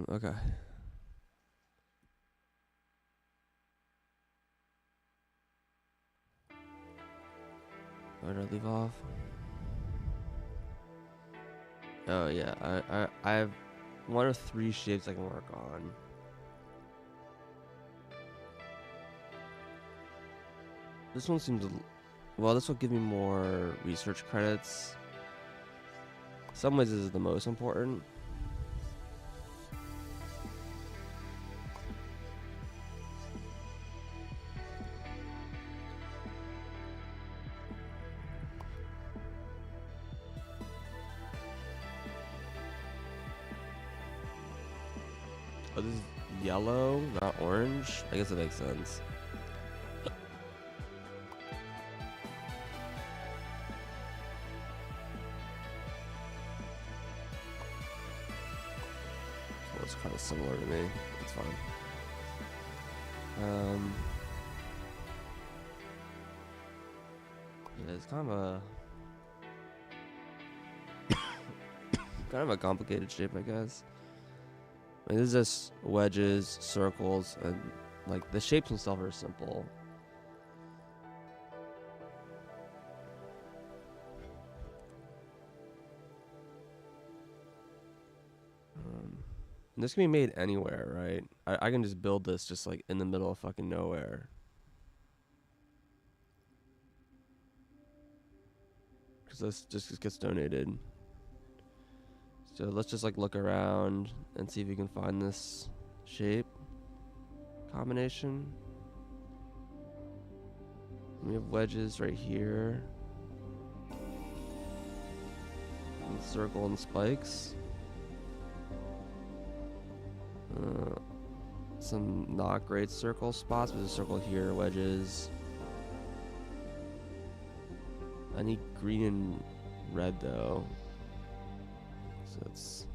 Okay. Where did I leave off? Oh yeah, I have one of 3 shapes I can work on. This one seems well. This will give me more research credits. Some ways this is the most important. Oh, this is yellow, not orange. I guess it makes sense. So it's kind of similar to me. It's fine. Yeah, it's kind of a complicated shape, I guess. I mean, this is just wedges, circles, and like the shapes themselves are simple. And this can be made anywhere, right? I can just build this just like in the middle of fucking nowhere. Because this just gets donated. So let's just like look around and see if we can find this shape combination. We have wedges right here. And circle and spikes. Some not great circle spots. There's a circle here, wedges. I need green and red though. So it's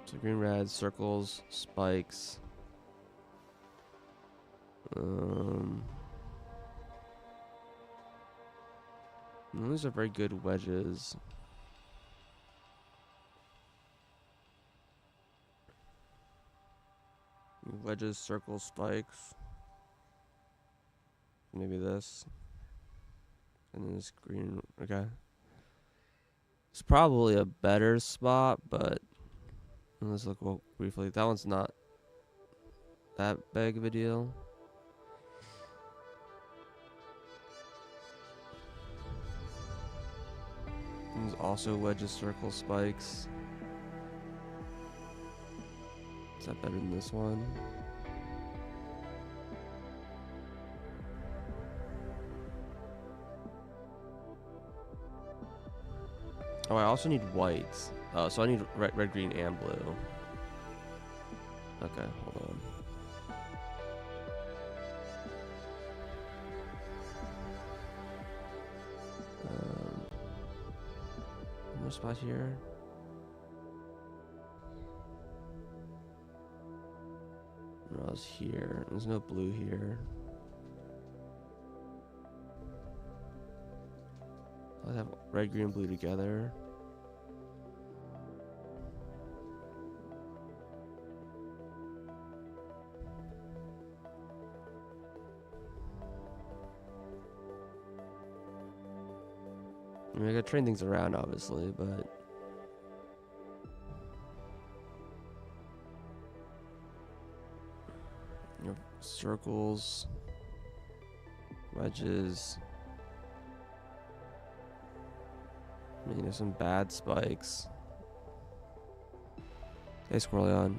so green, red, circles, spikes. Those are very good wedges. Wedges, circles, spikes. Maybe this. And then this green. Okay. It's probably a better spot, but let's look briefly. That one's not that big of a deal. There's also wedges, circles, spikes. Is that better than this one? Oh, I also need whites. So I need red, green, and blue. Okay, hold on. One more spot here. No, it's here. There's no blue here. I have red, green, blue together. I mean, I gotta train things around, obviously, but you know, circles, wedges. I mean, there's some bad spikes. Hey, Squirrelion.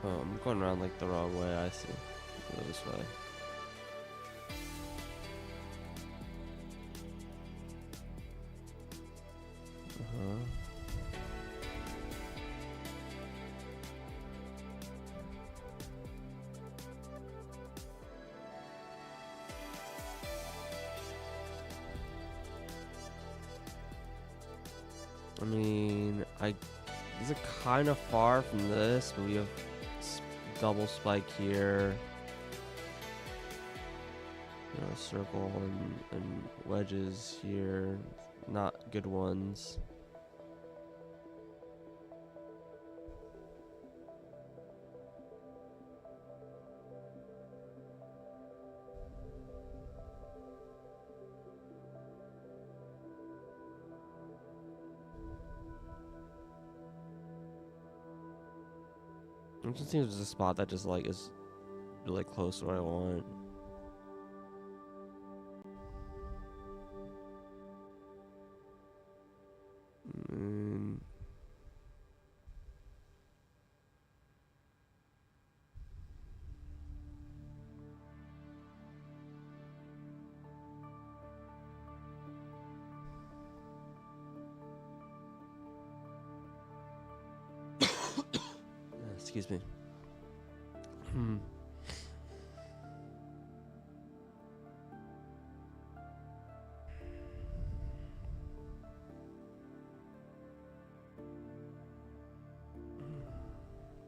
Oh, I'm going around like the wrong way. I see. Go this way. I mean, is it kind of far from this, but we have double spike here. You know, circle and wedges here. Not good ones. It just seems a spot that just like is really close to what I want. Excuse me.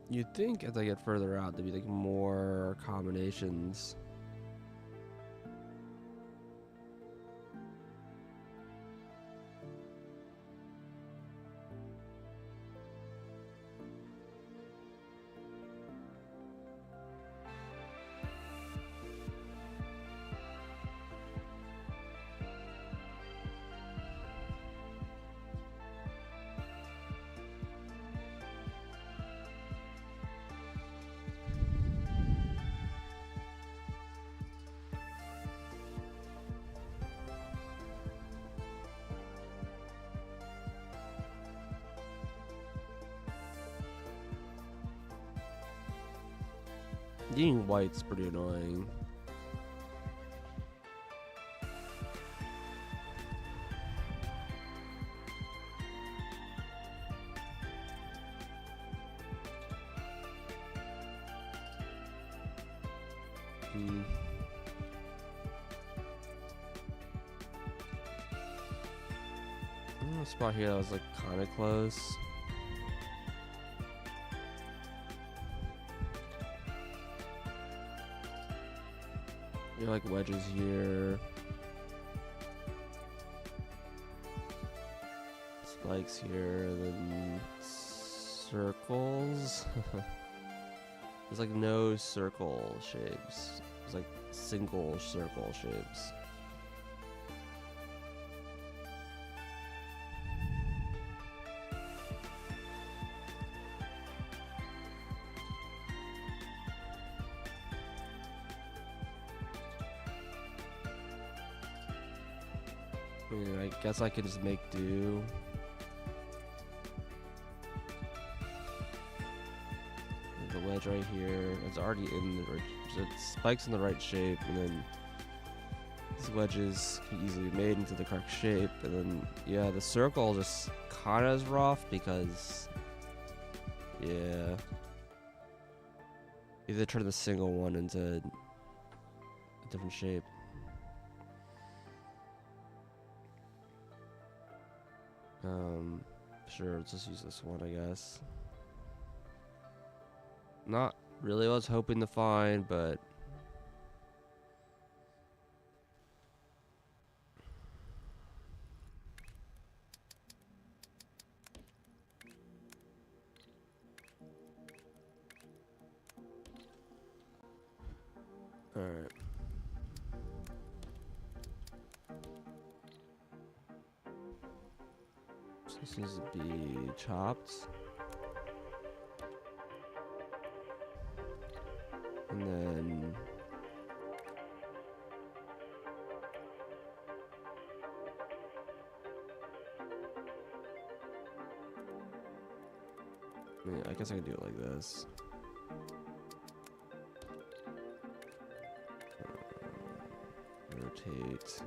You'd think as I get further out, there'd be like more combinations. Getting white's pretty annoying. A spot here that was like kind of close. You like wedges here. Spikes here, then circles. There's like no circle shapes. There's like single circle shapes. I mean, I guess I can just make do. There's a wedge right here. It's already in the right, it spikes in the right shape, and then these wedges can easily be made into the correct shape. And then, yeah, the circle just kind of is rough because, yeah, either turn the single one into a different shape. Sure, let's just use this one, I guess. Not really what I was hoping to find, but alright. So this needs to be chopped. And then I guess I can do it like this. Rotate.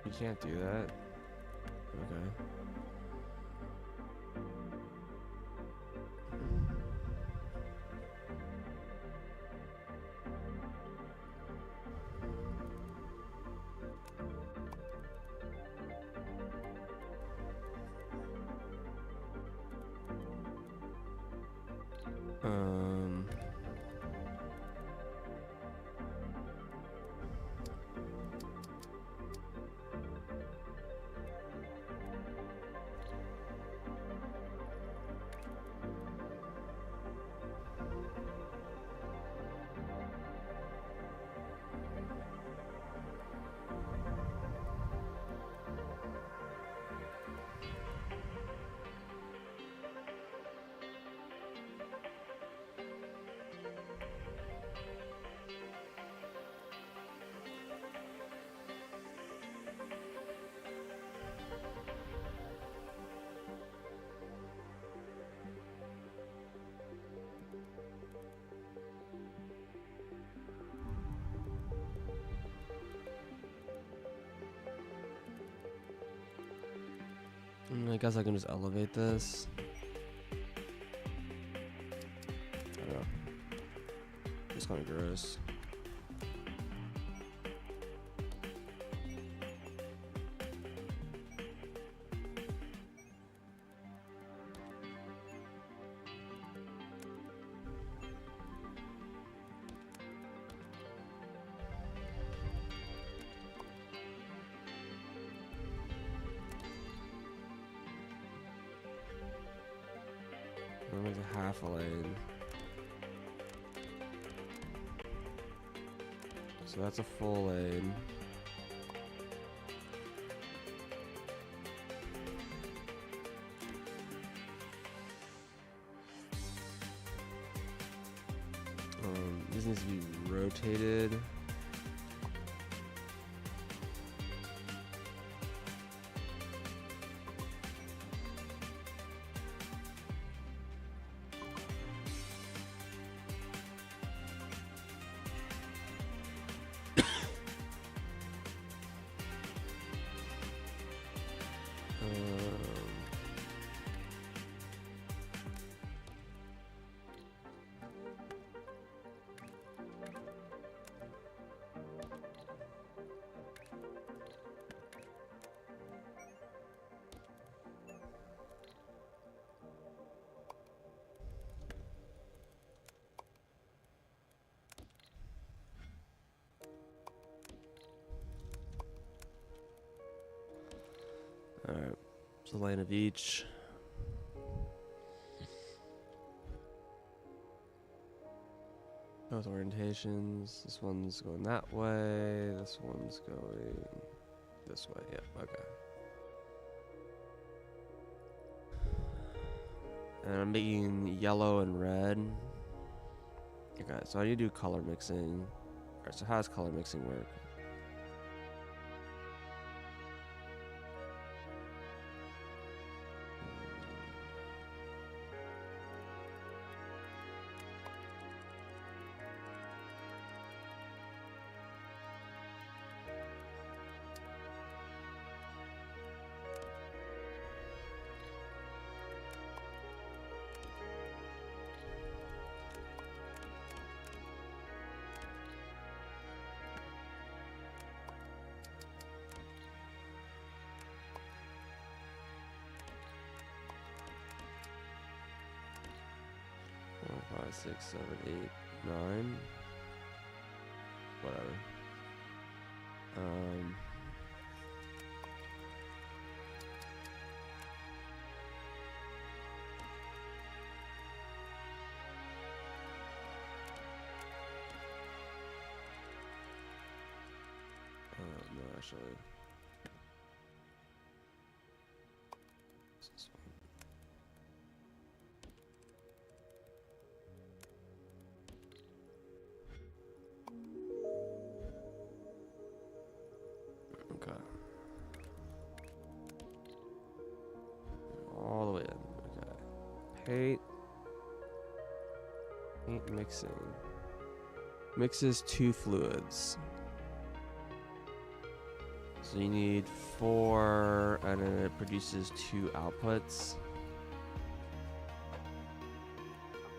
You can't do that. Okay. Um. I guess I can just elevate this. I don't know. It's kind of gross. There's a half a lane. So that's a full lane. This needs to be rotated. Alright, so lane of each. Both orientations. This one's going that way. This one's going this way. Yeah, okay. And I'm making yellow and red. Okay, so I need to do color mixing. Alright, so how does color mixing work? Four, 5, 6, 7, 8, 9. Whatever. Paint mixing. Mixes 2 fluids. So you need 4, and then it produces 2 outputs.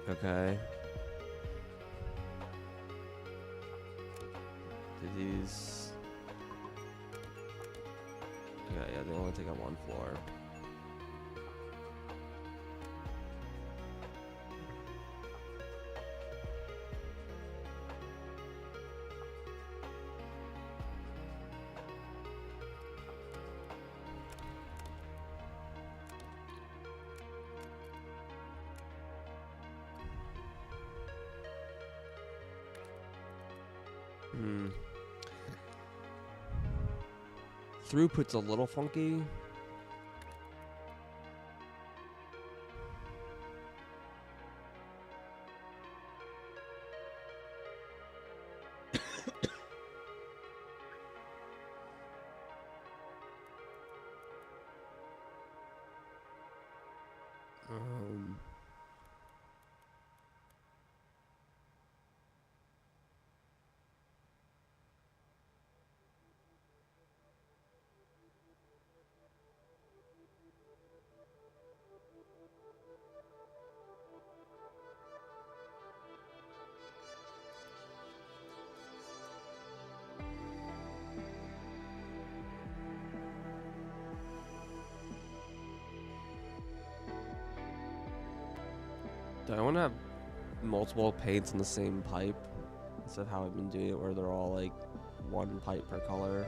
Okay. Do these... Yeah, they only take up 1 floor. Throughput's a little funky. um, do I want to have multiple paints in the same pipe instead of how I've been doing it, where they're all like 1 pipe per color?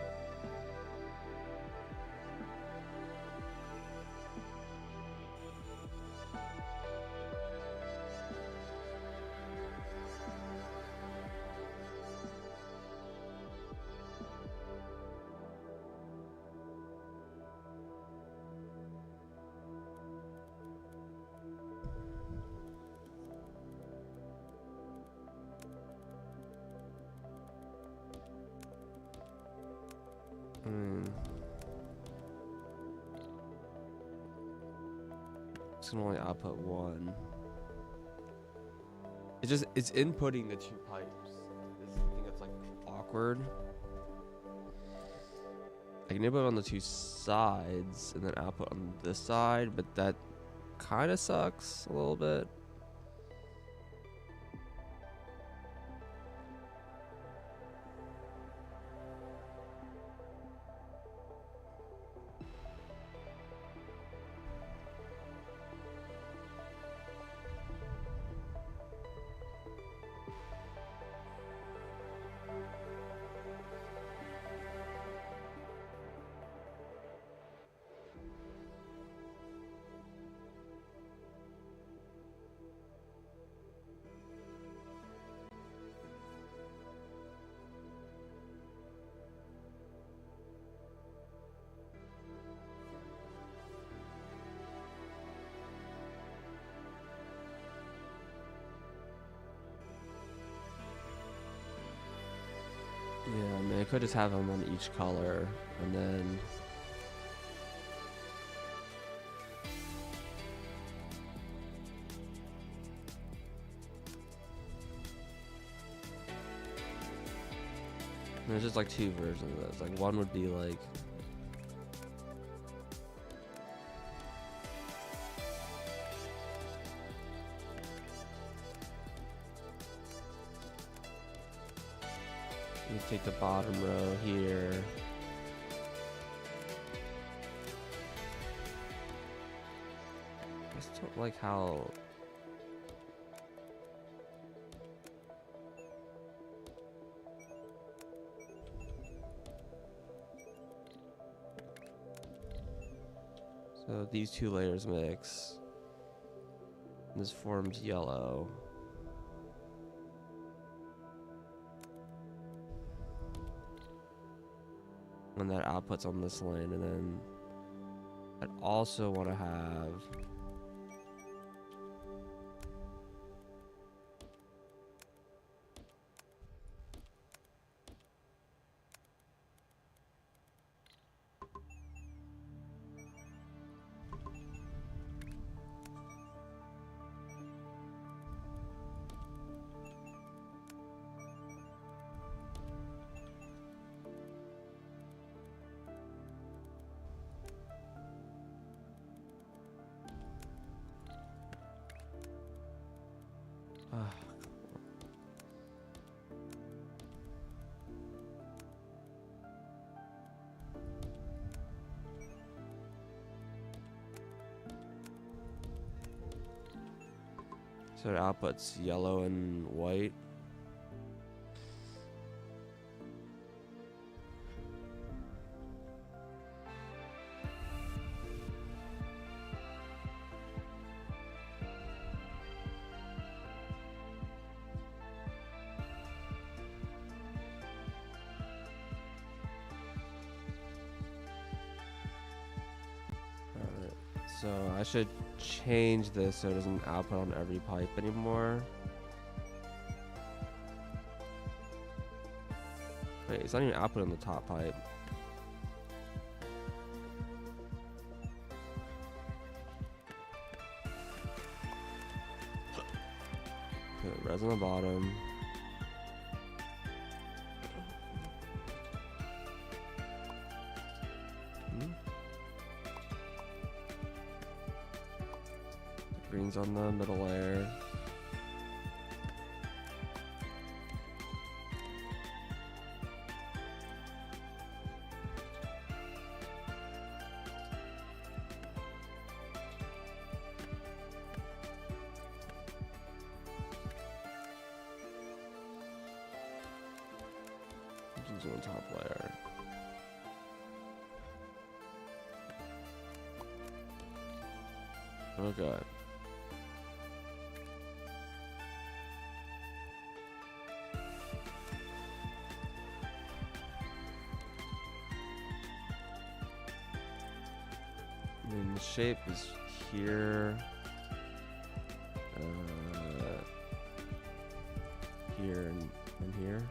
It's gonna only output 1. It's inputting the 2 pipes. This is the thing that's like awkward. I can input on the 2 sides and then output on this side, but that kind of sucks a little bit. Yeah, I mean, I could just have them on each color, and then... There's just like 2 versions of this. Like, one would be like... You take the bottom row here. I just don't like how... So these 2 layers mix. This forms yellow. And that outputs on this lane, and then I'd also want to have So it outputs yellow and white. So I should change this so it doesn't output on every pipe anymore. Wait, it's not even output on the top pipe. Put res on the bottom. Green's on the middle layer. Blue's on the top layer. Okay. And the shape is here. Here and here.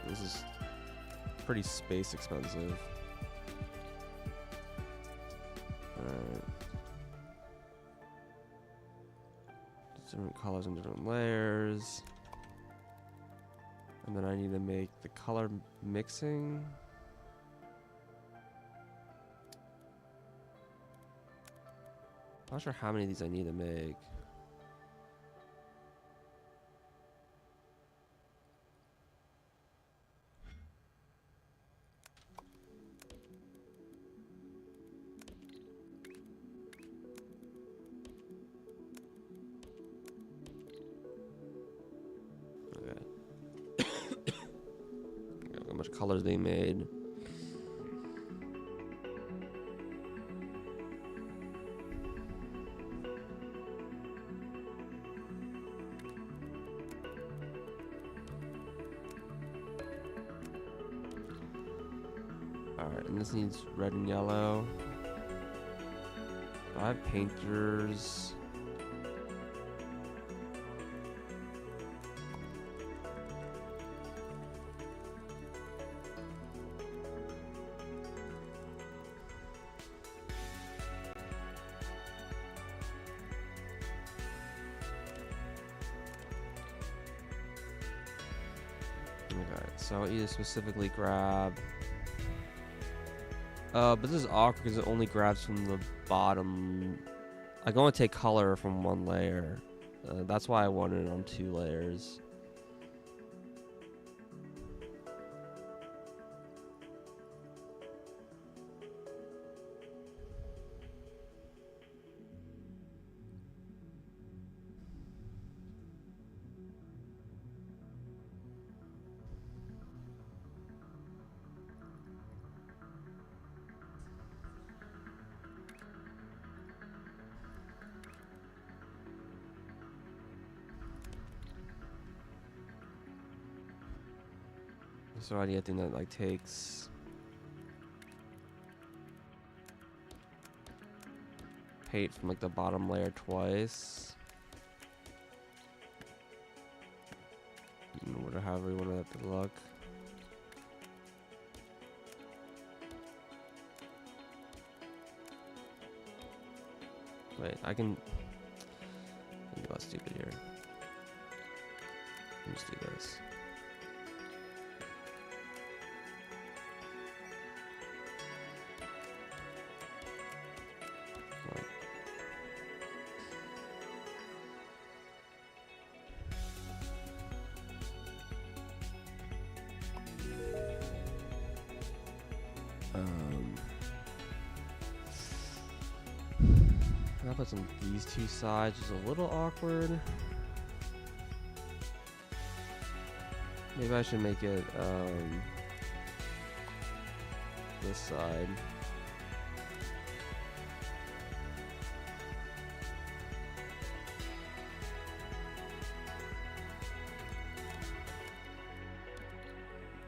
This is pretty space expensive. Alright. Different colors and different layers. And then I need to make the color mixing. Not sure how many of these I need to make. How much colors they made. Alright, and this needs red and yellow. Do I have painters? Okay, so I either specifically grab. But this is awkward because it only grabs from the bottom. I can only take color from one layer. That's why I wanted it on 2 layers. So I need a thing that like takes paint from like the bottom layer twice. Whatever, however you want that to look. Wait, I can be less stupid here. Let's do this. put some these two sides, which is a little awkward. Maybe I should make it this side.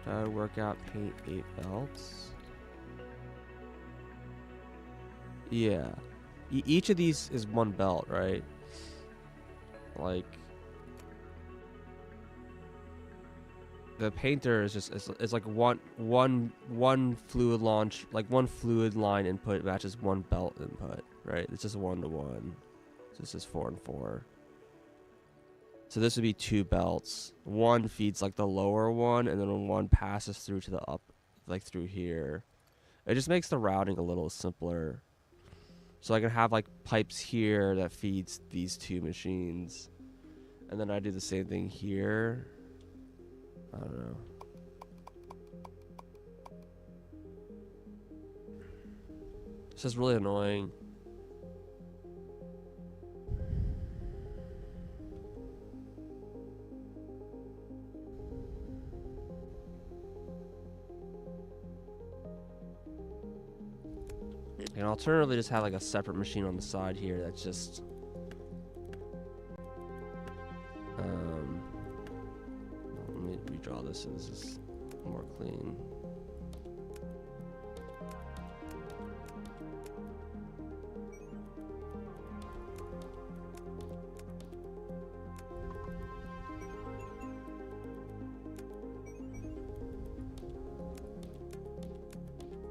Try to work out paint 8 belts. Yeah. Each of these is 1 belt, right? Like the painter is just it's like one fluid launch, like 1 fluid line input matches 1 belt input, right? It's just 1-to-1. So this is 4 and 4. So this would be 2 belts. 1 feeds like the lower one, and then 1 passes through to the up, like through here. It just makes the routing a little simpler. So I can have like pipes here that feeds these 2 machines. And then I do the same thing here. I don't know. This is really annoying. And alternatively, just have like a separate machine on the side here that's just let me redraw this so this is more clean.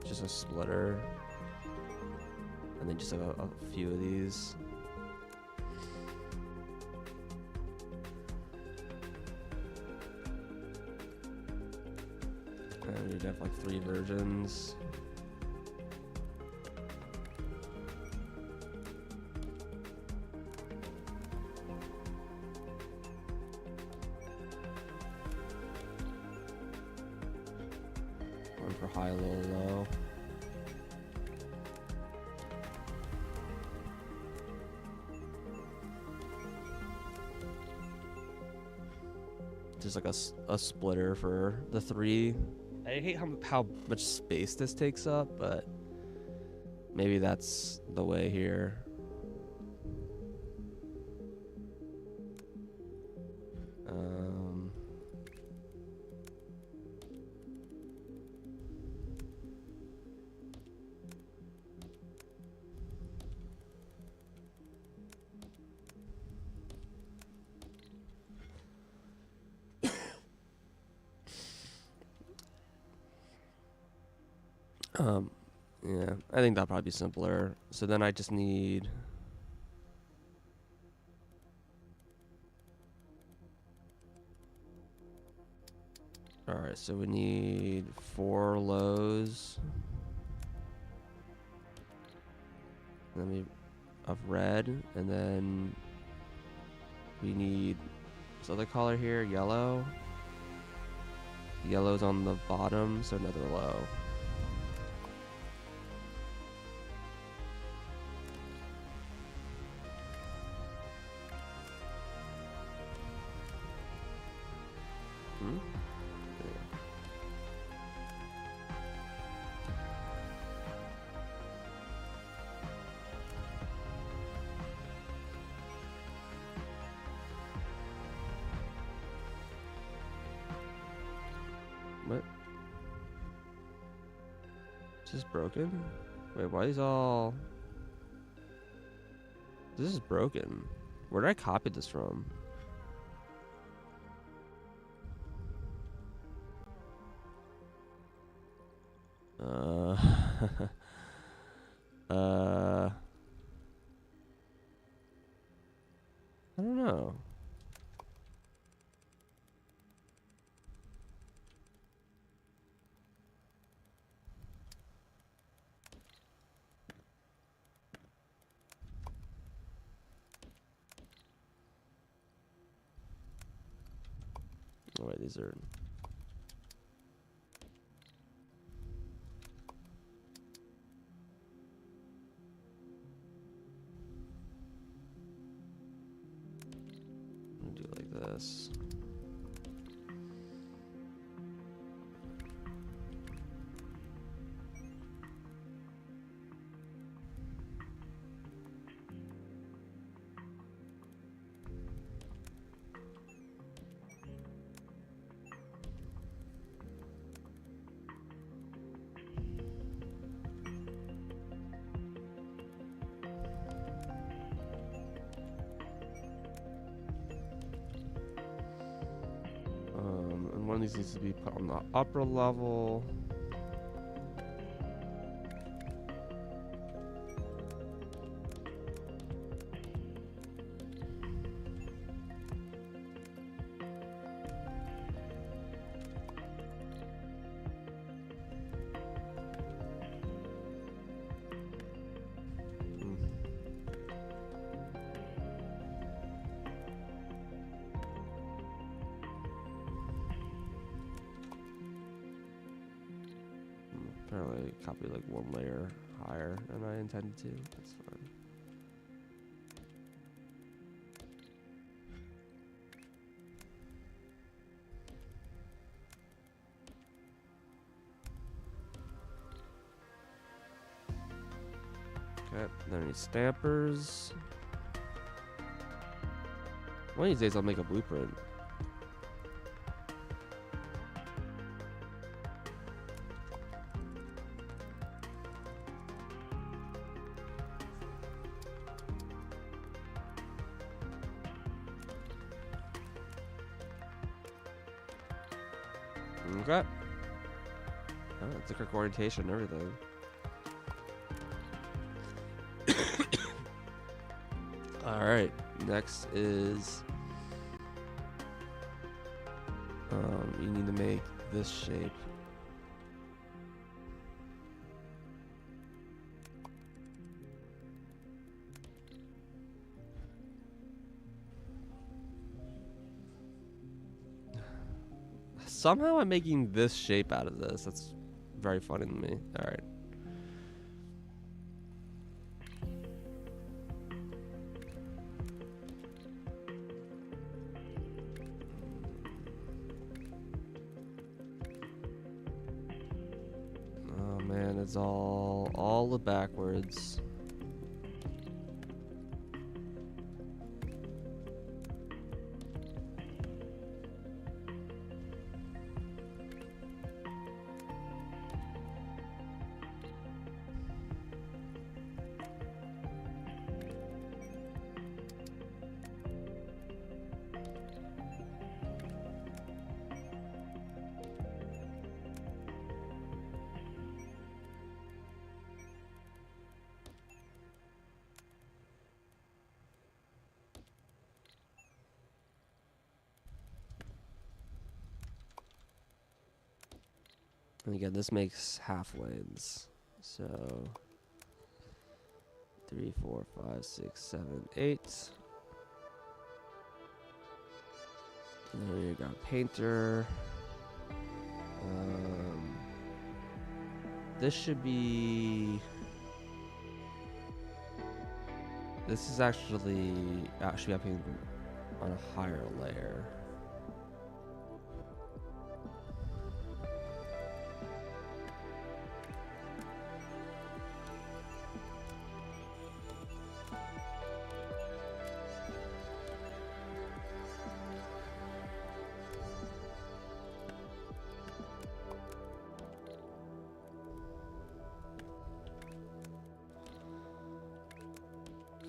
Just a splitter. And then just have a few of these. And we'd have like 3 versions. One for high, low, low. Just like a splitter for the 3. I hate how much space this takes up, but maybe that's the way here. Yeah, I think that'll probably be simpler. So then I just need alright, so we need 4 lows. And then of red, and then we need this other color here, yellow. Yellow's on the bottom, so another low. What? Is this broken? Wait, why is all... This is broken. Where did I copy this from? I don't know. Oh wait, these are... this. And one of these needs to be put on the upper level. Apparently I copied like one layer higher than I intended to. That's fine. Okay, then I need stampers. One of these days I'll make a blueprint. Okay. Oh, it's the correct orientation and everything. Alright, next is you need to make this shape. Somehow I'm making this shape out of this. That's very funny to me. Alright. Oh man, it's all the backwards. And again, this makes half lanes. So 3, 4, 5, 6, 7, 8. And then you got painter. This should be. This is actually happening on a higher layer.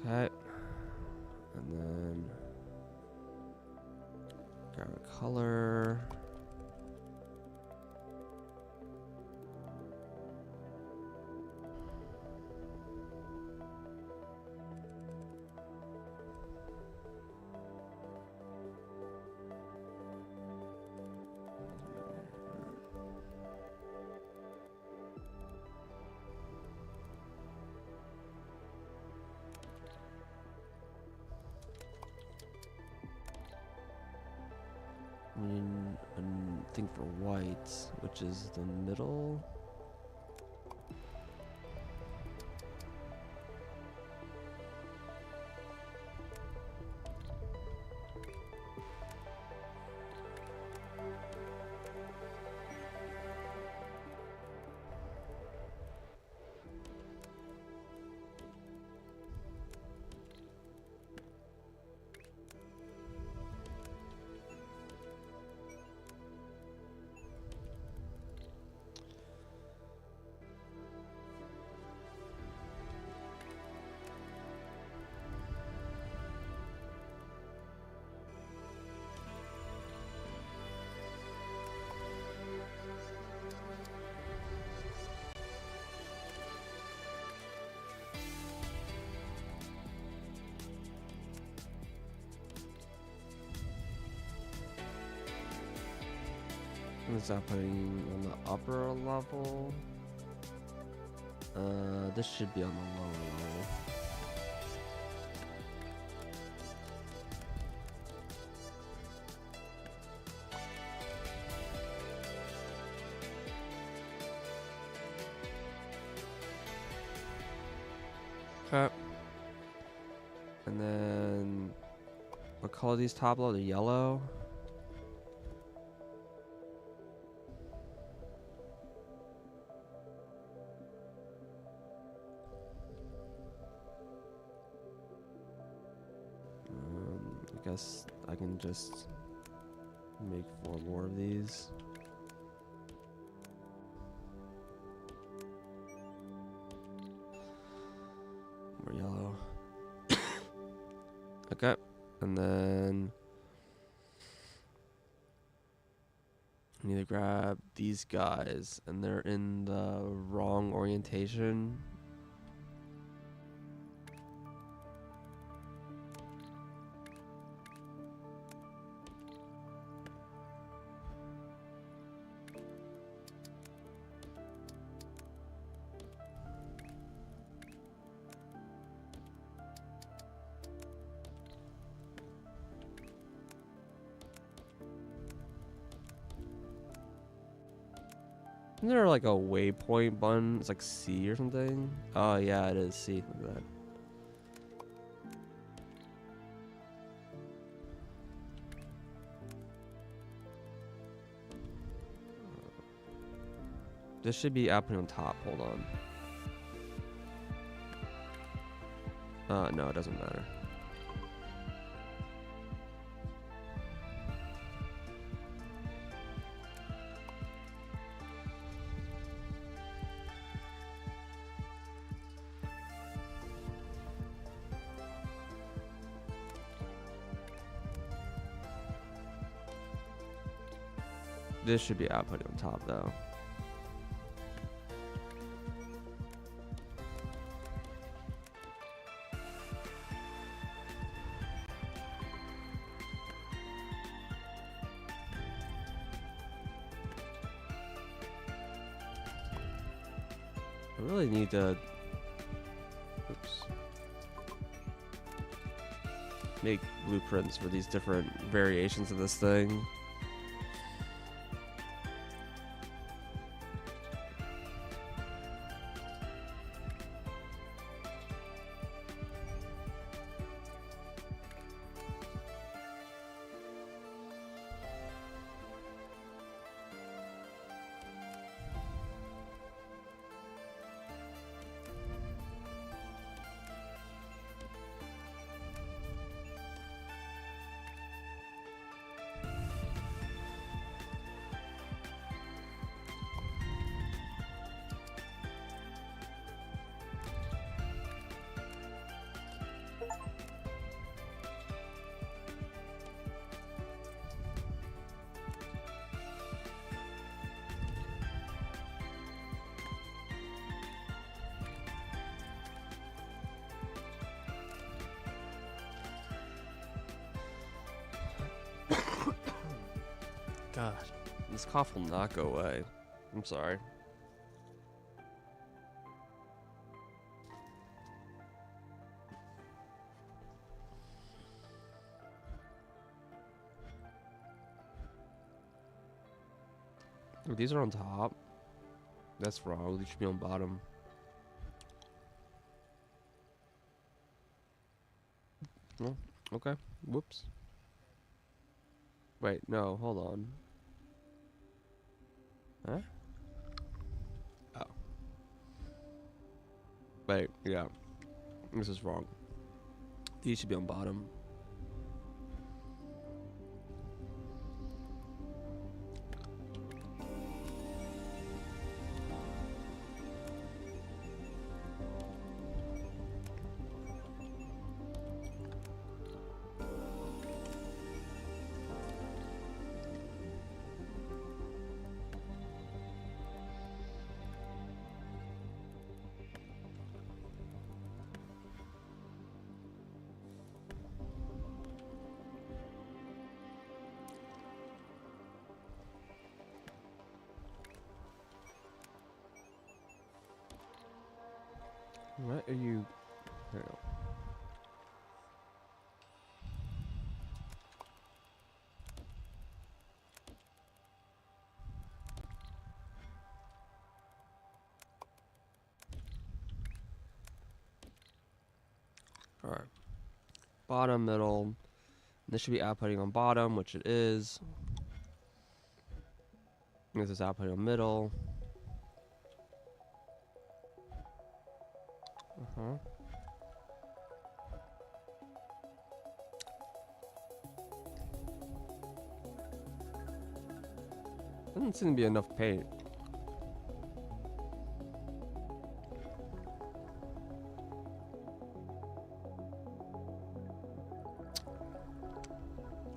Okay, and then grab a color. We need a thing for white, which is the middle. is that putting on the upper level? This should be on the lower level. Okay. And then what color are these top low? They're yellow. I guess I can just make 4 more of these. More yellow. Okay, and then I need to grab these guys, and they're in the wrong orientation. Isn't there like a waypoint button? It's like C or something? Oh yeah, it is C. Look at that. This should be output on top. Hold on. No, it doesn't matter. This should be outputting on top though. I really need to make blueprints for these different variations of this thing. God, this cough will not go away. I'm sorry. Oh, these are on top. That's wrong. These should be on bottom. Oh, okay. Whoops. Wait, no, hold on. Huh? Oh. Wait, yeah. This is wrong. These should be on bottom. What are you? Here we go. All right. Bottom, middle. This should be outputting on bottom, which it is. This is outputting on middle. Doesn't seem to be enough paint.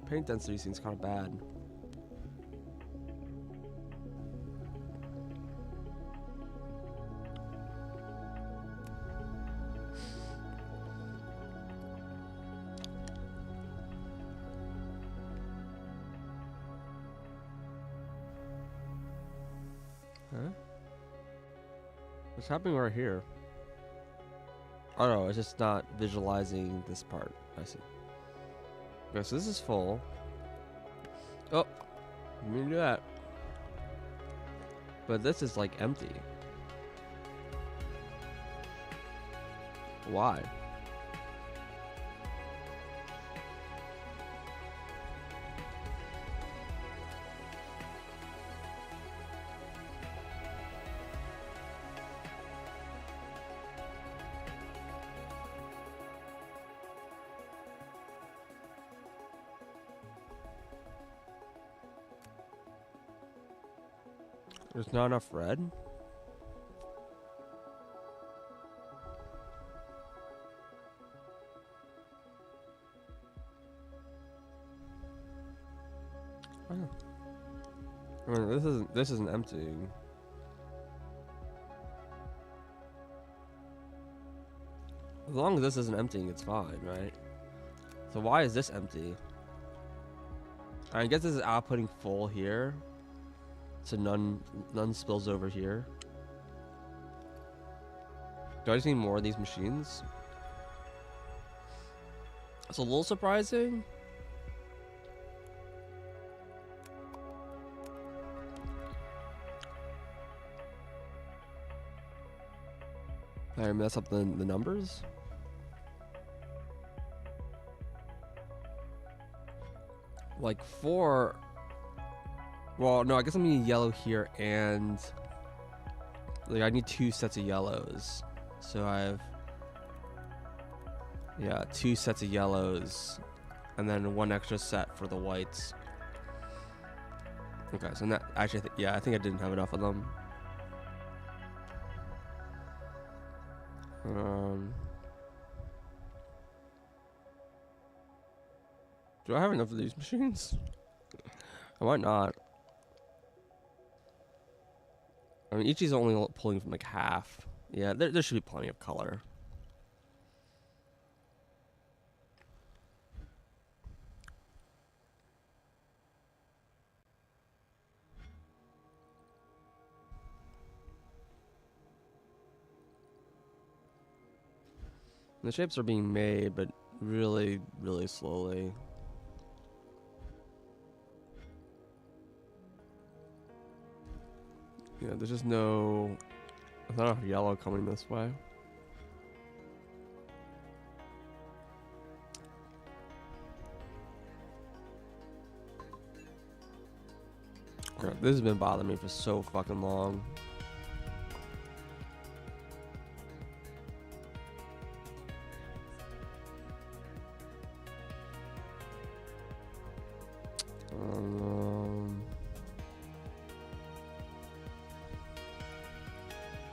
Paint density seems kind of bad. Huh? What's happening right here? Oh no, it's just not visualizing this part. I see. Okay, so this is full. Oh, let me do that. But this is like empty. Why? There's not enough red? Oh. I mean, this isn't emptying. As long as this isn't emptying, it's fine, right? So why is this empty? I guess this is outputting full here. So none spills over here. Do I just need more of these machines? It's a little surprising. Did I mess up the numbers? Like 4. Well, no, I guess I'm gonna need yellow here, and like I need 2 sets of yellows. So I have, yeah, 2 sets of yellows, and then 1 extra set for the whites. Okay, so that actually, yeah, I think I didn't have enough of them. Do I have enough of these machines? I might not. I mean, each is only pulling from like half. Yeah, there should be plenty of color. The shapes are being made, but really, really slowly. Yeah, there's just no... There's not enough yellow coming this way. Crap, this has been bothering me for so fucking long.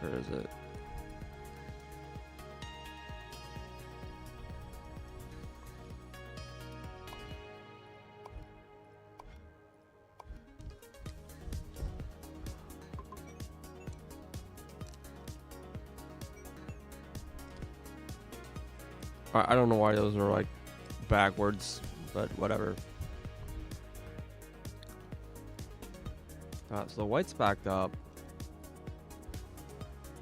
Where is it? I don't know why those are like backwards, but whatever. So the white's backed up.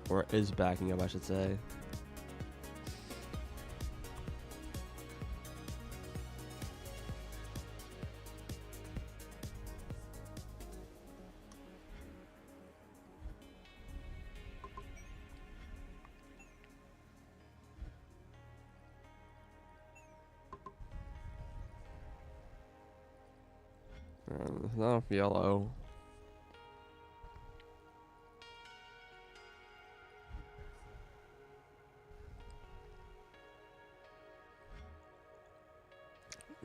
Or is backing up, I should say. Not yellow.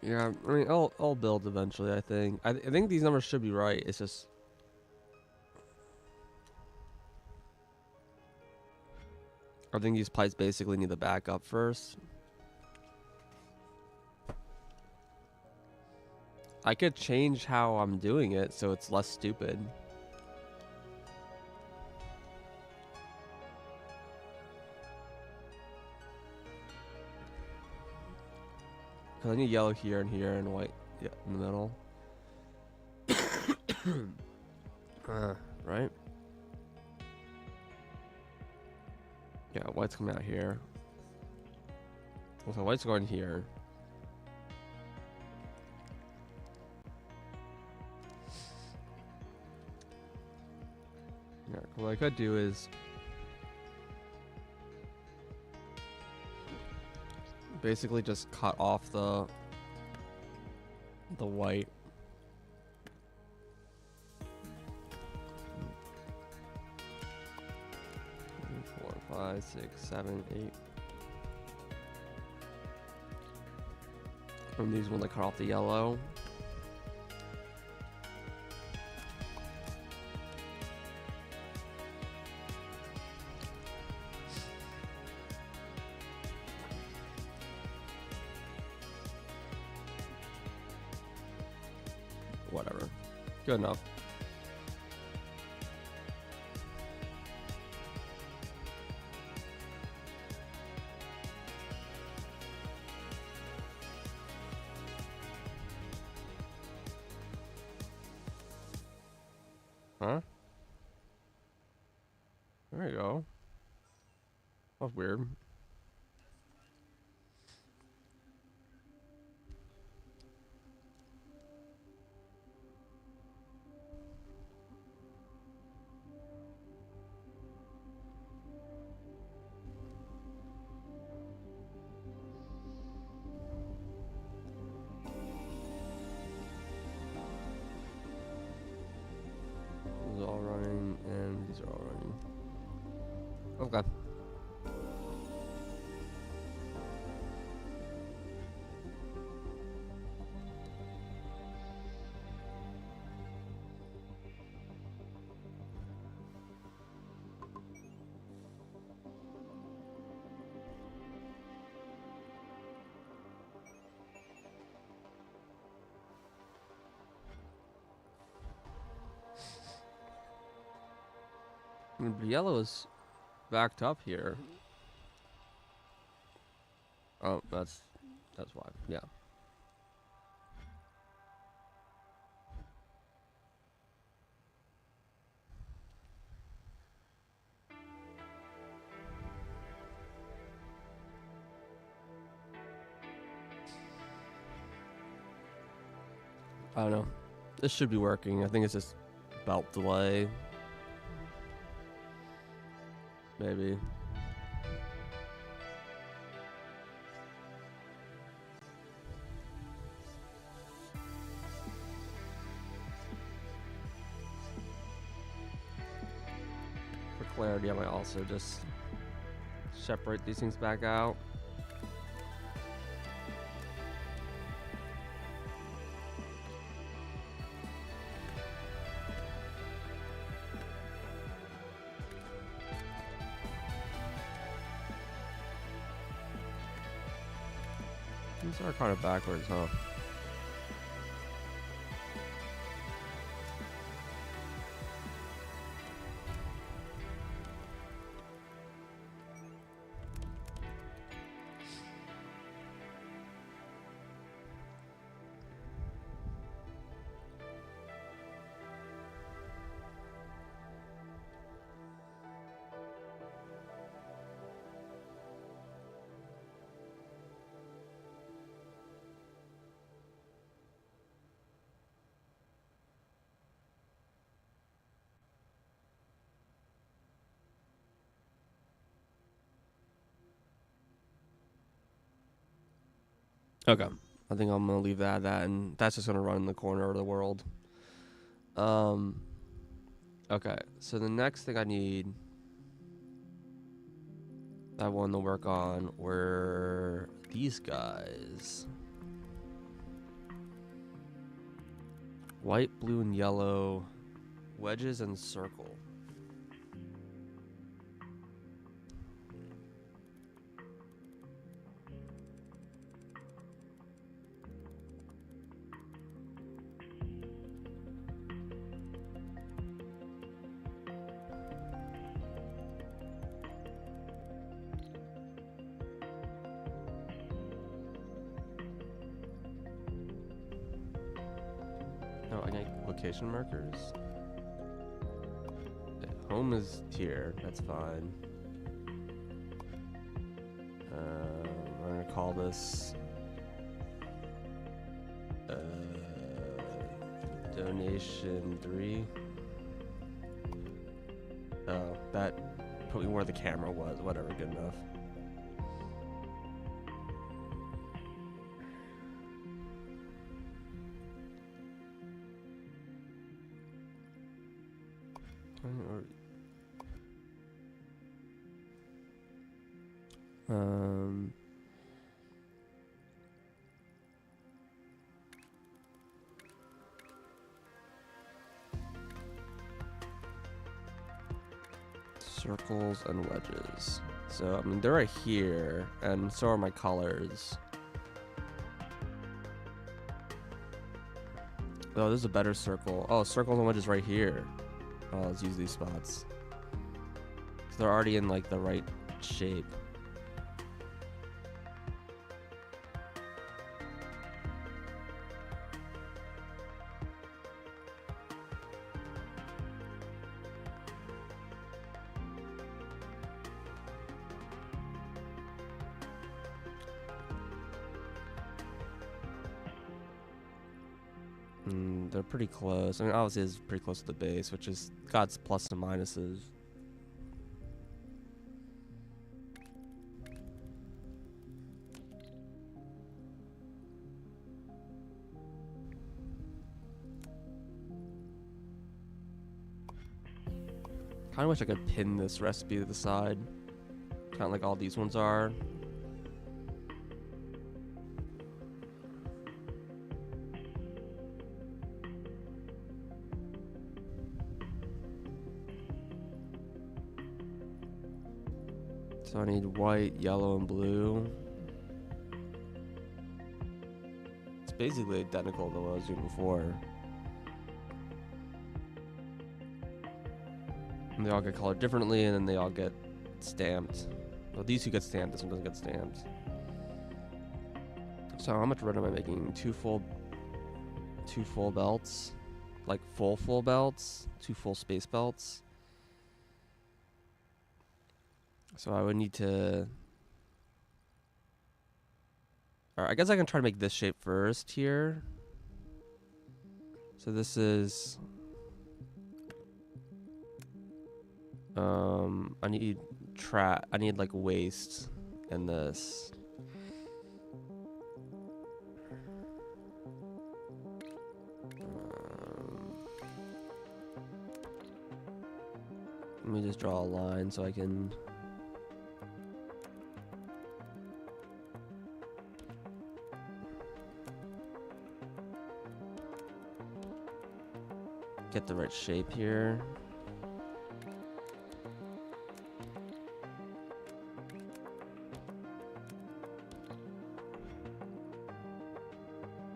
Yeah, I mean, I'll build eventually. I think. I think these numbers should be right. It's just. I think these pipes basically need to back up first. I could change how I'm doing it so it's less stupid. Cause I need yellow here and here and white in the middle. Right? Yeah, white's coming out here. So white's going here. Yeah, what I could do is basically just cut off the white. 4, 5, 6, 7, 8. And these when they cut off the yellow. Whatever. Good enough. Huh? There you go. That's weird. These are all running, and these are all running. Okay. The yellow is backed up here. Oh, that's why. Yeah. I don't know. This should be working. I think it's just belt delay. Maybe. For clarity, I might also just separate these things back out. These are kind of backwards, huh? Okay. I think I'm gonna leave that at that, and that's just gonna run in the corner of the world. Okay, so the next thing I wanted to work on were these guys. White, blue, and yellow wedges and circle. Oh, I need location markers. Home is here. That's fine. I'm gonna call this donation 3. Oh, that put me where the camera was. Whatever, good enough. Circles and wedges. So, I mean, they're right here, and so are my colors. Oh, this is a better circle. Oh, circles and wedges right here. Oh, let's use these spots. So they're already in, like, the right shape. They're pretty close. I mean, obviously it's pretty close to the base, which is got its plus and minuses. Kind of wish I could pin this recipe to the side, kind of like all these ones are. So I need white, yellow, and blue. It's basically identical to what I was doing before. And they all get colored differently, and then they all get stamped. Well, these two get stamped, this one doesn't get stamped. So how much red am I making? Two full belts? Like full belts? 2 full space belts? So I would need to... Alright, I guess I can try to make this shape first here. So this is... I need like waist in this. Let me just draw a line so I can... get the right shape here.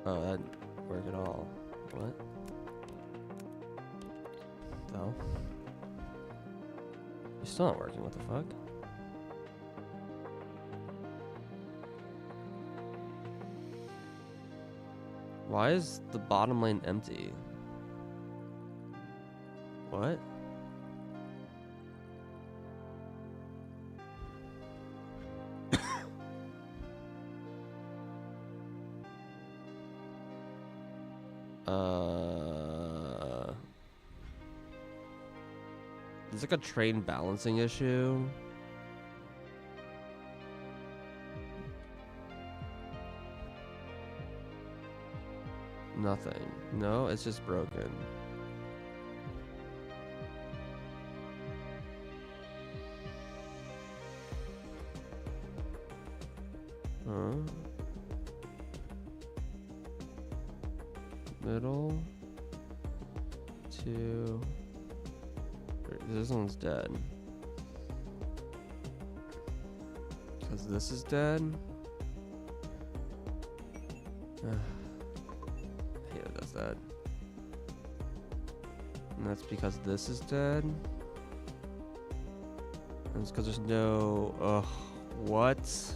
Oh, that didn't work at all. What? No. It's still not working, what the fuck? Why is the bottom lane empty? What? There's like a train balancing issue. nothing. No, it's just broken. Huh? Middle. 2. 3. This one's dead. Because this is dead. I hate it does that. And that's because this is dead. And it's because there's no... Ugh. What?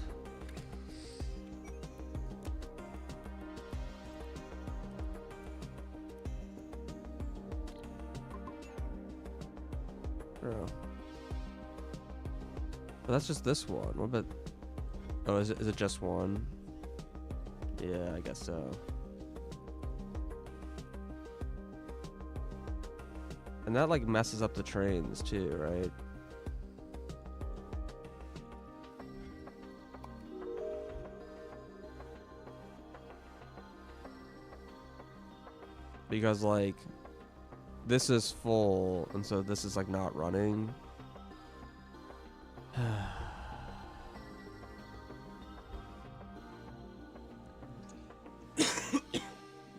Bro. But that's just this one. What about... Oh, is it just one? Yeah, I guess so. And that like messes up the trains too, right? Because like this is full and so this is like not running.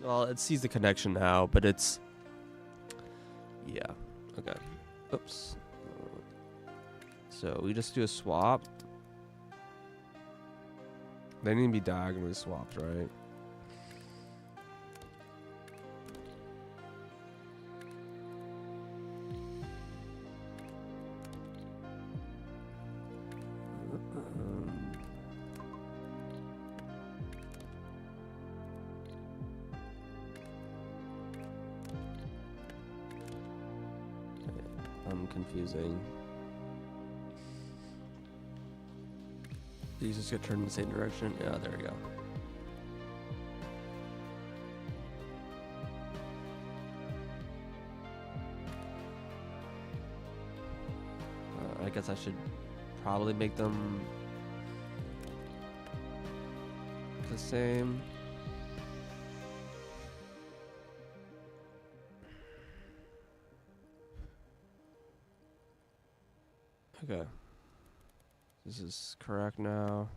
Well, it sees the connection now, but it's... Yeah. Okay. Oops. So we just do a swap. They need to be diagonally swapped, right? Confusing. These just get turned in the same direction. Yeah, there we go. I guess I should probably make them the same. Okay. This is correct now.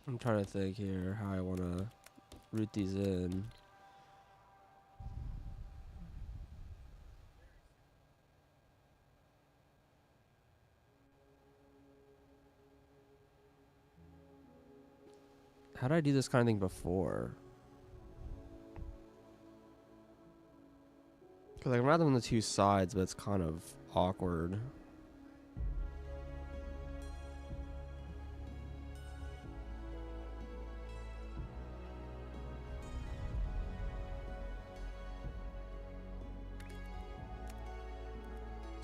I'm trying to think here how I want to route these in. How did I do this kind of thing before? Because I can route them on the two sides, but it's kind of awkward.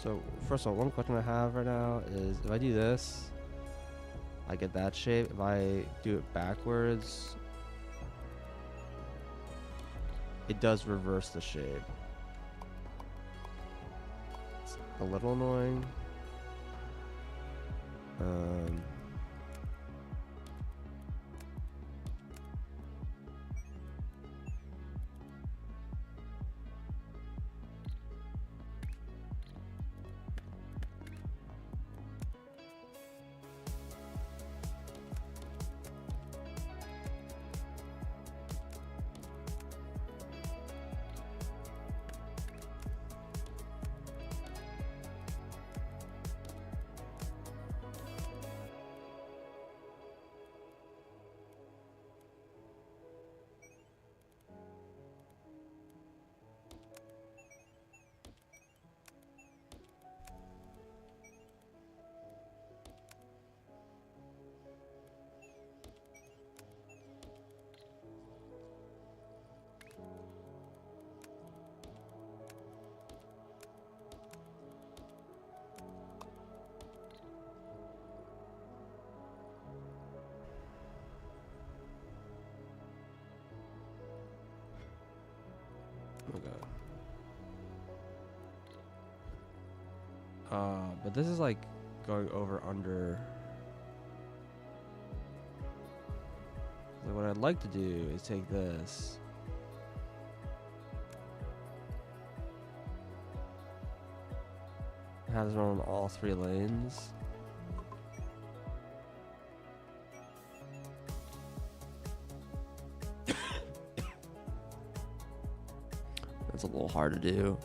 So, first of all, one question I have right now is if I do this, I get that shape. If I do it backwards, it does reverse the shape. It's a little annoying. Okay. But this is like going over under. So what I'd like to do is take this. Have this run on all 3 lanes. That's a little hard to do.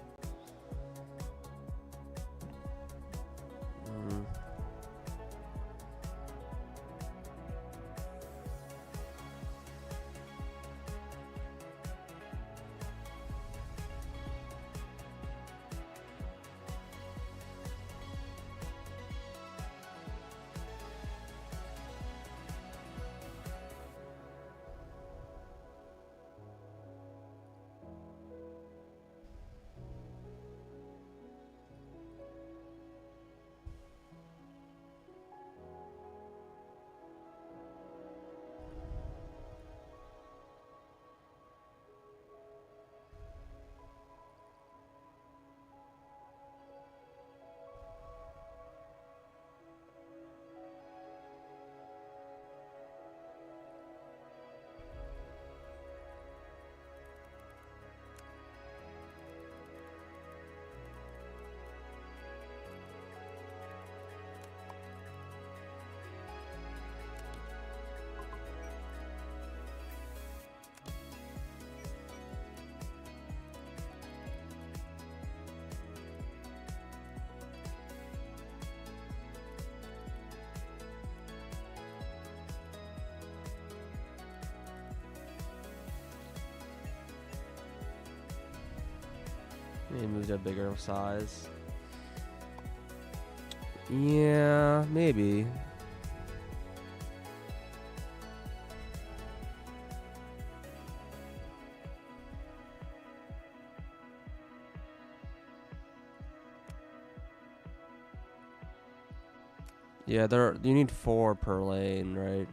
Maybe move to a bigger size. Yeah, maybe. Yeah, you need 4 per lane, right?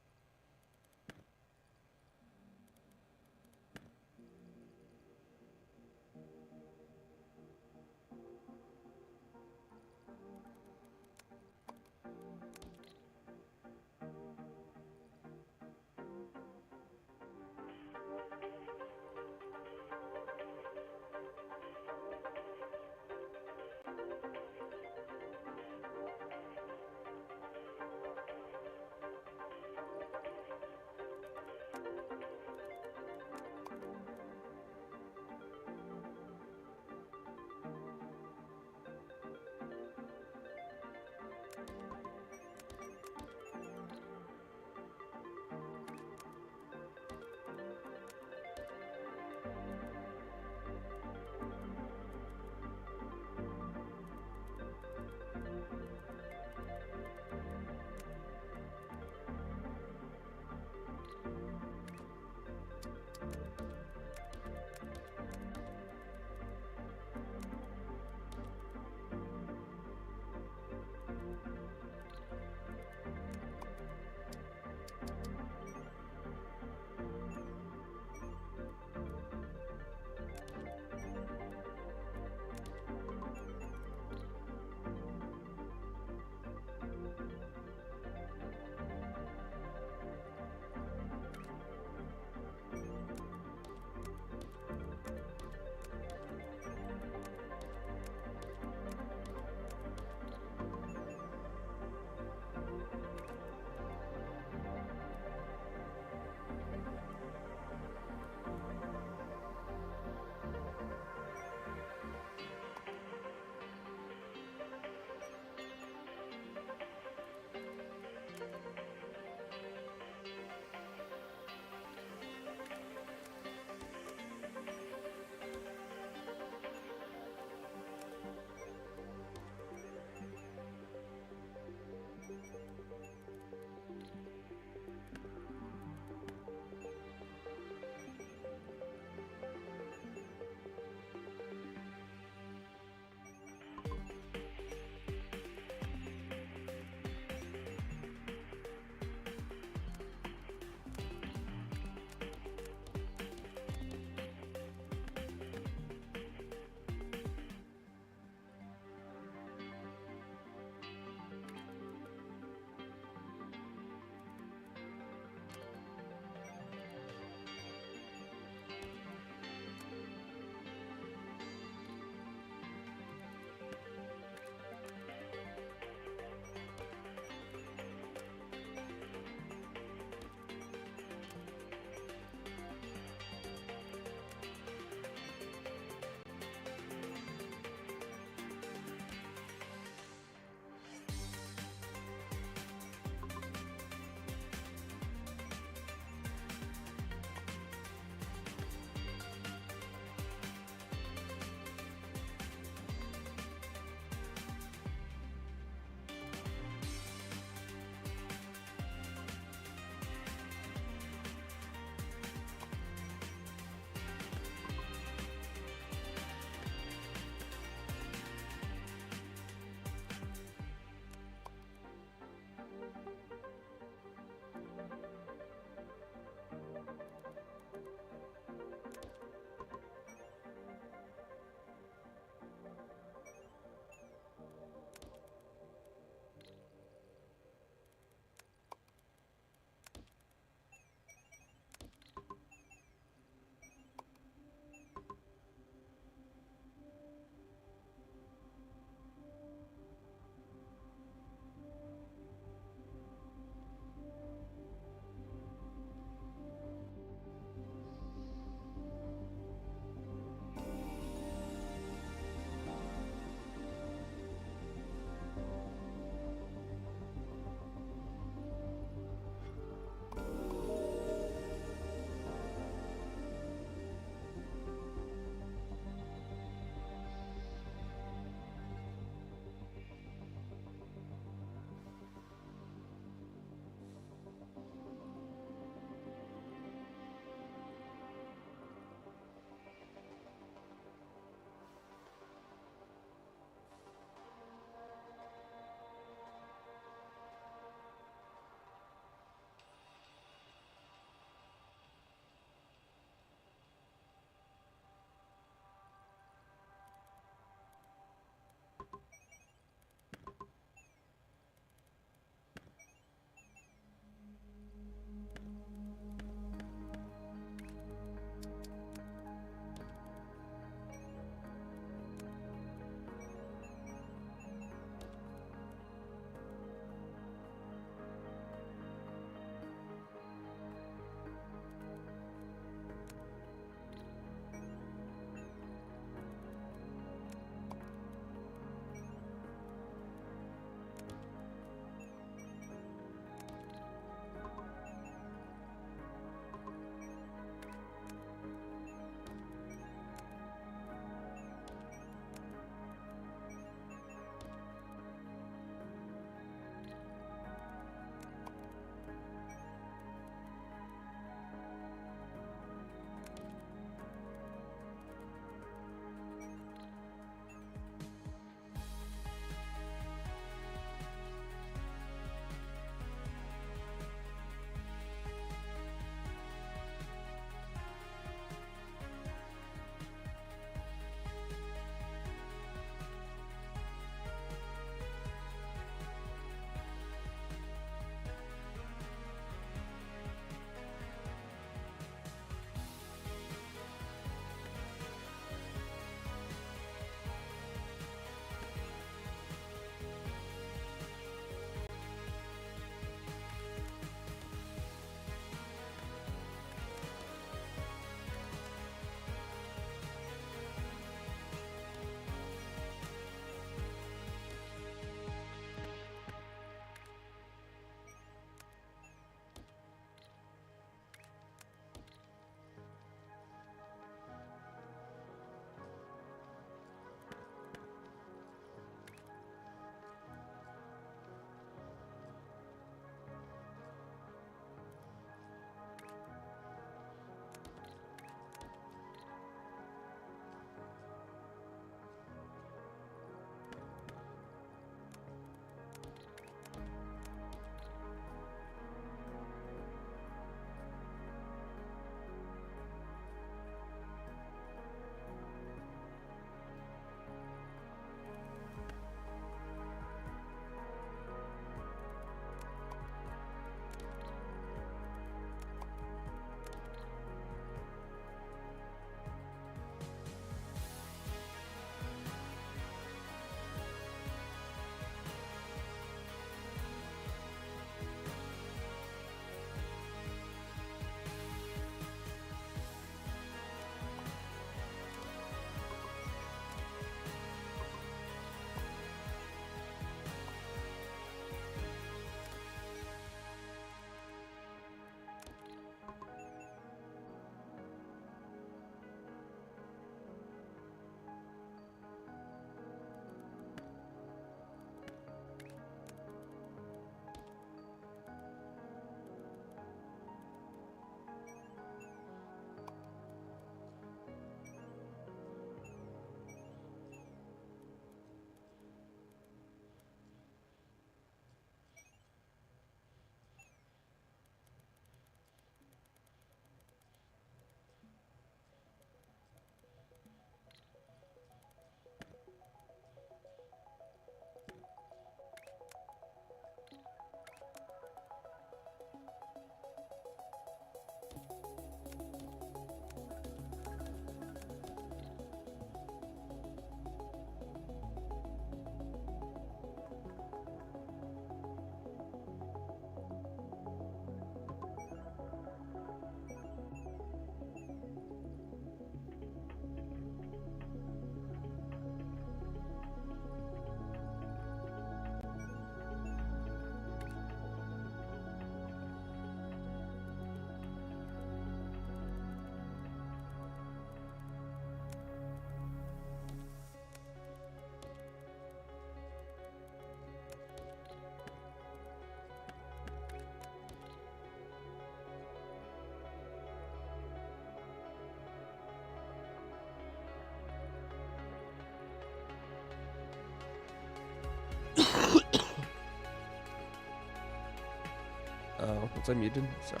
Oh, was I muted? Sorry.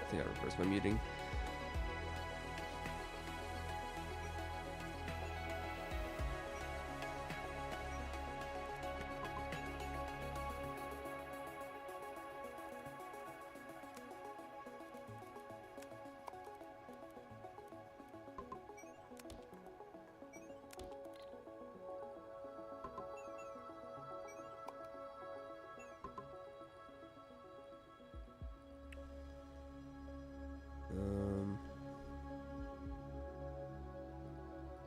I think I reversed my muting.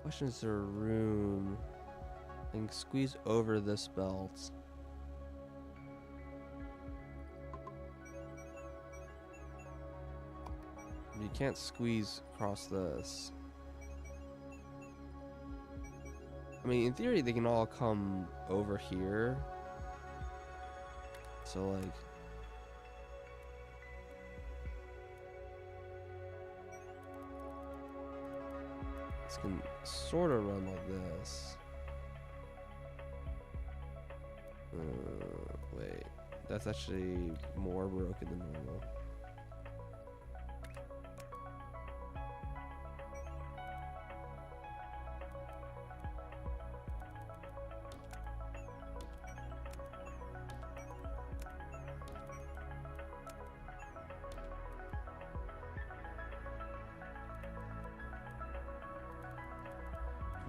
Question, is there room? I can squeeze over this belt. You can't squeeze across this. I mean, in theory, they can all come over here. So, like... this can sort of run like this. Wait. That's actually more broken than normal.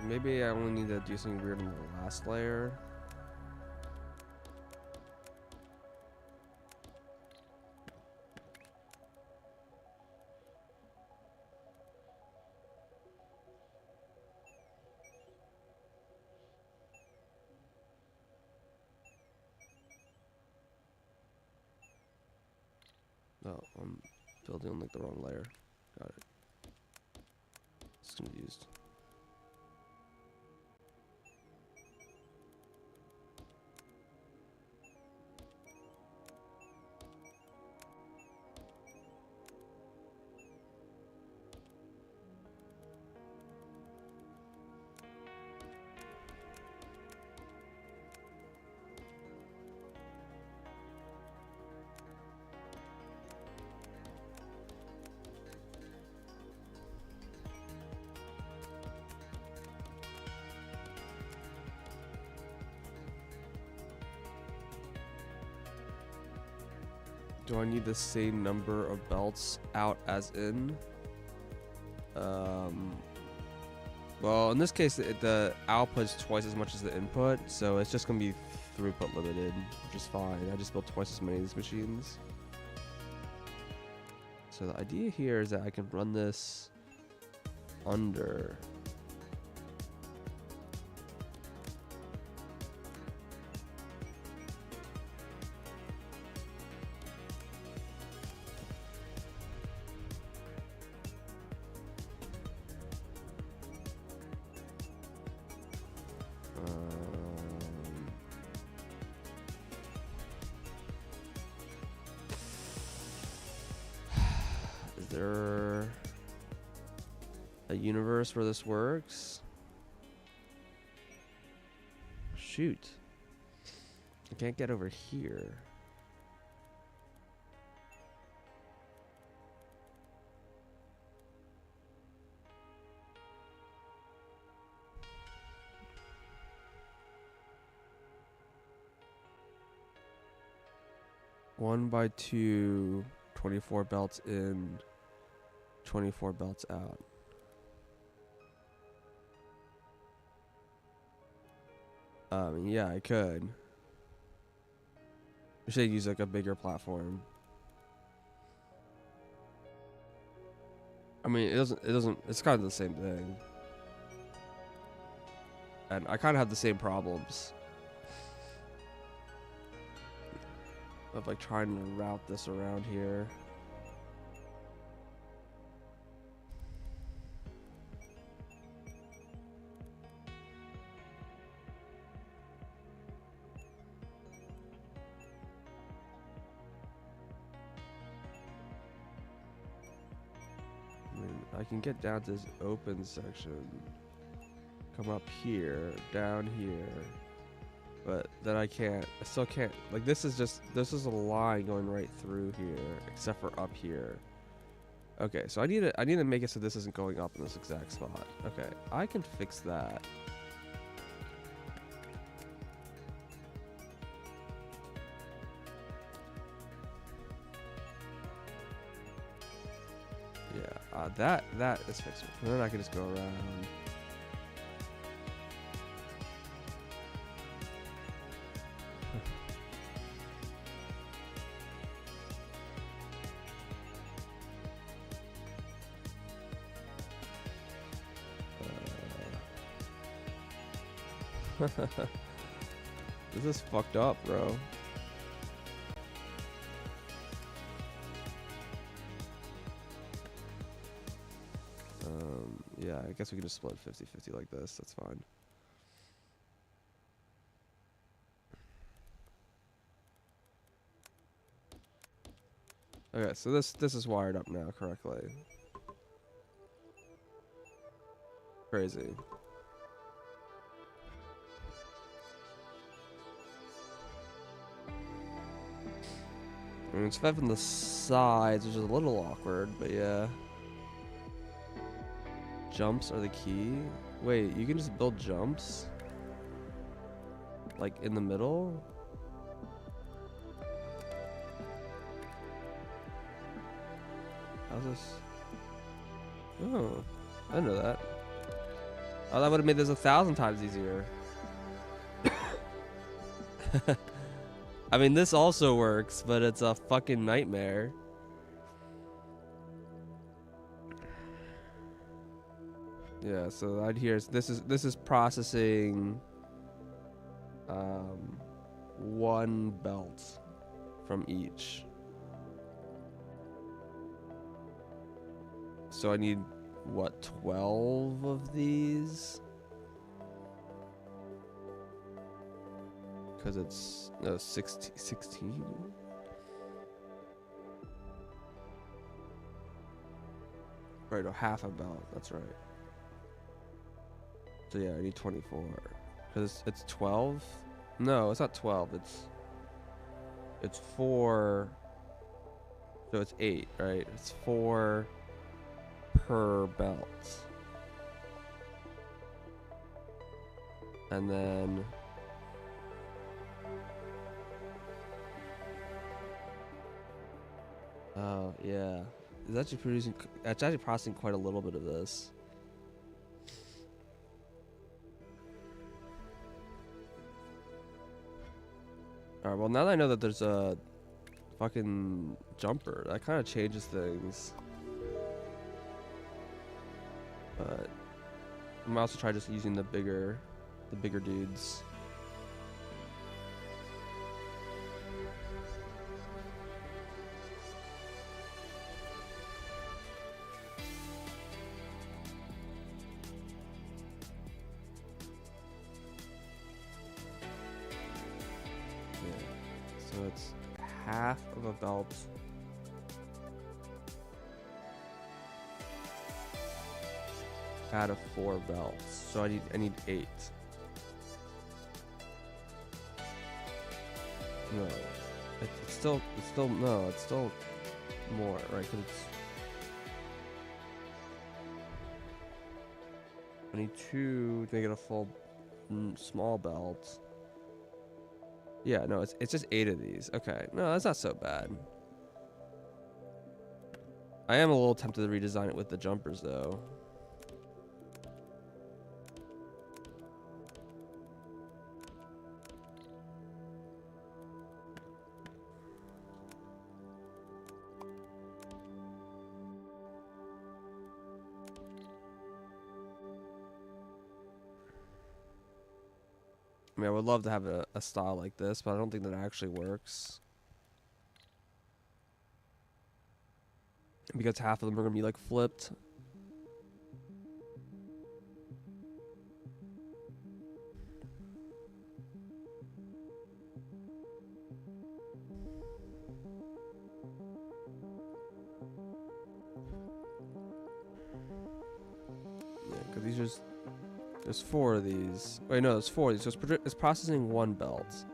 Maybe I only need to do something weird in the last layer. No, I'm building on like the wrong layer. Got it. It's confused. Do I need the same number of belts out as in? Well, in this case, the output is twice as much as the input, so it's just going to be throughput limited, which is fine. I just built twice as many of these machines. So the idea here is that I can run this under. Is there a universe where this works? Shoot. I can't get over here. One by two, 24 belts in, 24 belts out. Yeah, I could. I should use like a bigger platform. I mean, it's kind of the same thing. And I kind of have the same problems of like trying to route this around here. I can get down to this open section, come up here, down here, But then I still can't, like this is a line going right through here, except for up here. Okay, so I need to make it so this isn't going up in this exact spot. Okay, I can fix that. Yeah, that is fixable. And then I can just go around. This is fucked up, bro. Yeah, I guess we can just split 50-50 like this. That's fine. Okay, so this is wired up now correctly. Crazy. I mean, it's fed from the sides, which is a little awkward, but yeah. Jumps are the key. Wait, you can just build jumps? Like in the middle? How's this? Oh, I didn't know that. Oh, that would have made this 1,000 times easier. I mean, this also works, but it's a fucking nightmare. Yeah, so right here, this is processing one belt from each. So I need what, 12 of these? Because it's no 16. Right, no, half a belt. That's right. So yeah, I need 24. Because it's 12. No, it's not 12. It's 4. So it's 8, right? It's 4 per belt. And then oh yeah, it's actually processing quite a little bit of this. Alright, well now that I know that there's a fucking jumper, that kind of changes things. But I might also try just using the bigger dudes. So it's half of a belt. Out of 4 belts. So I need 8. No. It's still no, it's still more, right? 'Cause I need 2 to make it a full small belt. Yeah, no, it's just 8 of these. Okay, no, that's not so bad. I am a little tempted to redesign it with the jumpers, though. I mean, I would love to have a style like this, but I don't think that actually works. Because half of them are going to be, like, flipped. Yeah, because these are just There's 4 of these. Wait, no, there's 4 of these. So it's processing 1 belt.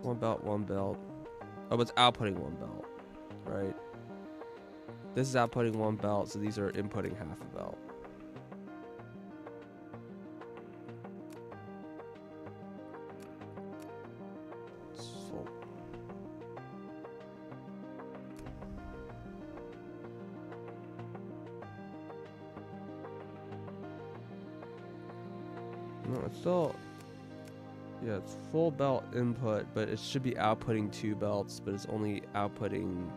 One belt, 1 belt. Oh, but it's outputting 1 belt, right? This is outputting 1 belt, so these are inputting half a belt. So no, it's still, yeah, it's full belt input, but it should be outputting 2 belts, but it's only outputting,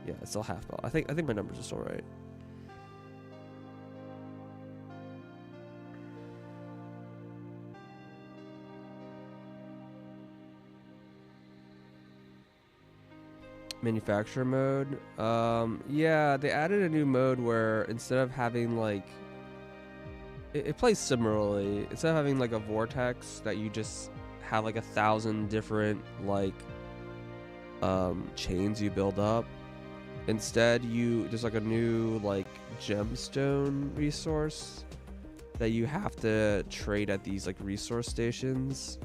yeah, it's still half belt. I think my numbers are still right. Manufacturer mode. Yeah, they added a new mode where instead of having like, it plays similarly. Instead of having like a vortex that you just have like 1,000 different like chains you build up. Instead, there's like a new like gemstone resource that you have to trade at these like resource stations.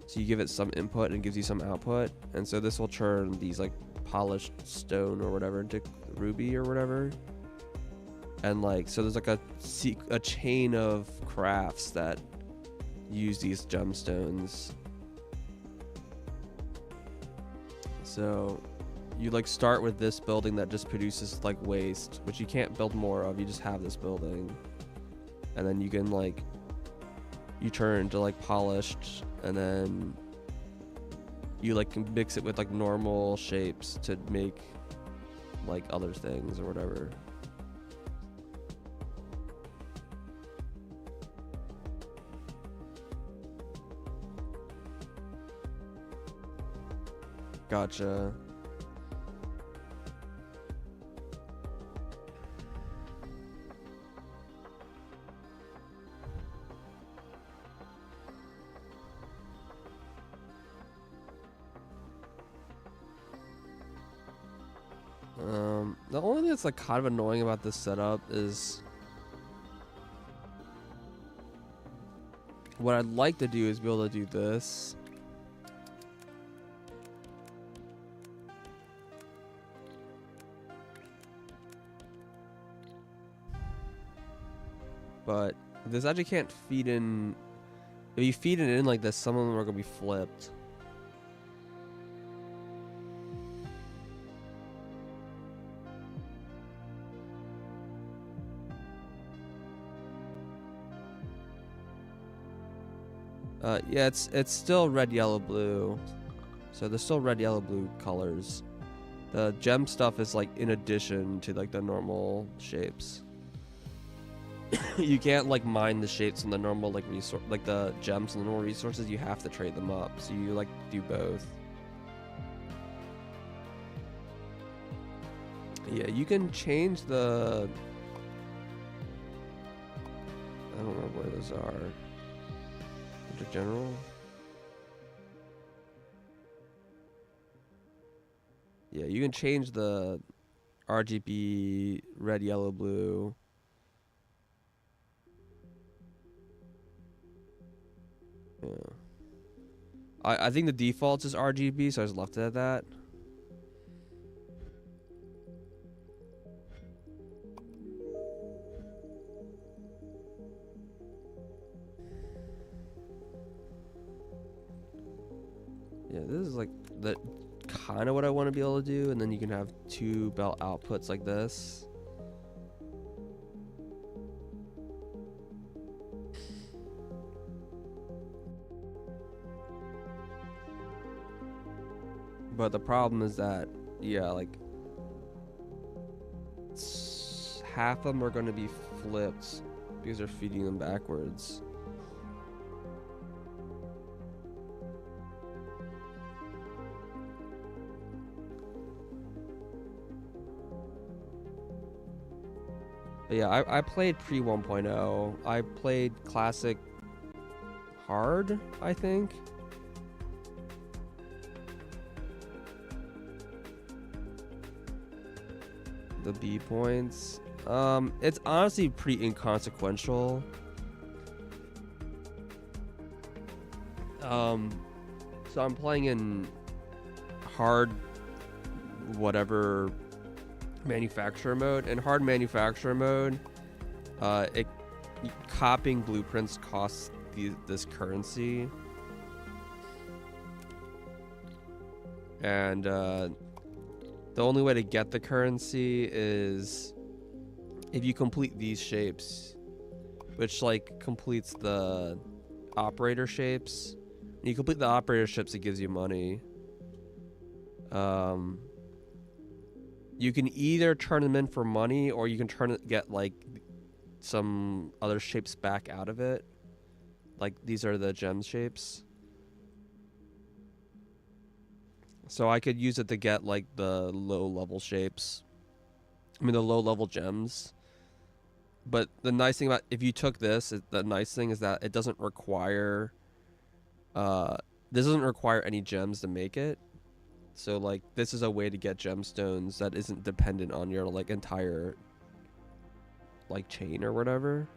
So you give it some input and it gives you some output, and so this will turn these like polished stone or whatever into ruby or whatever. And like, so there's like a chain of crafts that use these gemstones. So you like start with this building that just produces like waste, which you can't build more of. You just have this building, and then you can like, you turn into like polished, and then you like can mix it with like normal shapes to make like other things or whatever. Gotcha. The only thing that's like kind of annoying about this setup is what I'd like to do is be able to do this. But this actually can't feed in. If you feed it in like this, some of them are gonna be flipped. Yeah, it's still red, yellow, blue. So there's still red, yellow, blue colors. The gem stuff is like in addition to like the normal shapes. You can't like mine the shapes in the normal like resource, like the gems and the normal resources. You have to trade them up. So you like do both. Yeah, you can change the. I don't know where those are. Into general. Yeah, you can change the RGB red, yellow, blue. Yeah. I think the default is RGB, so I just left it at that. Yeah, this is like the kind of what I want to be able to do, and then you can have 2 belt outputs like this. But the problem is that, yeah, like half of them are going to be flipped because they're feeding them backwards. But yeah, I played pre 1.0. I played classic hard, I think. the B points. It's honestly pretty inconsequential. So I'm playing in hard whatever manufacturer mode. In hard manufacturer mode, copying blueprints costs this currency. And the only way to get the currency is if you complete these shapes, which like completes the operator shapes. When you complete the operator shapes, it gives you money. You can either turn them in for money, or you can get like some other shapes back out of it. Like these are the gem shapes. So I could use it to get like the low level shapes. I mean the low level gems. But the nice thing about if you took this, the nice thing is that it doesn't require this doesn't require any gems to make it. So like this is a way to get gemstones that isn't dependent on your like entire like chain or whatever.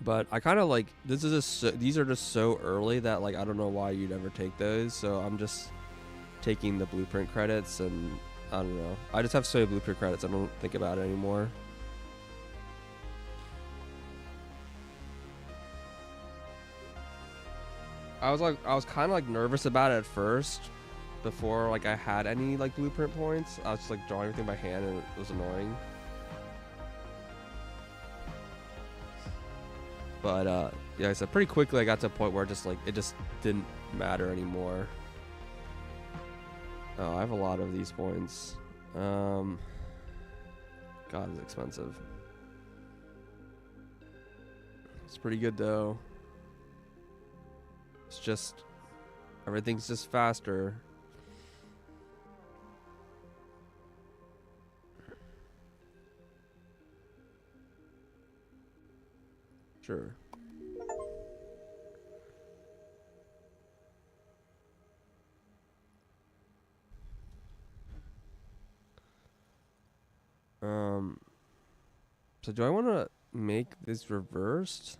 But I kind of like these are just so early that like I don't know why you'd ever take those. So I'm just taking the blueprint credits, and I don't know. I just have so many blueprint credits I don't think about it anymore. I was kind of like nervous about it at first before like I had any like blueprint points. I was just like drawing everything by hand and it was annoying. But yeah, I said pretty quickly I got to a point where it just didn't matter anymore. Oh, I have a lot of these points. God, it's expensive. It's pretty good though. It's just everything's just faster. Sure. So do I want to make this reversed?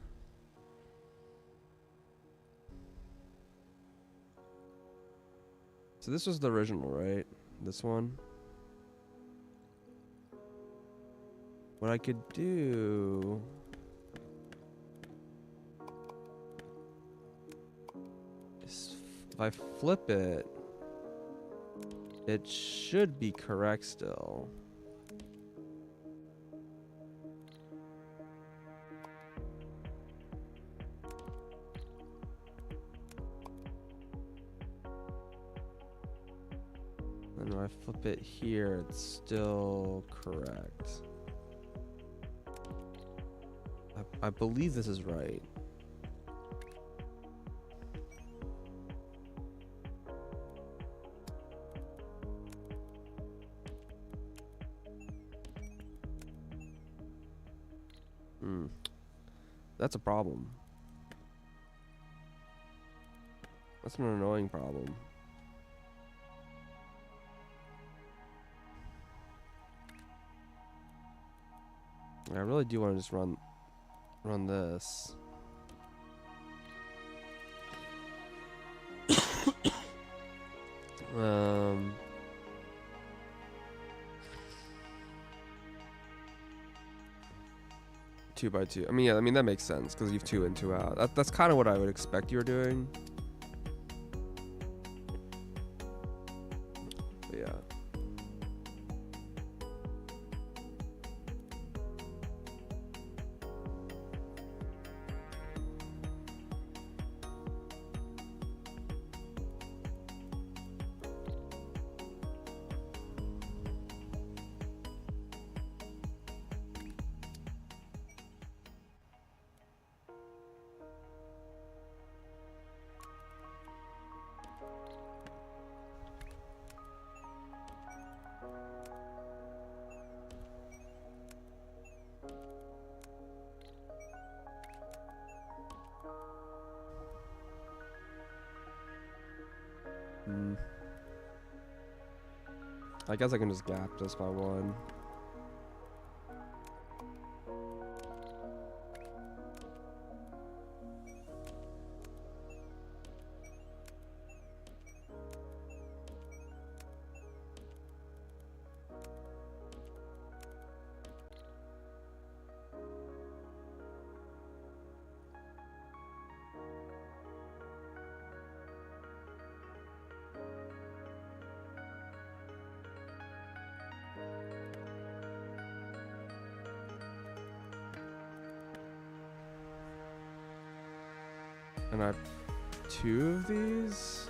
So this was the original, right? This one. What I could do is if I flip it, it should be correct still. And when I flip it here, it's still correct. I believe this is right. That's a problem. That's an annoying problem. I really do want to just run this. Two by two. I mean, yeah, that makes sense because you've 2 in, 2 out. That's kind of what I would expect you were doing. But yeah. I guess I can just gap this by 1. And I have 2 of these.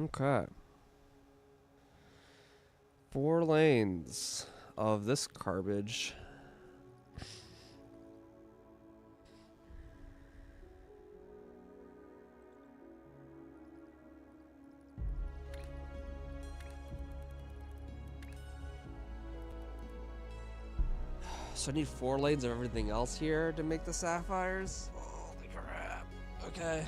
Okay. 4 lanes of this garbage. So I need 4 lanes of everything else here to make the sapphires? Holy crap. Okay.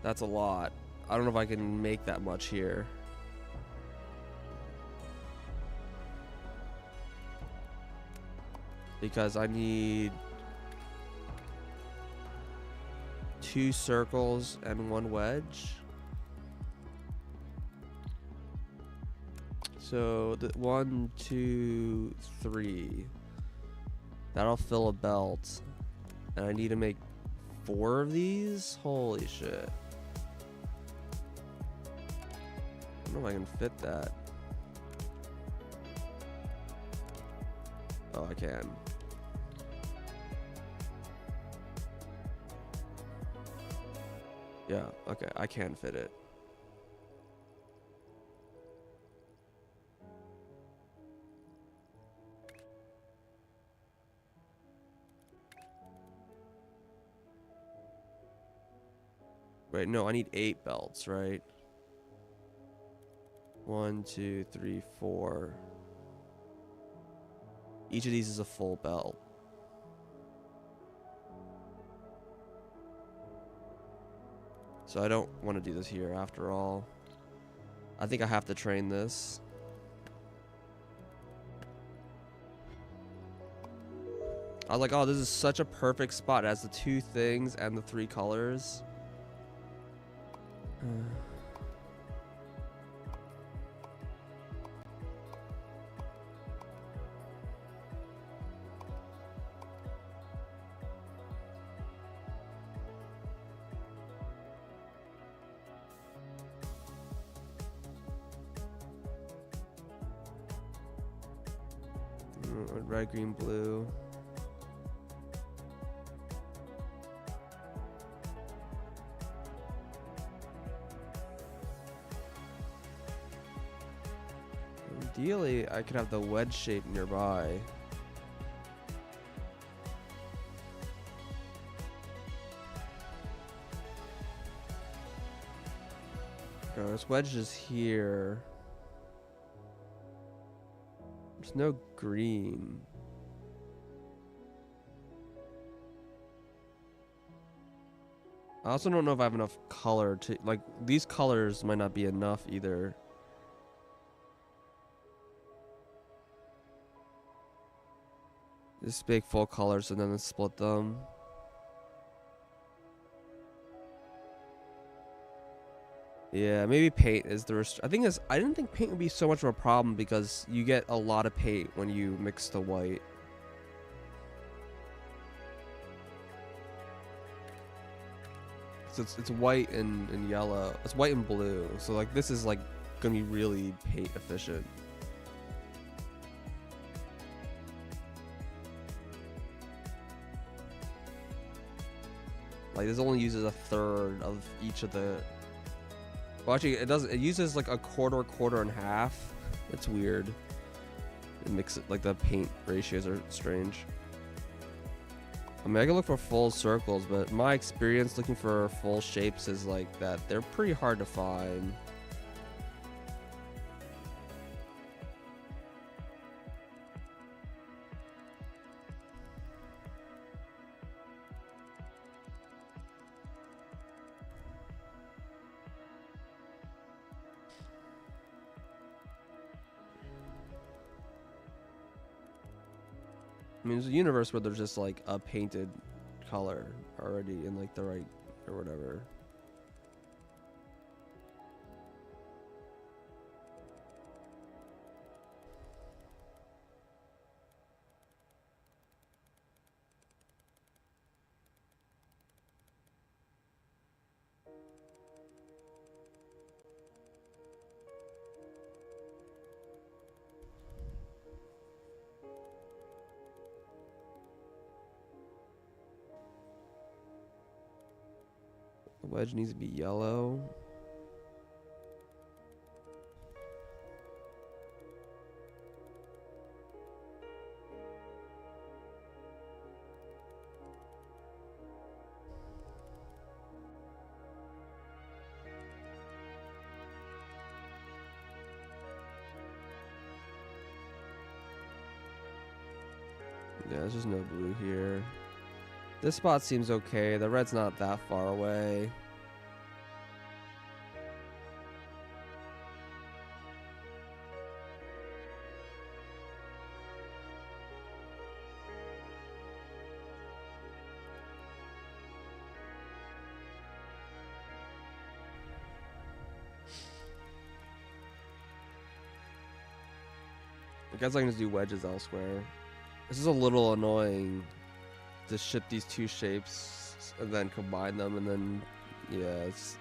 That's a lot. I don't know if I can make that much here. Because I need 2 circles and 1 wedge. So 1, 2, 3. That'll fill a belt. And I need to make 4 of these? Holy shit. I don't know if I can fit that. Oh, I can. Yeah, okay, I can fit it. Wait, no, I need 8 belts, right? 1, 2, 3, 4. Each of these is a full belt. So I don't want to do this here after all. I think I have to train this. I was like, oh, this is such a perfect spot. It has the 2 things and the 3 colors. Red, green, blue. Ideally, I could have the wedge shape nearby. Okay, this wedge is here. There's no green. I also don't know if I have enough color to, like, these colors might not be enough either. Just make full colors and then split them. Yeah, maybe paint is the I think it's, I didn't think paint would be so much of a problem because you get a lot of paint when you mix the white. So it's white and yellow. It's white and blue. So like this is like gonna be really paint efficient. Like this only uses a third of each of the. Well, actually, it does. It uses like a quarter, quarter, and half. It's weird. It makes it like the paint ratios are strange. I mean, I can look for full circles, but my experience looking for full shapes is like that they're pretty hard to find. I mean, there's a universe where there's just like a painted color already in like the right or whatever. The wedge needs to be yellow. Yeah, there's just no blue here. This spot seems okay. The red's not that far away. I guess I can just do wedges elsewhere. This is a little annoying to ship these two shapes and then combine them and then, yeah, it's.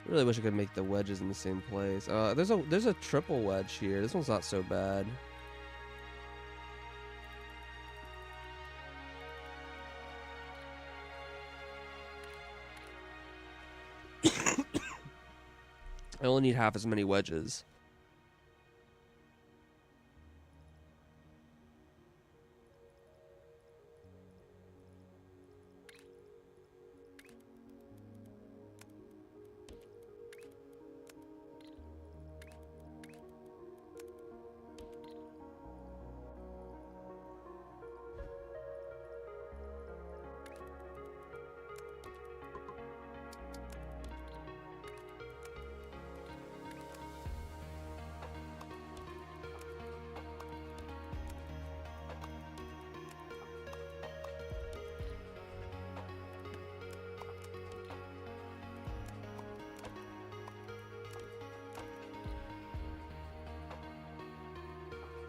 I really wish I could make the wedges in the same place. There's a triple wedge here. This one's not so bad. I only need half as many wedges.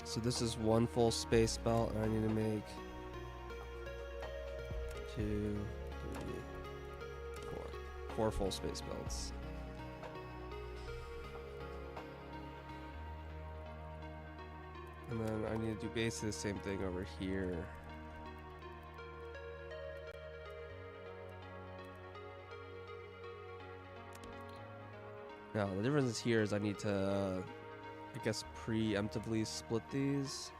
So this is one full space belt, and I need to make 2, 3, 4 full space belts. And then I need to do basically the same thing over here. Now the difference here is I need to I guess preemptively split these.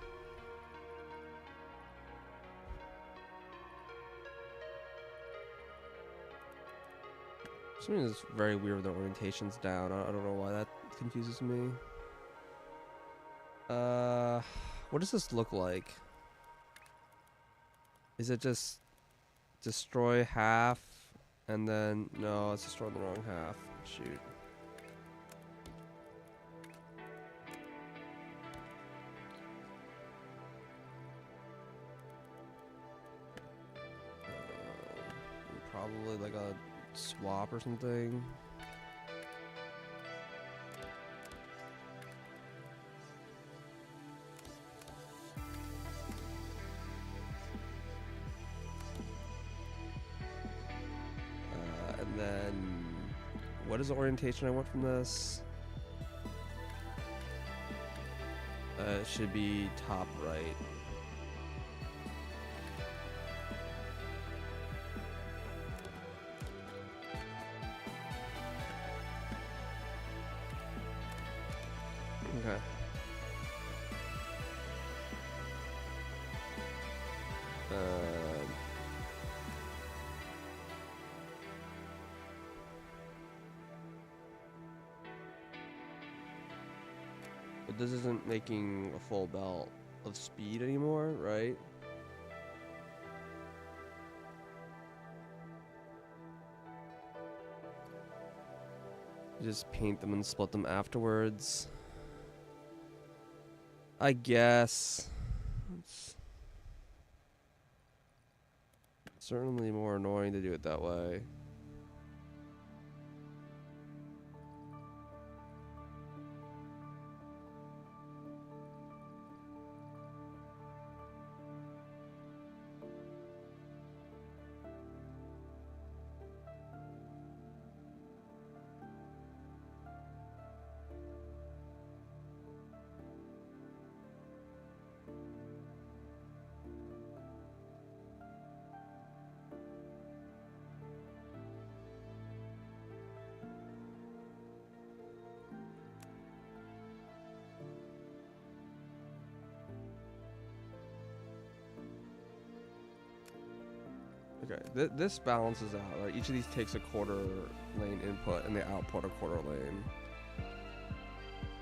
Something is very weird with the orientations down. I don't know why that confuses me. What does this look like? Is it just destroy half and then no, it's destroying the wrong half. Shoot. probably like a swap or something. And then, what is the orientation I want from this? It should be top right. Okay. But this isn't making a full belt of speed anymore, right? You just paint them and split them afterwards. I guess. It's certainly more annoying to do it that way. Okay, this balances out, right? Each of these takes a quarter lane input and they output a quarter lane.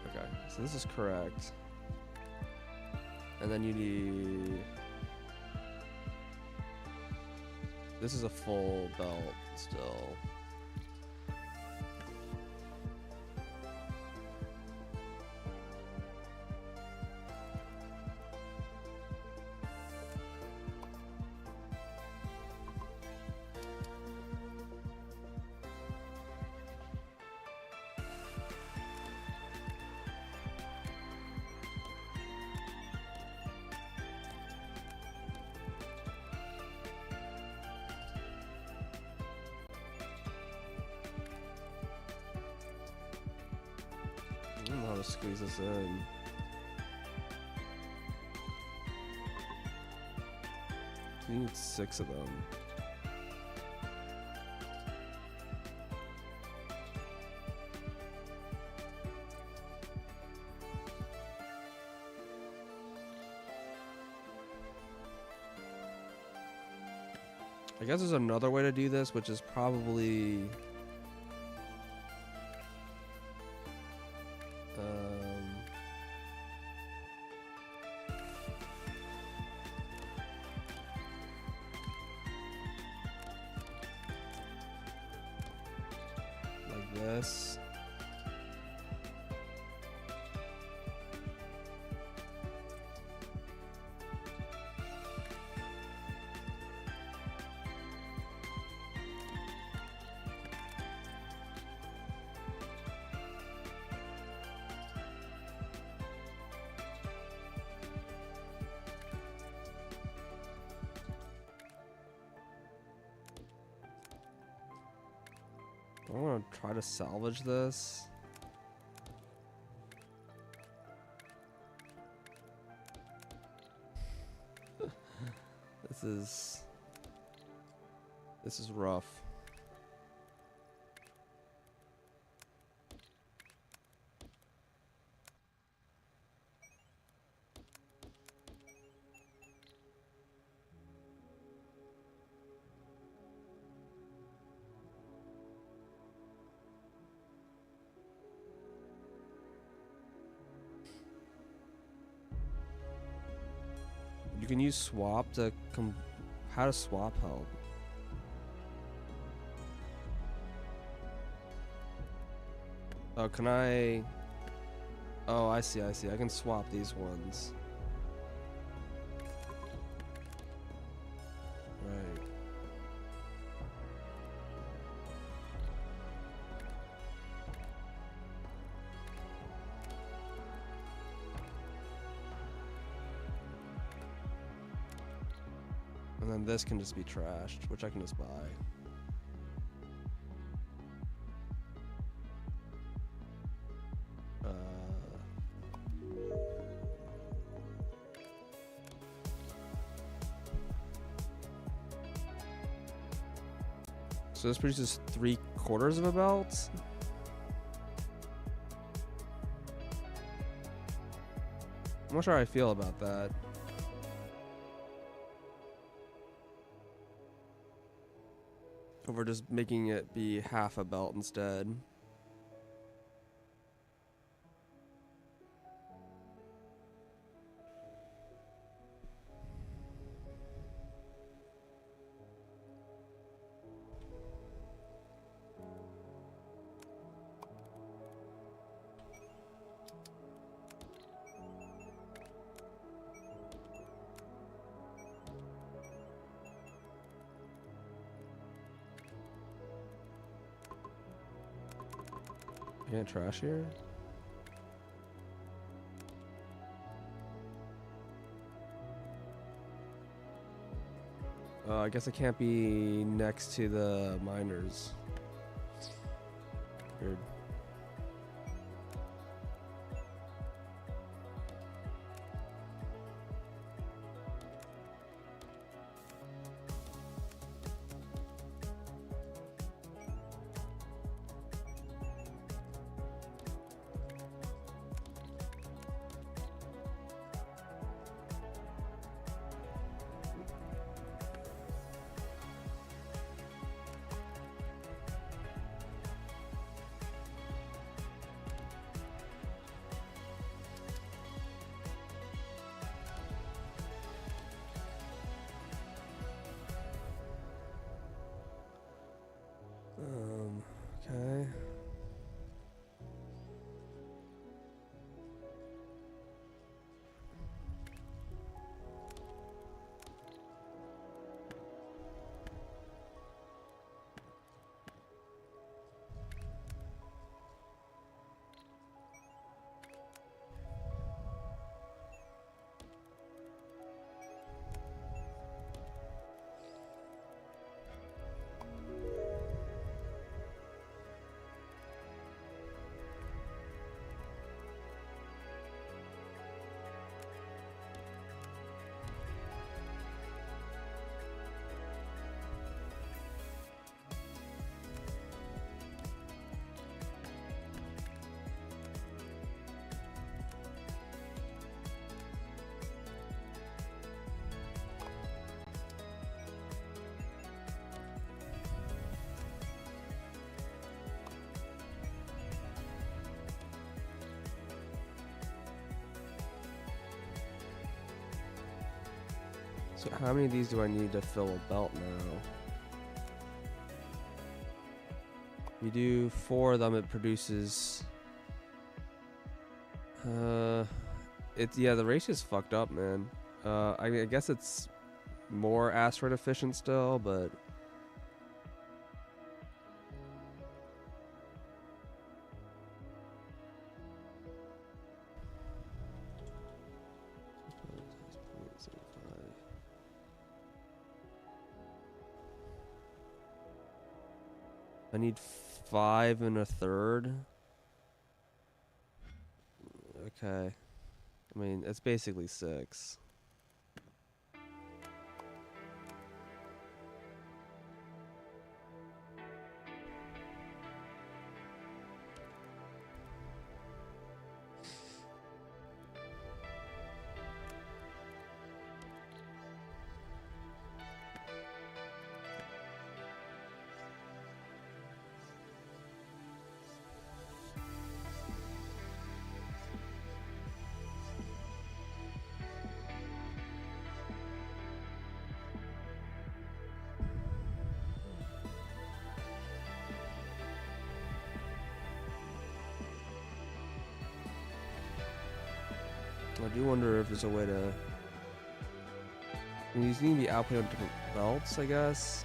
Okay, so this is correct. And then you need... This is a full belt still. I don't know how to squeeze this in. You need 6 of them. I guess there's another way to do this, which is probably... like this. I want to try to salvage this. This is rough. You can use swap to how does swap help? Oh, can I? Oh, I see. I can swap these ones. Right. And then this can just be trashed, which I can just buy. So this produces 3/4 of a belt. I'm not sure how I feel about that. Over just making it be half a belt instead. Can't trash here? I guess it can't be next to the miners. Weird. Okay. So how many of these do I need to fill a belt now? If you do 4 of them, it produces... yeah, the ratio's fucked up, man. I mean, I guess it's more asteroid efficient still, but... I need 5 1/3. Okay. I mean, it's basically 6. I do wonder if there's a way to... I mean, these need to be output on different belts, I guess.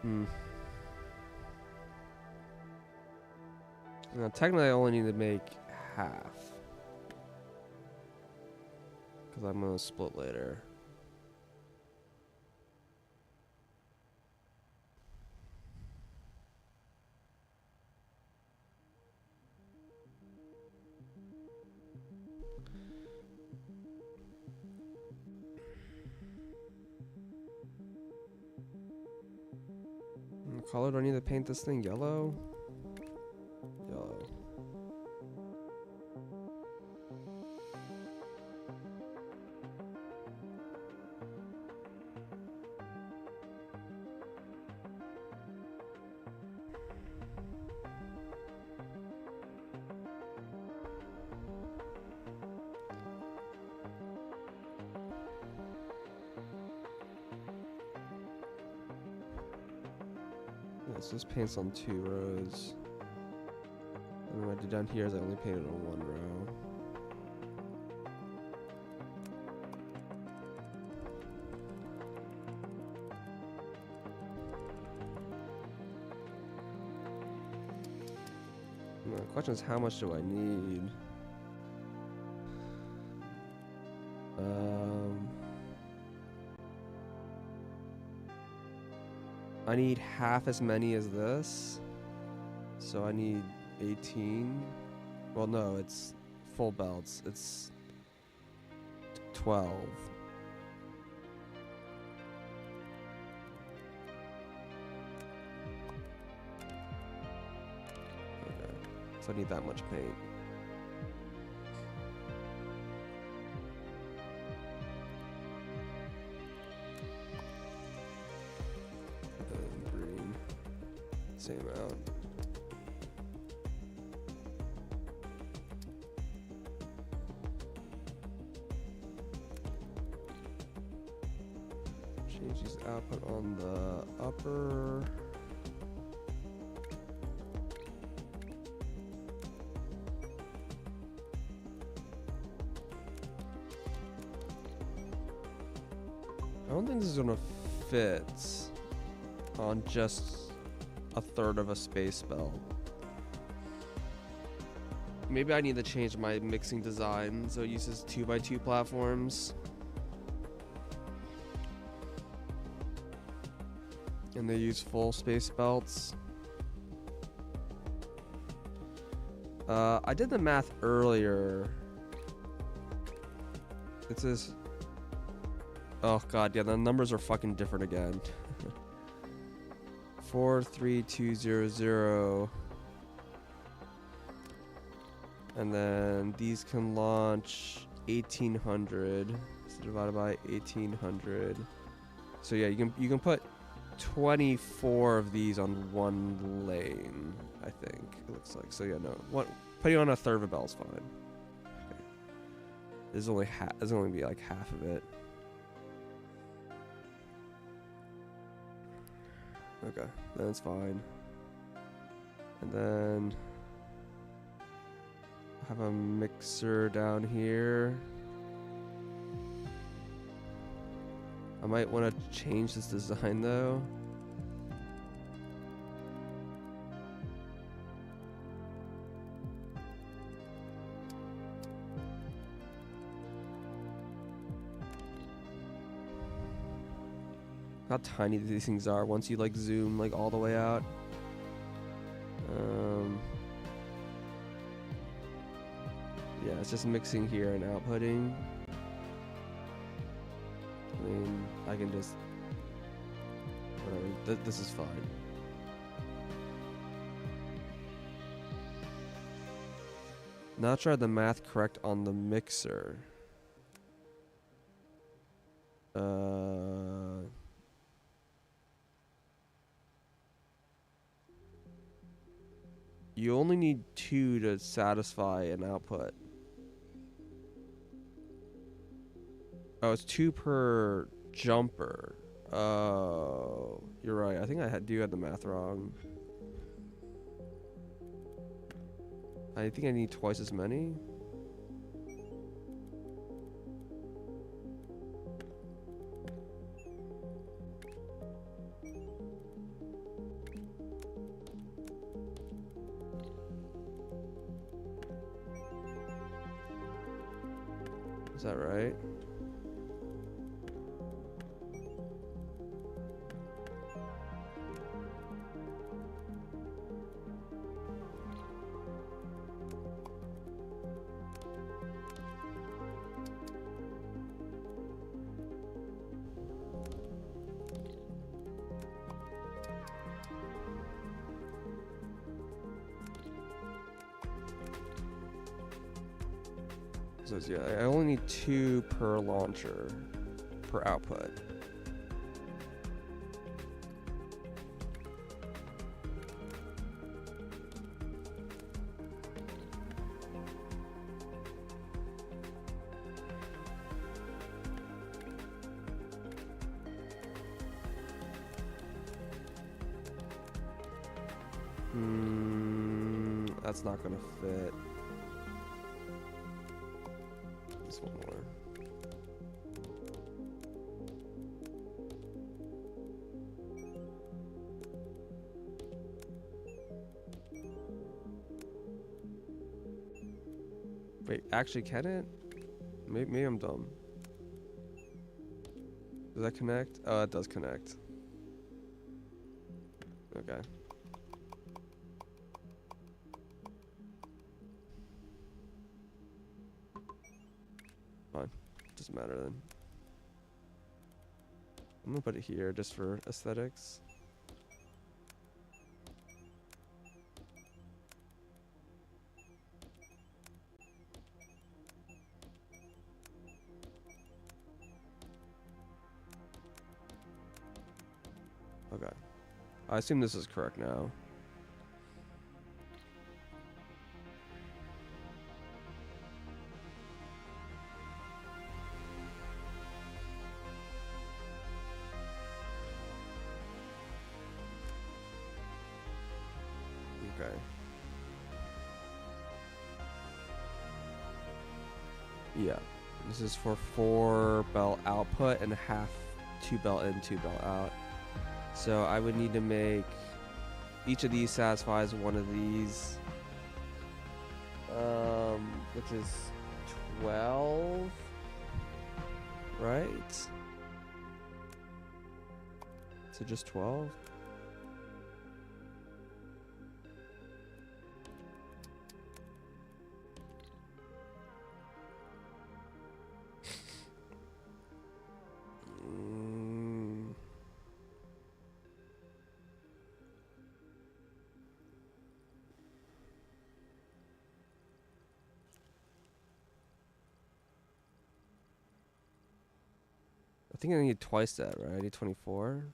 Hmm. Now, technically, I only need to make half. Because I'm going to split later. What color do I need to paint this thing? Yellow? Yellow. Yeah, so this paints on 2 rows. And what I did down here is I only painted on 1 row. And the question is, how much do I need? I need half as many as this. So I need 18. Well, no, it's full belts. It's 12. Okay, so I need that much paint. And green, same amount. Change these output on the upper. I don't think this is gonna fit on just a third of a space belt. Maybe I need to change my mixing design so it uses 2x2 platforms. And they use full space belts. I did the math earlier. It says, oh god, yeah, the numbers are fucking different again. 43200. And then these can launch 1800. So divided by 1800. So yeah, you can put 24 of these on one lane, I think it looks like. So yeah, no, putting on a third of a bell is fine. Okay. There's only only be like half of it. Okay, that's fine. And then I have a mixer down here. I might want to change this design though. How tiny these things are once you like zoom like all the way out. Yeah, it's just mixing here and outputting. I mean, I can just whatever. This is fine. Not sure I had the math correct on the mixer. You only need 2 to satisfy an output. Oh, it's 2 per jumper. Oh, you're right. I think I do have the math wrong. I think I need twice as many. Is that right? So yeah, I only need 2 per launcher per output. That's not gonna fit. This one more. Wait, actually, can it? Maybe I'm dumb. Does that connect? Oh, it does connect. Okay. Fine. Doesn't matter then. I'm gonna put it here just for aesthetics. Okay. I assume this is correct now. Okay. Yeah. This is for 4 belt output and half 2 belt in, 2 belt out. So I would need to make each of these satisfies one of these, which is 12, right? So just 12. I think I need twice that, right? I need 24.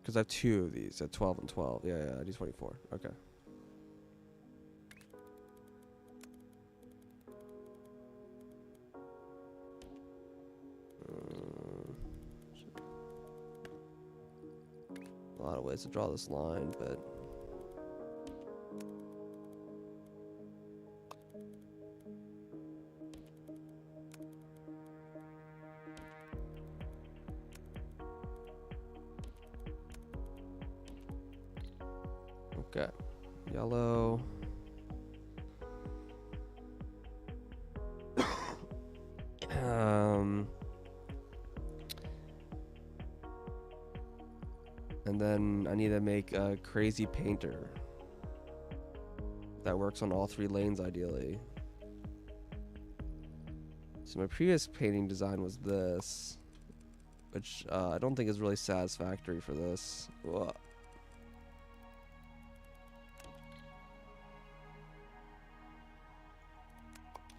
Because I have 2 of these at 12 and 12. Yeah, I need 24. Okay. A lot of ways to draw this line, but okay. Yellow. And then I need to make a crazy painter that works on all 3 lanes ideally. So my previous painting design was this, which I don't think is really satisfactory for this. Ugh.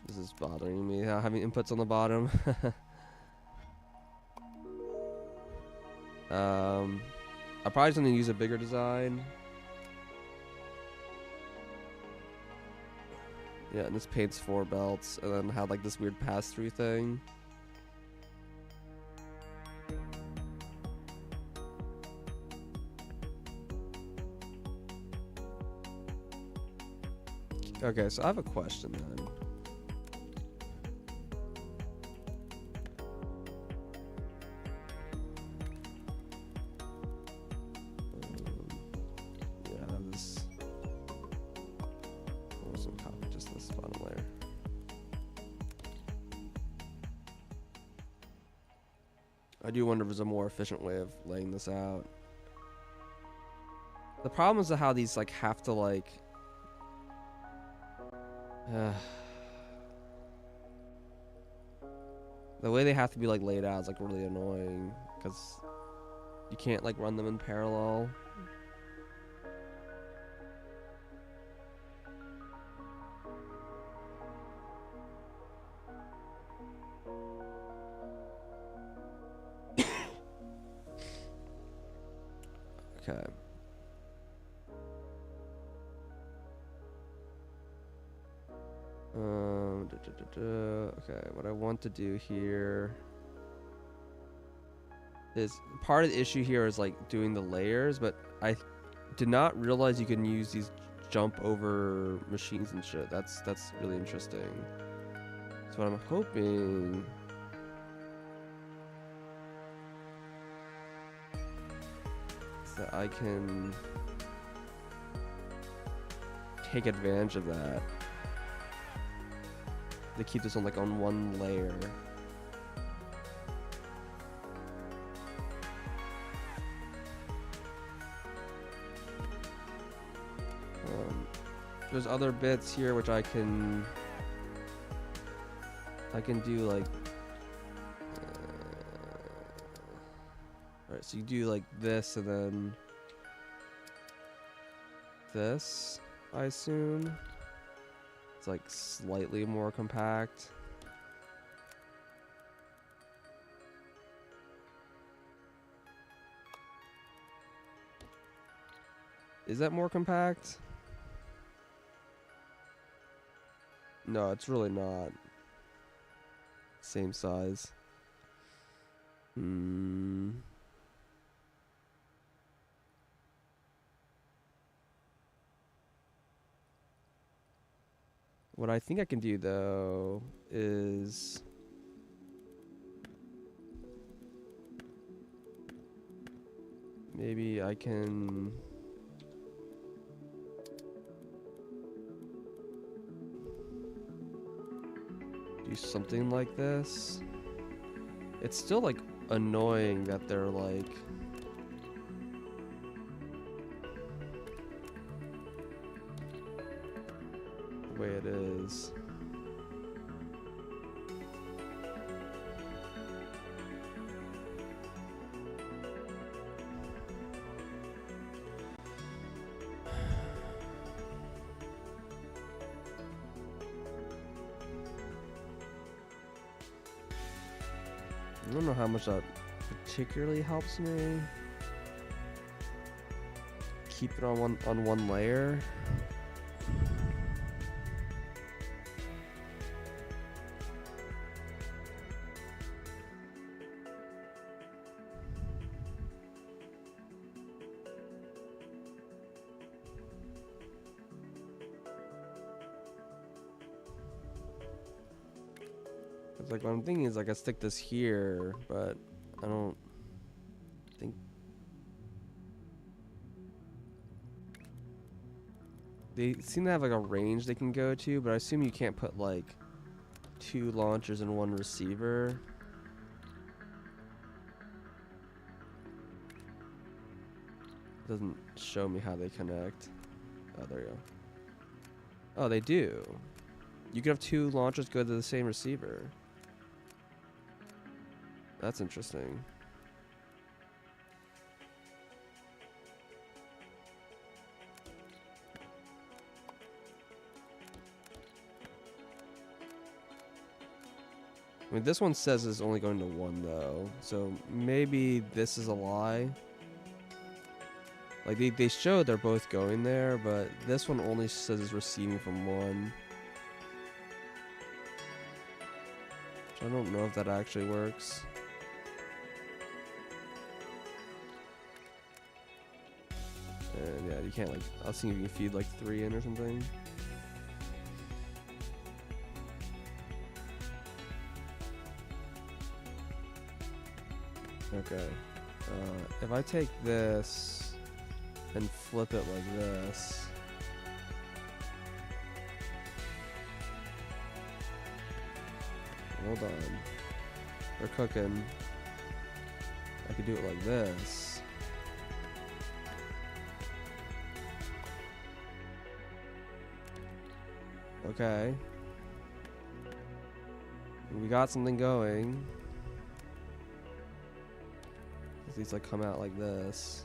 This is bothering me, having inputs on the bottom. I probably just gonna use a bigger design. Yeah, and this paints 4 belts, and then had like this weird pass-through thing. Okay, so I have a question then. Yeah. I do wonder if there's a more efficient way of laying this out. The problem is how these like have to like the way they have to be like laid out is like really annoying because you can't like run them in parallel. Okay. Okay, what I want to do here is part of the issue here is like doing the layers, but I did not realize you can use these jump over machines and shit. That's really interesting. So what I'm hoping is that I can take advantage of that. They keep this on like on one layer. There's other bits here which I can do like alright, so you do like this and then this, I assume. It's like slightly more compact. Is that more compact? No, it's really not. Same size. What I think I can do though is maybe I can do something like this. It's still like annoying that they're like the way it is. I don't know how much that particularly helps me. Keep it on one layer. Like what I'm thinking is like I stick this here, but I don't think they seem to have like a range they can go to, but I assume you can't put like 2 launchers and 1 receiver. It doesn't show me how they connect. Oh, there you go. Oh, they do. You could have 2 launchers go to the same receiver. That's interesting. I mean, this one says it's only going to 1 though, so maybe this is a lie. Like they show they're both going there, but this one only says it's receiving from 1. Which I don't know if that actually works. And yeah, you can't like, I'll see if you can feed like 3 in or something. Okay. If I take this and flip it like this. Hold on. We're cooking. I could do it like this. Okay. We got something going. These like come out like this.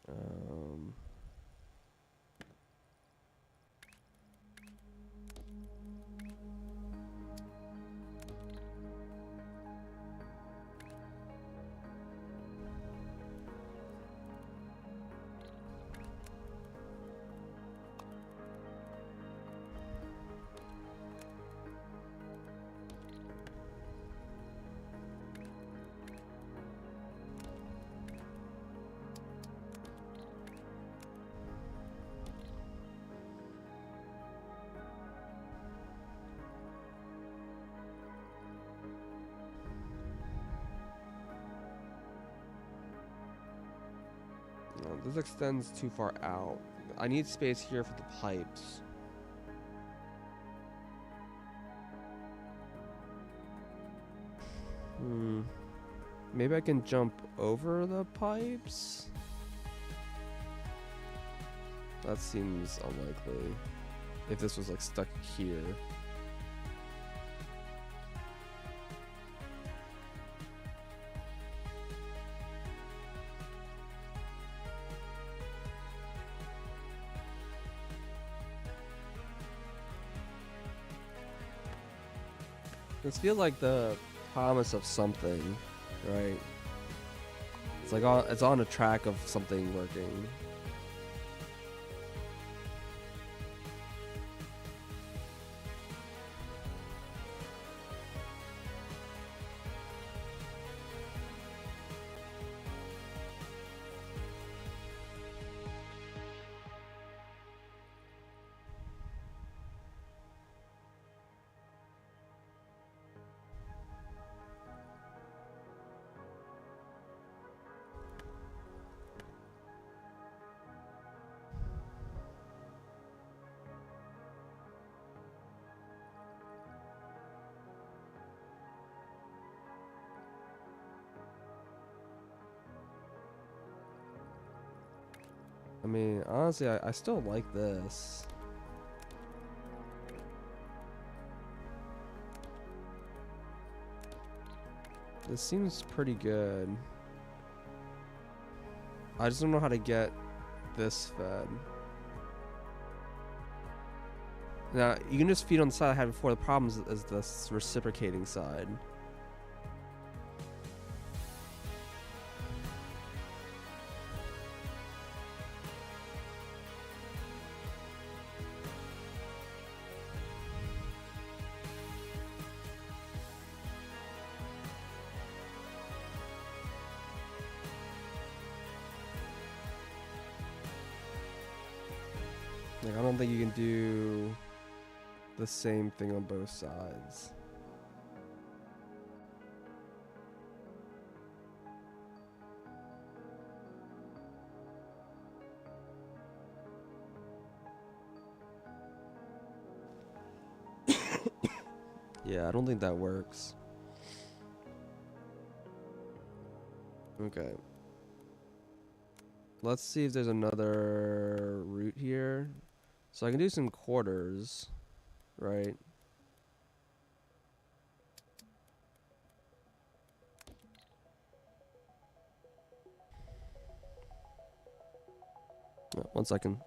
Um, no, this extends too far out. I need space here for the pipes. Maybe I can jump over the pipes? That seems unlikely. If this was like stuck here. This feels like the promise of something, right? It's like it's on a track of something working. I mean, honestly, I still like this. This seems pretty good. I just don't know how to get this fed. Now, you can just feed on the side I had before. The problem is this reciprocating side. Like, I don't think you can do the same thing on both sides. Yeah, I don't think that works. Okay. Let's see if there's another route here. So I can do some quarters, right? Oh, 1 second.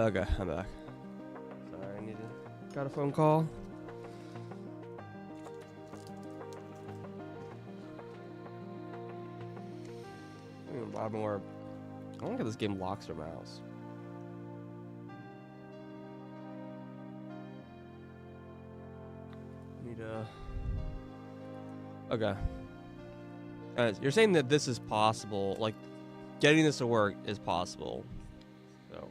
Okay, I'm back. Sorry, got a phone call. Buy more. I don't think this game locks your mouse. Need a. Okay. You're saying that this is possible, like getting this to work is possible. So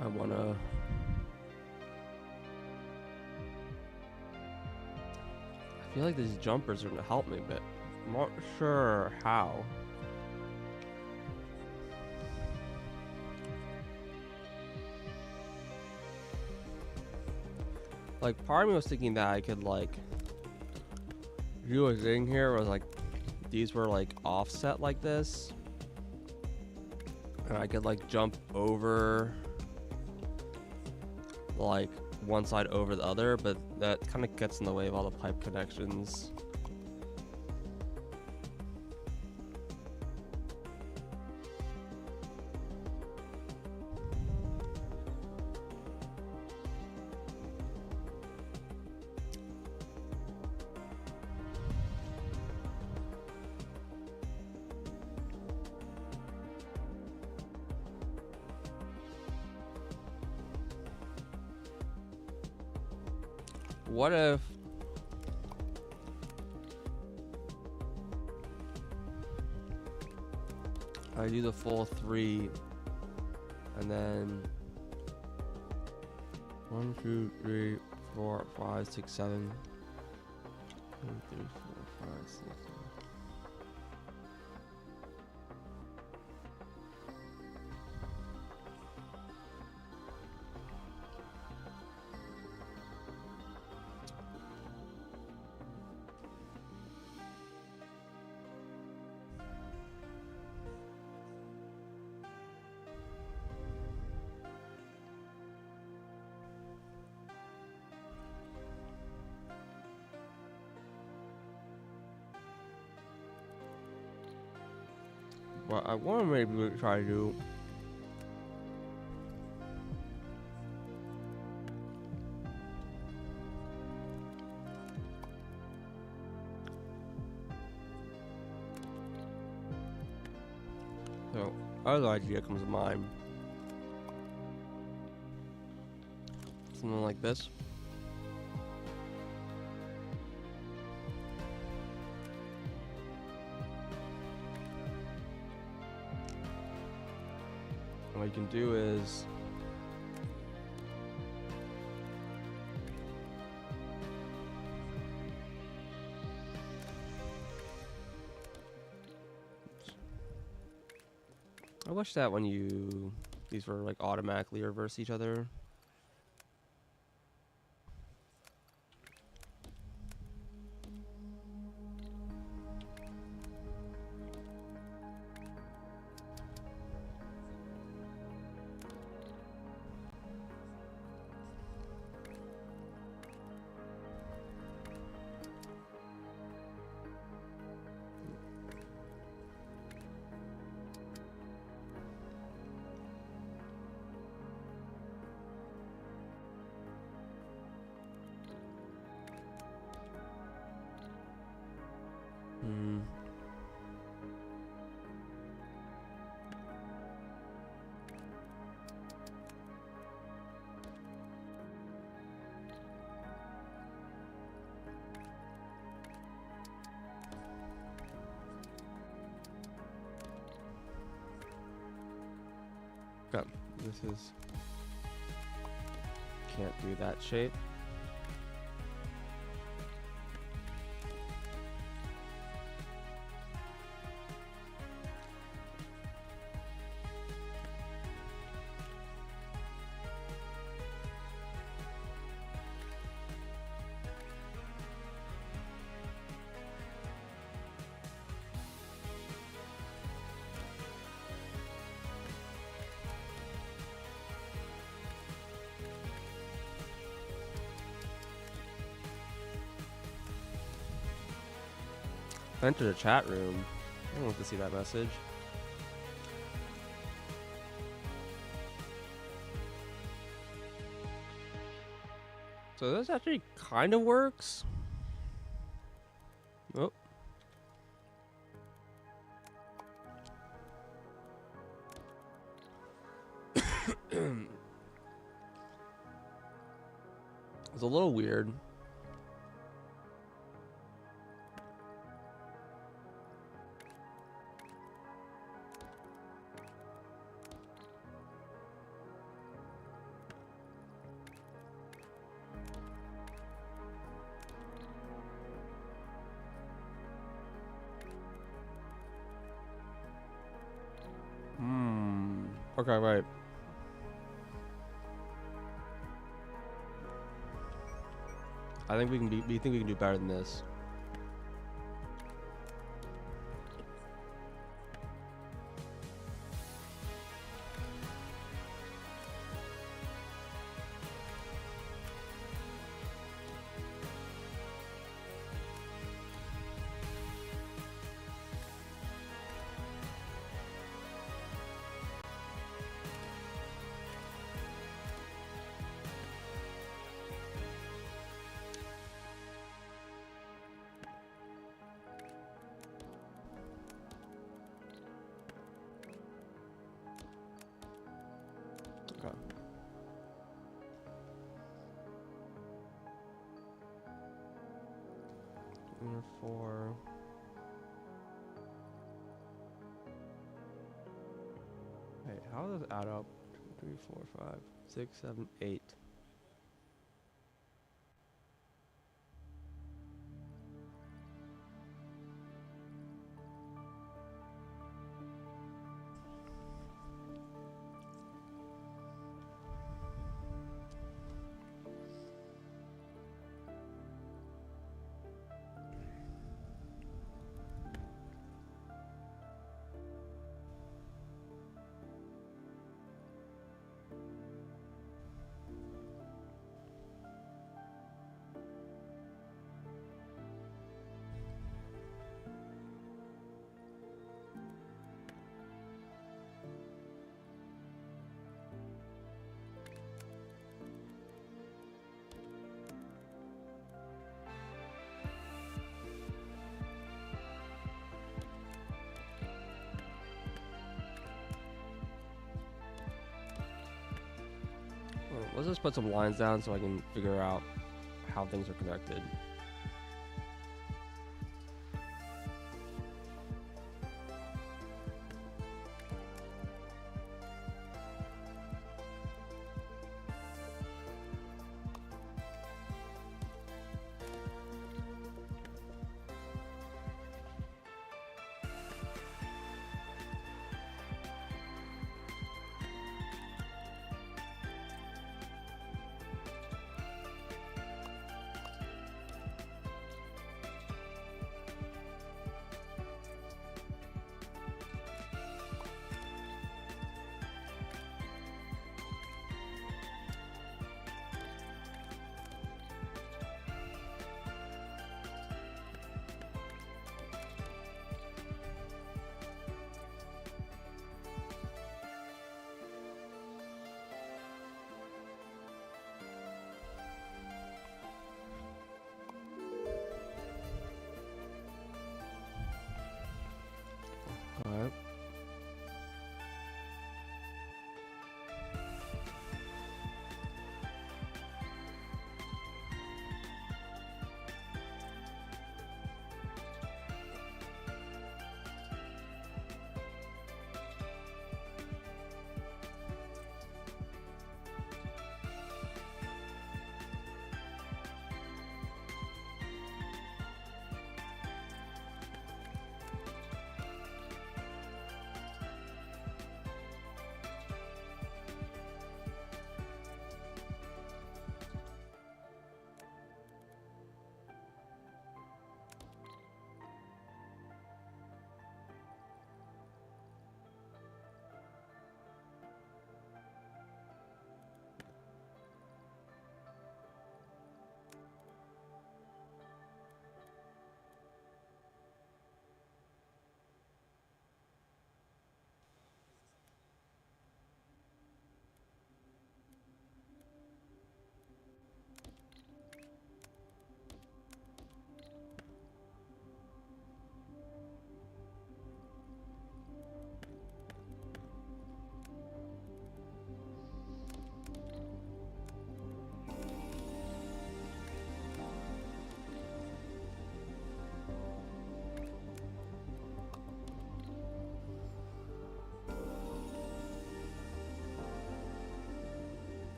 I wanna. I feel like these jumpers are gonna help me, but I'm not sure how. Like, part of me was thinking that I could, like, do a thing here where, like, these were, like, offset like this. And I could, like, jump over, like, one side over the other, but that kind of gets in the way of all the pipe connections. What if I do the full 3 and then 1, 2, 3, 4, 5, 6, 7. 1, 2, 3, 4, 5, 6, 7. What I want to maybe try to do so other idea comes to mind. Something like this. What you can do is I wish that when these were like automatically reverse each other. Okay, this is can't do that shape. Enter the chat room. I don't want to see that message. So this actually kind of works. Oh. It's a little weird. Okay, right. I think we can we think we can do better than this. Okay. Number 4. Wait, how does it add up? 2, 3, 4, 5, 6, 7, 8. Let's just put some lines down so I can figure out how things are connected.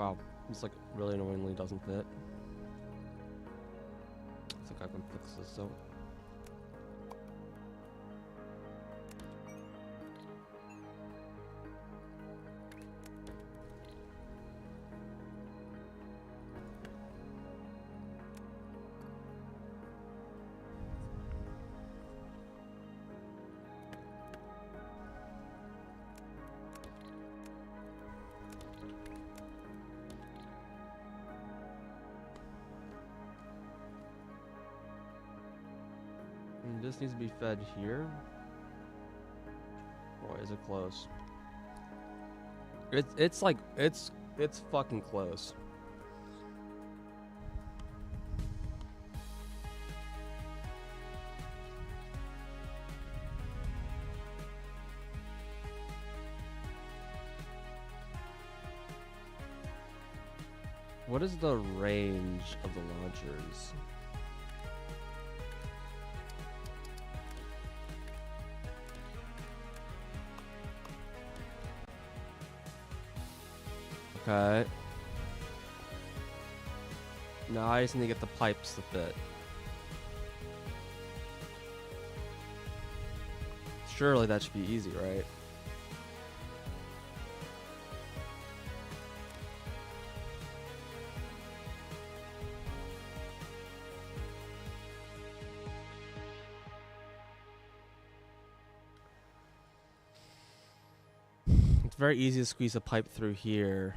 Wow, it's like really annoyingly doesn't fit. I think I can fix this though. And this needs to be fed here. Boy, is it close. It's like it's fucking close. What is the range of the launchers? Okay. Now I just need to get the pipes to fit. Surely that should be easy, right? It's very easy to squeeze a pipe through here.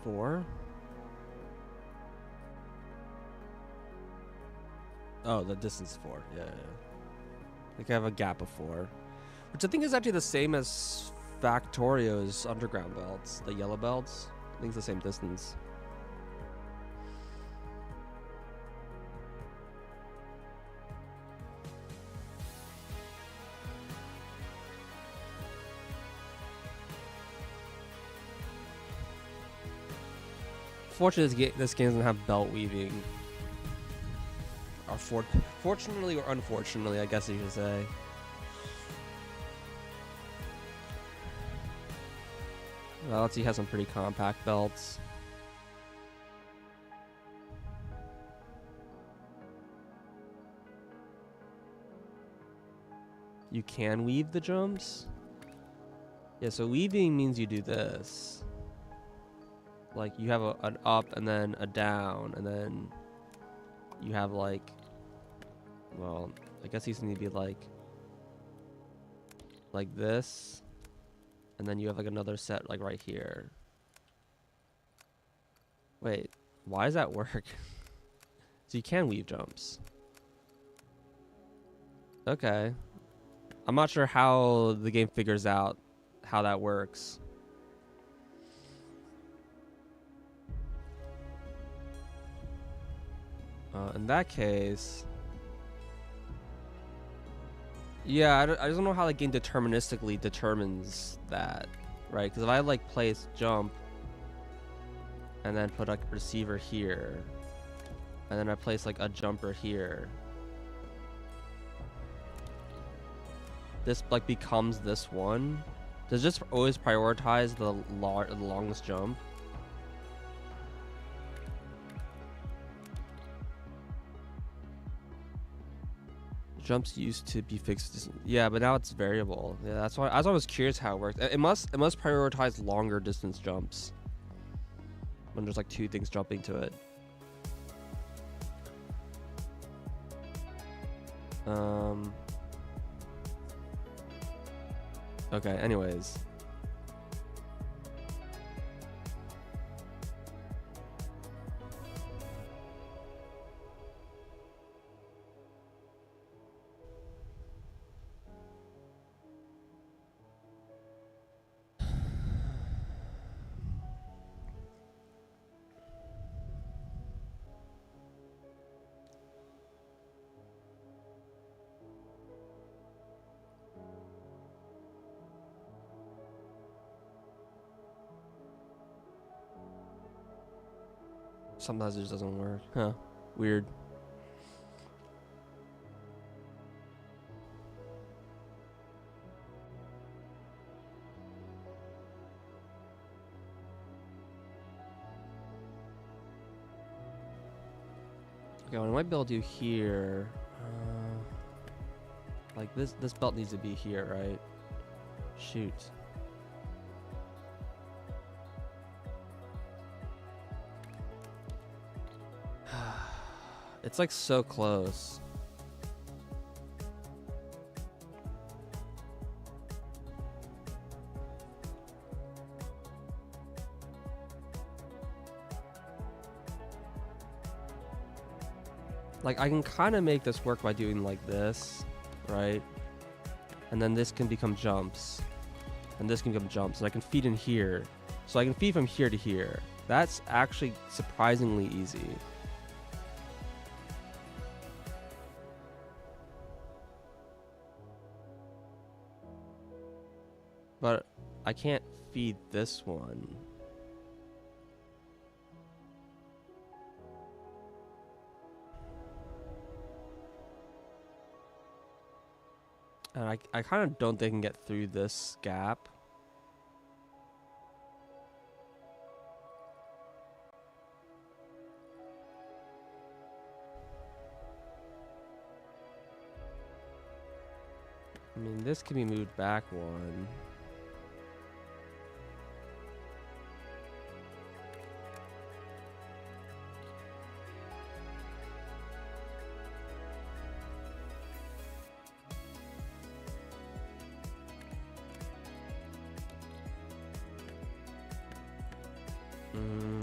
Four? Oh, the distance 4. Yeah. I think I have a gap of 4. Which I think is actually the same as Factorio's underground belts, the yellow belts. I think it's the same distance. Fortunately, this game doesn't have belt weaving. Or fortunately or unfortunately, I guess you should say. Well, he has some pretty compact belts. You can weave the jumps? Yeah, so weaving means you do this. Like, you have an up and then a down, and then you have, like... Well, I guess these need to be, like this. And then you have, like, another set, like, right here. Wait, why does that work? So you can weave jumps. Okay. I'm not sure how the game figures out how that works. In that case... Yeah, I just don't know how the game deterministically determines that, right? Because if I, like, place jump and then put, like, a receiver here, and then I place, like, a jumper here, this, like, becomes this one. Does it just always prioritize the longest jump? Jumps used to be fixed. Yeah, but now it's variable. Yeah, that's why I was curious how it worked. It must prioritize longer distance jumps when there's like 2 things jumping to it. Okay, anyways. Sometimes it just doesn't work. Huh. Weird. Okay, what I might be able to do here, like this belt needs to be here, right? Shoot. It's like so close. Like, I can kind of make this work by doing like this, right? And then this can become jumps. And this can become jumps. And I can feed in here. So I can feed from here to here. That's actually surprisingly easy. But I can't feed this one. And I kind of don't think I can get through this gap. I mean, this can be moved back one.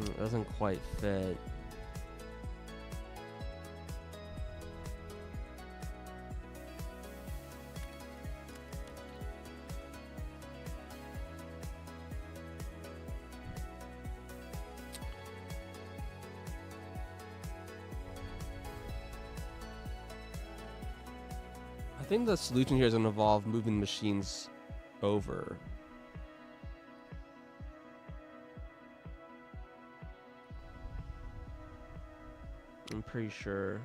It doesn't quite fit. I think the solution here is going to involve moving machines over. I'm pretty sure.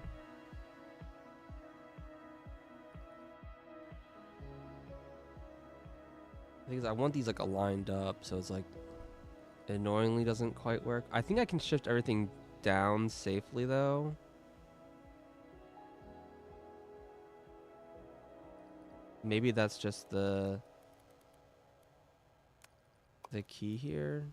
The thing is, I want these like aligned up, so it's like it annoyingly doesn't quite work. I think I can shift everything down safely though. Maybe that's just the key here.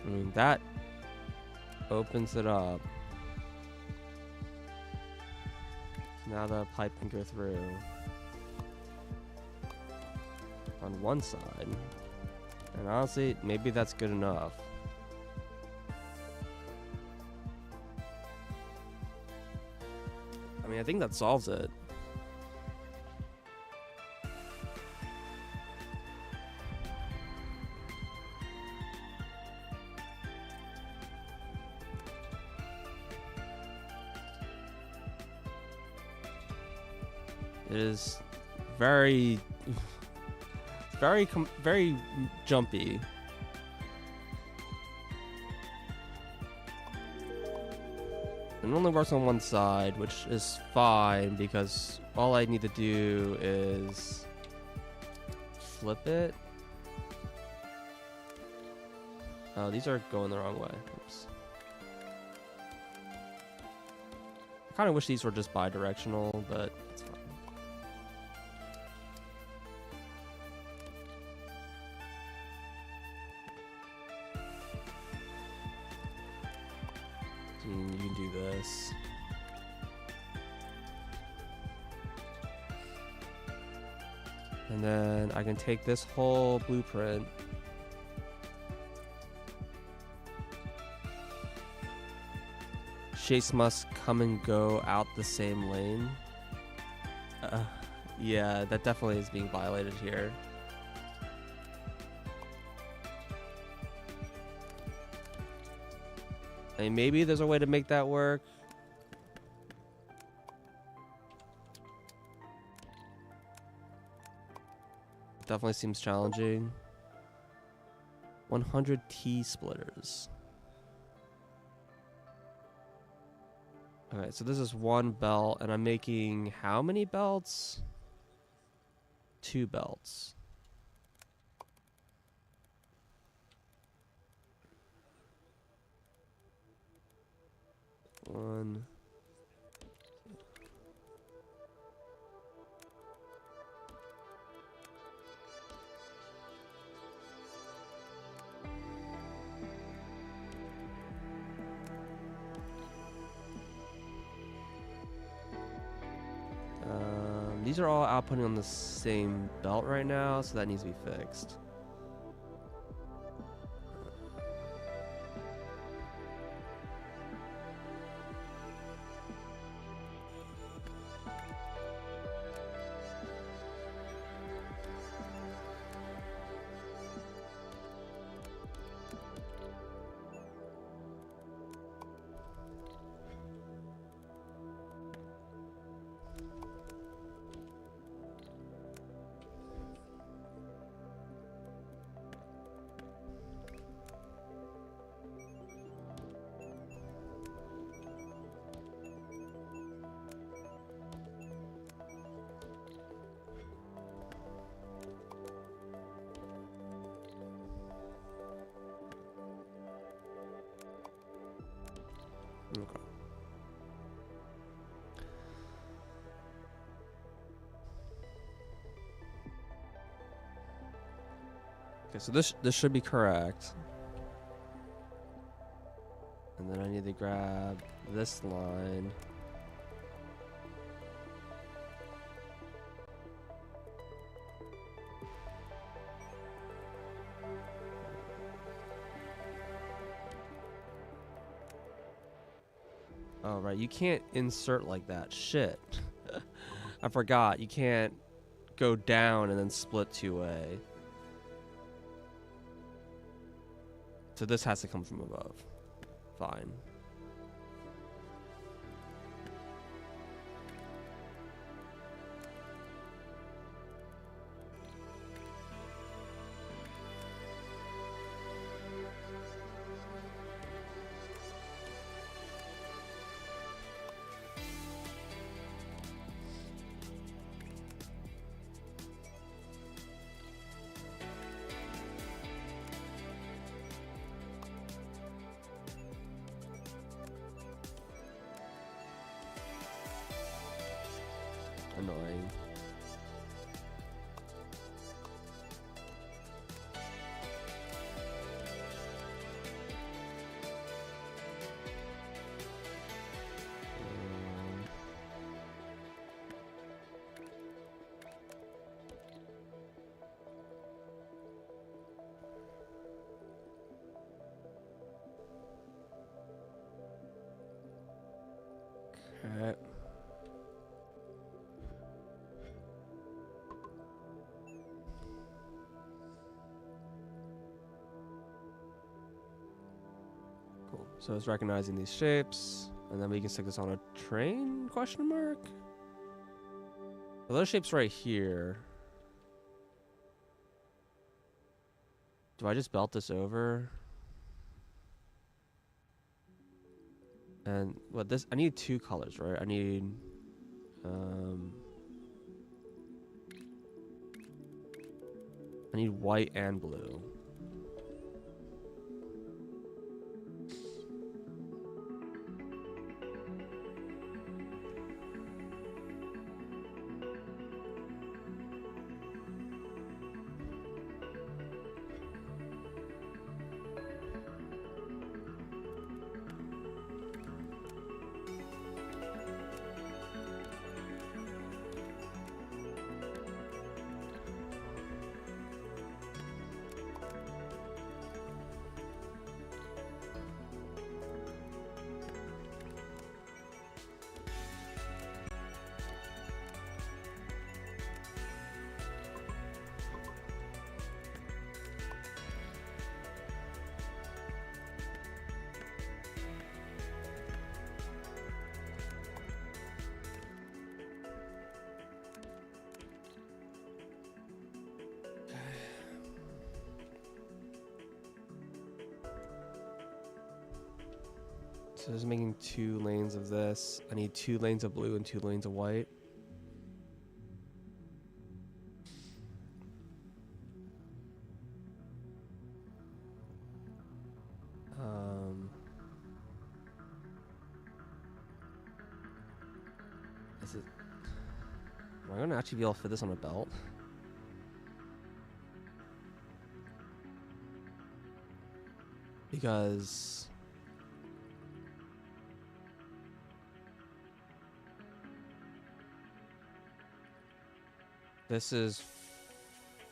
I mean, that opens it up. Now the pipe can go through on one side. And honestly, maybe that's good enough. I mean, I think that solves it. It is very, very jumpy. It only works on one side, which is fine because all I need to do is flip it. Oh, these are going the wrong way. Oops. Kind of wish these were just bi-directional, but it's fine. So you can do this. And then I can take this whole blueprint. Shapes must come and go out the same lane. Yeah, that definitely is being violated here. I mean, maybe there's a way to make that work. Definitely seems challenging. 100 T-splitters. Okay, so this is one belt, and I'm making how many belts? 2 belts. One. These are all outputting on the same belt right now, so that needs to be fixed. Okay. Okay, so this should be correct. And then I need to grab this line. Oh, right. You can't insert like that. Shit. I forgot. You can't go down and then split 2-way. So this has to come from above. Fine. Annoying. Okay. Cool. So it's recognizing these shapes, and then we can stick this on a train? Question mark. Well, those shapes right here. Do I just belt this over? And what this? I need 2 colors, right? I need. I need white and blue. So just making 2 lanes of this. I need 2 lanes of blue and 2 lanes of white. Is it? Am I gonna actually be able to fit this on a belt? Because this is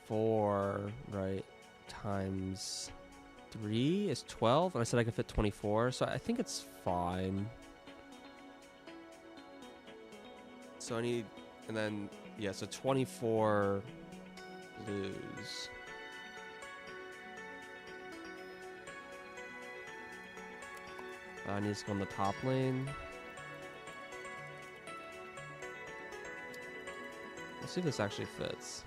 4, right? Times 3 is 12, and I said I could fit 24, so I think it's fine. So I need, and then, yeah, so 24 blues. I need to go on the top lane. Let's see if this actually fits.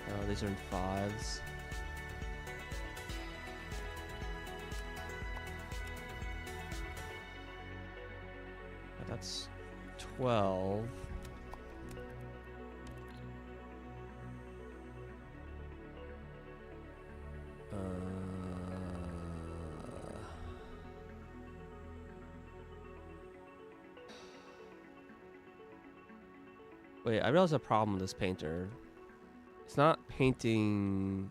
Oh, these are in 5s. That's 12. Wait, I realize a problem with this painter. It's not painting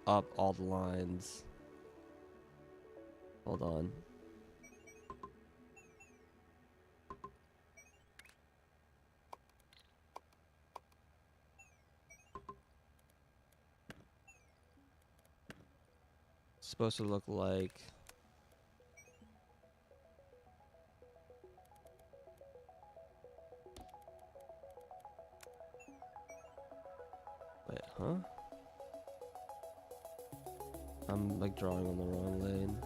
up all the lines. Hold on. It's supposed to look like... Wait, huh? I'm like drawing on the wrong lane.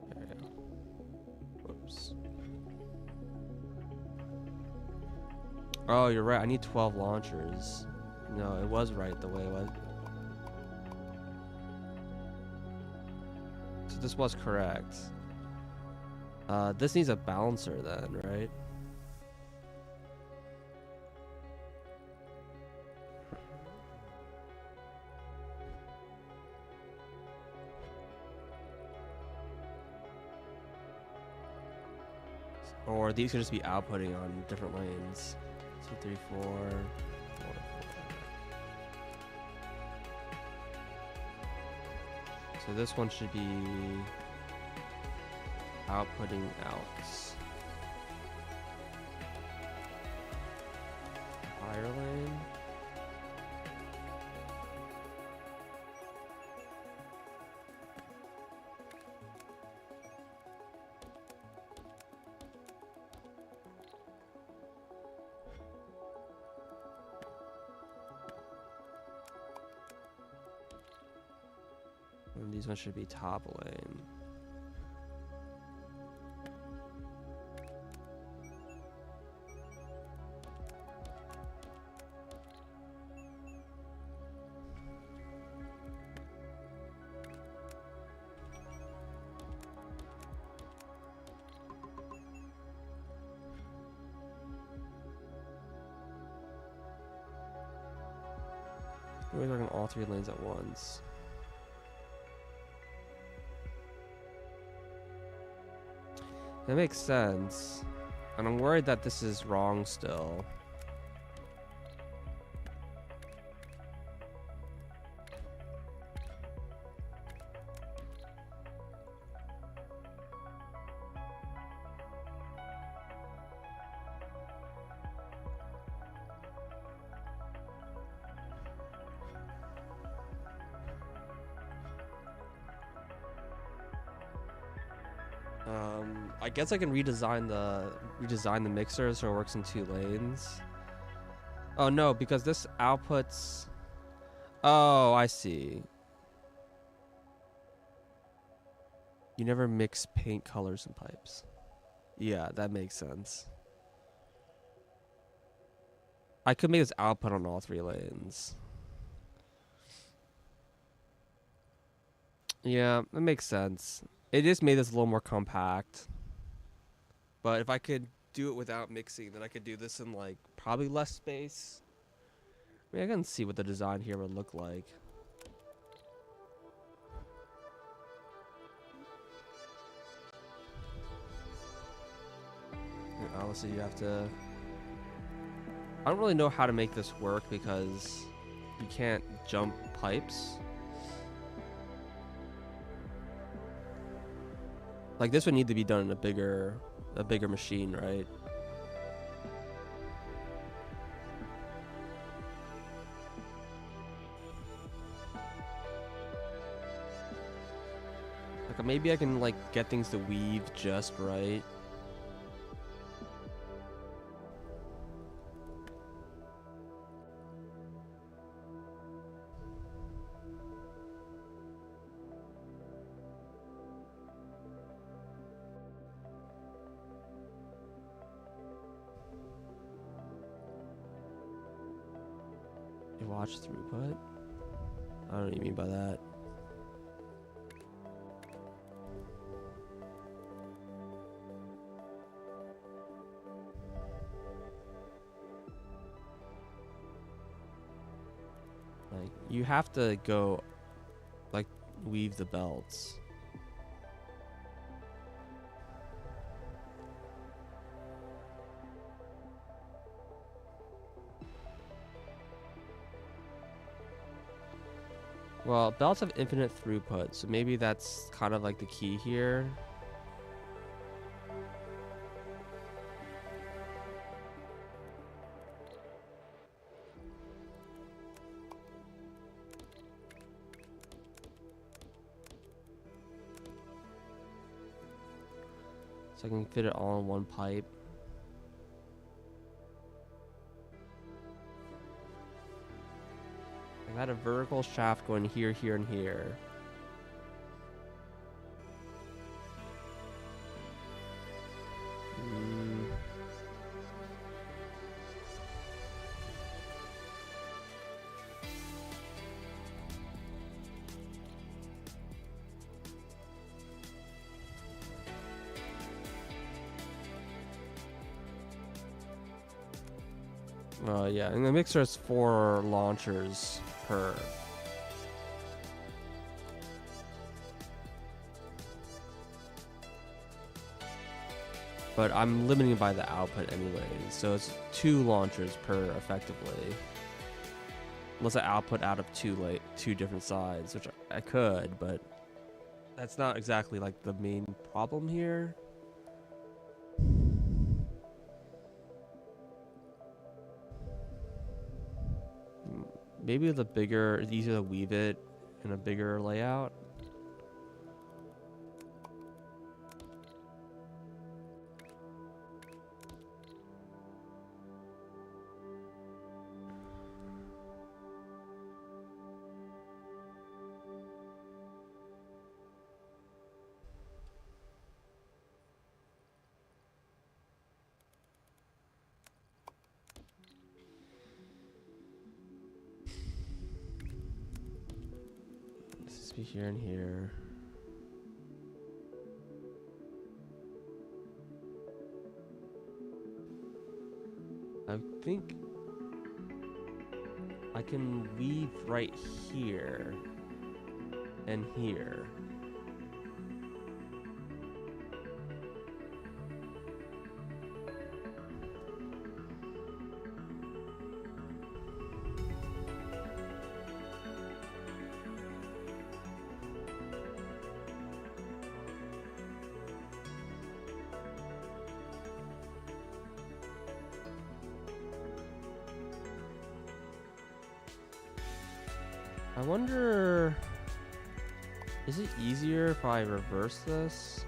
There we go. Whoops. Oh, you're right. I need 12 launchers. No, it was right the way it was. So this was correct. This needs a bouncer then, right? Or these could just be outputting on different lanes. 2, 3, 4, 4, 4. So this one should be outputting outs. Higher lane. And these ones should be top lane. We're working all 3 lanes at once. That makes sense. And I'm worried that this is wrong still. I guess I can redesign the mixer so it works in 2 lanes. Oh no, because this outputs. Oh, I see. You never mix paint colors in pipes. Yeah, that makes sense. I could make this output on all 3 lanes. Yeah, that makes sense. It just made this a little more compact. But if I could do it without mixing, then I could do this in like probably less space. I mean, I can see what the design here would look like. And honestly, you have to... I don't really know how to make this work because you can't jump pipes. Like this would need to be done in a bigger machine, right? Like maybe I can like get things to weave just right. Watch throughput? I don't know what you mean by that. Like, you have to go, like, weave the belts. Well, belts have infinite throughput, so maybe that's kind of like the key here. So I can fit it all in one pipe. I got a vertical shaft going here, here, and here. Yeah, and the mixer has 4 launchers per. But I'm limiting by the output anyways, so it's 2 launchers per effectively. Unless I output out of 2 different sides, which I could, but that's not exactly like the main problem here. Maybe the bigger, it's easier to weave it in a bigger layout. Be here and here. I think I can weave right here and here. I wonder, is it easier if I reverse this?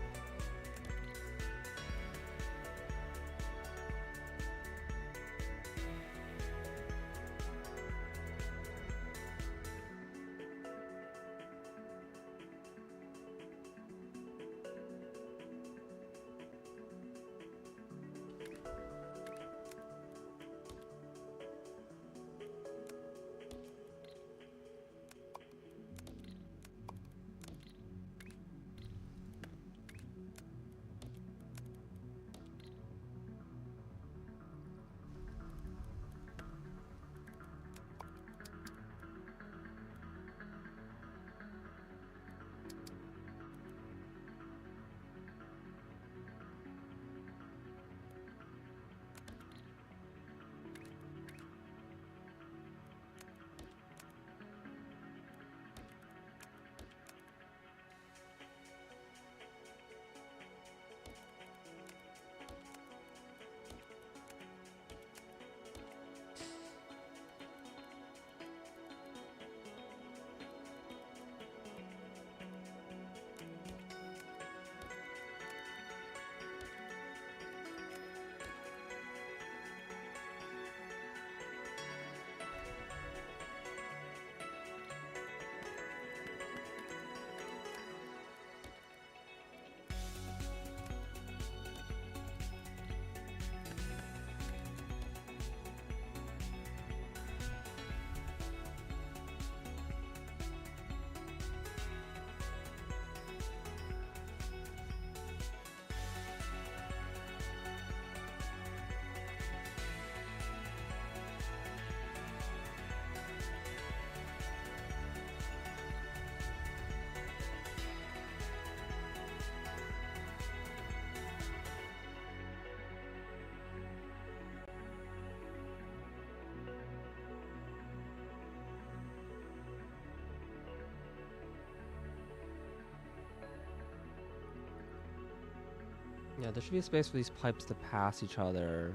Yeah, there should be a space for these pipes to pass each other.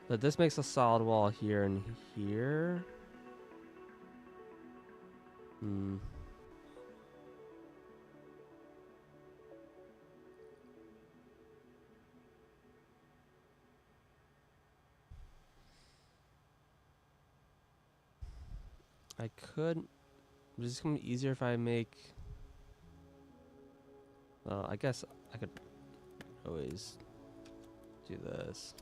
But this makes a solid wall here and here. Hmm. I could. Is this gonna be easier if I make? Well, I guess I could always do this.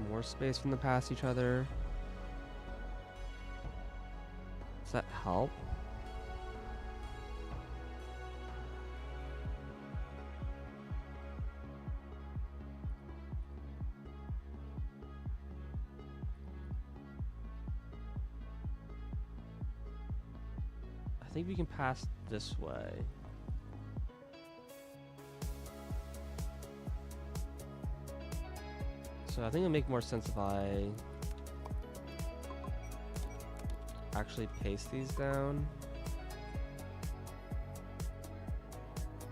More space from the past each other. Does that help? I think we can pass this way. So I think it'll make more sense if I actually paste these down.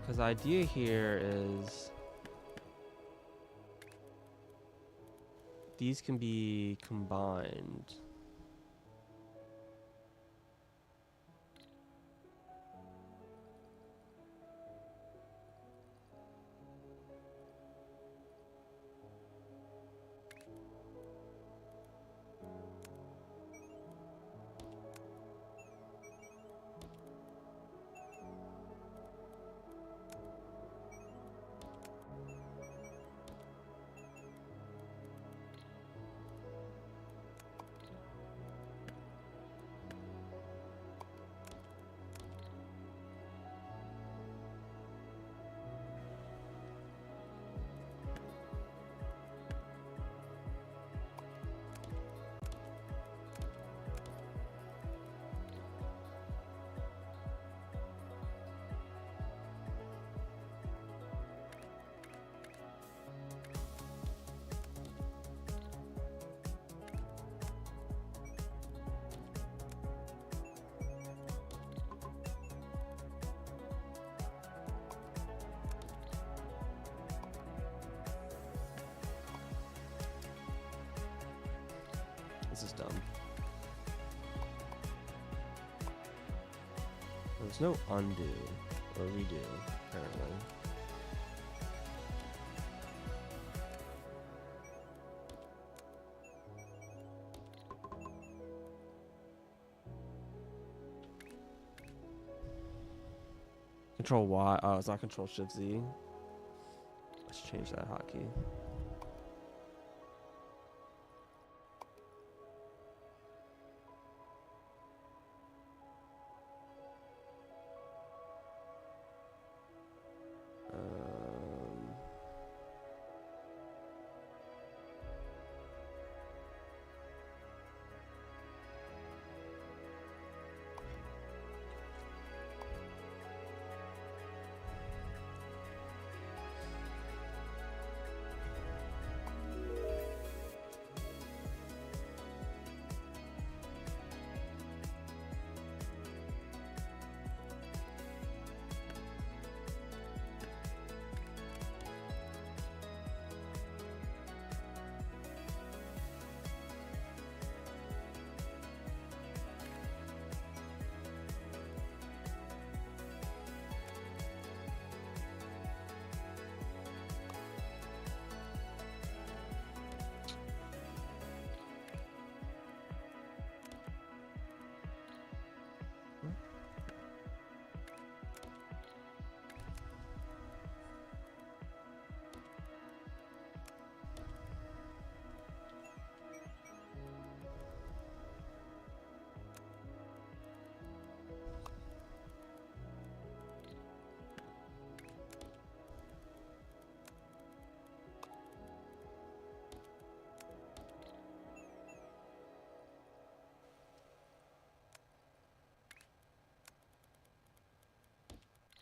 Because the idea here is these can be combined. This is dumb. There's no undo or redo, apparently. Control Y. Oh, it's not Control Shift Z. Let's change that hotkey.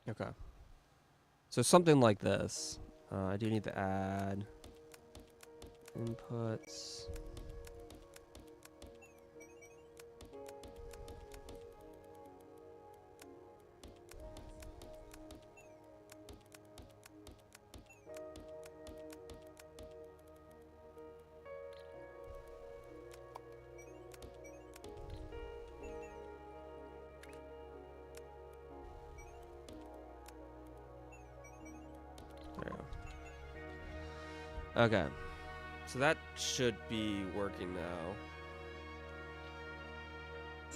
Okay. So something like this. I do need to add inputs. There we go. Okay. So that should be working now.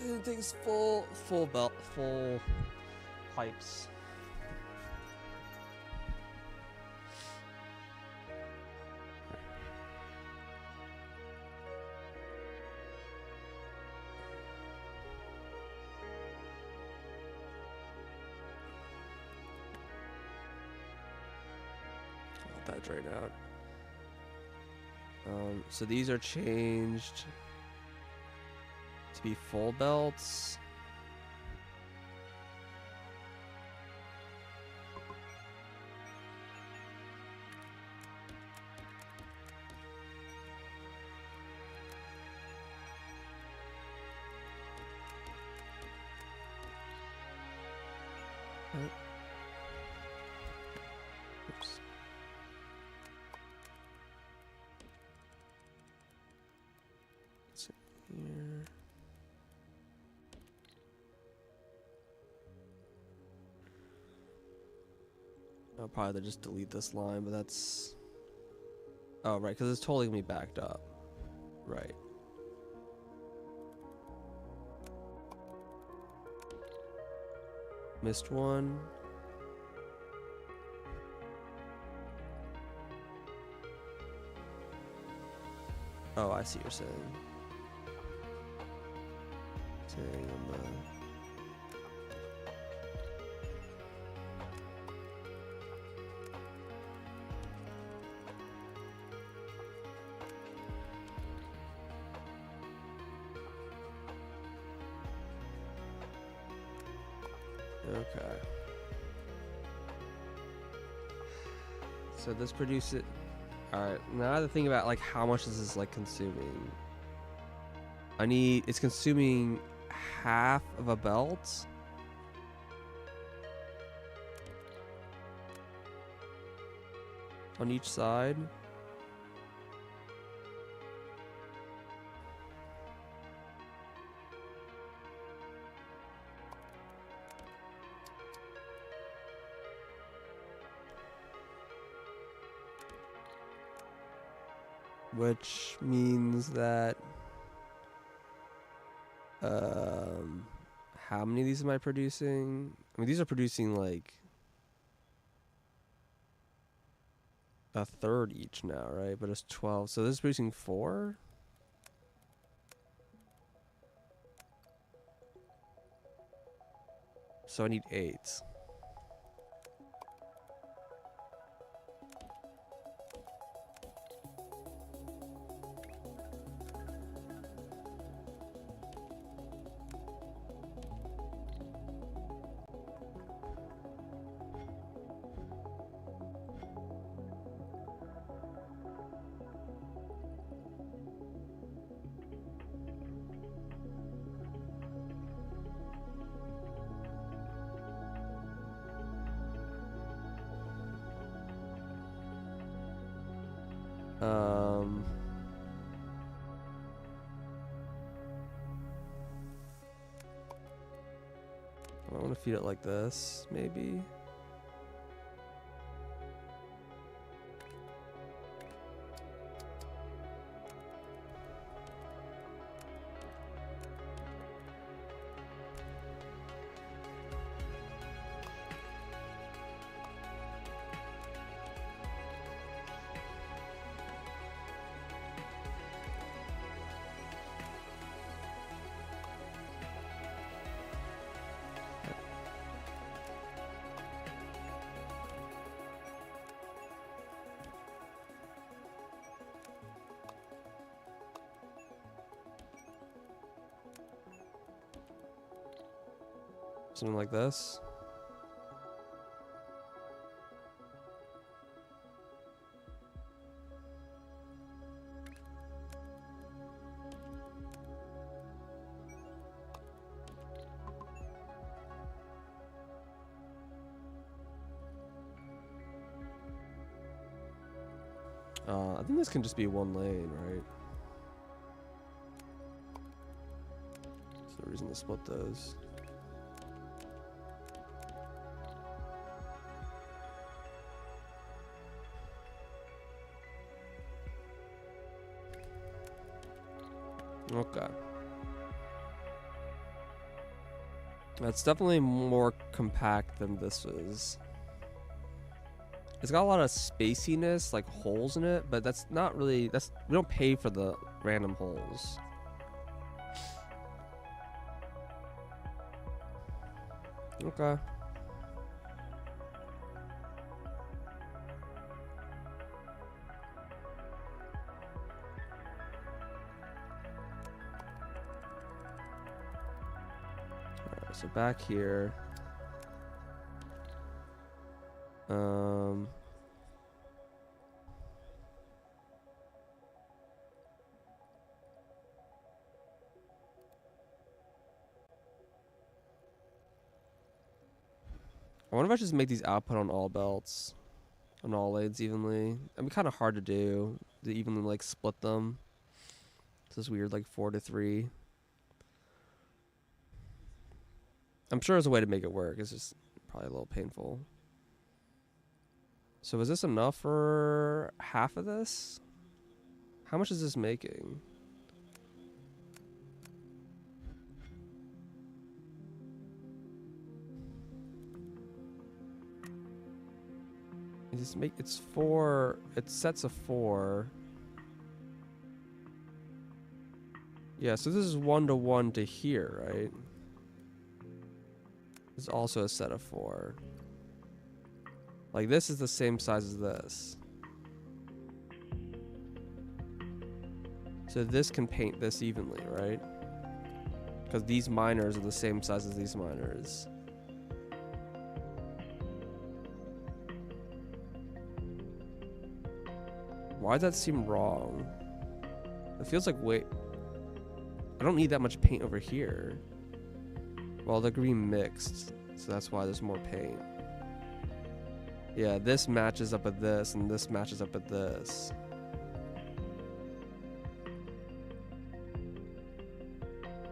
It takes full pipes. Let that drain out. So these are changed to be full belts. Oops. Let's see here. I'll probably just delete this line, but that's... Oh, right, because it's totally going to be backed up. Right. Missed one. Oh, I see what you're saying. Saying on the... Okay. So this produces... Alright, now I have to think about like how much this is like consuming. It's consuming half of a belt. On each side. Which means that how many of these am I producing? I mean, these are producing like a third each now, right? But it's 12. So this is producing 4? So I need 8. I want to feed it like this, maybe. Something like this. I think this can just be one lane, right? There's no reason to split those. Okay. That's definitely more compact than this is. It's got a lot of spaciness, like holes in it, but that's not really, we don't pay for the random holes. Okay. Alright, so back here. I wonder if I should just make these output on all belts, on all lanes evenly. It'd be kind of hard to do, to evenly like split them. It's this weird like 4-3. I'm sure there's a way to make it work. It's just probably a little painful. So is this enough for half of this? How much is this making? It's 4, it sets a 4. Yeah, so this is 1-to-1 to here, right? It's also a set of 4. Like this is the same size as this. So this can paint this evenly, right? Because these minors are the same size as these minors. Why does that seem wrong? It feels like, wait, I don't need that much paint over here. Well, the green mixed, so that's why there's more paint. Yeah, this matches up with this, and this matches up with this.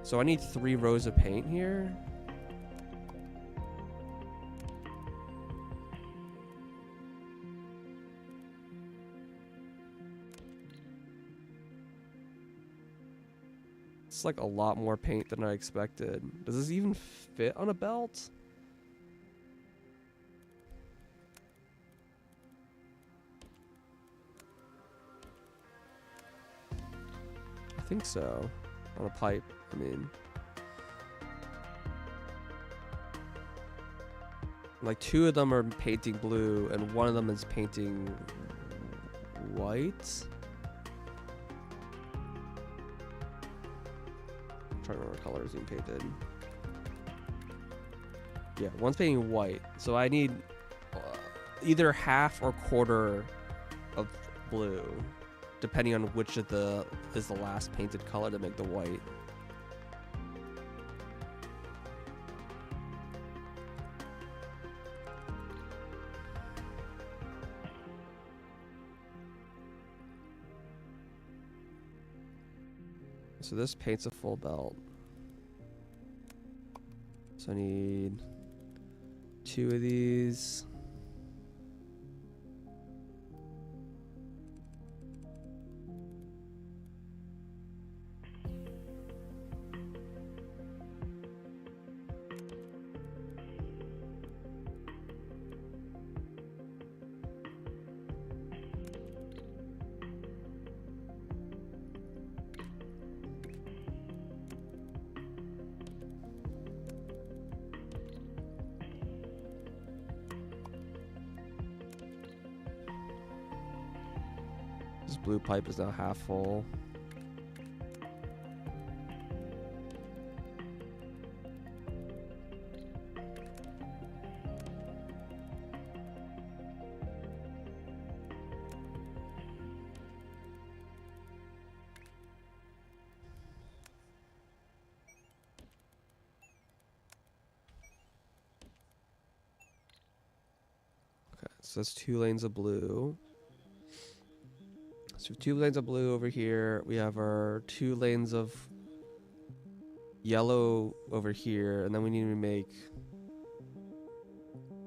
So I need 3 rows of paint here. It's like a lot more paint than I expected. Does this even fit on a belt? I think so. On a pipe, I mean. Like 2 of them are painting blue and 1 of them is painting white. I'm trying to remember what color is being painted. Yeah, one's painting white. So I need either half or quarter of blue, depending on which of the is the last painted color to make the white. So this paints a full belt. So I need 2 of these. This blue pipe is now half full. Okay, so that's 2 lanes of blue. So 2 lanes of blue over here. We have our 2 lanes of yellow over here, and then we need to make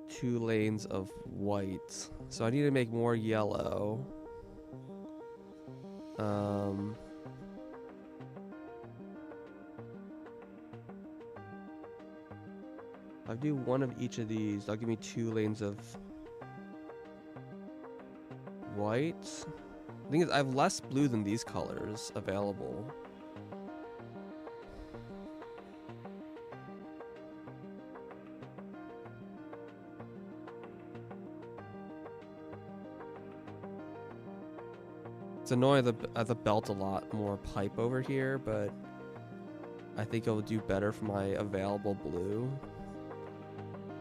2 lanes of white. So I need to make more yellow. I'll do one of each of these. That'll give me 2 lanes of white. The thing is, I have less blue than these colors available. It's annoying that I have to belt a lot more pipe over here, but I think it'll do better for my available blue.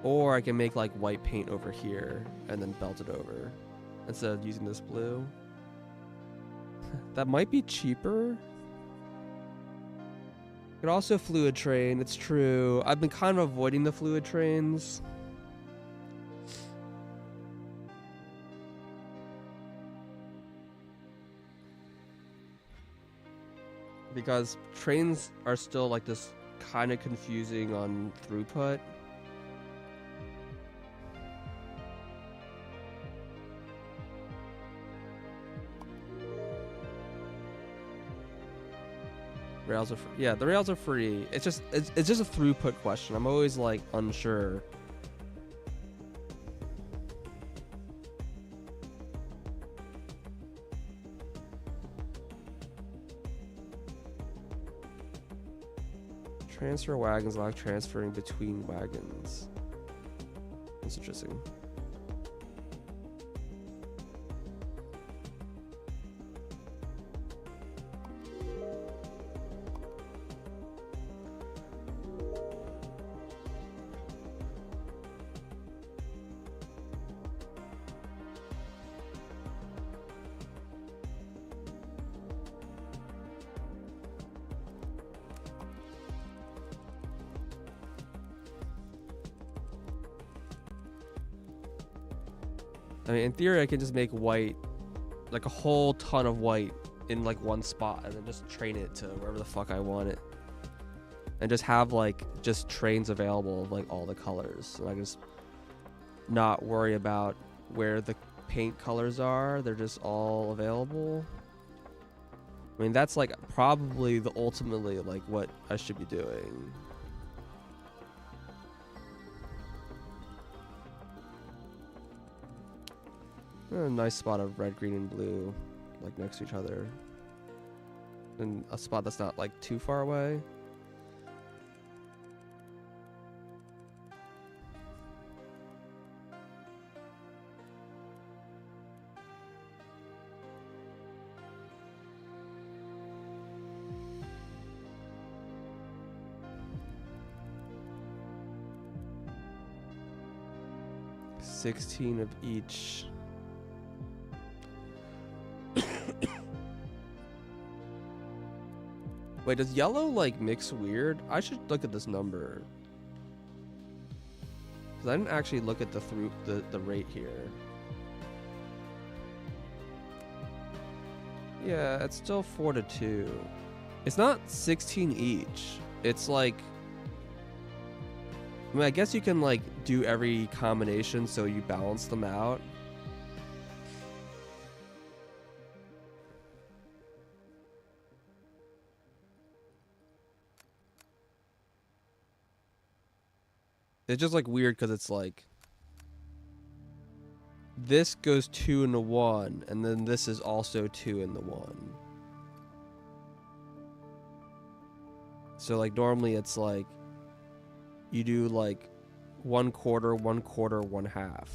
Or I can make like white paint over here and then belt it over instead of using this blue. That might be cheaper. Could also fluid train, it's true. I've been kind of avoiding the fluid trains. Because trains are still like this kind of confusing on throughput. Rails are free. Yeah, the rails are free. It's just a throughput question. I'm always like unsure. Transfer wagons allow transferring between wagons. That's interesting. I mean, in theory, I can just make white, like a whole ton of white in like one spot and then just train it to wherever the fuck I want it. And just have like, just trains available of like all the colors. So I can just not worry about where the paint colors are. They're just all available. I mean, that's like probably the ultimately like what I should be doing. A nice spot of red, green, and blue, like next to each other. And a spot that's not like too far away. $16 of each. Wait, does yellow like mix weird? I should look at this number. Cause I didn't actually look at the rate here. Yeah, it's still 4-2. It's not 16 each. It's like, I mean, I guess you can like do every combination so you balance them out. It's just like weird because it's like this goes 2 into 1, and then this is also 2 into 1. So like normally it's like you do like 1/4, 1/4, 1/2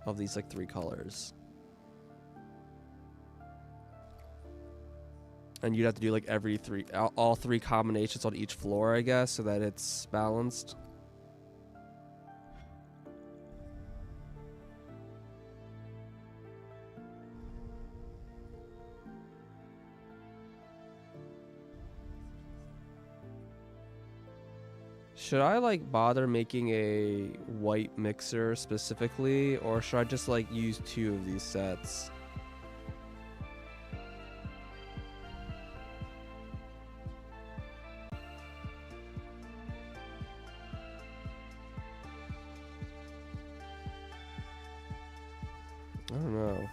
of these like 3 colors. And you'd have to do like all 3 combinations on each floor, I guess, so that it's balanced. Should I like bother making a white mixer specifically, or should I just like use 2 of these sets? I don't know.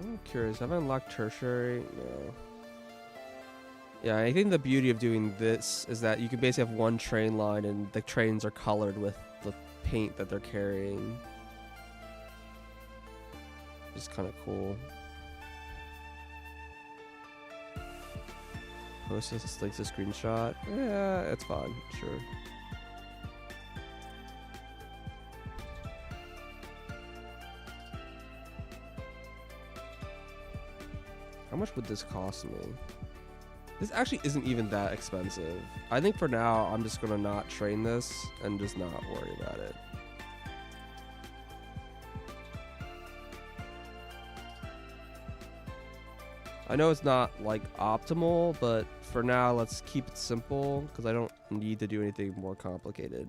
I'm curious. Have I unlocked tertiary? No. Yeah, I think the beauty of doing this is that you can basically have one train line and the trains are colored with the paint that they're carrying. Which is kind of cool. Post this like a screenshot. Yeah, it's fine. Sure. How much would this cost me? This actually isn't even that expensive. I think for now, I'm just gonna not train this and just not worry about it. I know it's not like optimal, but for now, let's keep it simple because I don't need to do anything more complicated.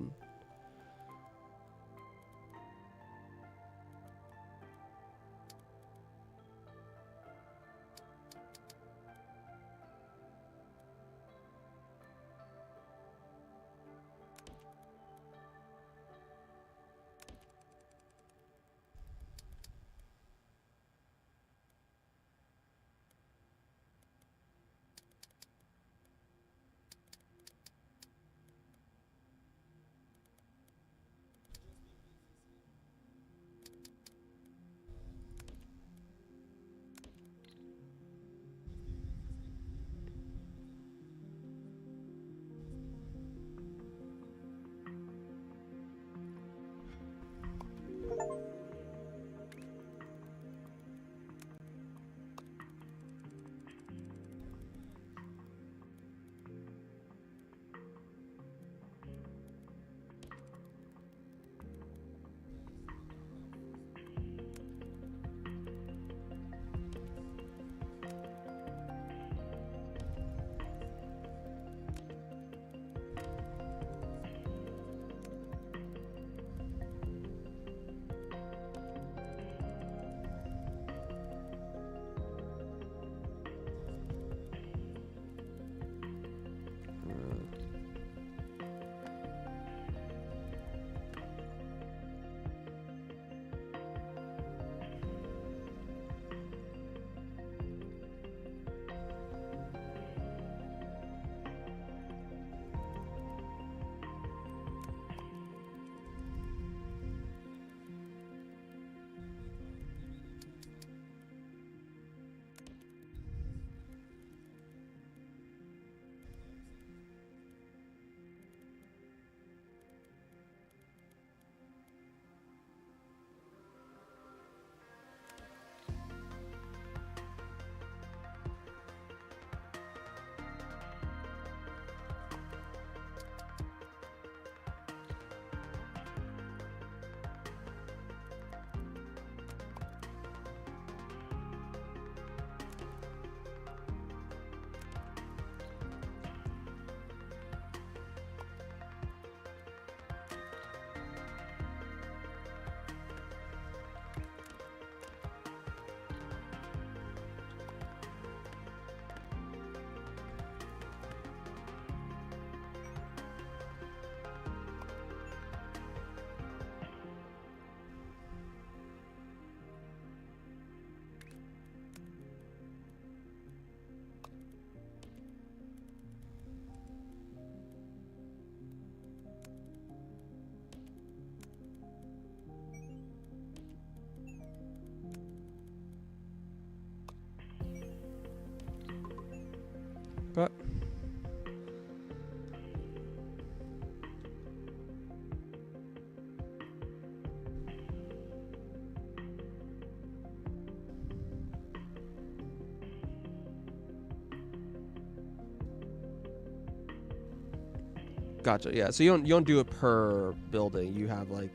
Gotcha. Yeah. So you don't do it per building. You have like,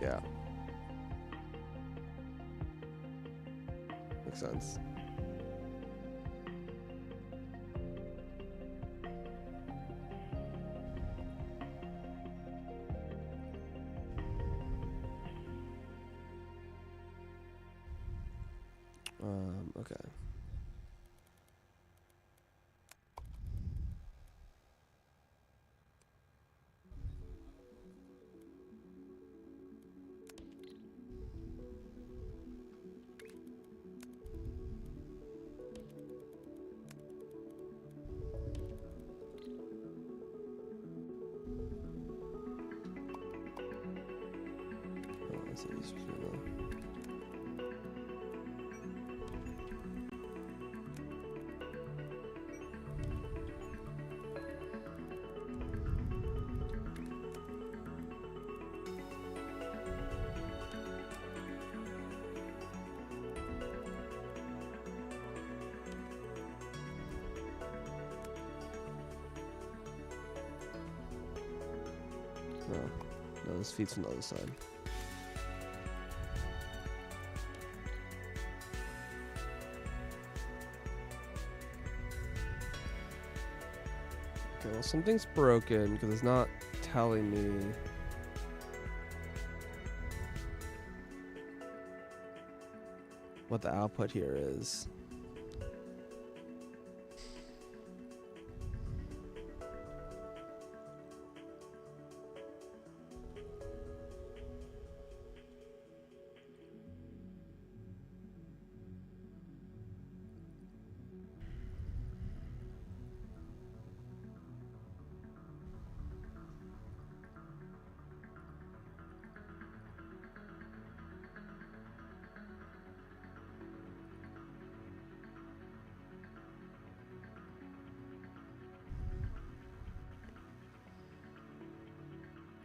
yeah. Makes sense. Okay. Let's see this no, this feeds from the other side. Okay, well, something's broken because it's not telling me. What the output here is.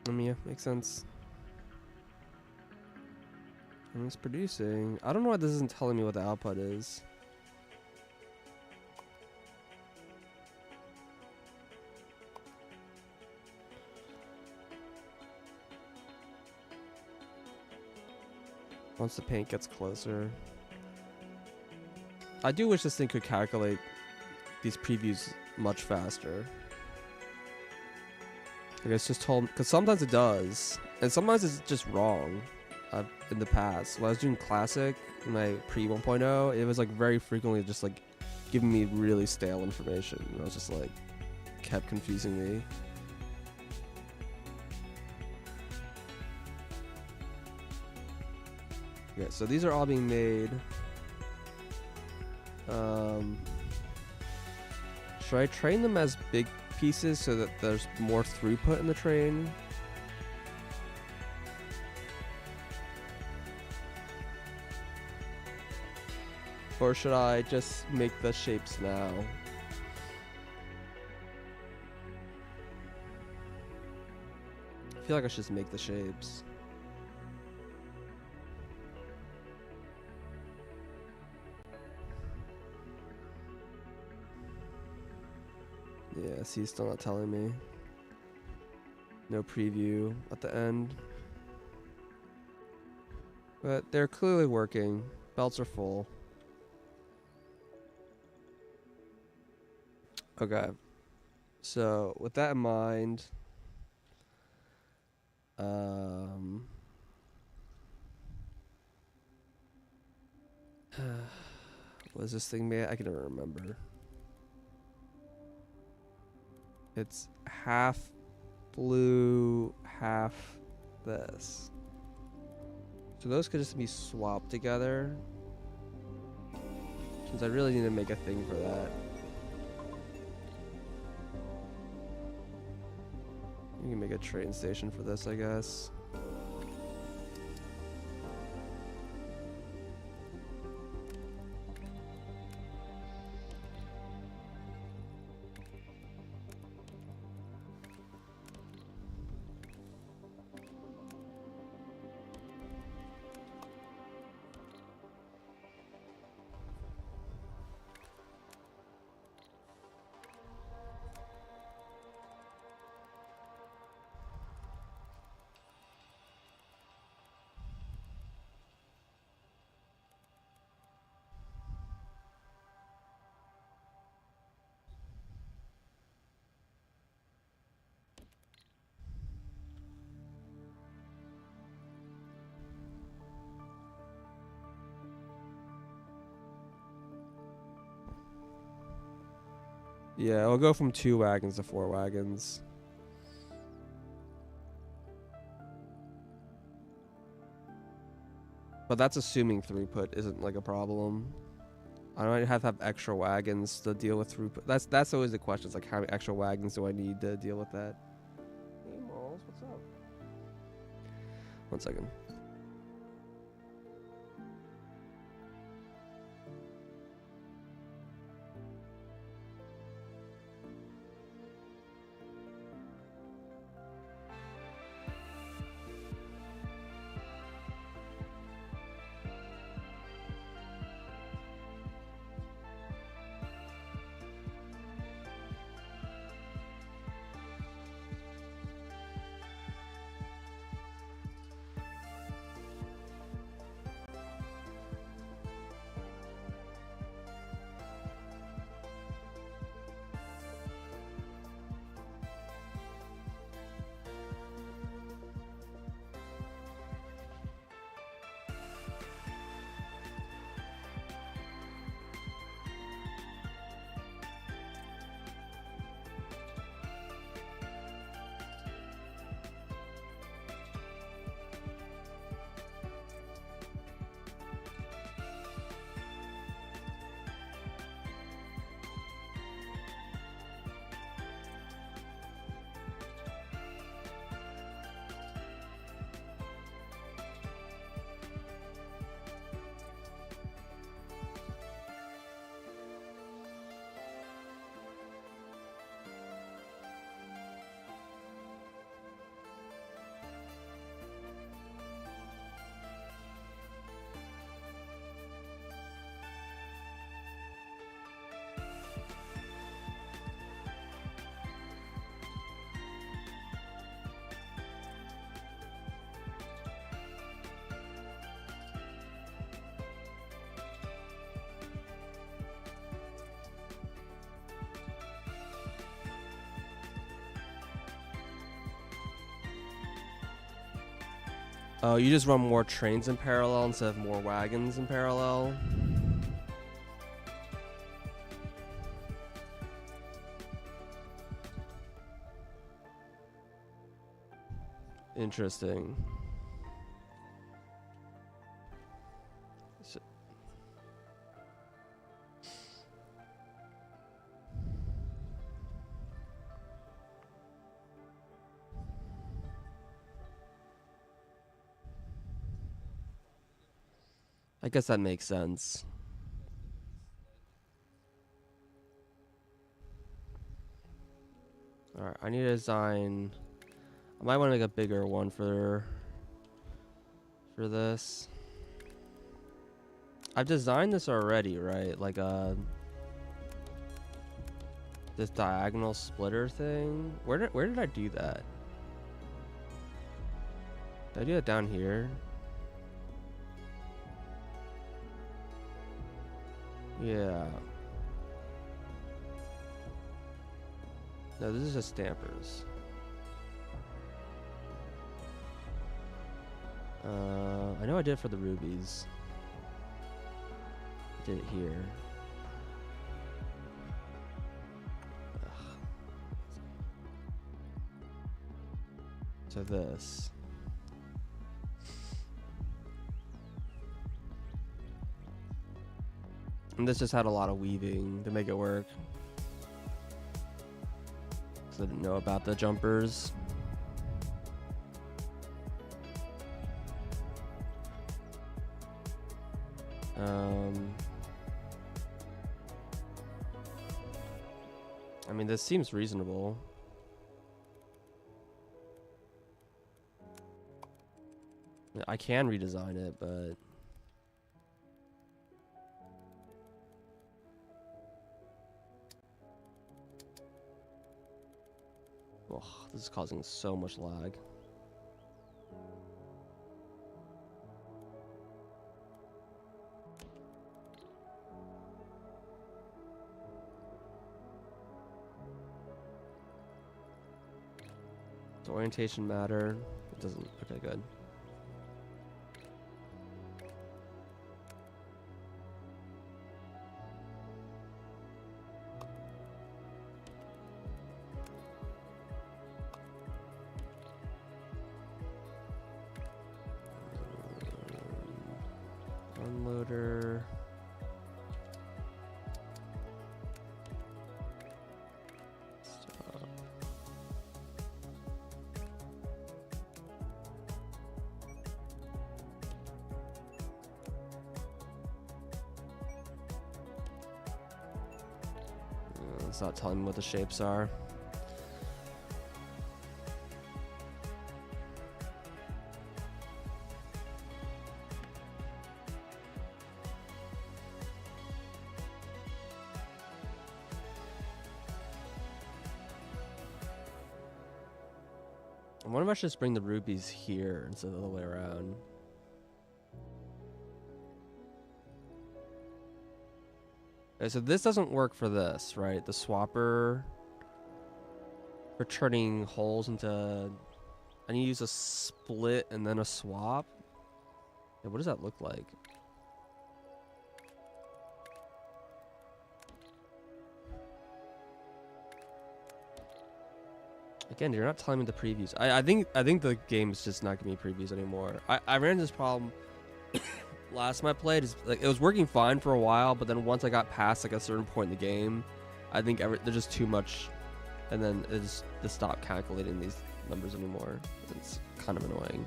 I mean, yeah, makes sense. And it's producing. I don't know why this isn't telling me what the output is. Once the paint gets closer. I do wish this thing could calculate these previews much faster. Like it's just told, because sometimes it does, and sometimes it's just wrong. In the past, when I was doing classic in my pre 1.0, it was like very frequently just like giving me really stale information. And I was just like, kept confusing me. Okay, so these are all being made. Should I train them as big pieces so that there's more throughput in the train? Or should I just make the shapes now? I feel like I should just make the shapes. Yeah, see, he's still not telling me. No preview at the end. But they're clearly working. Belts are full. Okay. So, with that in mind, was this thing made? I can never remember. It's half blue, half this. So those could just be swapped together. Since I really need to make a thing for that. You can make a train station for this, I guess. Yeah, I'll go from 2 wagons to 4 wagons. But that's assuming throughput isn't like a problem. I might have to have extra wagons to deal with throughput. That's always the question. It's like, how many extra wagons do I need to deal with that? Hey, Malls, what's up? 1 second. Oh, you just run more trains in parallel instead of more wagons in parallel? Interesting. So I guess that makes sense. Alright, I need to design... I might want to make a bigger one for this. I've designed this already, right? Like this diagonal splitter thing. Where did I do that? Did I do it down here? Yeah. No, this is just stampers. I know I did it for the rubies. I did it here. Ugh. So this. And this just had a lot of weaving to make it work. So I didn't know about the jumpers. I mean, this seems reasonable. I can redesign it, but... Oh, this is causing so much lag. Does orientation matter? It doesn't. Okay, good. loader. Stop. It's not telling me what the shapes are. I wonder if I should just bring the rubies here instead of the other way around. Okay, so this doesn't work for this, right? The swapper for turning holes into... I need to use a split and then a swap? Yeah, what does that look like? Again, you're not telling me the previews. I think the game is just not giving me previews anymore. I ran into this problem last time I played. Is like it was working fine for a while, but then once I got past like a certain point in the game, I think there's just too much, and then it just stopped calculating these numbers anymore. It's kind of annoying.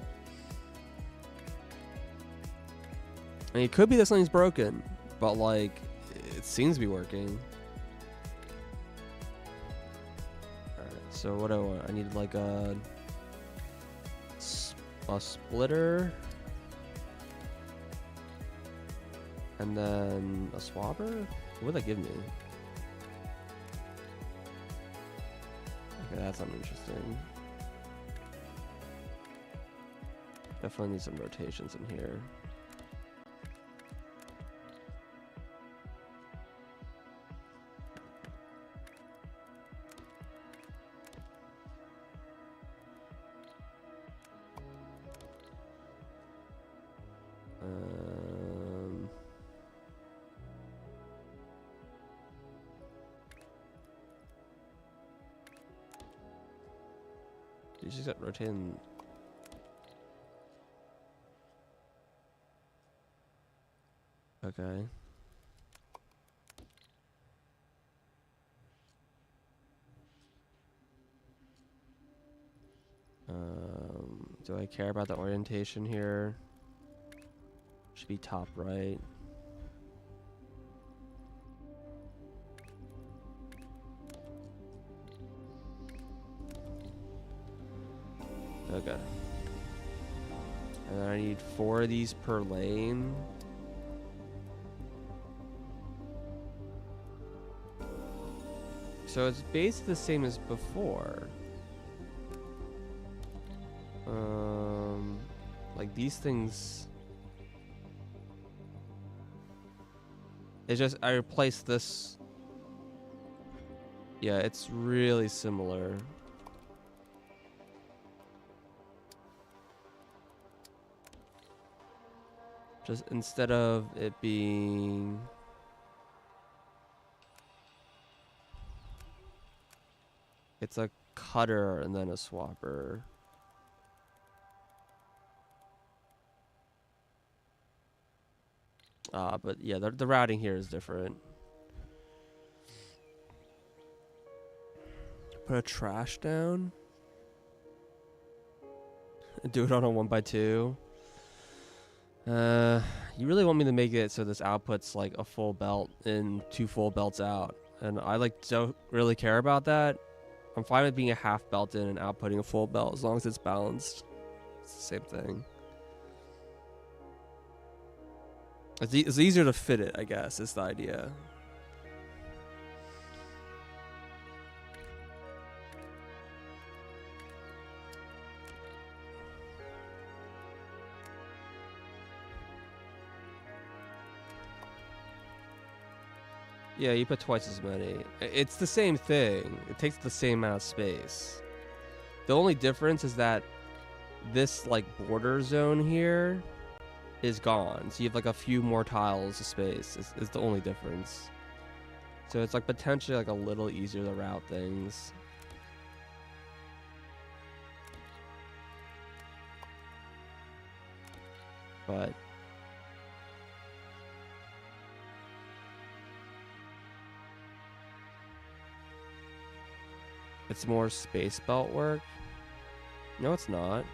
I mean, it could be that something's broken, but like it seems to be working. So what do I want? I need like a splitter and then a swapper. What would that give me? Okay, that's uninteresting. Definitely need some rotations in here. You just got rotating. Okay. Do I care about the orientation here? Should be top right. Okay. And then I need 4 of these per lane. So it's basically the same as before. Like these things. It's just I replaced this. Yeah, it's really similar. Just instead of it being it's a cutter and then a swapper. But yeah, the routing here is different. Put a trash down. Do it on a 1x2. You really want me to make it so this output's like a full belt and 2 full belts out, and I like don't really care about that. I'm fine with being a half belt in and outputting a full belt as long as it's balanced. It's the same thing. It's easier to fit it, I guess, is the idea. Yeah, you put twice as many. It's the same thing. It takes the same amount of space. The only difference is that this like border zone here is gone. So you have like a few more tiles of space is the only difference. So it's like potentially like a little easier to route things. But It's more space belt work. No, it's not.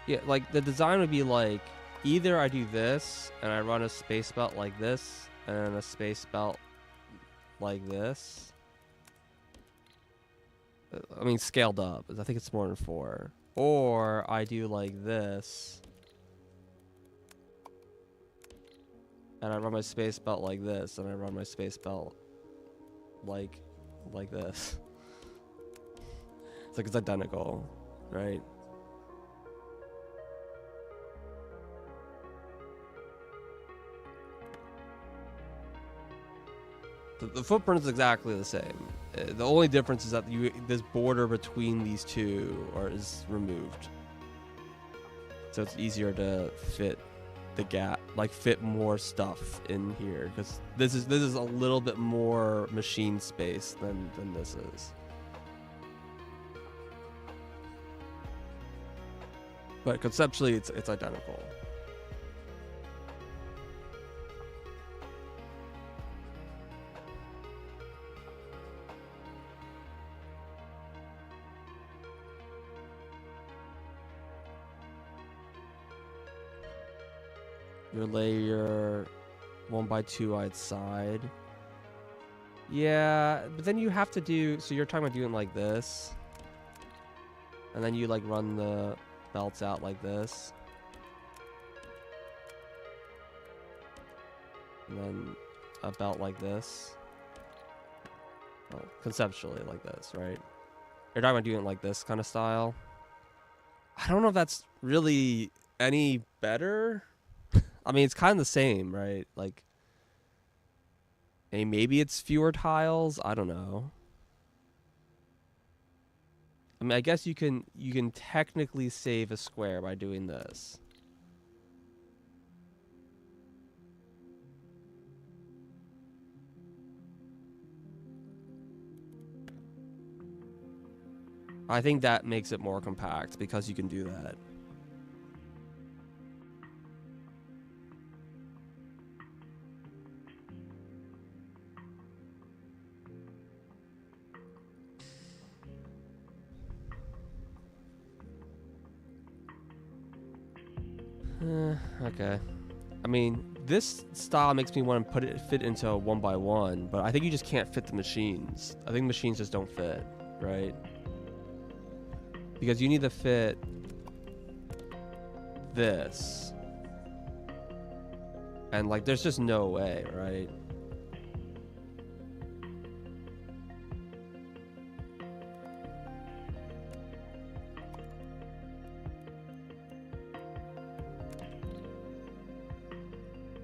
Yeah, like the design would be like either I do this and I run a space belt like this and a space belt like this. I mean, scaled up. I think it's more than 4. Or I do like this and I run my space belt like this and I run my space belt like this. It's like it's identical, right? The footprint is exactly the same. The only difference is that this border between these two is removed, so it's easier to fit the gap, like fit more stuff in here, because this is a little bit more machine space than this is. But conceptually, it's identical. You lay your 1x2 outside. Yeah, but then you have to do. So you're talking about doing like this, and then you like run the belts out like this, and then a belt like this. Well, conceptually like this, right? You're talking about doing it like this kind of style. I don't know if that's really any better. I mean, it's kind of the same, right? Like, maybe it's fewer tiles. I don't know. I mean, I guess you can technically save a square by doing this. I think that makes it more compact because you can do that. Okay. I mean, this style makes me want to fit into a 1x1, but I think you just can't fit the machines. I think machines just don't fit, right? Because you need to fit this. And like, there's just no way, right?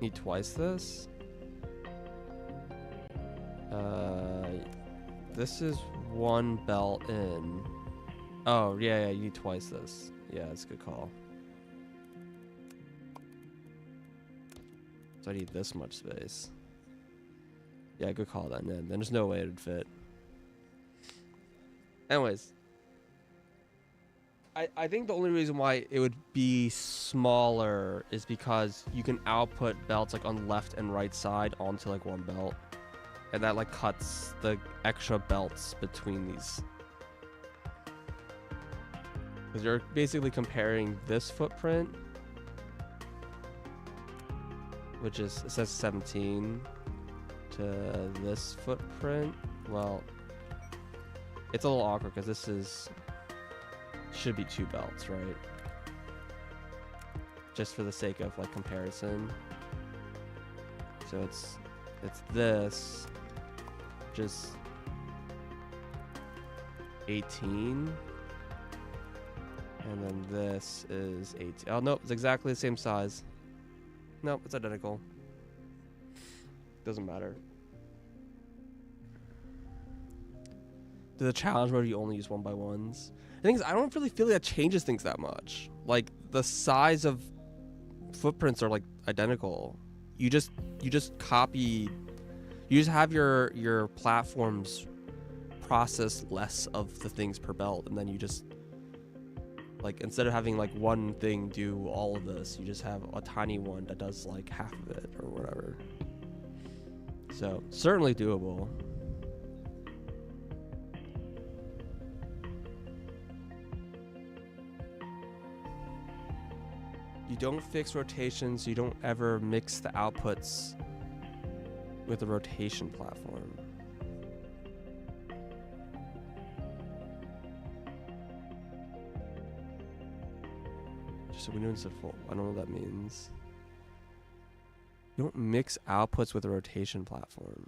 Need twice this? This is one belt in. Oh, yeah, you need twice this. Yeah, that's a good call. So I need this much space. Yeah, good call then. Then there's no way it would fit. Anyways. I think the only reason why it would be smaller is because you can output belts like on left and right side onto like one belt. And that like cuts the extra belts between these. Because you're basically comparing this footprint, which is, it says 17, to this footprint. Well, it's a little awkward because this is, should be 2 belts, right? Just for the sake of like comparison. So it's this, just 18, and then this is 18. Oh nope, it's exactly the same size. Nope, it's identical. Doesn't matter. To the challenge mode, you only use 1x1s. The thing is, I don't really feel like that changes things that much. Like, the size of footprints are like identical. You just copy. You just have your platforms process less of the things per belt, and then you just, like, instead of having like one thing do all of this, you just have a tiny one that does like half of it or whatever. So certainly doable. You don't fix rotations. You don't ever mix the outputs with a rotation platform. Just so we know it's a full. I don't know what that means. You don't mix outputs with a rotation platform.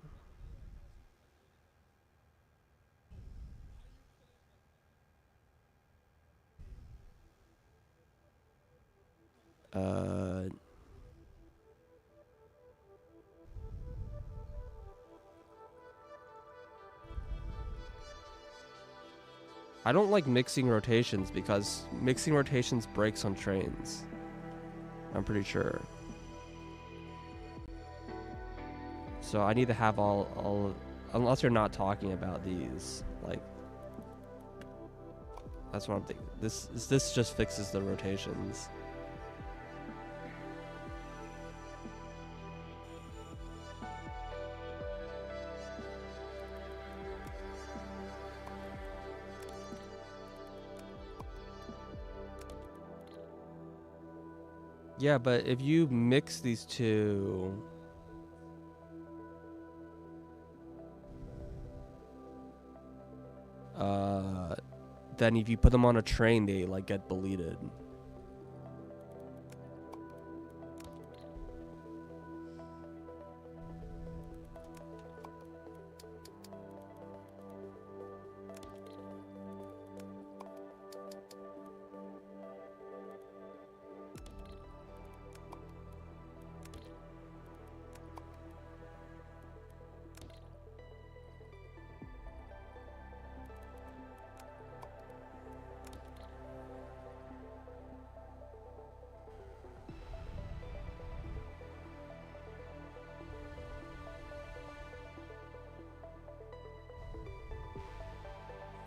I don't like mixing rotations because mixing rotations breaks on trains. I'm pretty sure. So I need to have all unless you're not talking about these, like, that's what I'm thinking. This just fixes the rotations. Yeah, but if you mix these two, then if you put them on a train, they like get deleted.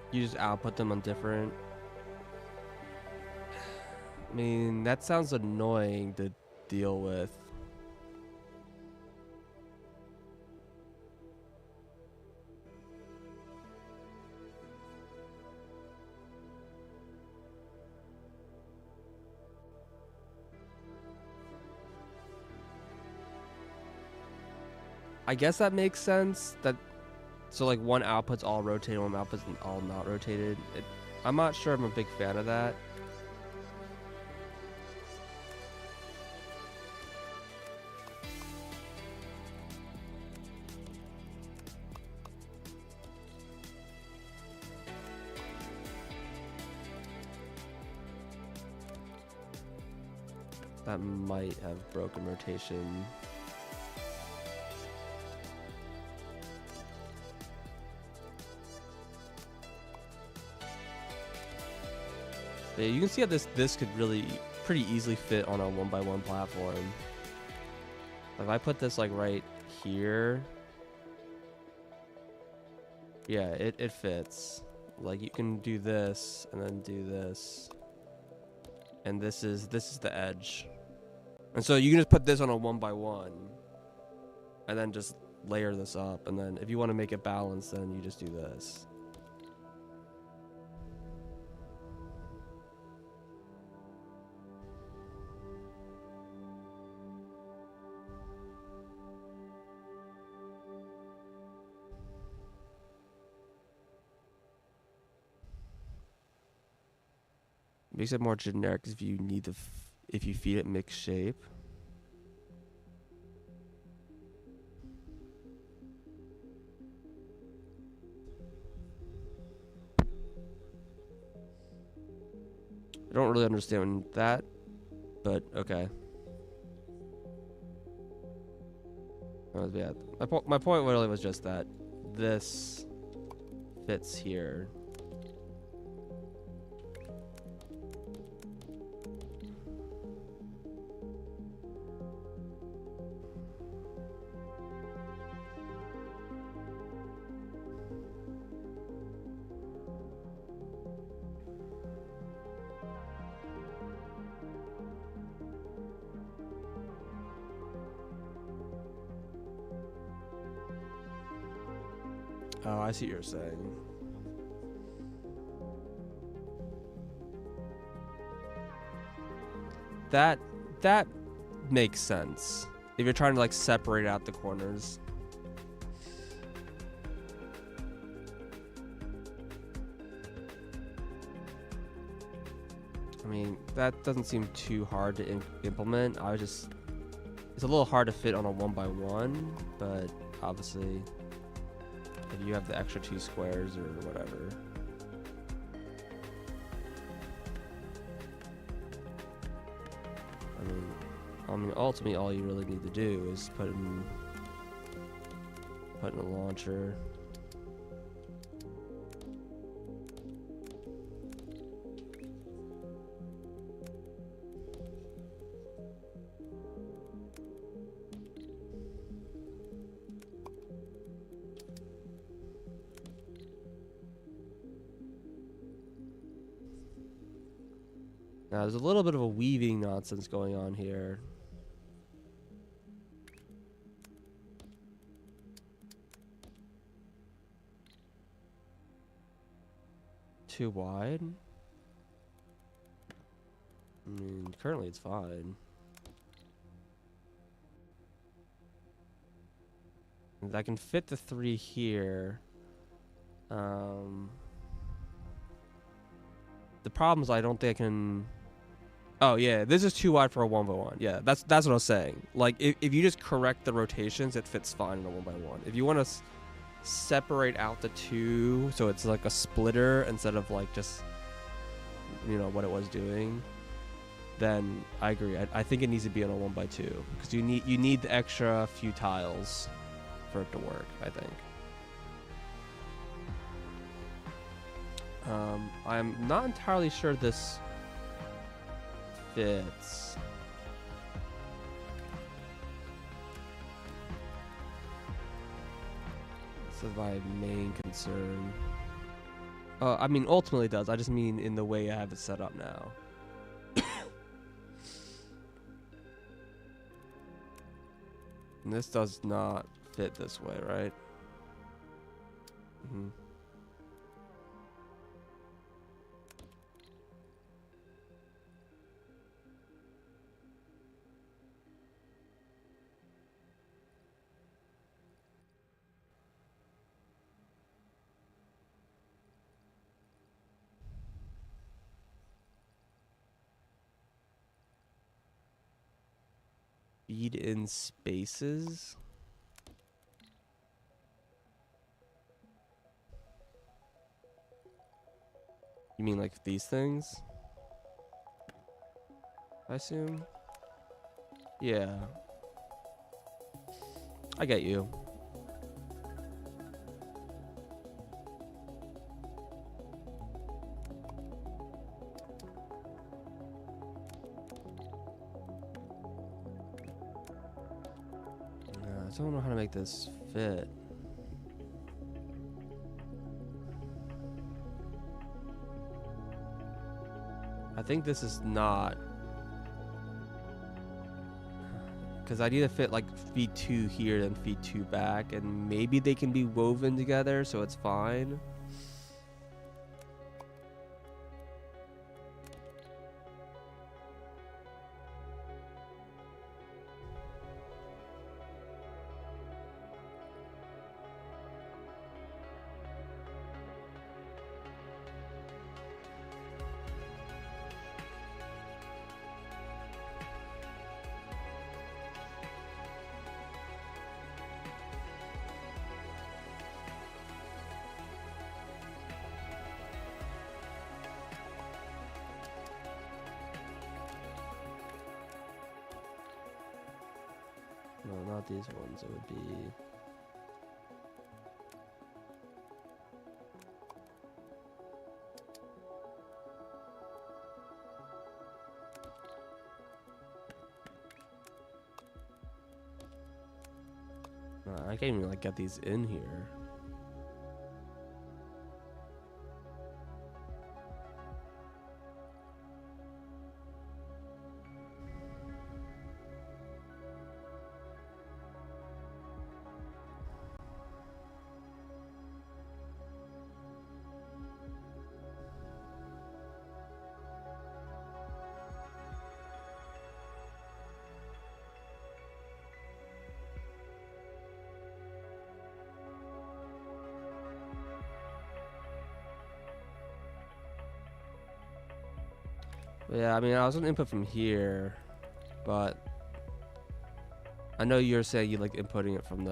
You just output them on different. I mean, that sounds annoying to deal with. I guess that makes sense. So like one output's all rotated, one output's all not rotated. I'm not sure I'm a big fan of that. That might have broken rotation. Yeah, you can see how this could really pretty easily fit on a 1x1 platform. If I put this like right here, yeah, it fits. Like you can do this and then do this, and this is the edge. And so you can just put this on a 1x1 and then just layer this up, and then if you want to make it balanced, then you just do this. Makes it more generic if you need to if you feed it mixed shape. I don't really understand that, but okay. Yeah, my point really was just that this fits here. Oh, I see what you're saying. That that makes sense if you're trying to like separate out the corners. I mean, that doesn't seem too hard to implement. It's a little hard to fit on a 1x1, but obviously if you have the extra 2 squares or whatever. I mean, ultimately all you really need to do is put in a launcher. Now, there's a little bit of a weaving nonsense going on here. Too wide? I mean, currently it's fine. And I can fit the 3 here. The problem is I don't think I can... Oh yeah, this is too wide for a 1x1. Yeah, that's what I was saying. Like, if you just correct the rotations, it fits fine in a 1x1. If you want to separate out the 2 so it's like a splitter instead of like just, you know, what it was doing, then I agree. I think it needs to be on a 1x2 because you need the extra few tiles for it to work, I think. I'm not entirely sure this fits. This is my main concern. I mean, ultimately it does. I just mean in the way I have it set up now. And this does not fit this way, right? Mm-hmm. Feed in spaces. You mean like these things? I assume? Yeah. I get you. I don't know how to make this fit. I think this is not, because I need to fit like feet 2 here and feet 2 back, and maybe they can be woven together so it's fine. No, not these ones. It would be... I can't even like get these in here. Yeah, I mean, I was gonna input from here, but I know you're saying you like inputting it from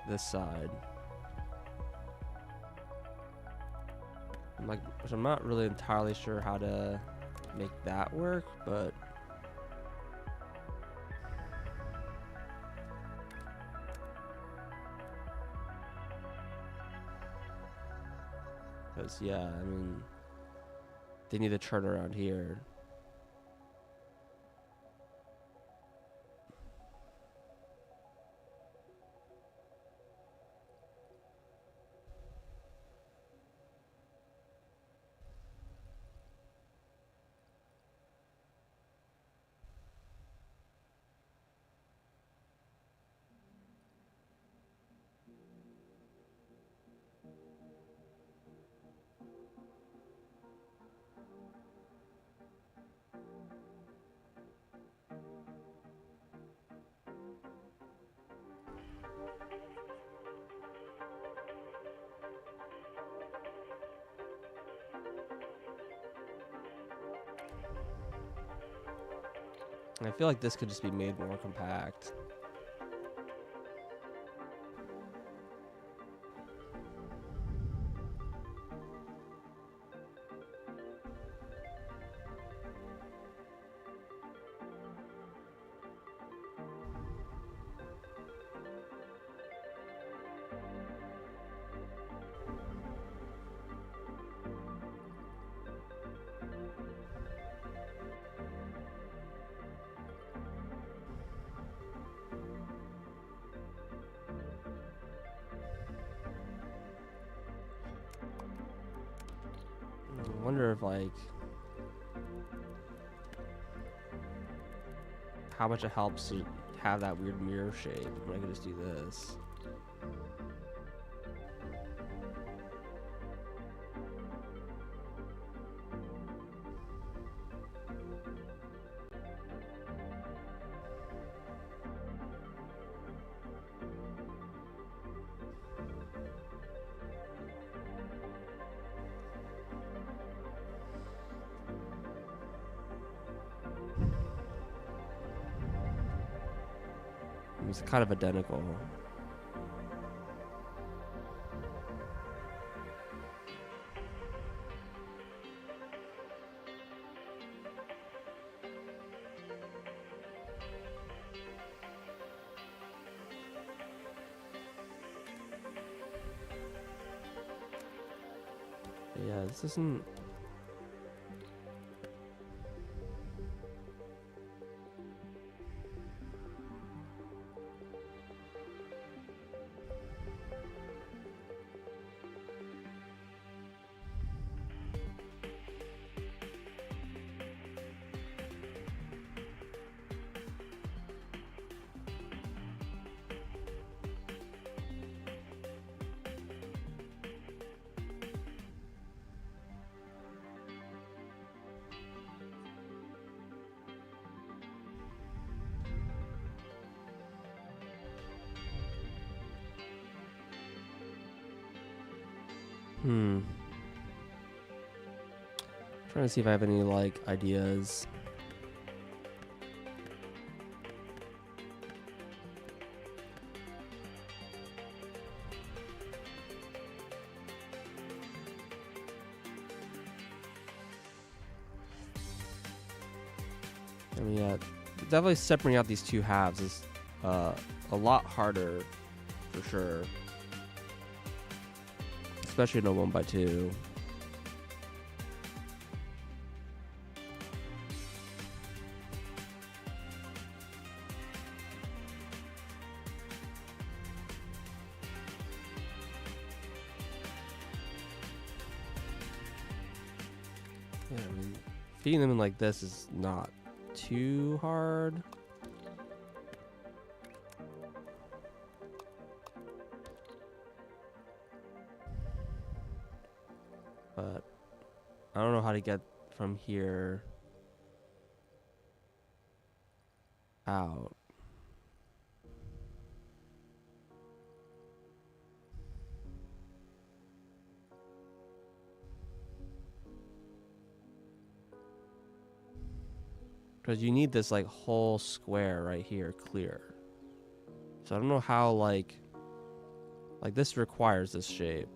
this side. Which I'm not really entirely sure how to make that work, but because yeah, I mean, they need to turn around here. I feel like this could just be made more compact. I wonder if like how much it helps to have that weird mirror shape when I could just do this. It's kind of identical. Yeah, this isn't. Trying to see if I have any like ideas. I mean, yeah, definitely separating out these two halves is a lot harder for sure, especially in a 1x2. Yeah, I mean, feeding them in like this is not too hard. But I don't know how to get from here out. Because you need this like whole square right here clear. So I don't know how like this requires this shape.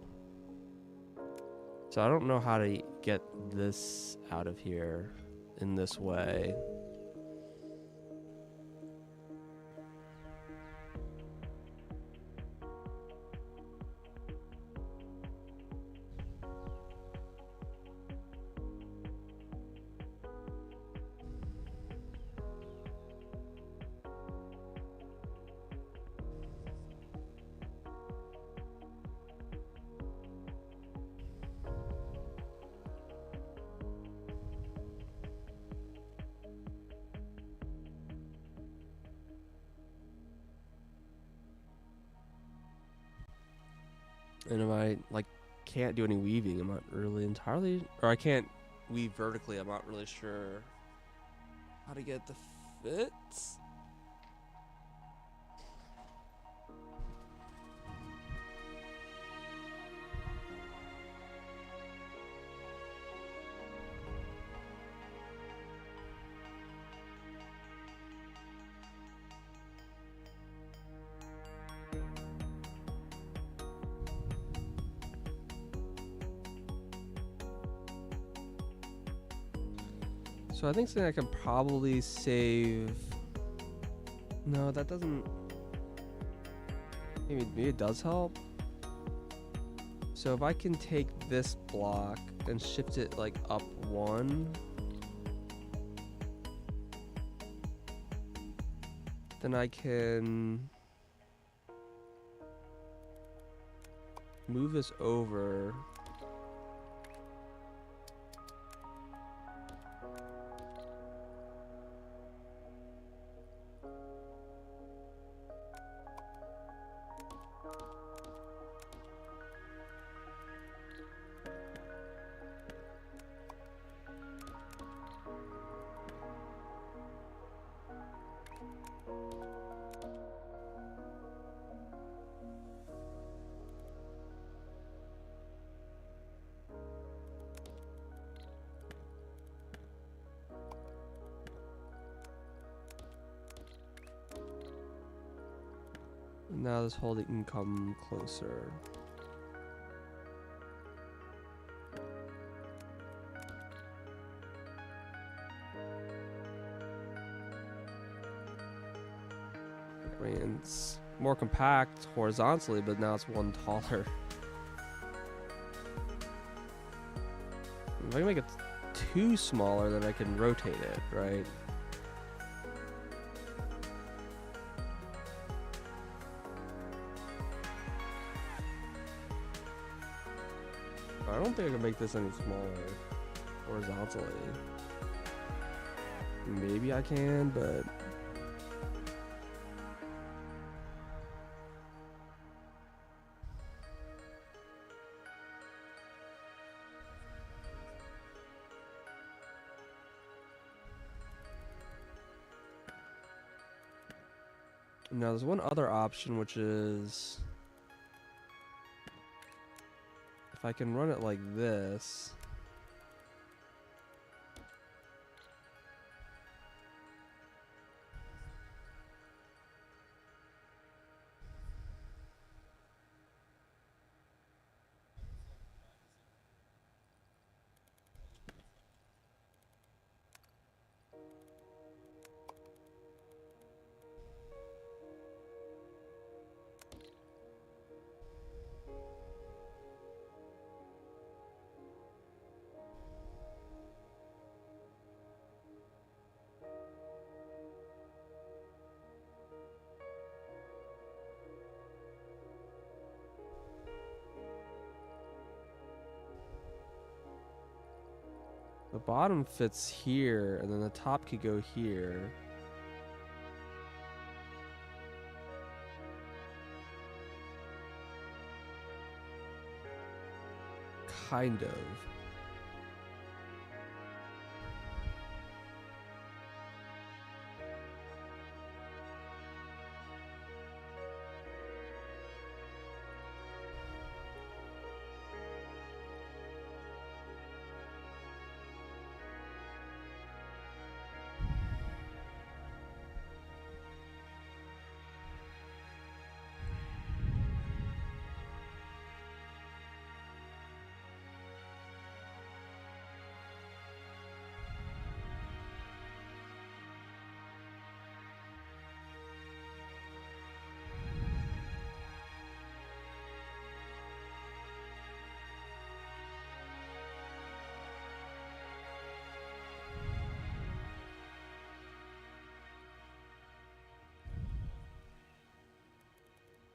So I don't know how to get this out of here in this way. And if I like can't do any weaving, I'm not really entirely, or I can't weave vertically, I'm not really sure how to get the fits. So I think something I can probably save. No, that doesn't. Maybe it does help. So if I can take this block and shift it like up one, then I can move this over. Now this whole thing can come closer. I mean, it's more compact horizontally, but now it's one taller. If I can make it too smaller, then I can rotate it, right? I don't think I can make this any smaller horizontally. Maybe I can, but now there's one other option, which is if I can run it like this. The bottom fits here, and then the top could go here. Kind of.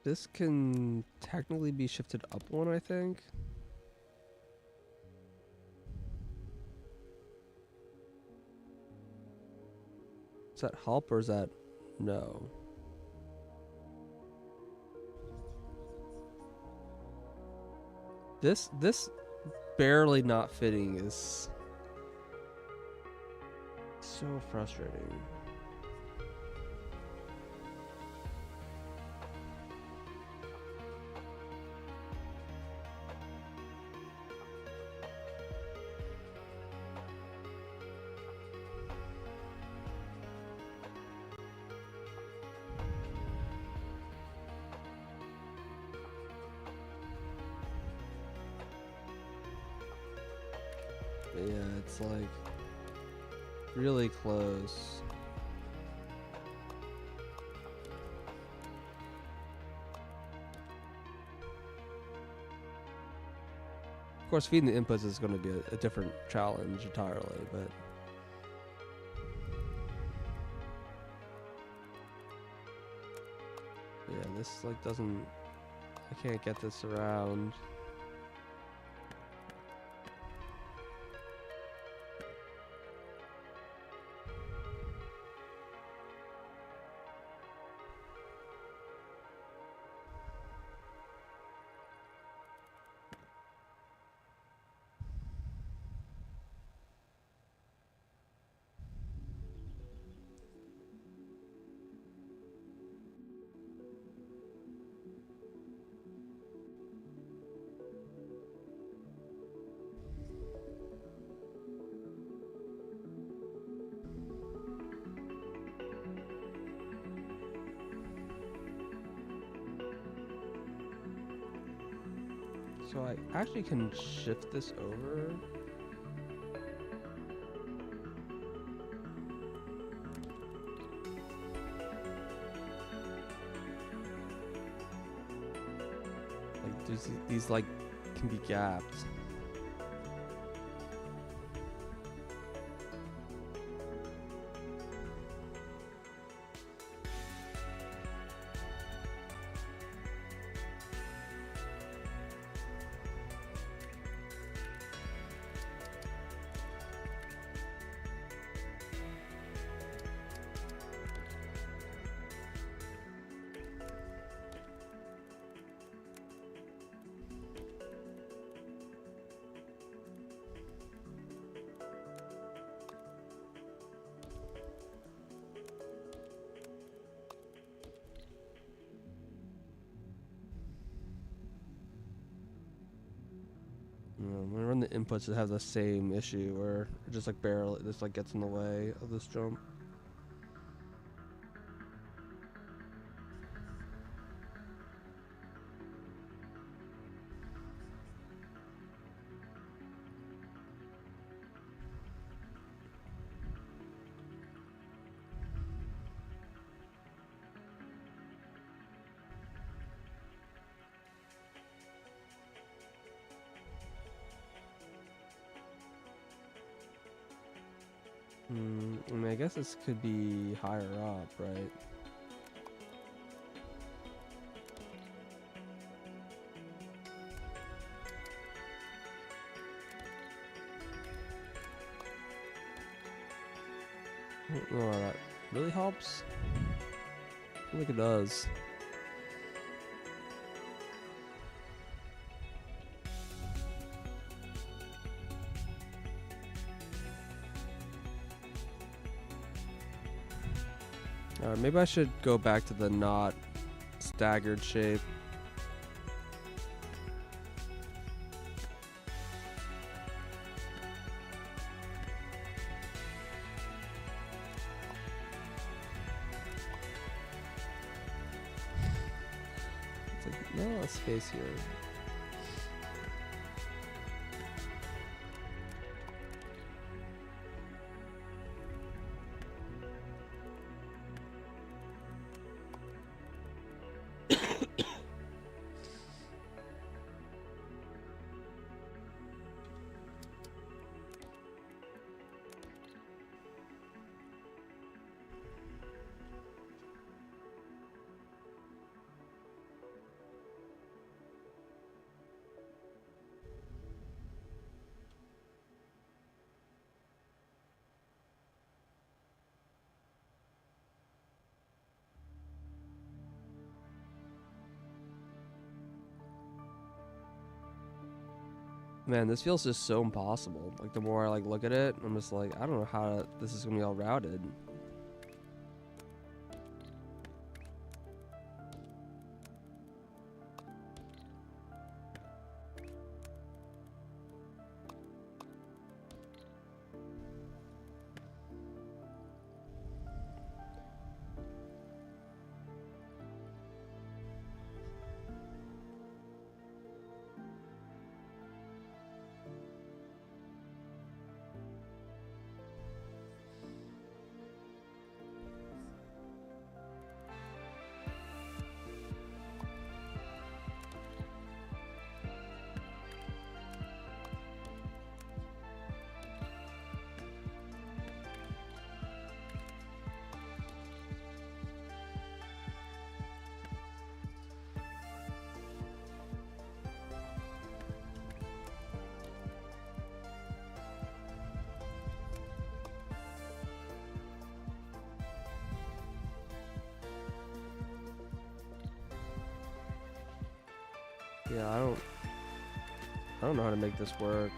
This can technically be shifted up one, I think. Is that help or is that no? This barely not fitting is so frustrating. Yeah, it's like really close. Of course, feeding the inputs is going to be a different challenge entirely, but yeah, this like doesn't. I can't get this around. So I actually can shift this over. Like these like can be gapped. When I run the inputs, it has the same issue where it just like barely, this like gets in the way of this jump. I mean, I guess this could be higher up, right? I don't know if that really helps. I feel like it does. Alright, maybe I should go back to the not staggered shape. It's like, no space here. Man, this feels just so impossible. Like, the more I, like, look at it, I'm just like, I don't know how this is gonna be all routed. Yeah, I don't know how to make this work.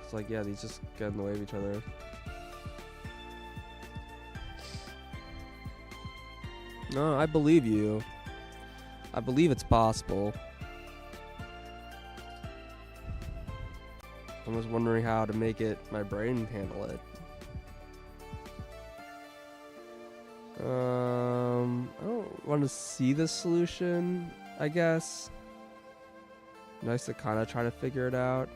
It's like, yeah, these just get in the way of each other. No, I believe you. I believe it's possible. I was wondering how to make my brain handle it. I don't want to see the solution, I guess. Nice to kind of try to figure it out.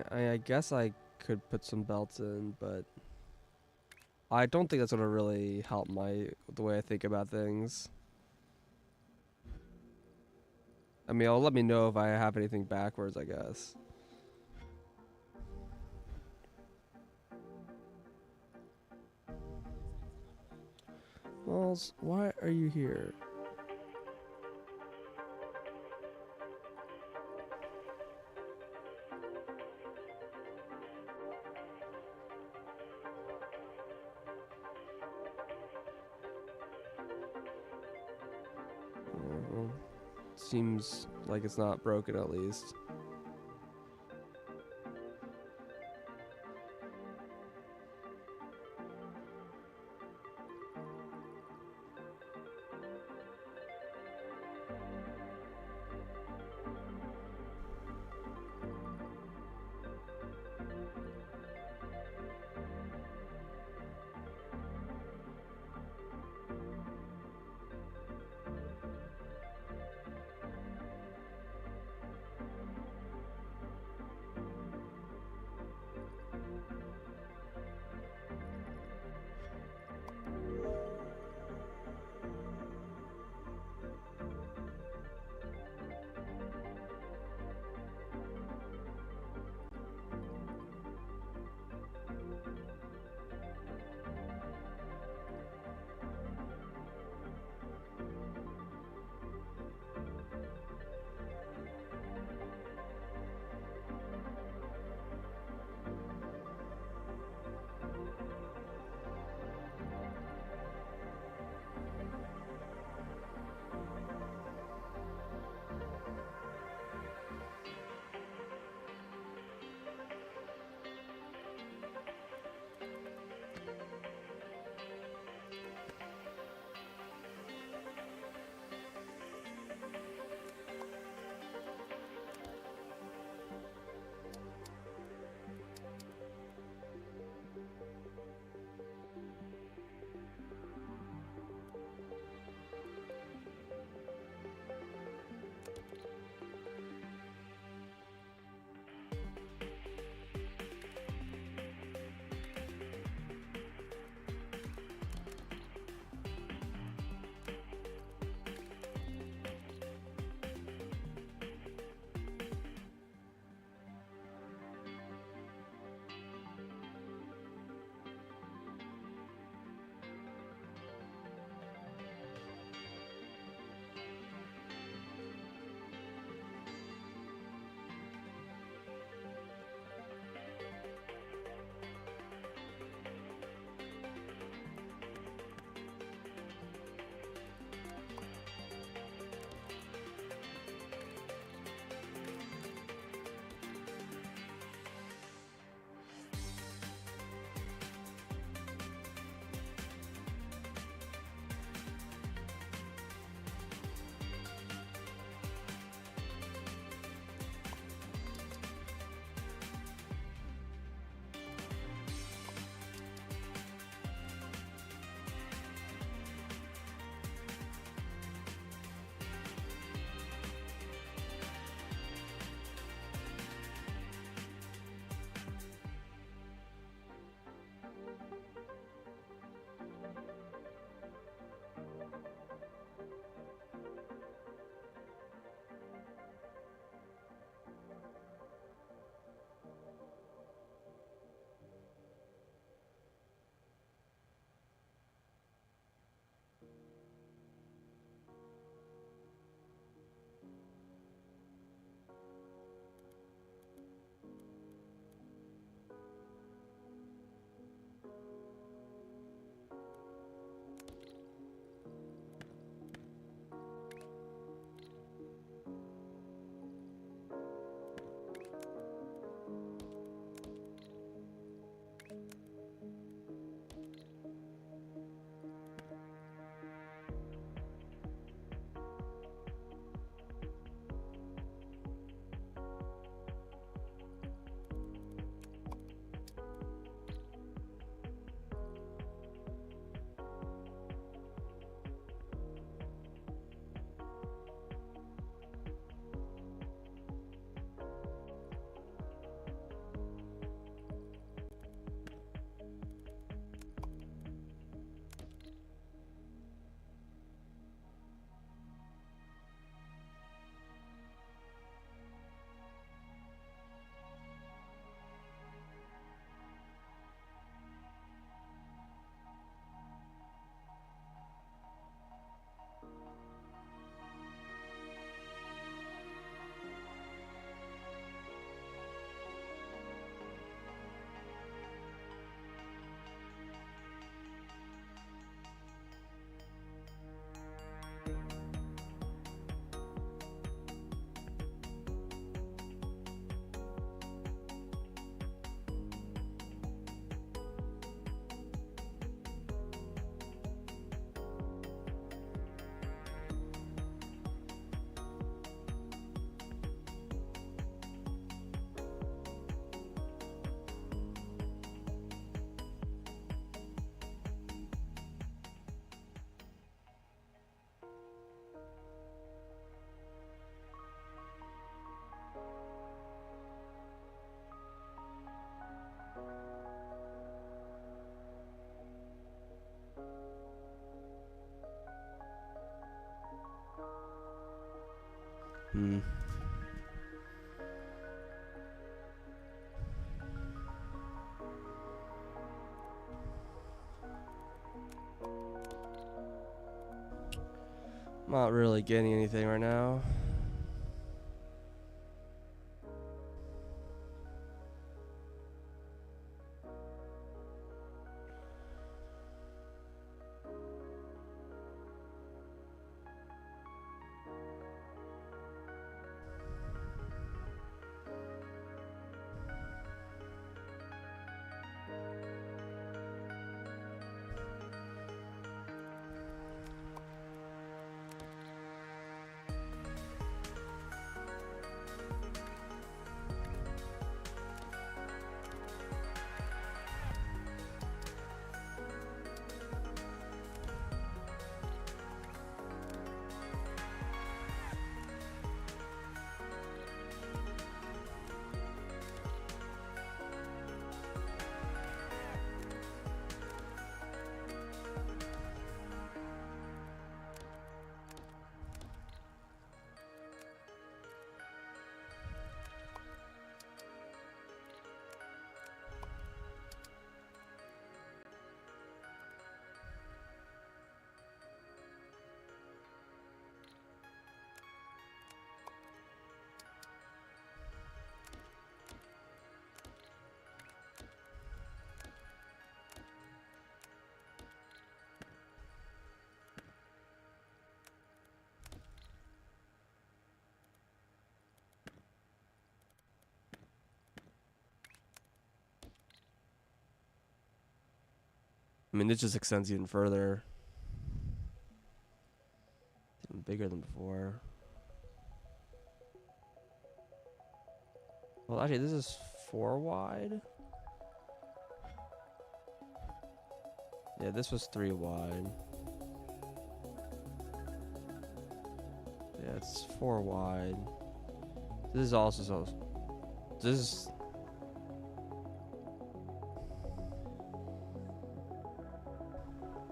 I guess I could put some belts in, but I don't think that's gonna really help the way I think about things. I mean, it'll let me know if I have anything backwards, I guess. Walls, why are you here? Well, seems like it's not broken at least. Hmm. Not really getting anything right now. I mean, this just extends even further. Even bigger than before. Well, actually, this is 4 wide. Yeah, this was 3 wide. Yeah, it's 4 wide. This is also so. This is.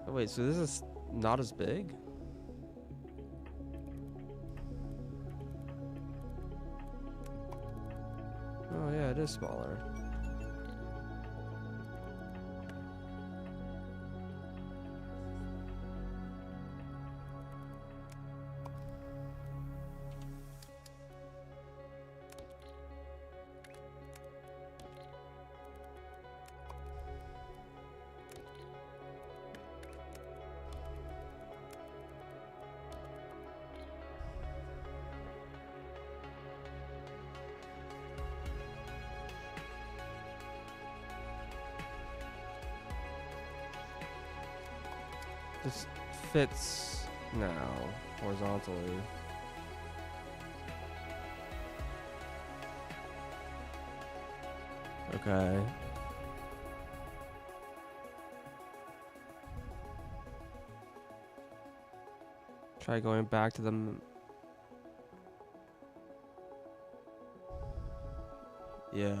Oh, wait, so this is not as big? Oh, yeah, it is smaller. This fits now horizontally. Okay. Try going back to them. Yeah.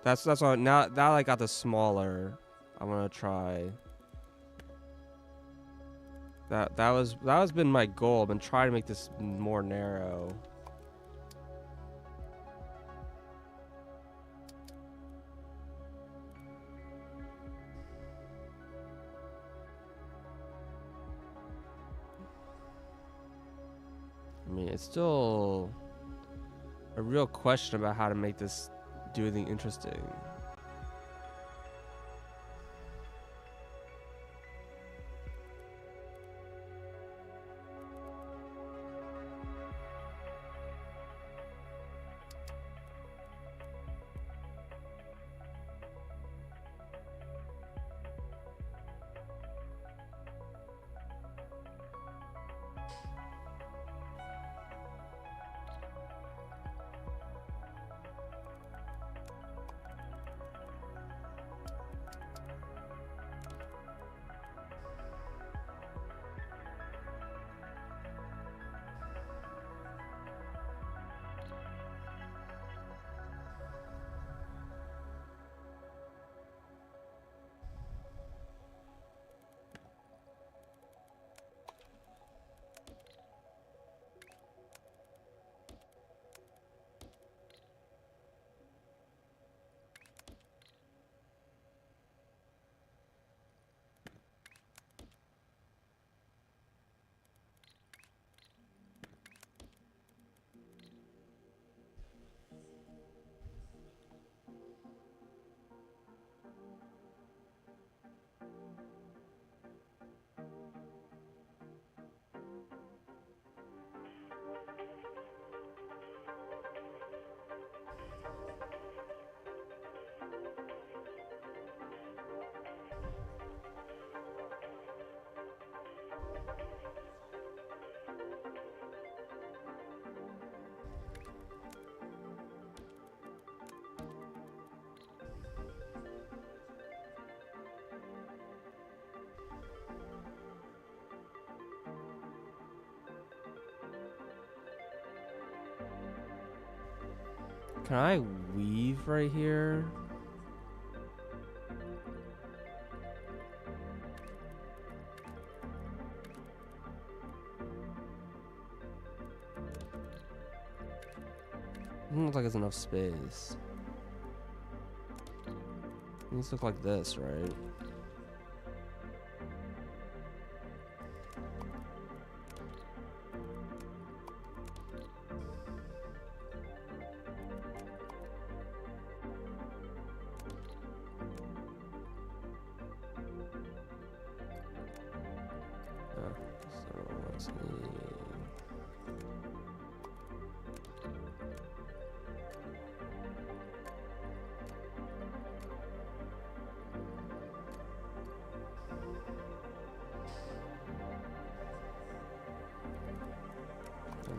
That's what now that I got the smaller. I'm gonna try. That was been my goal. I've been trying to make this more narrow. I mean, it's still a real question about how to make this do anything interesting. Can I weave right here? Doesn't look like there's enough space. It needs to look like this, right? So let's see.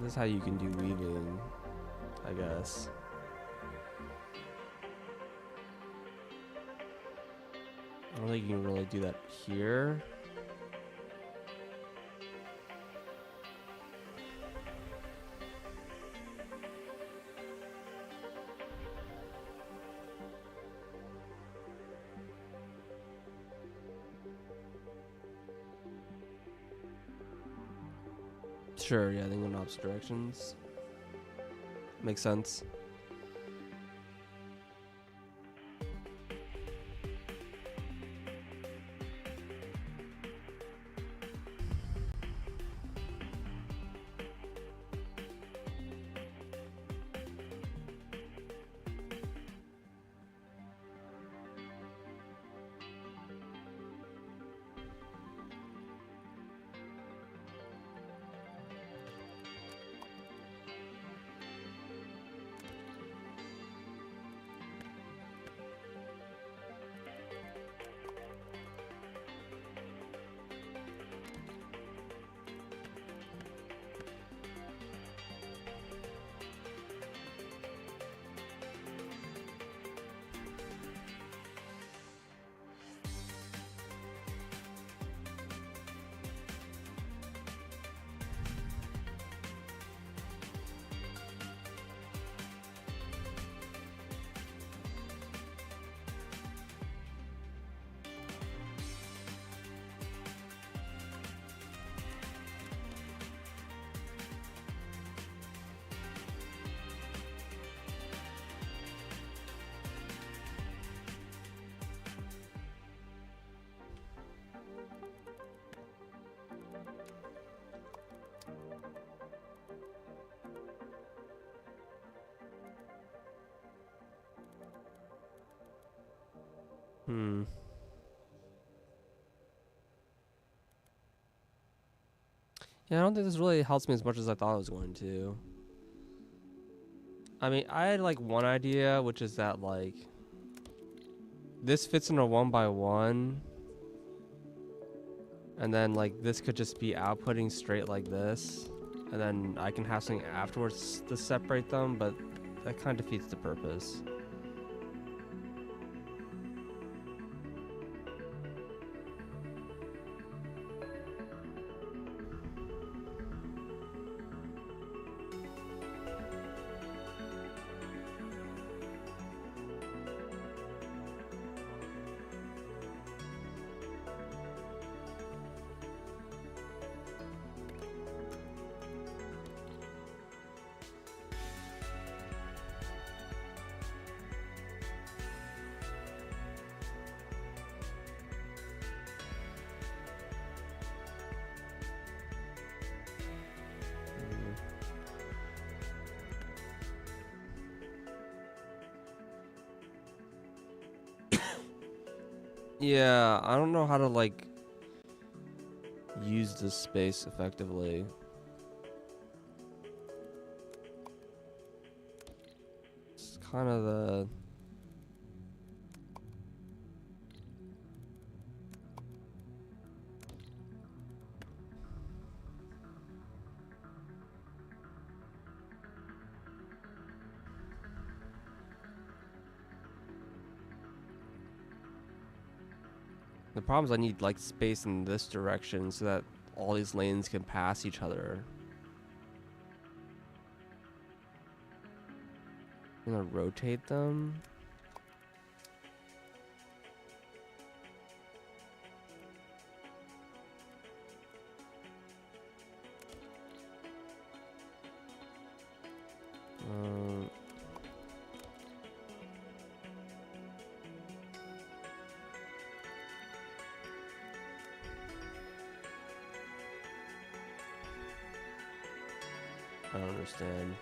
This is how you can do weaving, I guess. I don't think you can really do that here. Sure, yeah, I think in opposite directions. Makes sense. Yeah, I don't think this really helps me as much as I thought it was going to. I mean, I had like one idea, which is that like this fits in a 1x1, and then like this could just be outputting straight like this, and then I can have something afterwards to separate them, but that kind of defeats the purpose. Yeah, I don't know how to like use this space effectively. It's kind of the problem is I need like space in this direction so that all these lanes can pass each other. I'm gonna rotate them. I don't understand.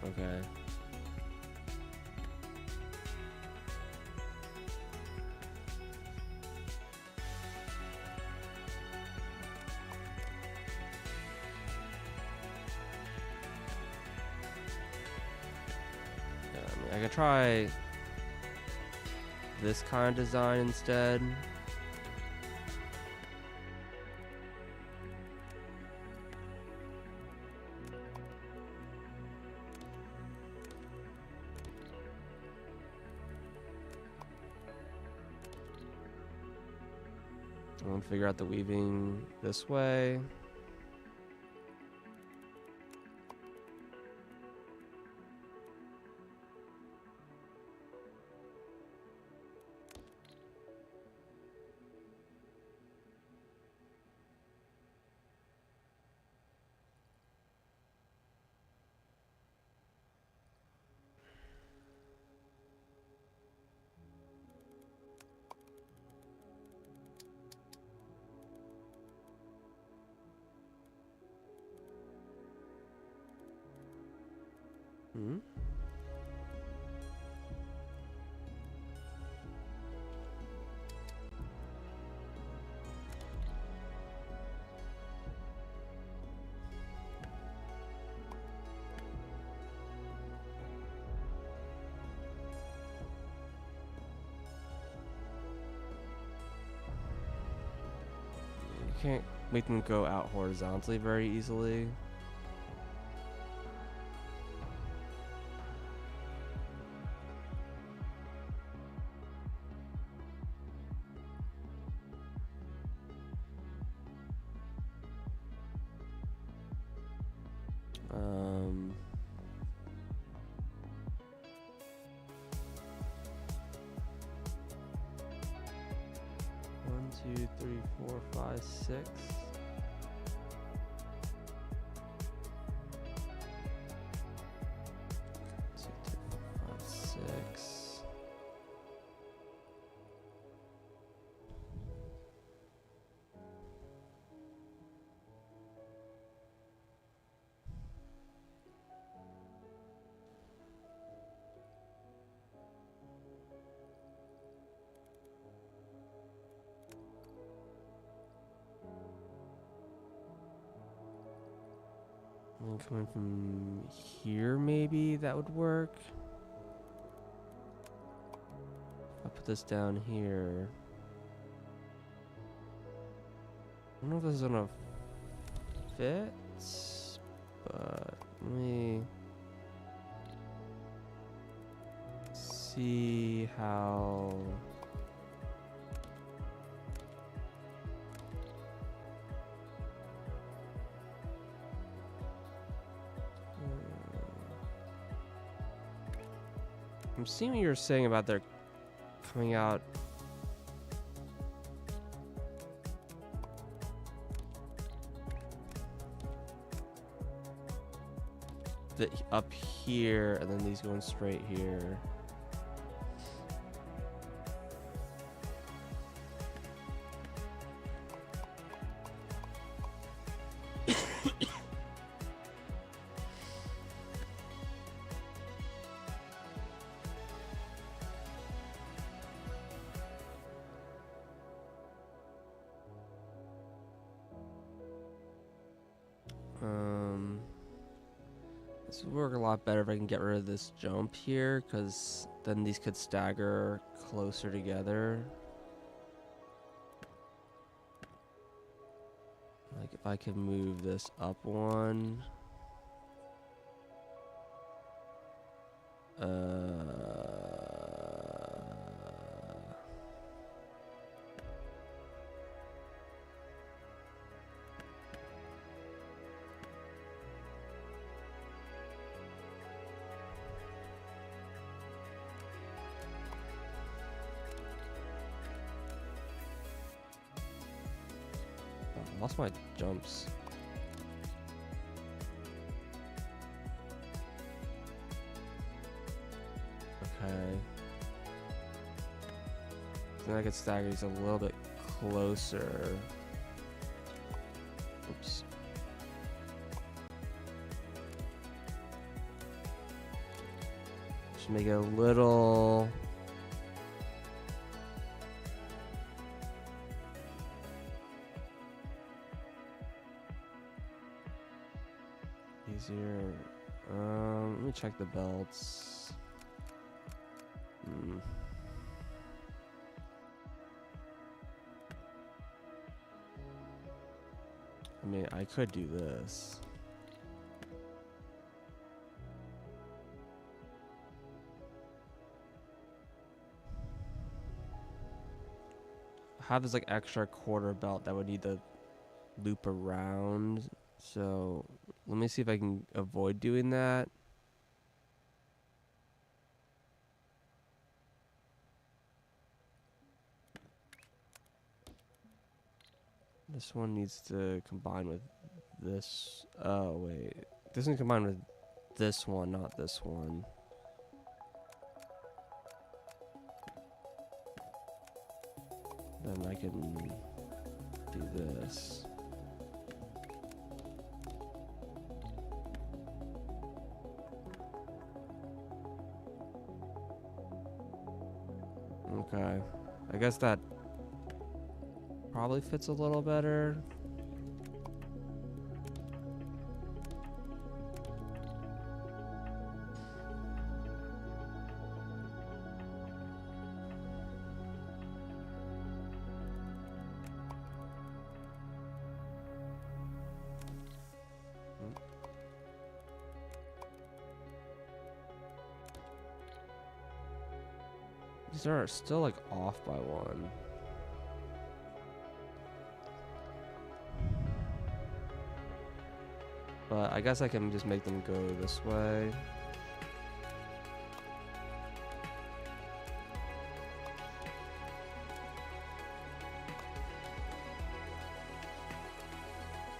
Okay. Yeah, I mean, I could try this kind of design instead. I'm gonna figure out the weaving this way. Hmm? You can't make them go out horizontally very easily. Um, 1, 2, 3, 4, 5, 6. 2, 3, 4, 5, 6. And coming from here, maybe that would work. I'll put this down here. I don't know if this is gonna fit, but let me see how. I'm seeing what you're saying about their coming out. Up here, and then these going straight here. This would work a lot better if I can get rid of this jump here, because then these could stagger closer together. Like if I could move this up one. I lost my jumps. Okay. Then I get staggered. He's a little bit closer. Oops. Just make it a little. Easier. Let me check the belts. I mean, I could do this. I have this like extra quarter belt that would need to loop around. So let me see if I can avoid doing that. This one needs to combine with this. Oh, wait. This one combine with this one, not this one. Then I can do this. Okay. I guess that probably fits a little better. These are still like off by one. But I guess I can just make them go this way.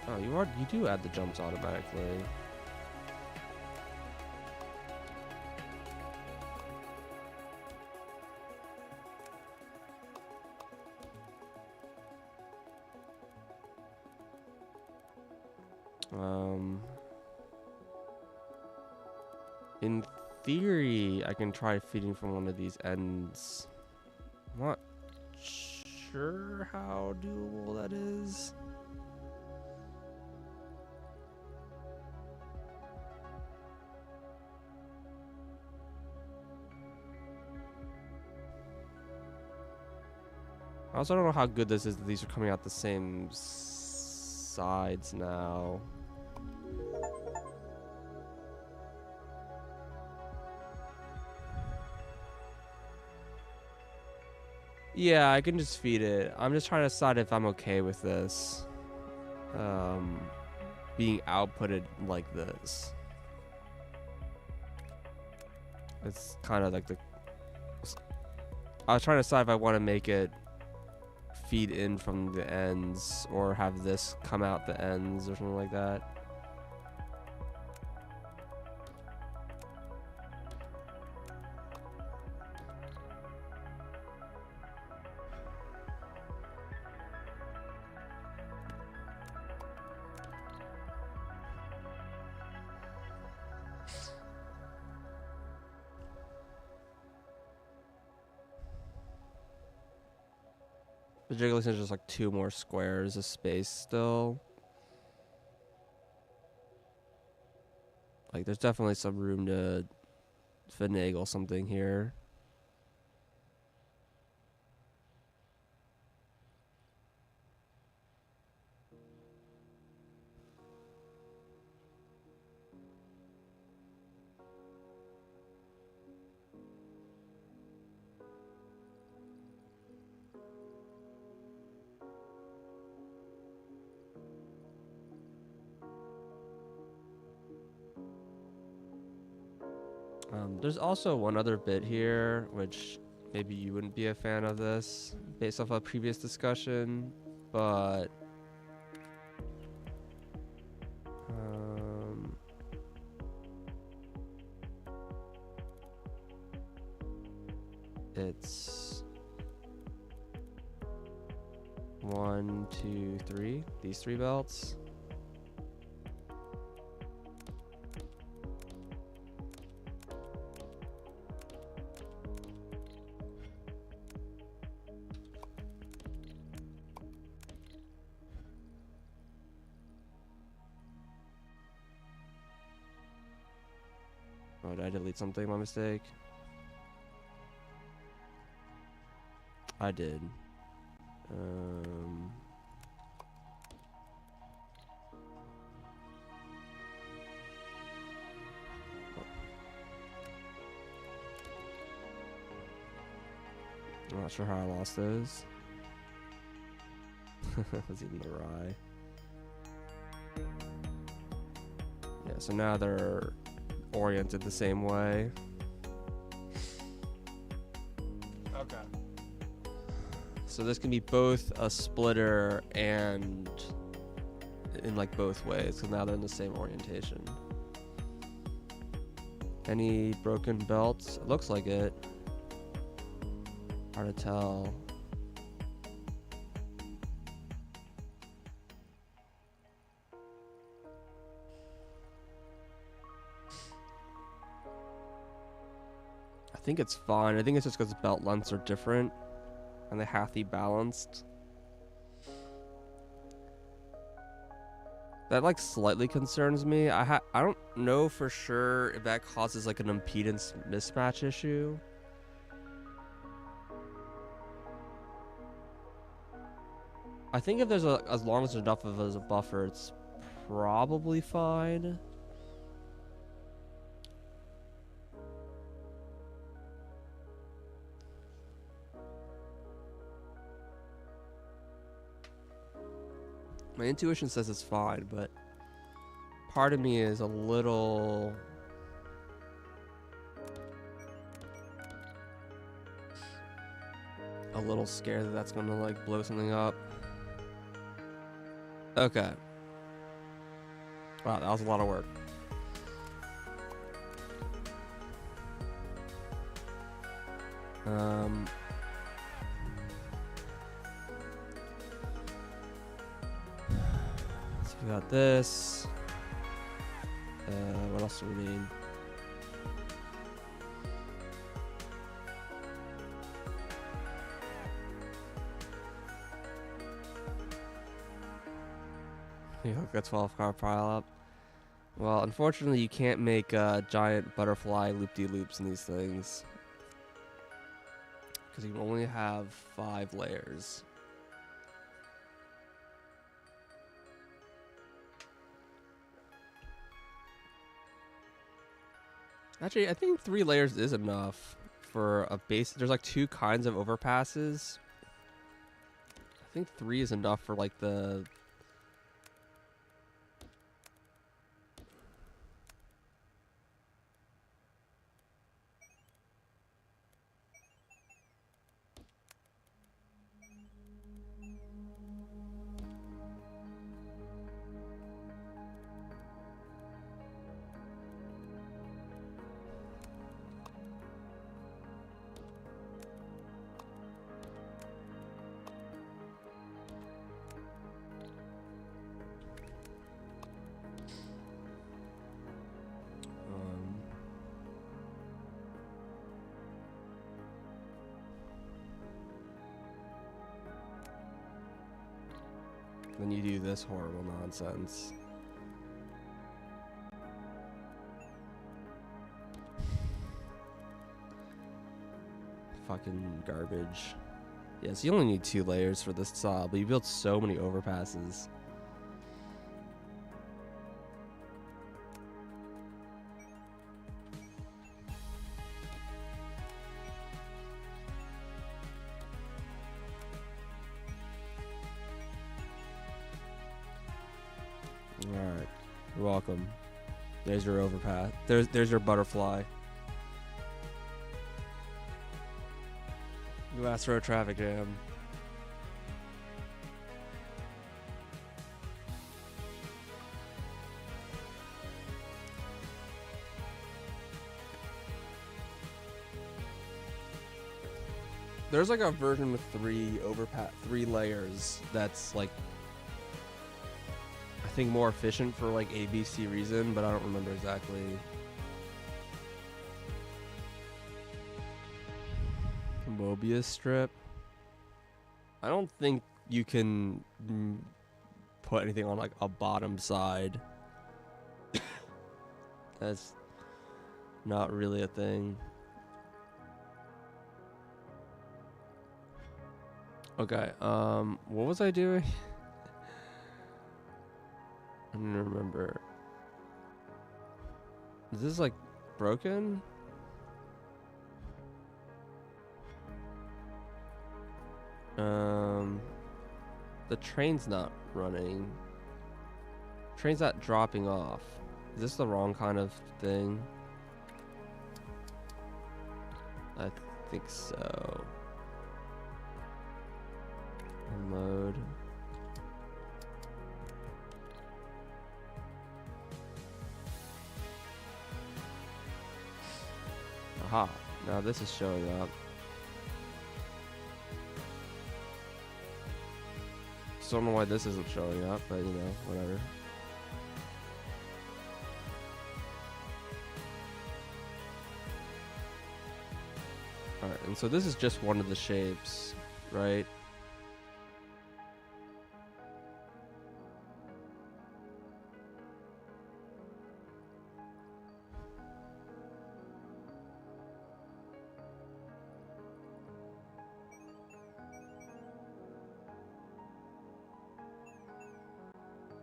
Oh, you do add the jumps automatically. In theory, I can try feeding from one of these ends. I'm not sure how doable that is. I also don't know how good this is that these are coming out the same sides now. Yeah, I can just feed it. I'm just trying to decide if I'm okay with this. Being outputted like this. It's kind of like the... I was trying to decide if I want to make it feed in from the ends or have this come out the ends or something like that. The jiggling is just like 2 more squares of space still. Like, there's definitely some room to finagle something here. There's also one other bit here, which maybe you wouldn't be a fan of this based off a previous discussion, but it's 1, 2, 3, these 3 belts. Oh, did I delete something? My mistake. I did. I'm not sure how I lost those. Was even the rye. Yeah, so now they're oriented the same way. Okay. So this can be both a splitter and in like both ways, because now they're in the same orientation. Any broken belts? It looks like it. Hard to tell. I think it's fine. I think it's just because belt lengths are different and they have to be balanced. That like slightly concerns me. I don't know for sure if that causes like an impedance mismatch issue. I think if there's as long as there's enough of as a buffer, it's probably fine. My intuition says it's fine, but part of me is a little scared that that's gonna like blow something up. Okay. Wow, that was a lot of work. So we got this. What else do we need? You hook a 12-card pile up. Well, unfortunately, you can't make giant butterfly loop-de-loops in these things, because you can only have 5 layers. Actually, I think 3 layers is enough for a base. There's like 2 kinds of overpasses. I think 3 is enough for like the... Then you do this horrible nonsense. Fucking garbage. Yeah, so you only need 2 layers for this saw, but you built so many overpasses. Alright. You're welcome. There's your overpass. There's your butterfly. Glass road traffic jam. There's like a version with three layers that's like I think more efficient for like ABC reason, but I don't remember exactly. Mobius strip. I don't think you can put anything on like a bottom side. That's not really a thing. Okay, what was I doing? I don't remember. Is this like broken? The train's not running. Train's not dropping off. Is this the wrong kind of thing? I think so. Unload. Aha, now this is showing up. Still don't know why this isn't showing up, but you know, whatever. Alright, and so this is just one of the shapes, right?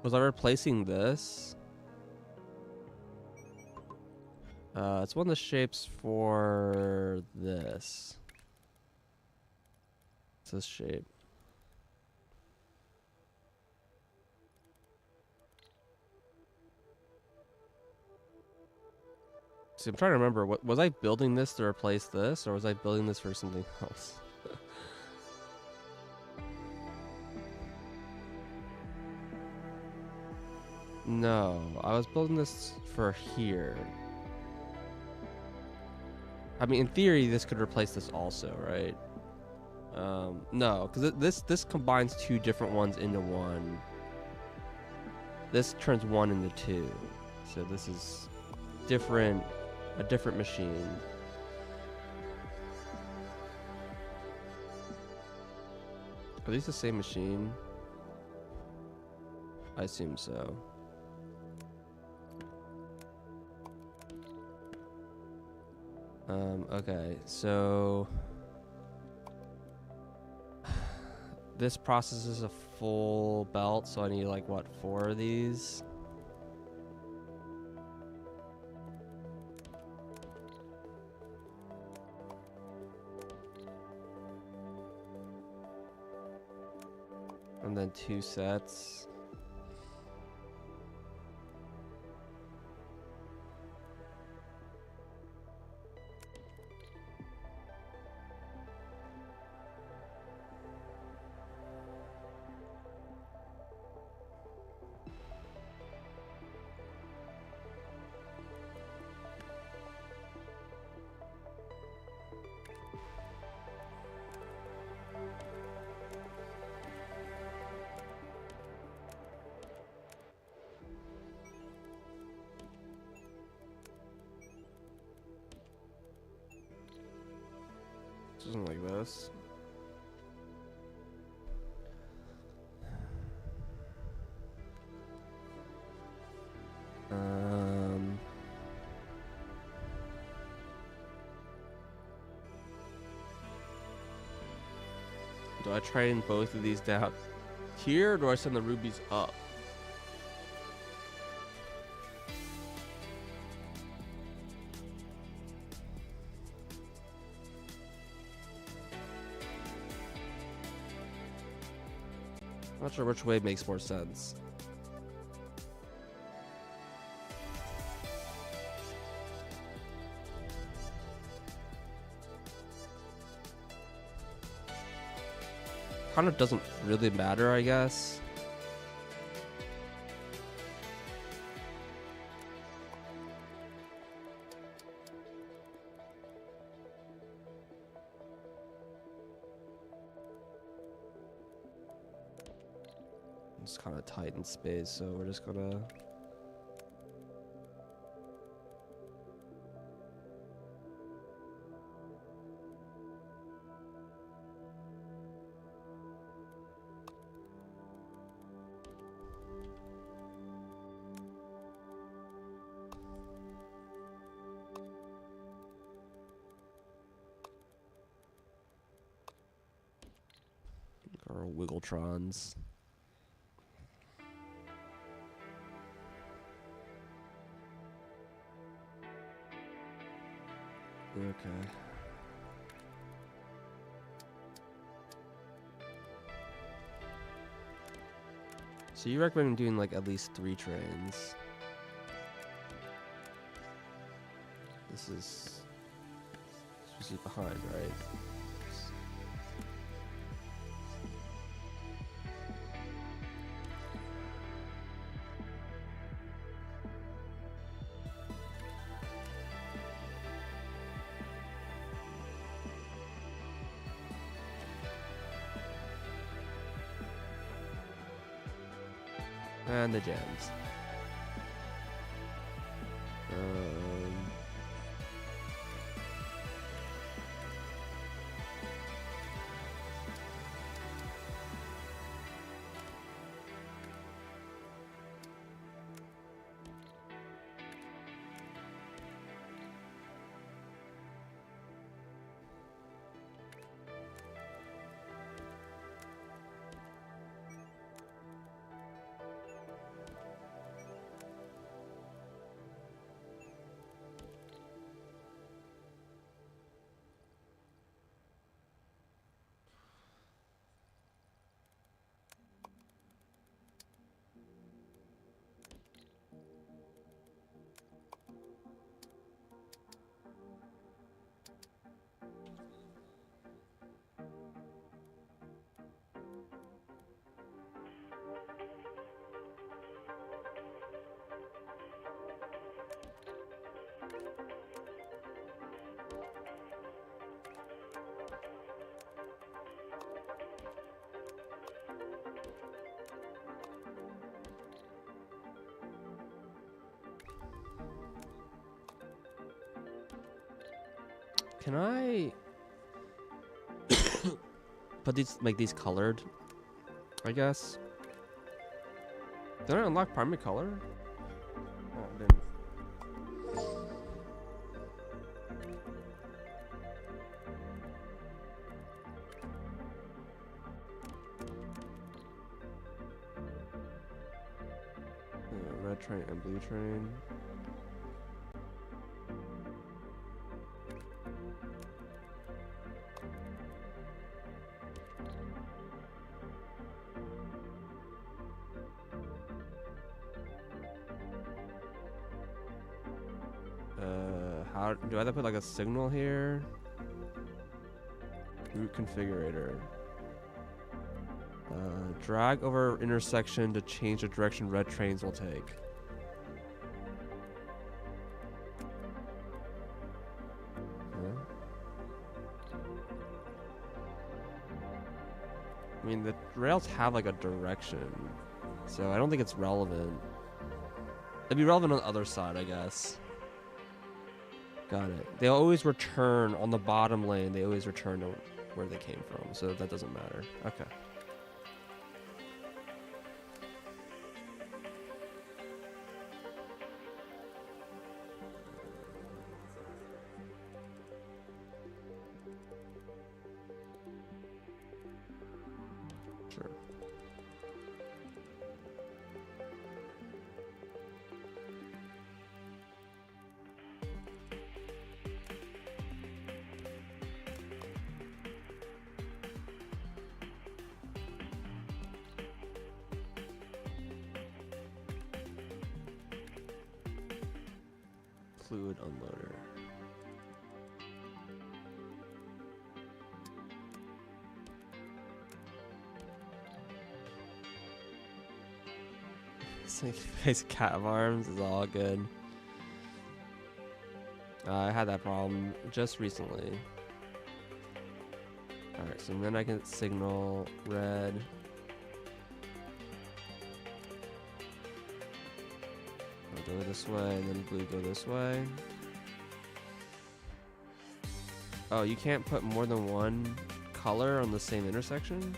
Was I replacing this? It's one of the shapes for this. It's this shape. See, I'm trying to remember. What was I building this to replace this, or was I building this for something else? No, I was building this for here. I mean, in theory, this could replace this also, right? No, because this combines two different ones into one. This turns one into two, so this is different, a different machine. Are these the same machine? I assume so. Okay, so this processes a full belt, so I need like what, 4 of these? And then 2 sets. Something like this. Do I train both of these down here, or do I send the rubies up? I'm not sure which way makes more sense. kind of doesn't really matter, I guess. It's kind of tight in space, so we're just gonna... Our Wiggletrons. Okay. So you recommend doing like at least 3 trains. This is supposed to be behind, right? And the jams. Can I put these, make these colored, I guess? Did I unlock primary color? Oh, I didn't. Red train and blue train. How do I have to put like a signal here? Route configurator. Drag over intersection to change the direction red trains will take. I mean, the rails have like a direction, so I don't think it's relevant. It'd be relevant on the other side, I guess. Got it. They always return on the bottom lane. They always return to where they came from, so that doesn't matter. Okay. Sure. Fluid unloader. Basic cat of arms is all good. I had that problem just recently. Alright, so then I can signal red. I'll go this way, and then blue go this way. Oh, you can't put more than one color on the same intersection?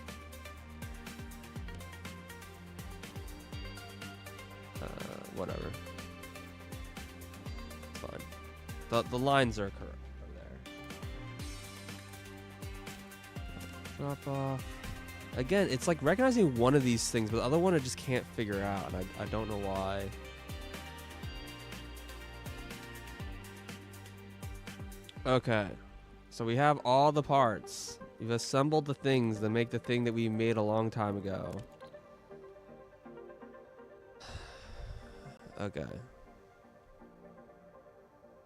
Whatever. It's fine. The lines are correct there. Drop off. Again, it's like recognizing one of these things, but the other one I just can't figure out, and I don't know why. Okay. So we have all the parts. We've assembled the things that make the thing that we made a long time ago. Okay.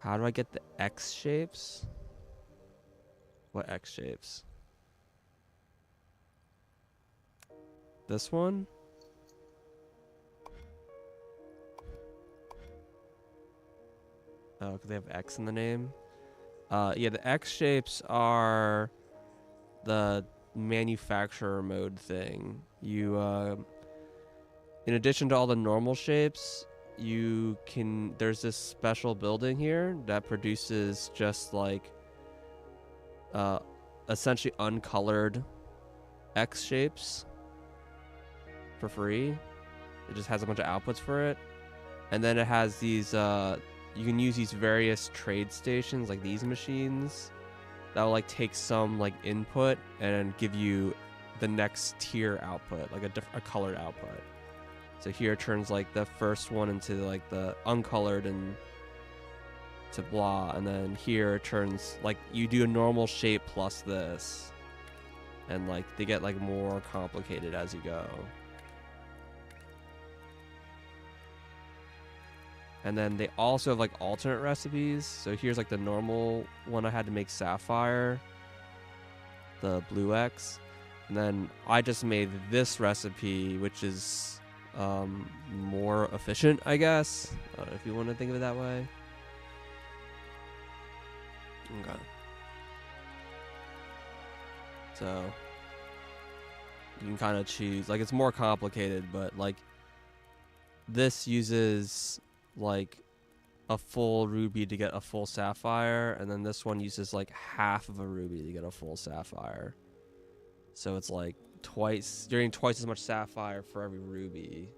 How do I get the X shapes? What X shapes? This one? Oh, because they have X in the name. Yeah, the X shapes are the manufacturer mode thing. You, in addition to all the normal shapes, you can, there's this special building here that produces just like, essentially uncolored X shapes for free. It just has a bunch of outputs for it. And then it has these, you can use these various trade stations, like these machines, that will like take some like input and give you the next tier output, like a colored output. So here it turns like the first one into like the uncolored and to blah, and then here it turns like you do a normal shape plus this, and like they get like more complicated as you go. And then they also have like alternate recipes. So here's like the normal one I had to make sapphire, the blue X. And then I just made this recipe, which is more efficient, I guess, if you want to think of it that way. Okay. So you can kind of choose, like it's more complicated, but like this uses like a full ruby to get a full sapphire, and then this one uses like half of a ruby to get a full sapphire. So it's like twice, you're getting twice as much sapphire for every ruby.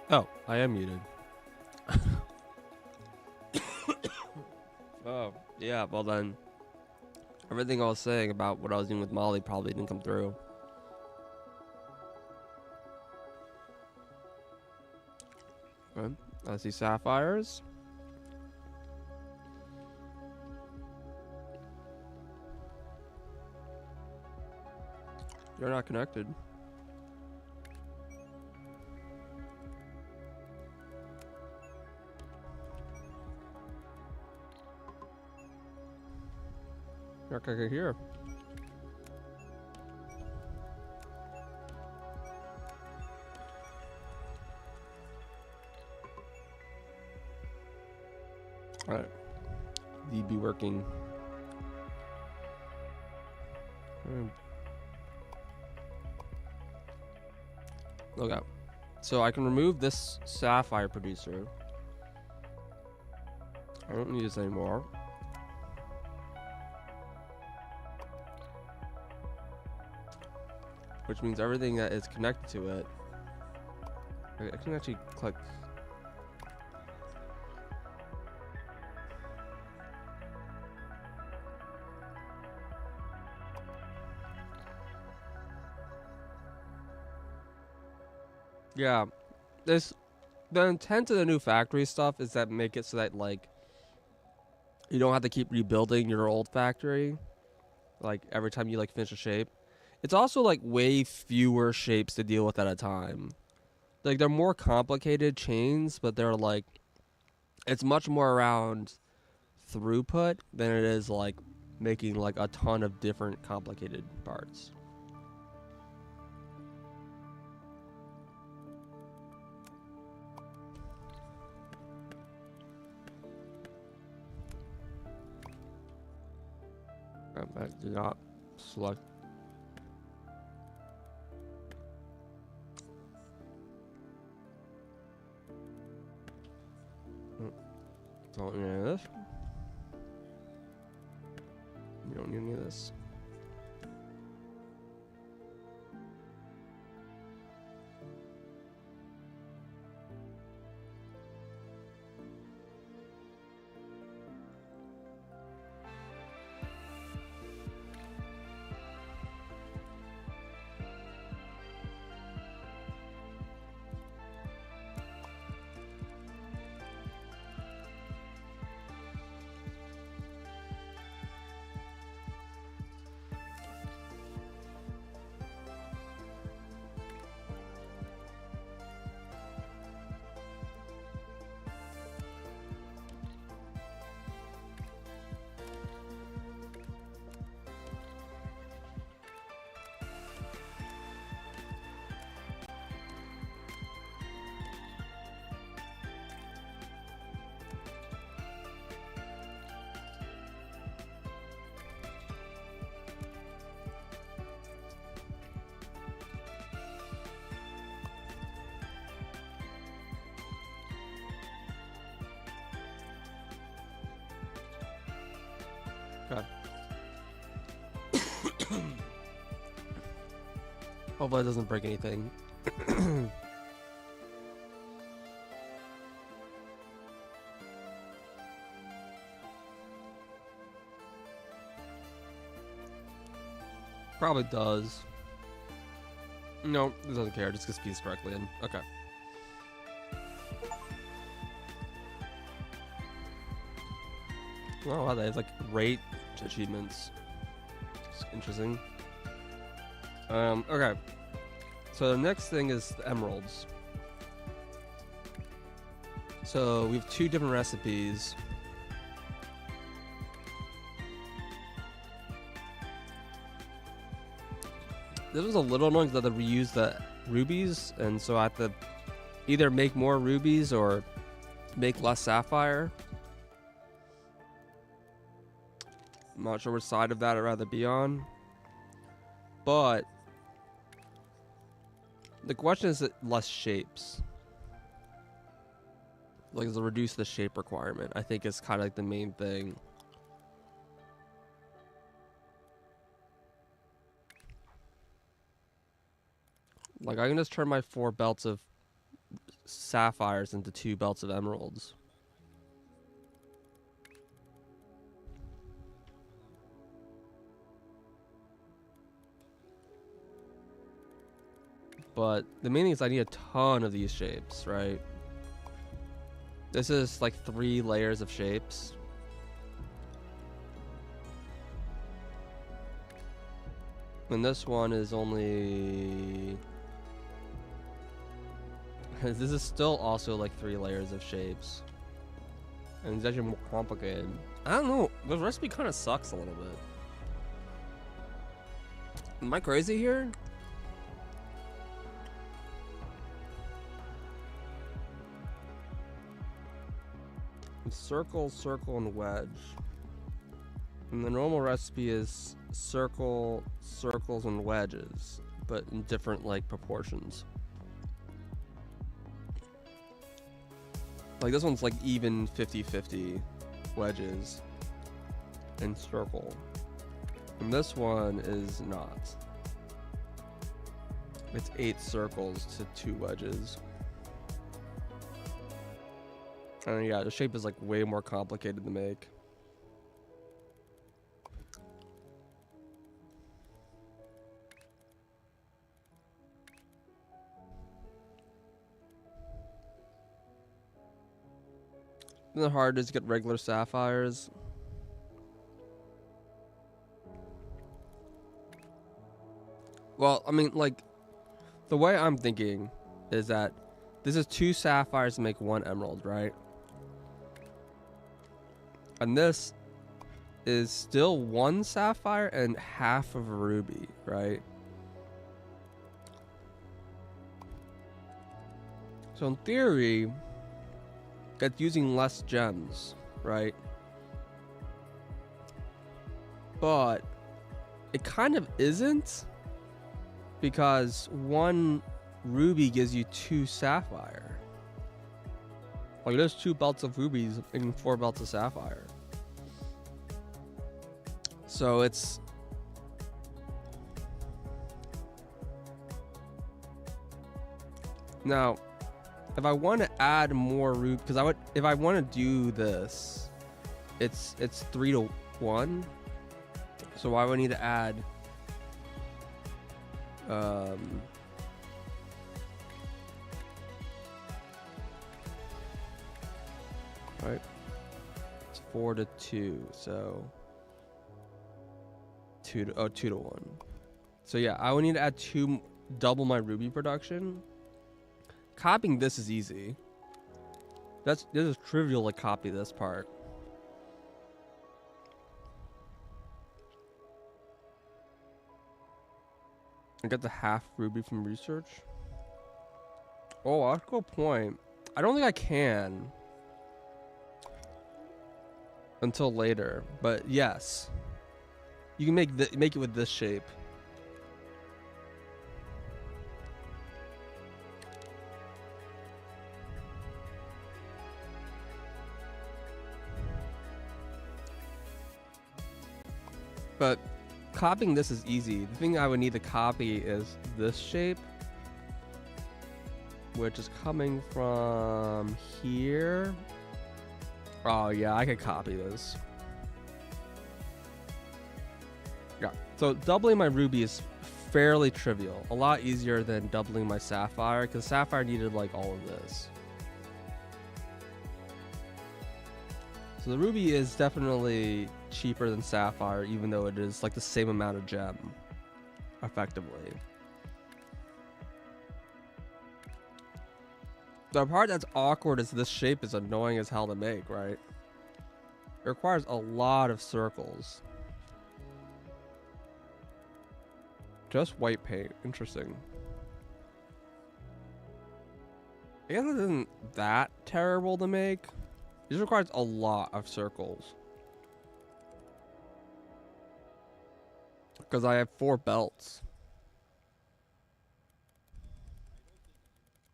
Oh, I am muted. Oh, yeah, well then, everything I was saying about what I was doing with Molly probably didn't come through. Okay, I see sapphires. You're not connected. You're not connected here. Alright. DB working. Okay. So I can remove this sapphire producer. I don't need this anymore. Which means everything that is connected to it. I can actually click. Yeah. The intent of the new factory stuff is that make it so that like you don't have to keep rebuilding your old factory like every time you like finish a shape. It's also like way fewer shapes to deal with at a time. Like they're more complicated chains, but they're like it's much more around throughput than it is like making like a ton of different complicated parts. I did not select. Don't need any of this. You don't need any of this. Okay. Hopefully it doesn't break anything. Probably does. No, it doesn't care. Just gets keys correctly in. Okay. Oh, wow, they have like rate achievements. It's interesting. Okay. So the next thing is the emeralds. So we have two different recipes. This was a little annoying because I had to reuse the rubies, and so I have to either make more rubies or make less sapphire. I'm not sure which side of that I'd rather be on. But the question is less shapes. Like, to reduce the shape requirement, I think is kind of like the main thing. Like, I can just turn my 4 belts of sapphires into 2 belts of emeralds. But the main thing is I need a ton of these shapes, right? This is like 3 layers of shapes. And this one is only... This is still also like 3 layers of shapes. And it's actually more complicated. I don't know. The recipe kind of sucks a little bit. Am I crazy here? Circle, circle, and wedge. And the normal recipe is circle, circles, and wedges, but in different like proportions. Like this one's like even 50-50 wedges and circle. And this one is not. It's 8 circles to 2 wedges. And yeah, the shape is like way more complicated to make. And the hard is to get regular sapphires. Well, I mean, like, the way I'm thinking is that this is 2 sapphires to make 1 emerald, right? And this is still 1 sapphire and half of a ruby, right? So in theory, it's using less gems, right? But it kind of isn't, because 1 ruby gives you 2 sapphire. Like there's 2 belts of rubies and 4 belts of sapphire. So it's... Now, if I want to add more ruby, because if I want to do this, it's 3 to 1. So I would need to add right, it's 4 to 2, so 2 to 1. So yeah, I would need to add 2, double my ruby production. Copying this is easy. This is trivial to copy this part. I get the half ruby from research. Oh, that's a good point. I don't think I can until later, but yes, you can make it with this shape. But copying this is easy. The thing I would need to copy is this shape, which is coming from here. Oh yeah, I could copy this. Yeah, so doubling my ruby is fairly trivial. A lot easier than doubling my sapphire, because sapphire needed like all of this. So the ruby is definitely cheaper than sapphire, even though it is like the same amount of gem, effectively. The part that's awkward is this shape is annoying as hell to make, right? It requires a lot of circles. Just white paint, interesting. I guess it isn't that terrible to make. This requires a lot of circles. Because I have 4 belts.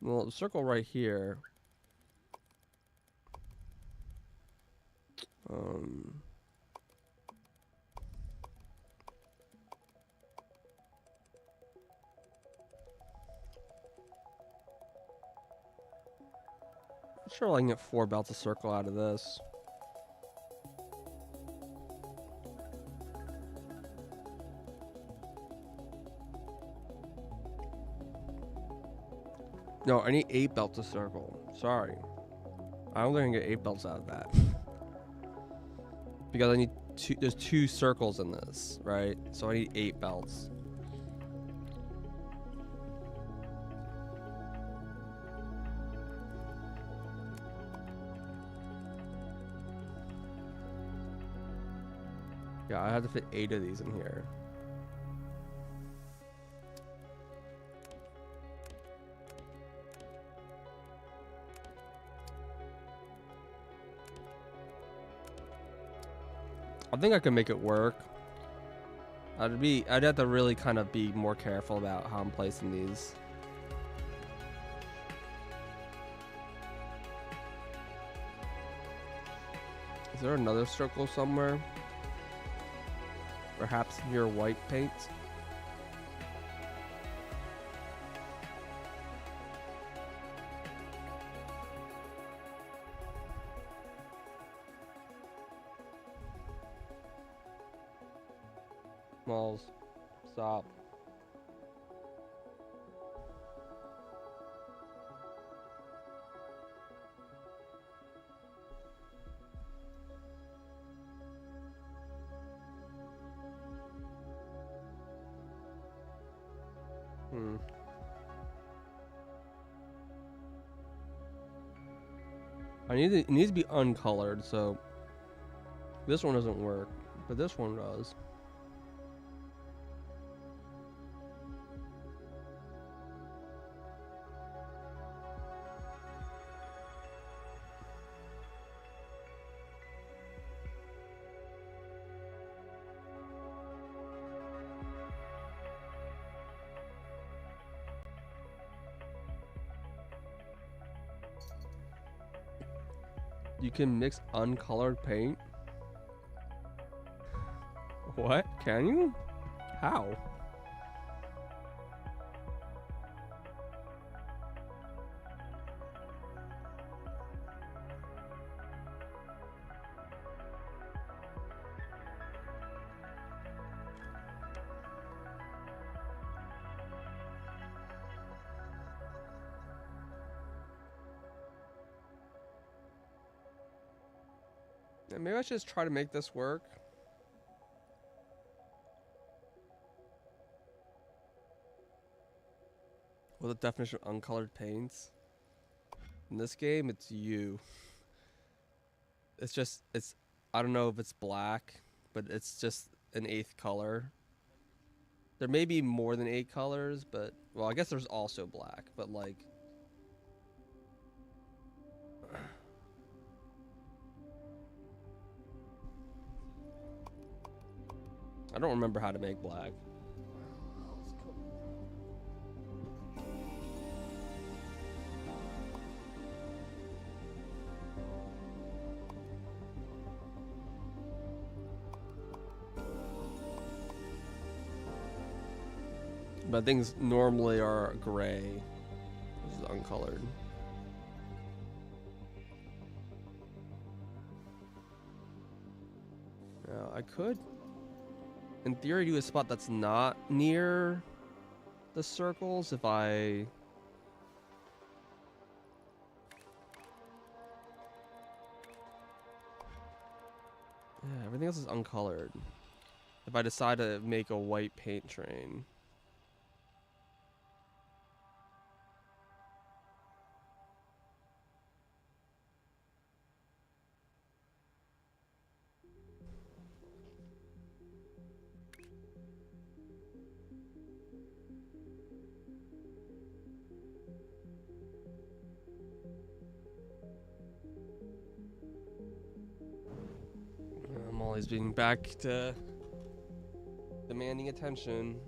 Well, the circle right here. Sure, I can get 4 belts a circle out of this. No, I need 8 belts a circle. Sorry. I'm gonna get 8 belts out of that. Because I need there's 2 circles in this, right? So I need 8 belts. Yeah, I have to fit 8 of these in here. I think I can make it work. I'd have to really kind of be more careful about how I'm placing these. Is there another circle somewhere? Perhaps near white paint? Malls. Stop. It needs to be uncolored, so this one doesn't work, but this one does. You can mix uncolored paint? What? Can you? How? Yeah, maybe I should just try to make this work. What the definition of uncolored paints? In this game, it's you. I don't know if it's black, but it's just an 8th color. There may be more than 8 colors, but, well, I guess there's also black, but like, I don't remember how to make black. But things normally are gray. This is uncolored. Now, I could, in theory, do a spot that's not near the circles if I... Yeah, everything else is uncolored. If I decide to make a white paint train. I'm always being back to demanding attention.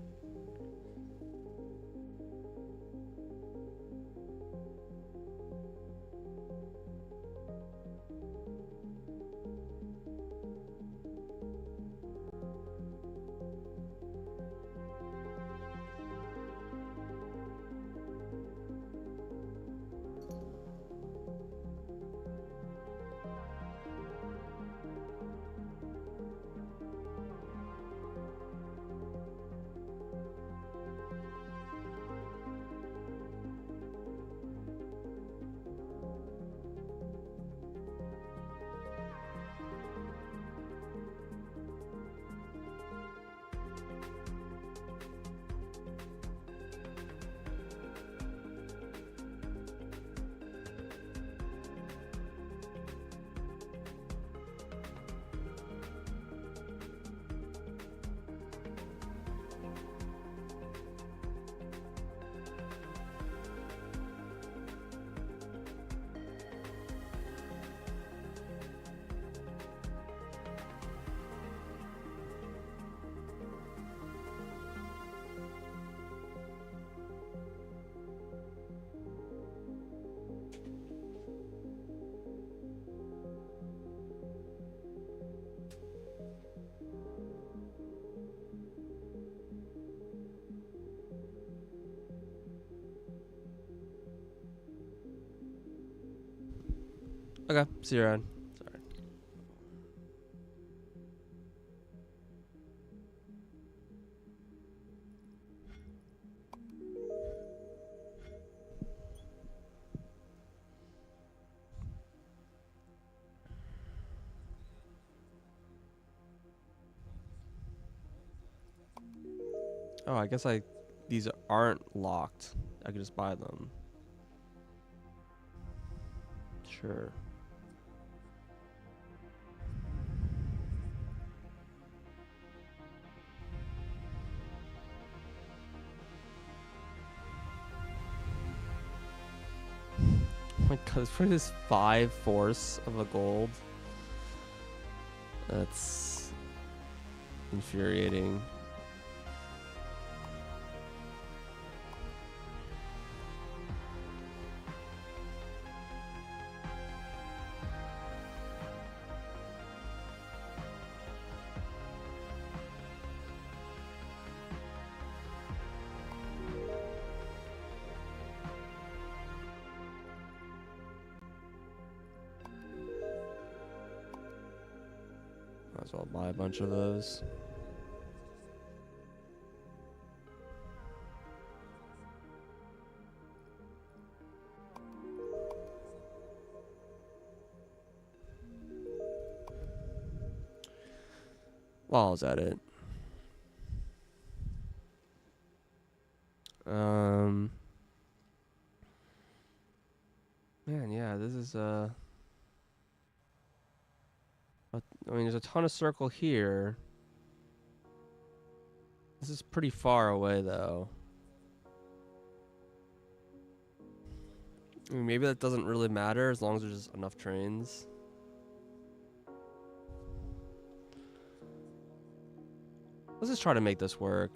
Okay, see you around. Sorry. Oh, I guess these aren't locked. I could just buy them. Sure. Oh my god, for this 5 force of a gold. That's infuriating. Might as well buy a bunch of those. While I was at it. Man, yeah, this is I mean, there's a ton of circle here. This is pretty far away, though. I mean, maybe that doesn't really matter as long as there's just enough trains. Let's just try to make this work.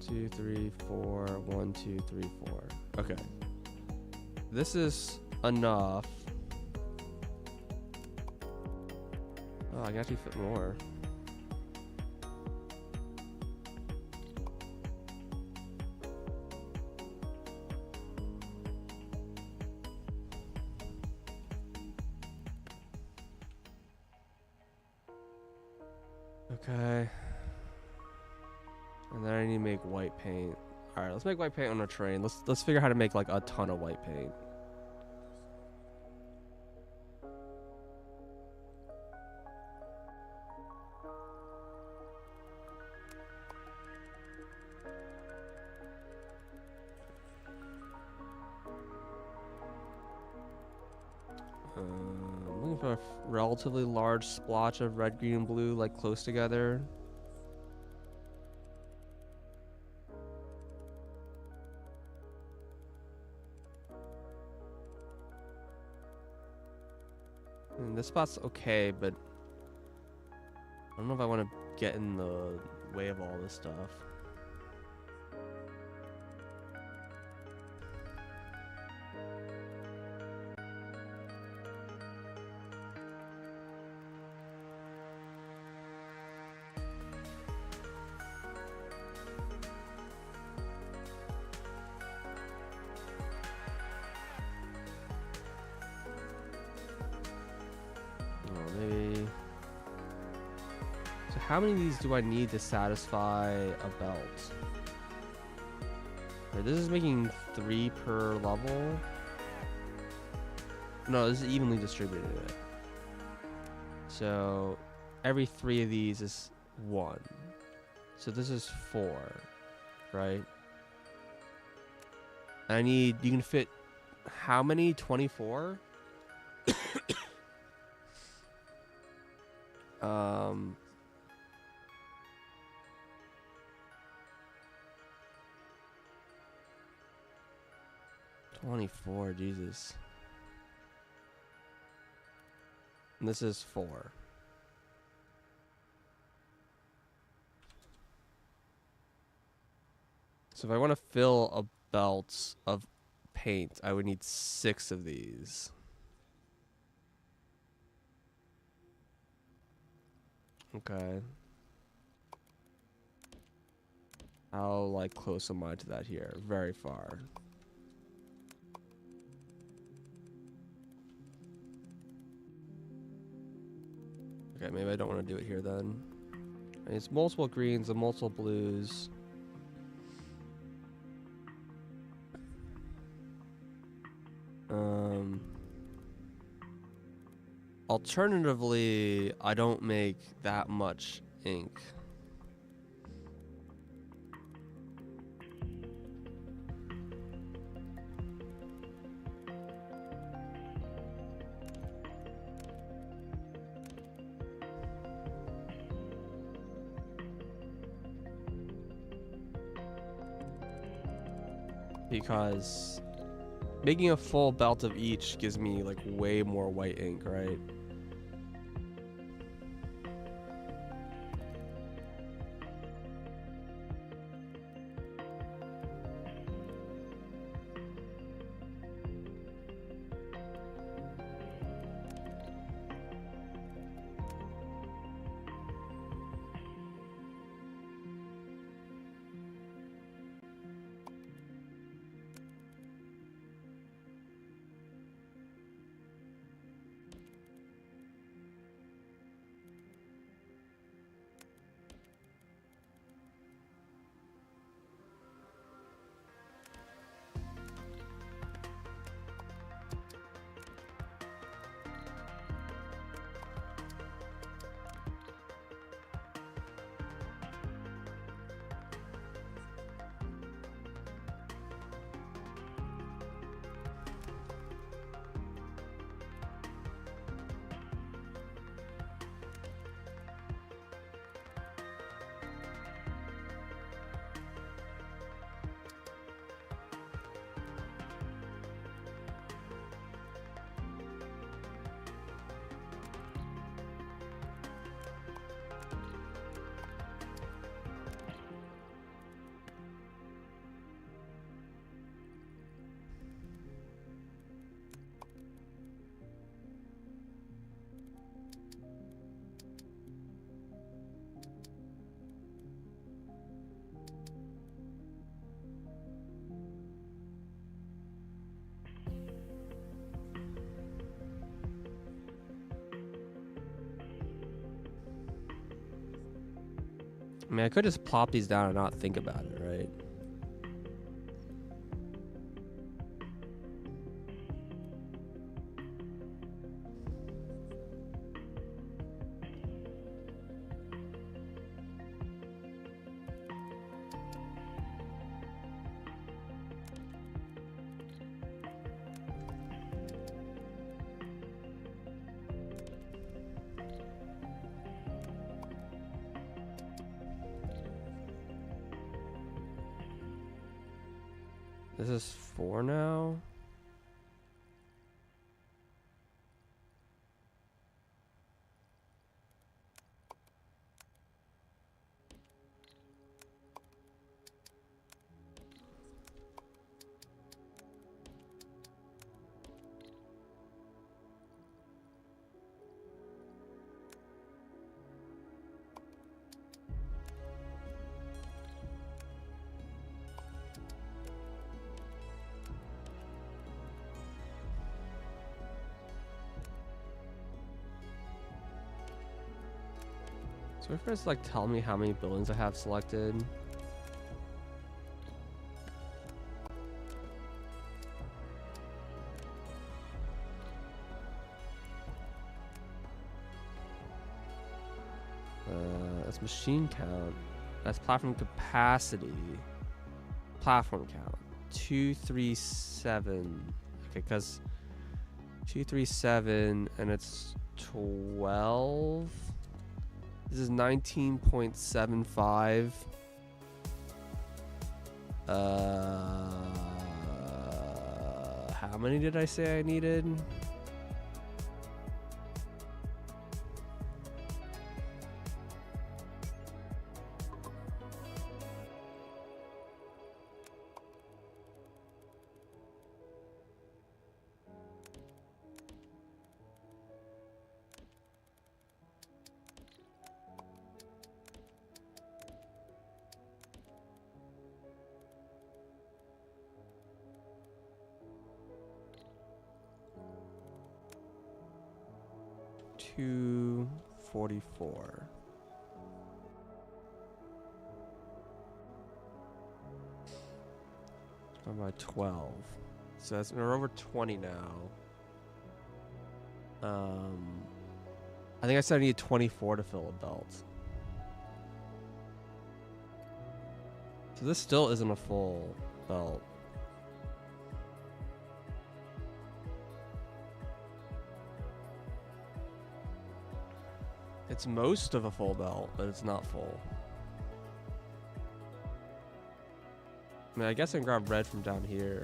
Two, three, four. 1, 2, 3, 4. Okay. This is enough. Oh, I can actually fit more. Okay. And then I need to make white paint. All right, let's make white paint on a train. Let's figure out how to make like a ton of white paint. I'm looking for a relatively large splotch of red, green, and blue, like close together. And this spot's okay, but I don't know if I want to get in the way of all this stuff. how many of these do I need to satisfy a belt? Okay, this is making 3 per level. No, this is evenly distributed. So every 3 of these is 1. So this is 4, right? I need, you can fit how many? 24? um 24, Jesus. And this is 4. So if I want to fill a belt of paint, I would need 6 of these. Okay. How, like, close am I to that here? Very far. Okay, maybe I don't want to do it here then. It's multiple greens and multiple blues. Alternatively, I don't make that much ink. Because making a full belt of each gives me like way more white ink, right? I mean, I could just plop these down and not think about it, right? This is 4 now. So if it's like tell me how many buildings I have selected. That's machine count. That's platform capacity. Platform count. 237. Okay, because 237 and it's 12. This is 19.75. How many did I say I needed? $244. By 12. So that's, we're over 20 now. I think I said I needed 24 to fill a belt. So this still isn't a full belt. It's most of a full belt, but it's not full. I mean, I guess I can grab red from down here.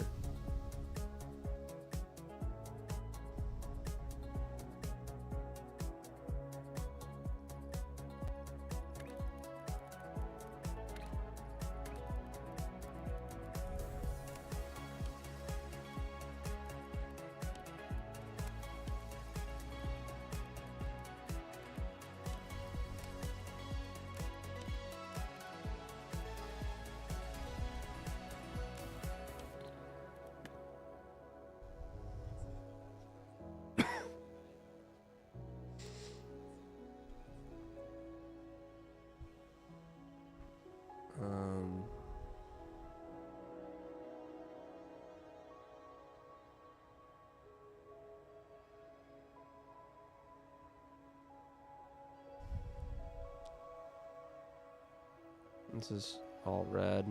This is all red.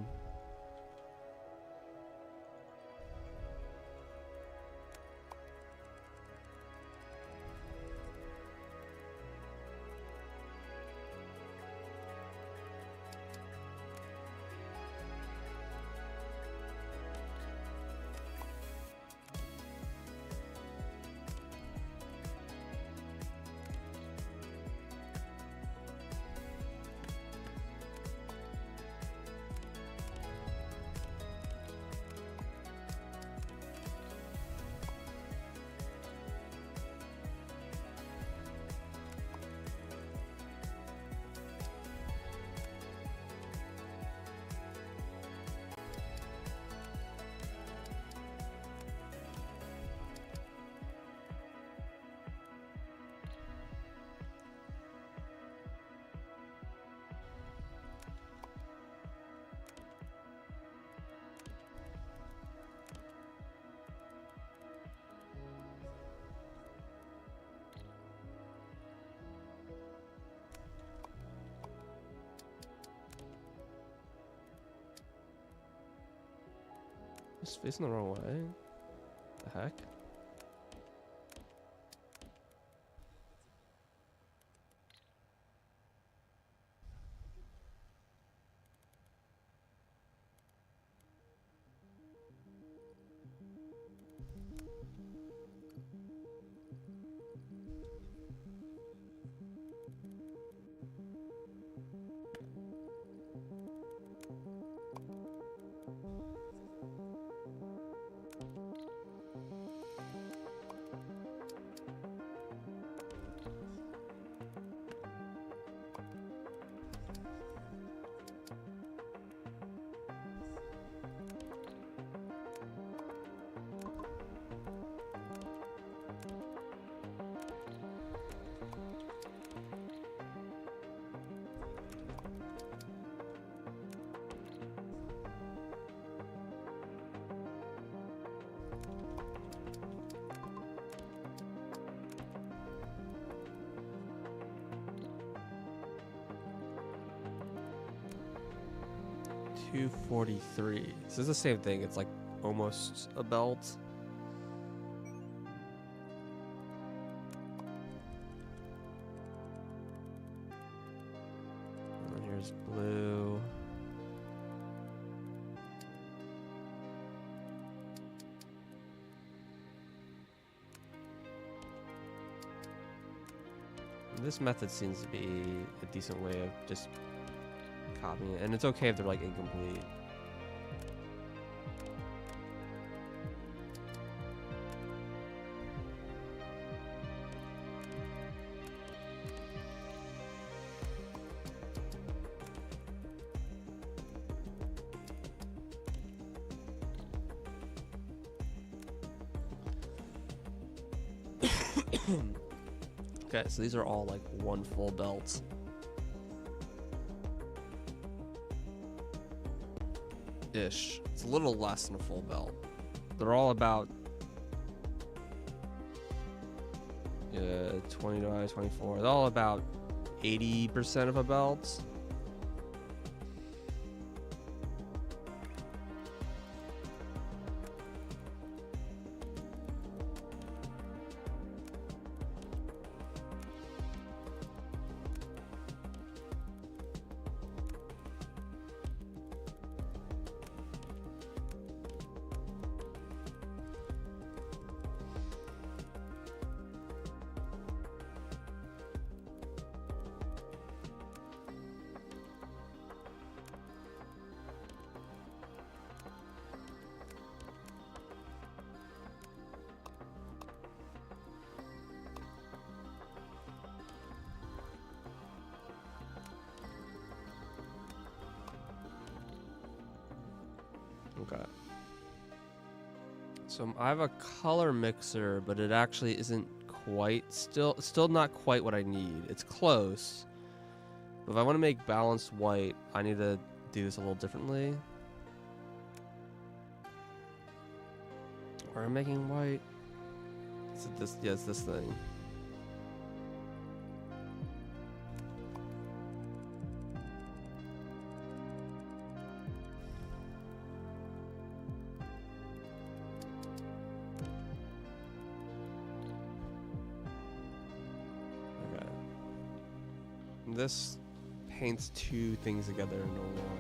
It's facing the wrong way. The heck? 243. So this is the same thing. It's like almost a belt. And then here's blue. This method seems to be a decent way of just copying it, and it's okay if they're like incomplete. Okay, so these are all like one full belt. Ish. It's a little less than a full belt. They're all about 20 to 24. They're all about 80% of a belt. Okay. So I have a color mixer, but it actually isn't quite still not quite what I need. It's close. But if I want to make balanced white, I need to do this a little differently. Or I'm making white. Is it this? Yeah, it's this thing. This paints two things together into one.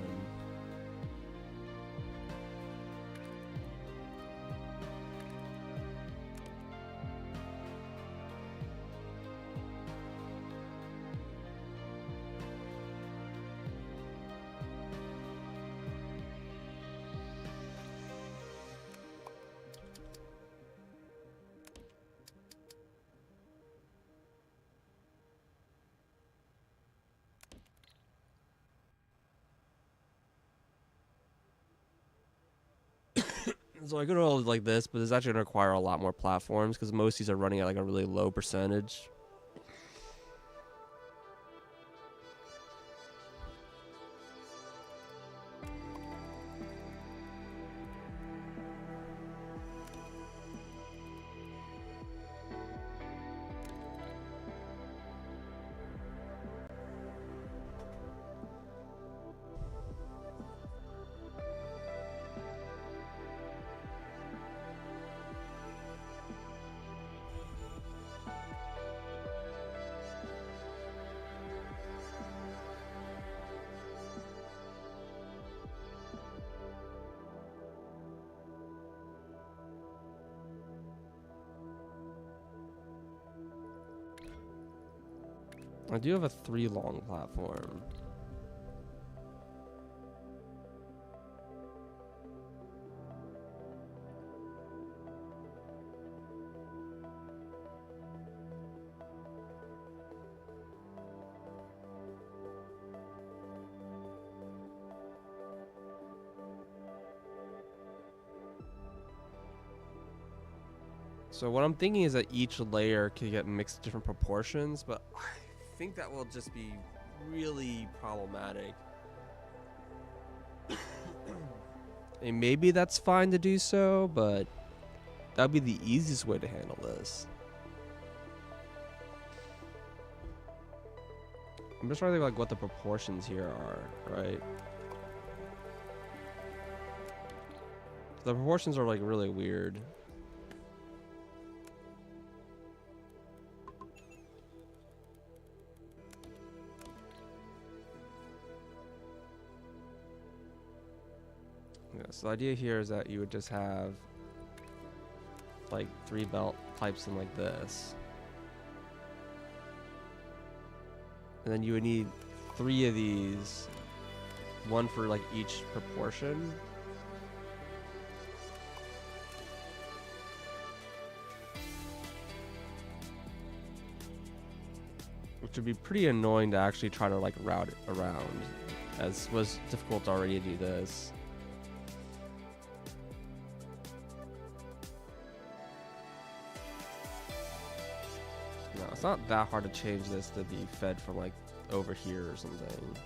So I could roll like this, but it's actually going to require a lot more platforms because most of these are running at like a really low percentage. I do have a 3 long platform. So what I'm thinking is that each layer could get mixed different proportions, but I think that will just be really problematic. And maybe that's fine to do so, but that'd be the easiest way to handle this. I'm just trying to think like what the proportions here are, right? The proportions are like really weird. Yeah, so the idea here is that you would just have like 3 belt pipes in like this. And then you would need 3 of these, one for like each proportion. Which would be pretty annoying to actually try to like route it around, as was difficult already to do this. No, it's not that hard to change this to be fed from like over here or something.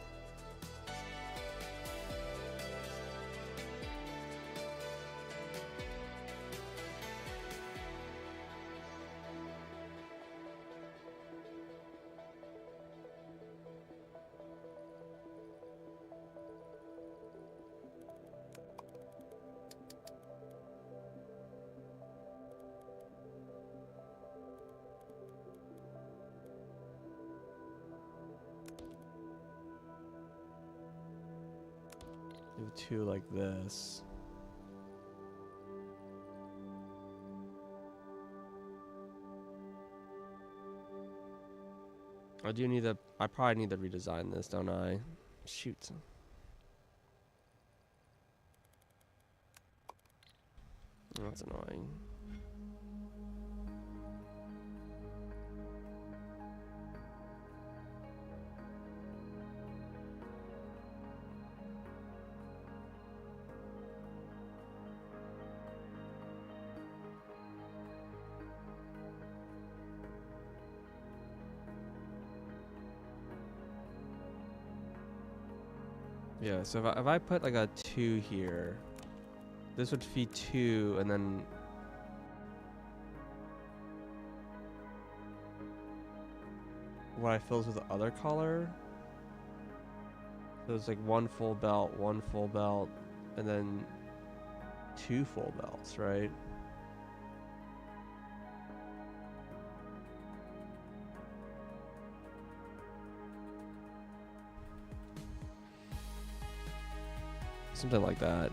Do 2 like this. I probably need to redesign this, don't I? Shoot. That's annoying. Yeah, so if I put like a 2 here, this would feed 2, and then what I fills with the other color. So it's like 1 full belt, 1 full belt, and then 2 full belts, right? Something like that.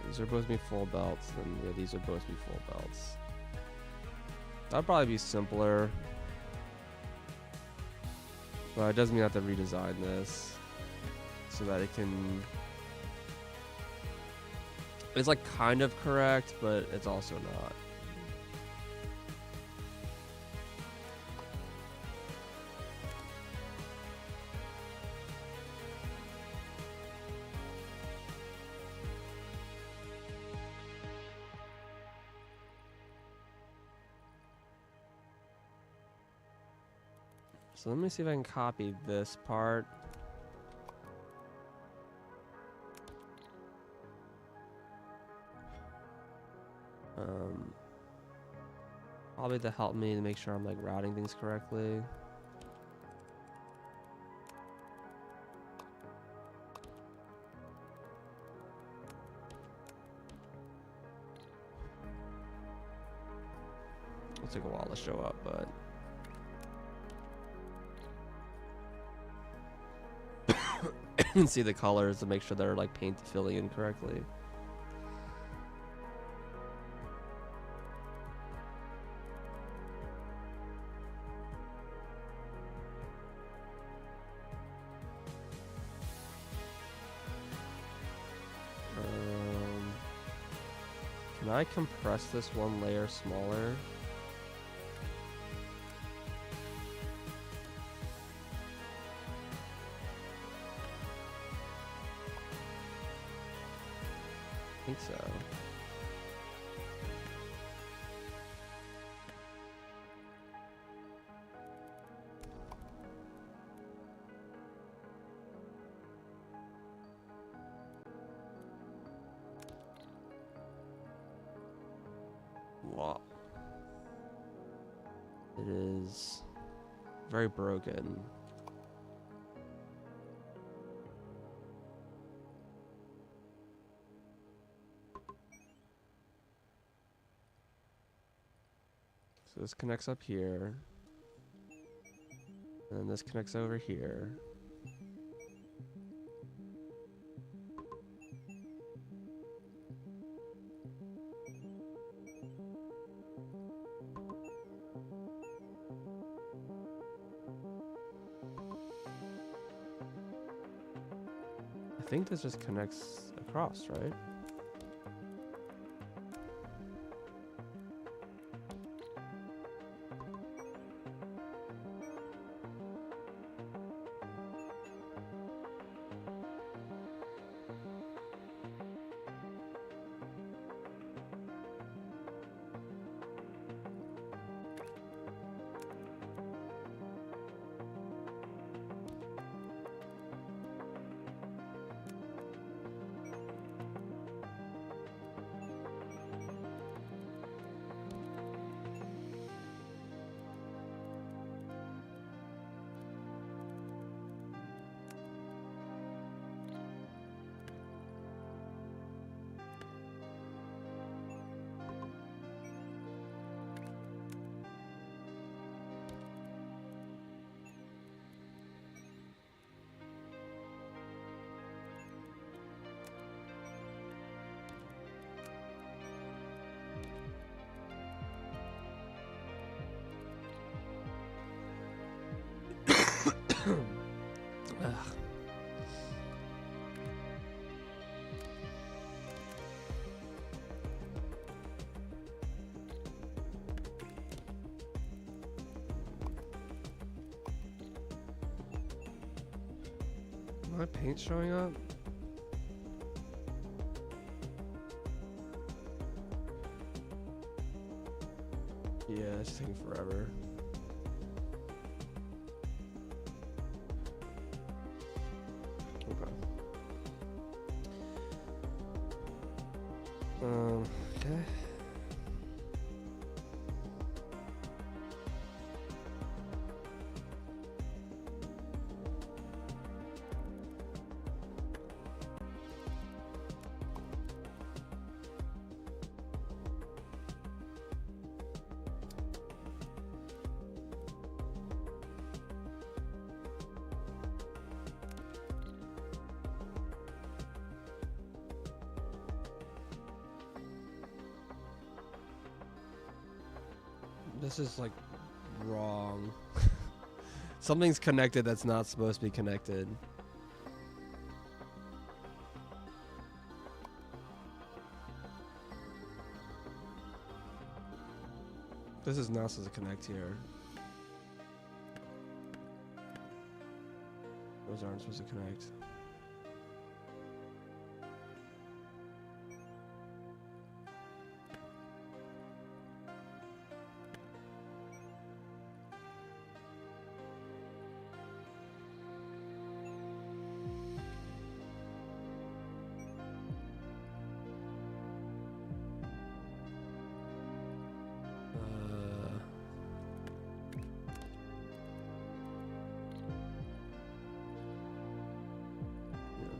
These are both be full belts, and yeah, these would both be full belts. That'd probably be simpler. But it does mean I have to redesign this so that it can... It's like kind of correct, but it's also not. So let me see if I can copy this part. Probably to help me to make sure I'm like routing things correctly. It'll take a while to show up, but you can see the colors to make sure they're like filling in correctly. Can I compress this 1 layer smaller? I think so. Wow. It is very broken. So this connects up here. And then this connects over here. I think this just connects across, right? Ugh. My paint showing up? Yeah, it's taking forever. Okay. Okay. This is like wrong. Something's connected that's not supposed to be connected. This is not supposed to connect here. Those aren't supposed to connect.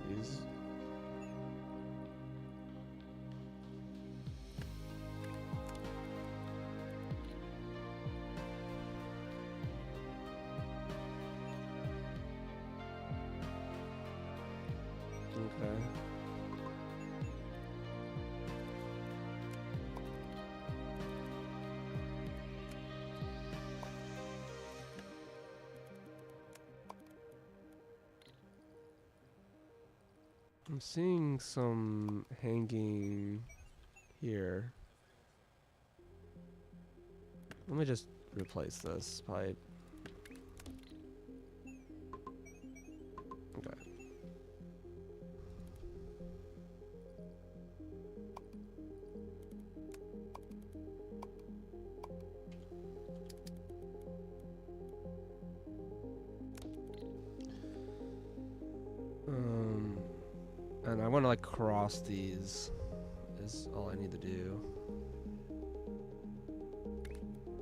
These. Okay. I'm seeing some hanging here. Let me just replace this pipe. Okay. And I want to like cross these is all I need to do.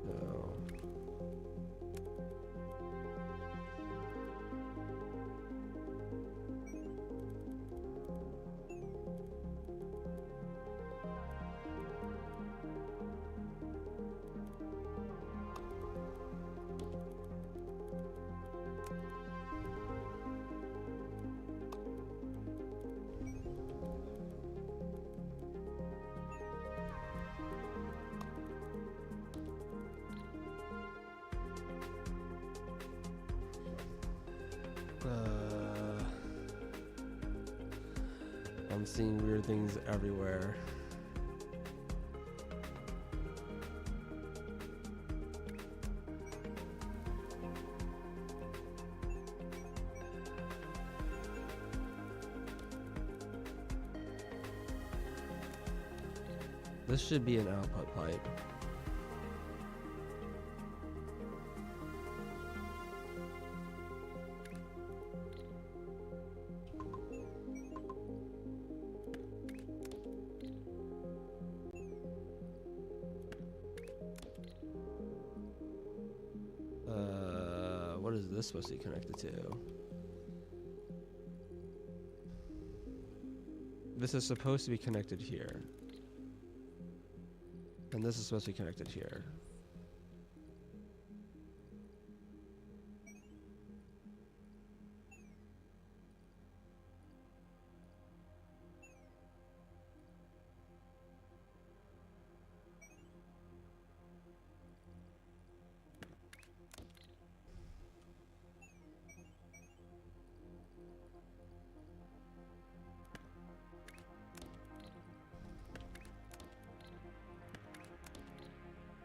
No. I'm seeing weird things everywhere. This should be an output pipe. What is this supposed to be connected to? This is supposed to be connected here. And this is supposed to be connected here.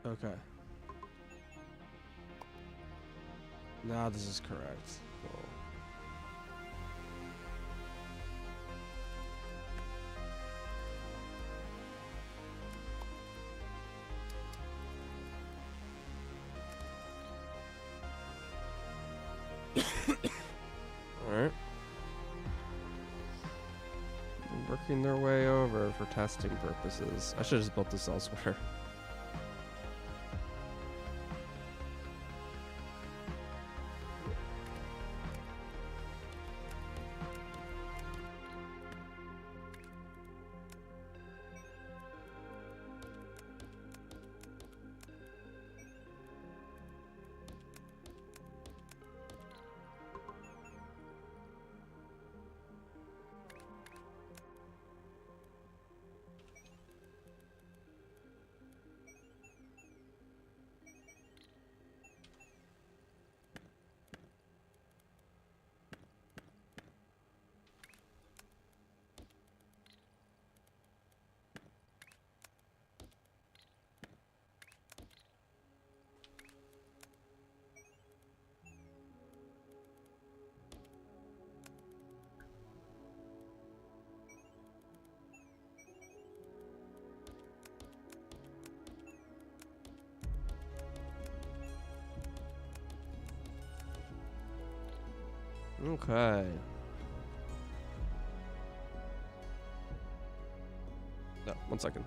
Okay. Now this is correct. Cool. Alright. Working their way over for testing purposes. I should have just built this elsewhere. Okay. No, 1 second.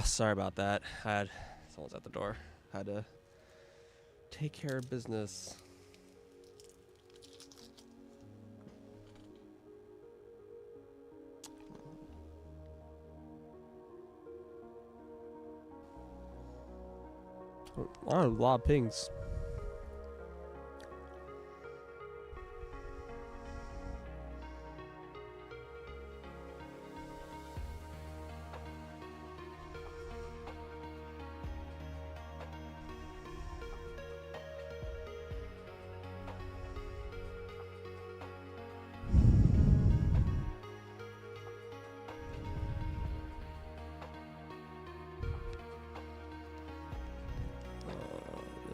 Sorry about that. Had someone's at the door. Had to take care of business. A lot of pings.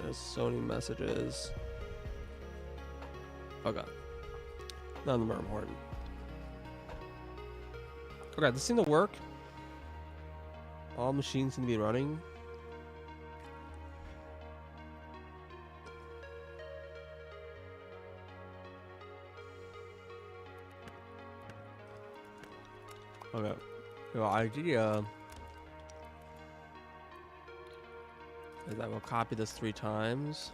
There's so many messages. Okay. None of them are important. Okay, this seemed to work. All machines seem to be running. Okay. The idea is that we'll copy this 3 times.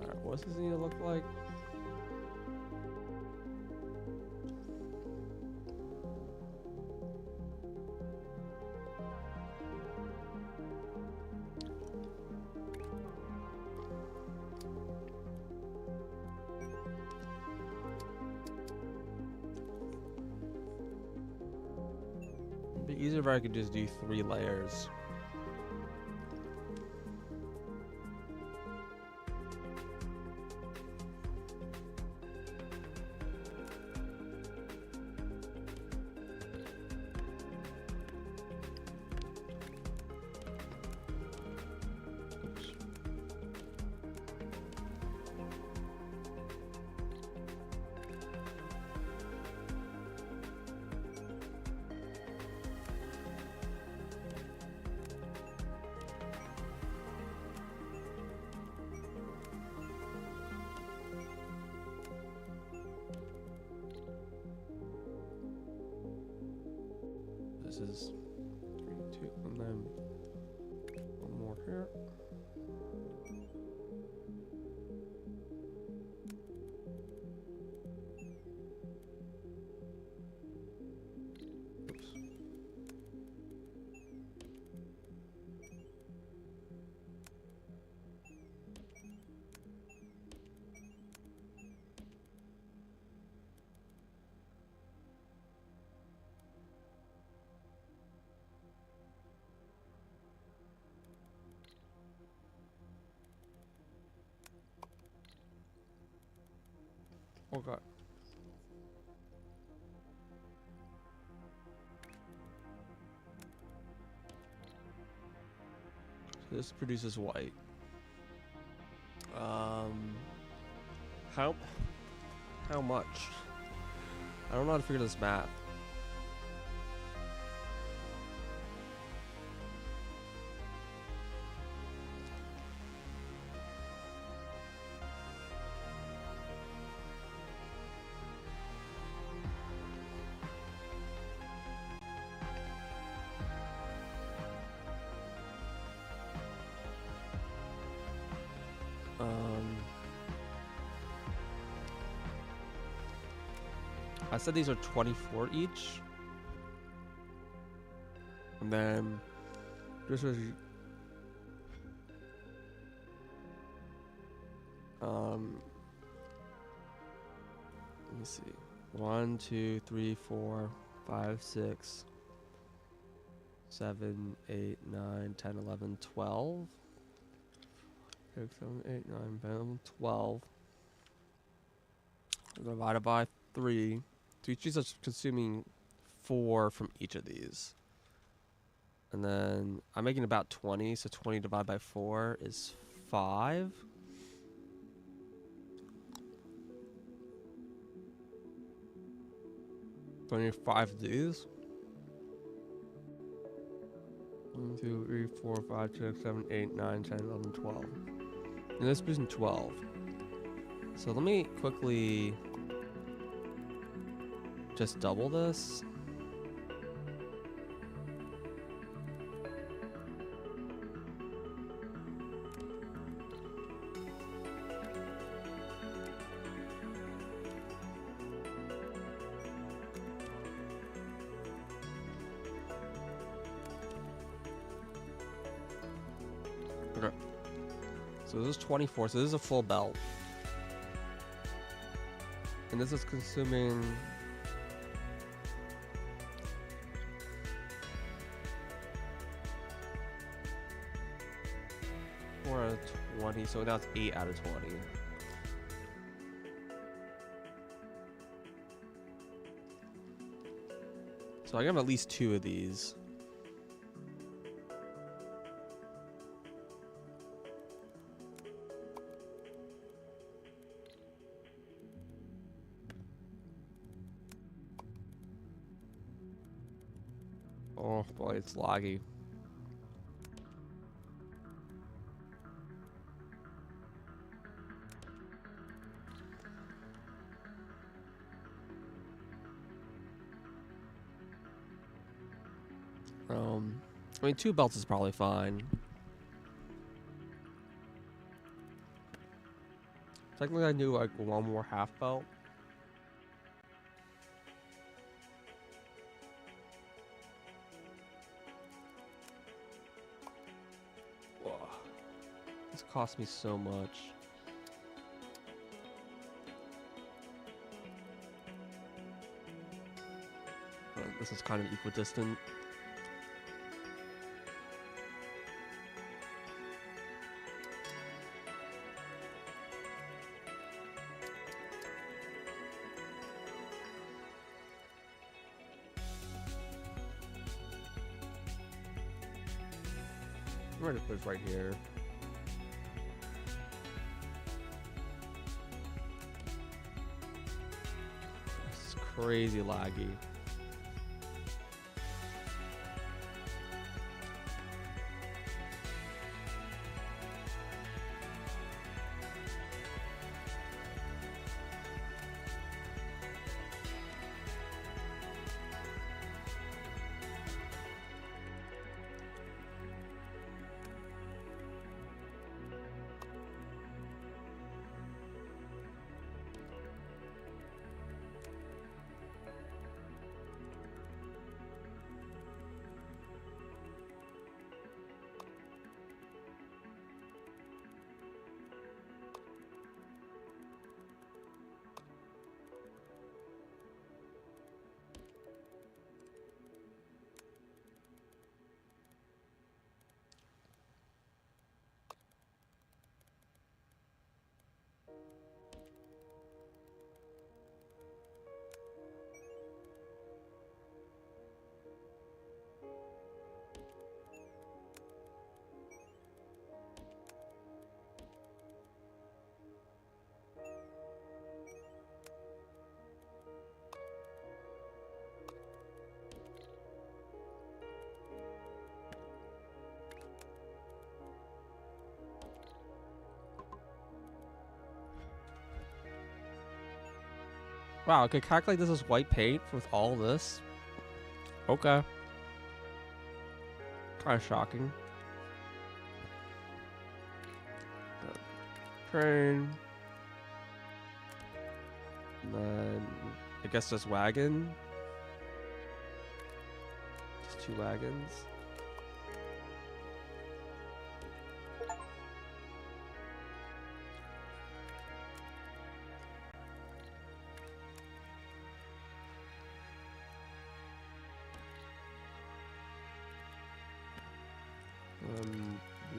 Alright, what's this need to look like? It'd be easier if I could just do 3 layers. Oops. This is 3, 2, and then one more here. Oops. Okay. So this produces white. How how much? I don't know how to figure this math. I said these are 24 each. And then this was Let me see. 1, 2, 3, 4, 5, 6, 7, 8, 9, 10, 11, 12. 6, 7, 8, 9, 10, 11, 12. Divided by 3. So each of these are consuming 4 from each of these. And then I'm making about 20, so 20 divided by 4 is 5. So I need 5 of these. 1, 2, 3, 4, 5, 6, 7, 8, 9, 10, 11, 12. And this is 12. So let me quickly just double this. Okay. So this is 24, so this is a full belt. And this is consuming... Four out of 20, so now it's 8 out of 20. So I can have at least 2 of these. Oh boy, it's laggy. I mean, 2 belts is probably fine. Technically, I do like 1 more half belt. Whoa. This cost me so much. This is kind of equidistant. I'm ready to put it right here. It's crazy laggy. Wow, I could calculate this as white paint with all this. Okay. Kind of shocking. Train. And then I guess this wagon. Just 2 wagons.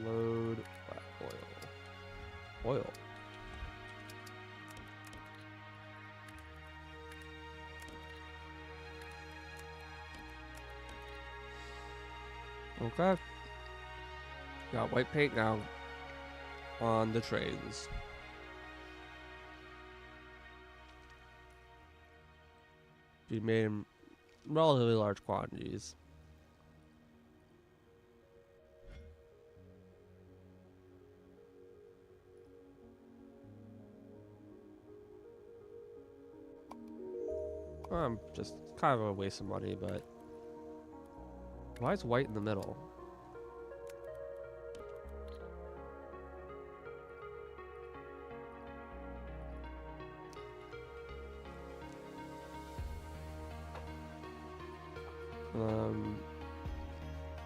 Load oil. Okay. Got white paint now on the trains. Be made in relatively large quantities. Just kind of a waste of money, but why is white in the middle?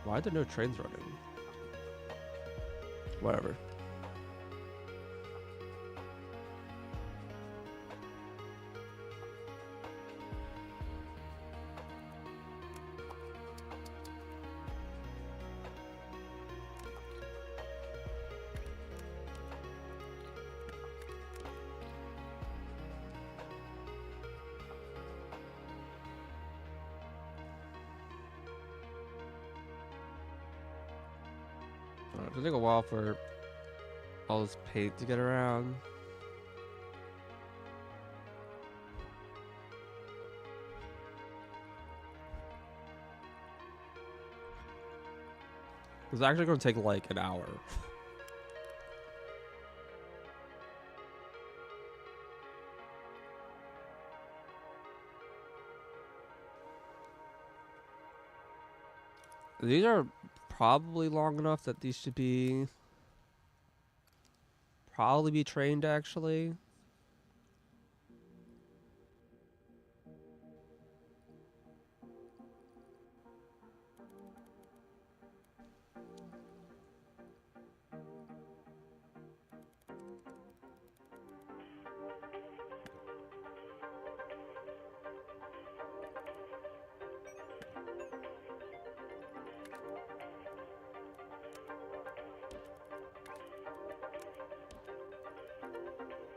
Why are there no trains running? Whatever. It'll take a while for all this paint to get around. It's actually going to take like an hour. These are probably long enough that these should probably be trained actually.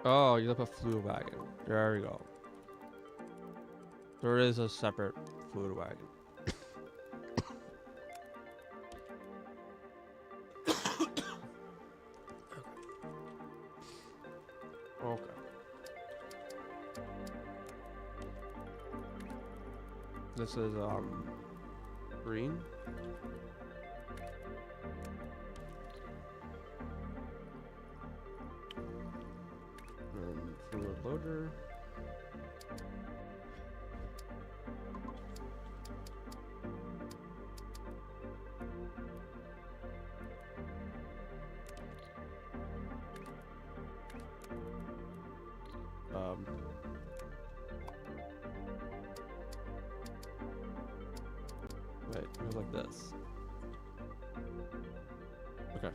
Oh, you have a fluid wagon. There we go. There is a separate fluid wagon. Okay. This is green. Fluid loader. Wait, it goes like this. Okay.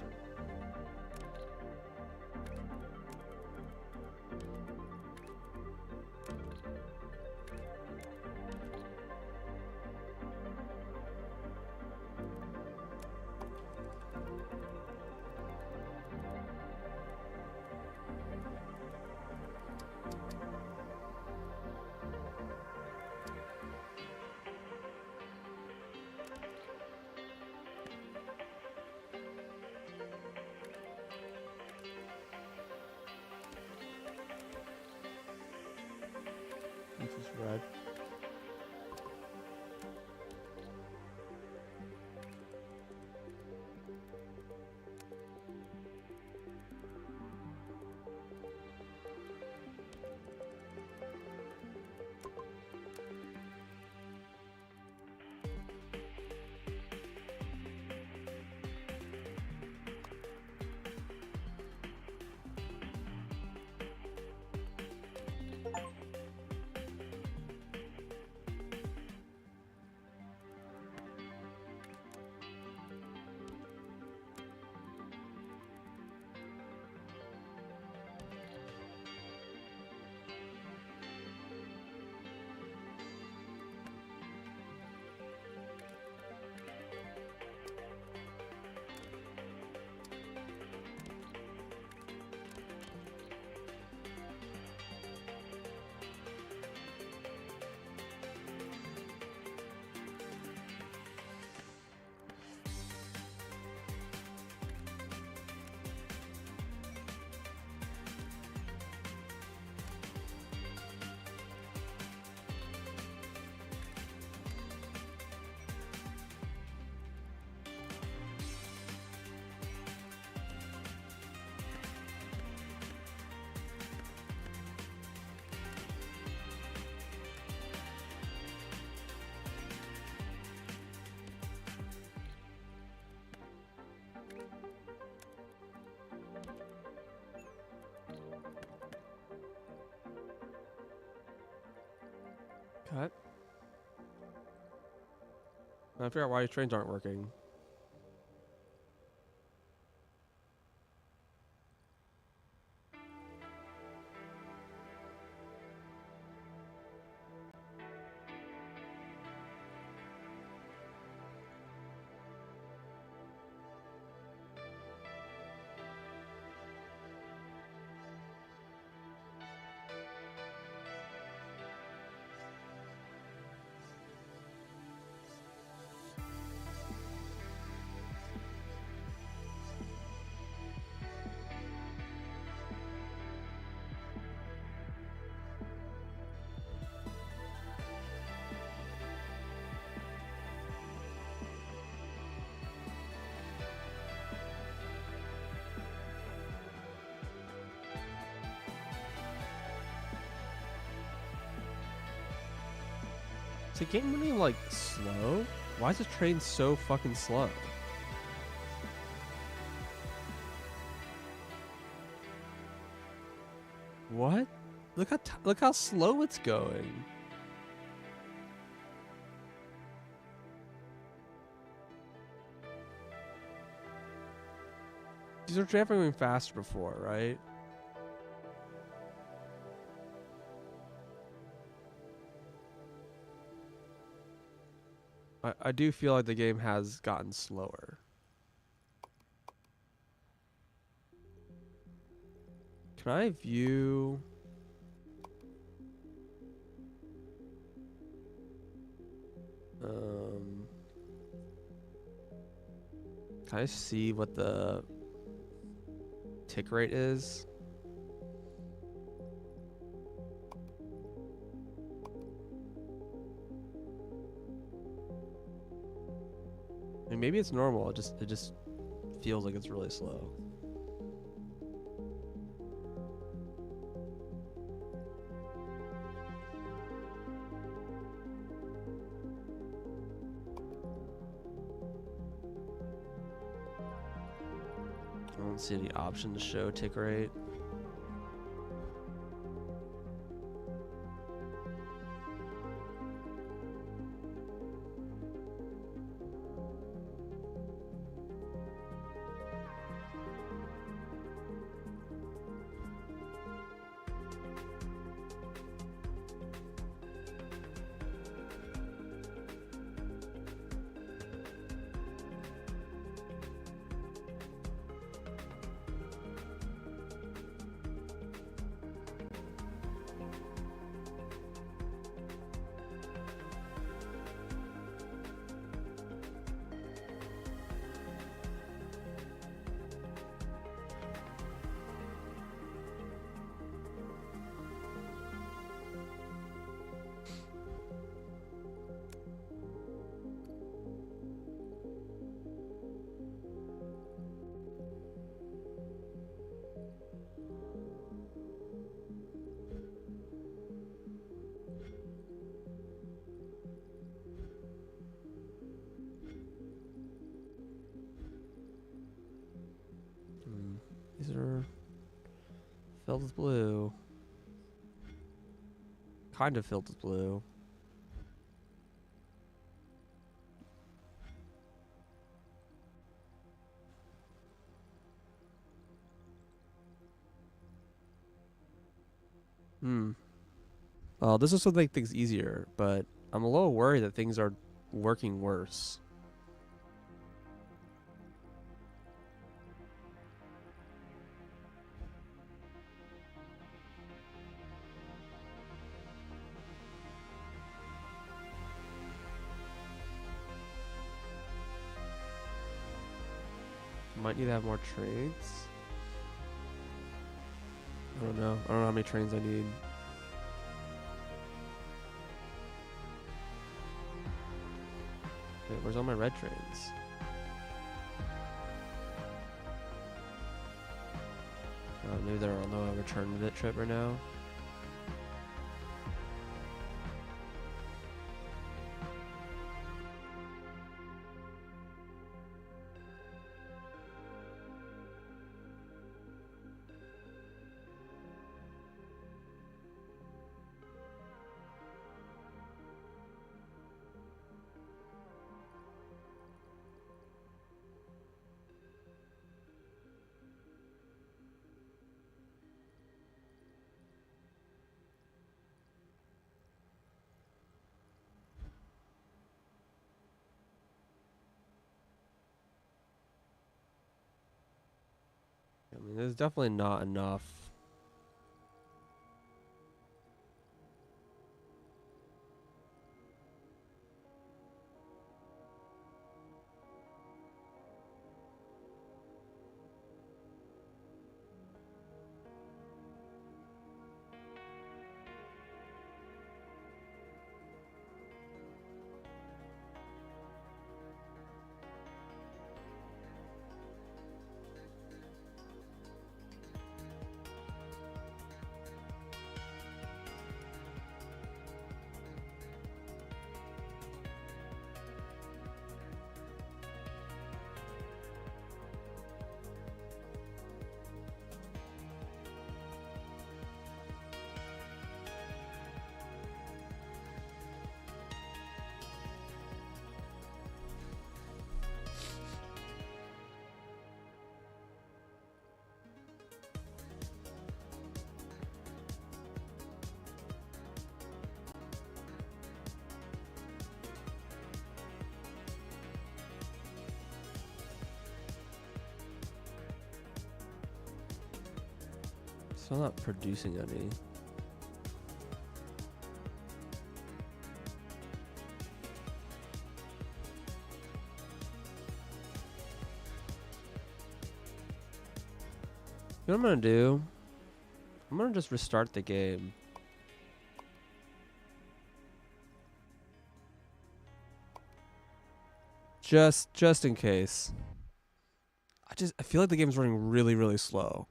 This is red. Okay. I figure out why these trains aren't working. Is the game running like slow? Why is this train so fucking slow? What? Look how slow it's going. These are traveling faster before, right? I do feel like the game has gotten slower. Can I view? Can I see what the tick rate is? I mean, maybe it's normal. It just feels like it's really slow. I don't see any option to show tick rate. These are filled with blue. Kind of filled with blue. Well, this is to make things easier, but I'm a little worried that things are working worse. Might need to have more trains. I don't know. I don't know how many trains I need. Wait, where's all my red trains? Maybe they're on a return trip right now. It's definitely not enough. Still not producing any. You know what I'm gonna do? I'm gonna just restart the game. Just in case. I feel like the game's running really, really slow.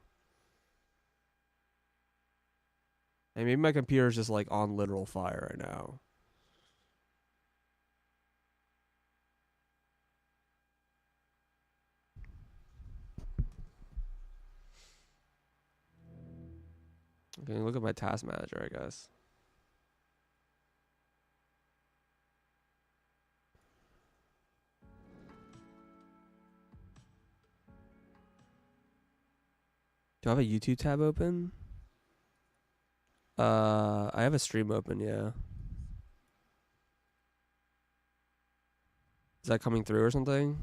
And maybe my computer's just like on literal fire right now. Okay, look at my task manager, I guess. Do I have a YouTube tab open? I have a stream open, yeah. Is that coming through or something?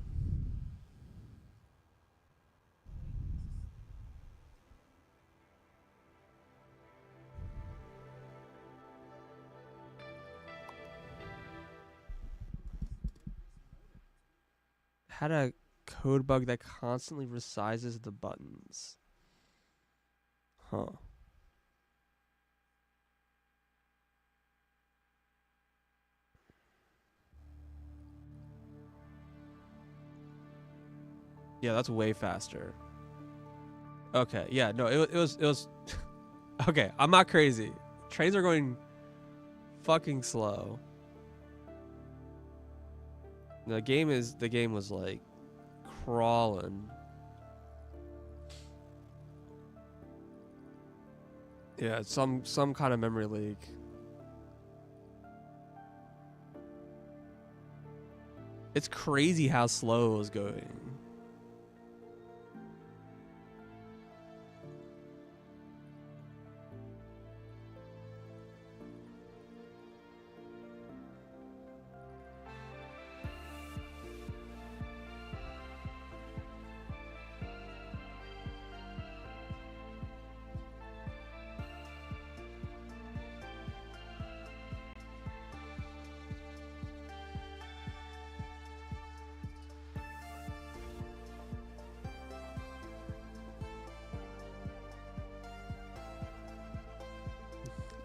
Had a code bug that constantly resizes the buttons. Huh. Yeah, that's way faster. Okay, yeah, no, it was okay, I'm not crazy. Trains are going fucking slow. The game was like crawling. Yeah, some kind of memory leak. It's crazy how slow it was going.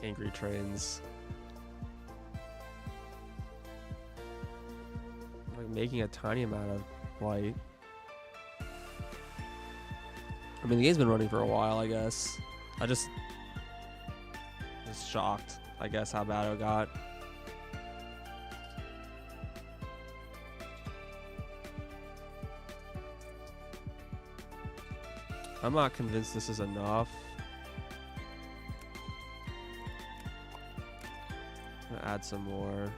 Angry trains. Like making a tiny amount of light. I mean, the game's been running for a while, I guess. I just was shocked, I guess, how bad it got. I'm not convinced this is enough. I'm gonna add some more.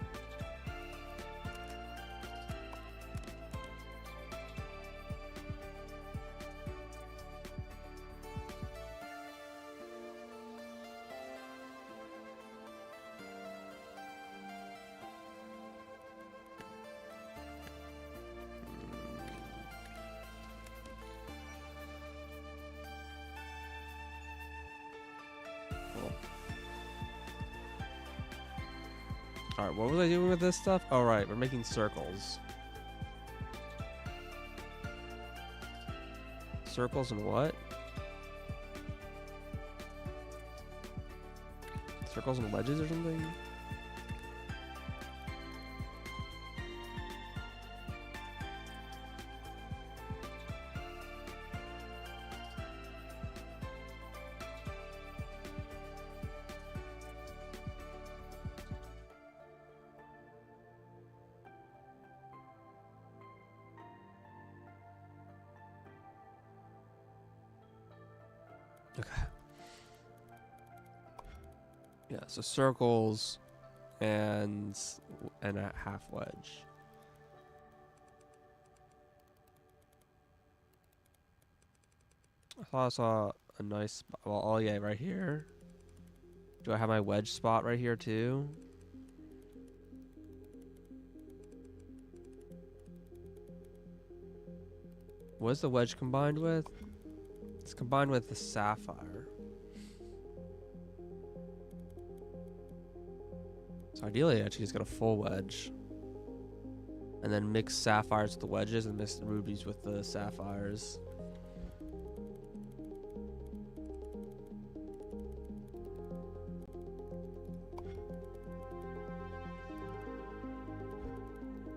Alright, what was I doing with this stuff? Oh, right, we're making circles. Circles and what? Circles and wedges or something? Okay. Yeah, so circles and a half wedge. I thought I saw a nice spot. Well, oh yeah, right here. Do I have my wedge spot right here too? What is the wedge combined with? It's combined with the sapphire. So ideally, I actually just got a full wedge. And then mix sapphires with the wedges and mix the rubies with the sapphires.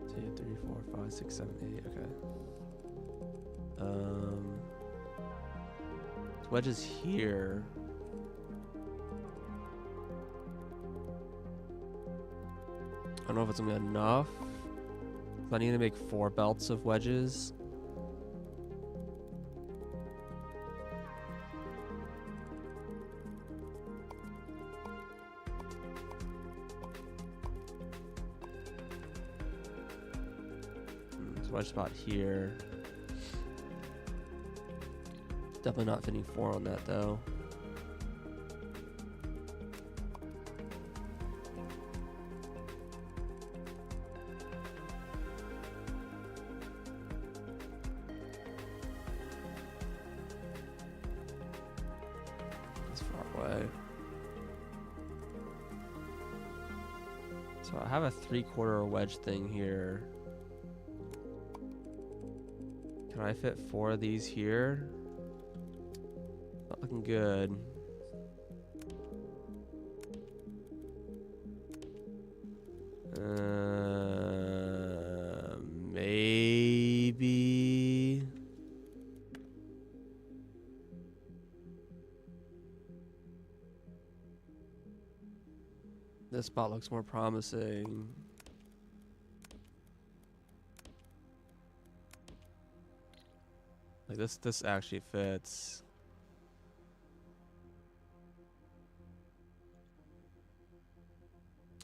Two, three, four, five, six, seven, eight. Okay. Wedges here. I don't know if it's gonna be enough. I need to make 4 belts of wedges. There's a wedge spot here. Definitely not fitting 4 on that though. That's far away. So I have a 3/4 wedge thing here. Can I fit 4 of these here? Not looking good. Maybe. This spot looks more promising. Like this actually fits.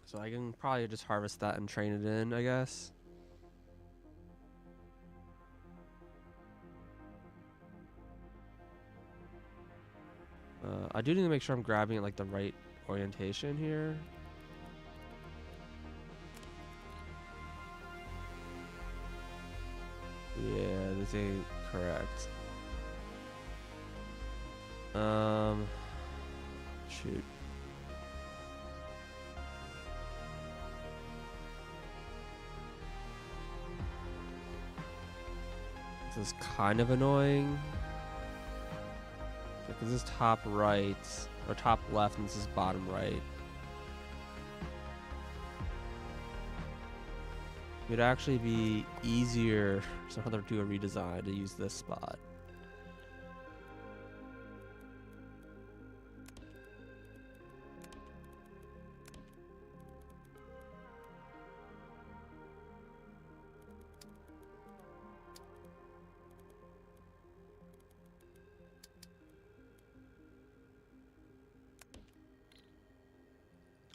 So I can probably just harvest that and train it in, I guess. I do need to make sure I'm grabbing like the right orientation here. Yeah, this ain't correct. Shoot. This is kind of annoying. Because this is top right, or top left, and this is bottom right. It'd actually be easier to do a redesign to use this spot.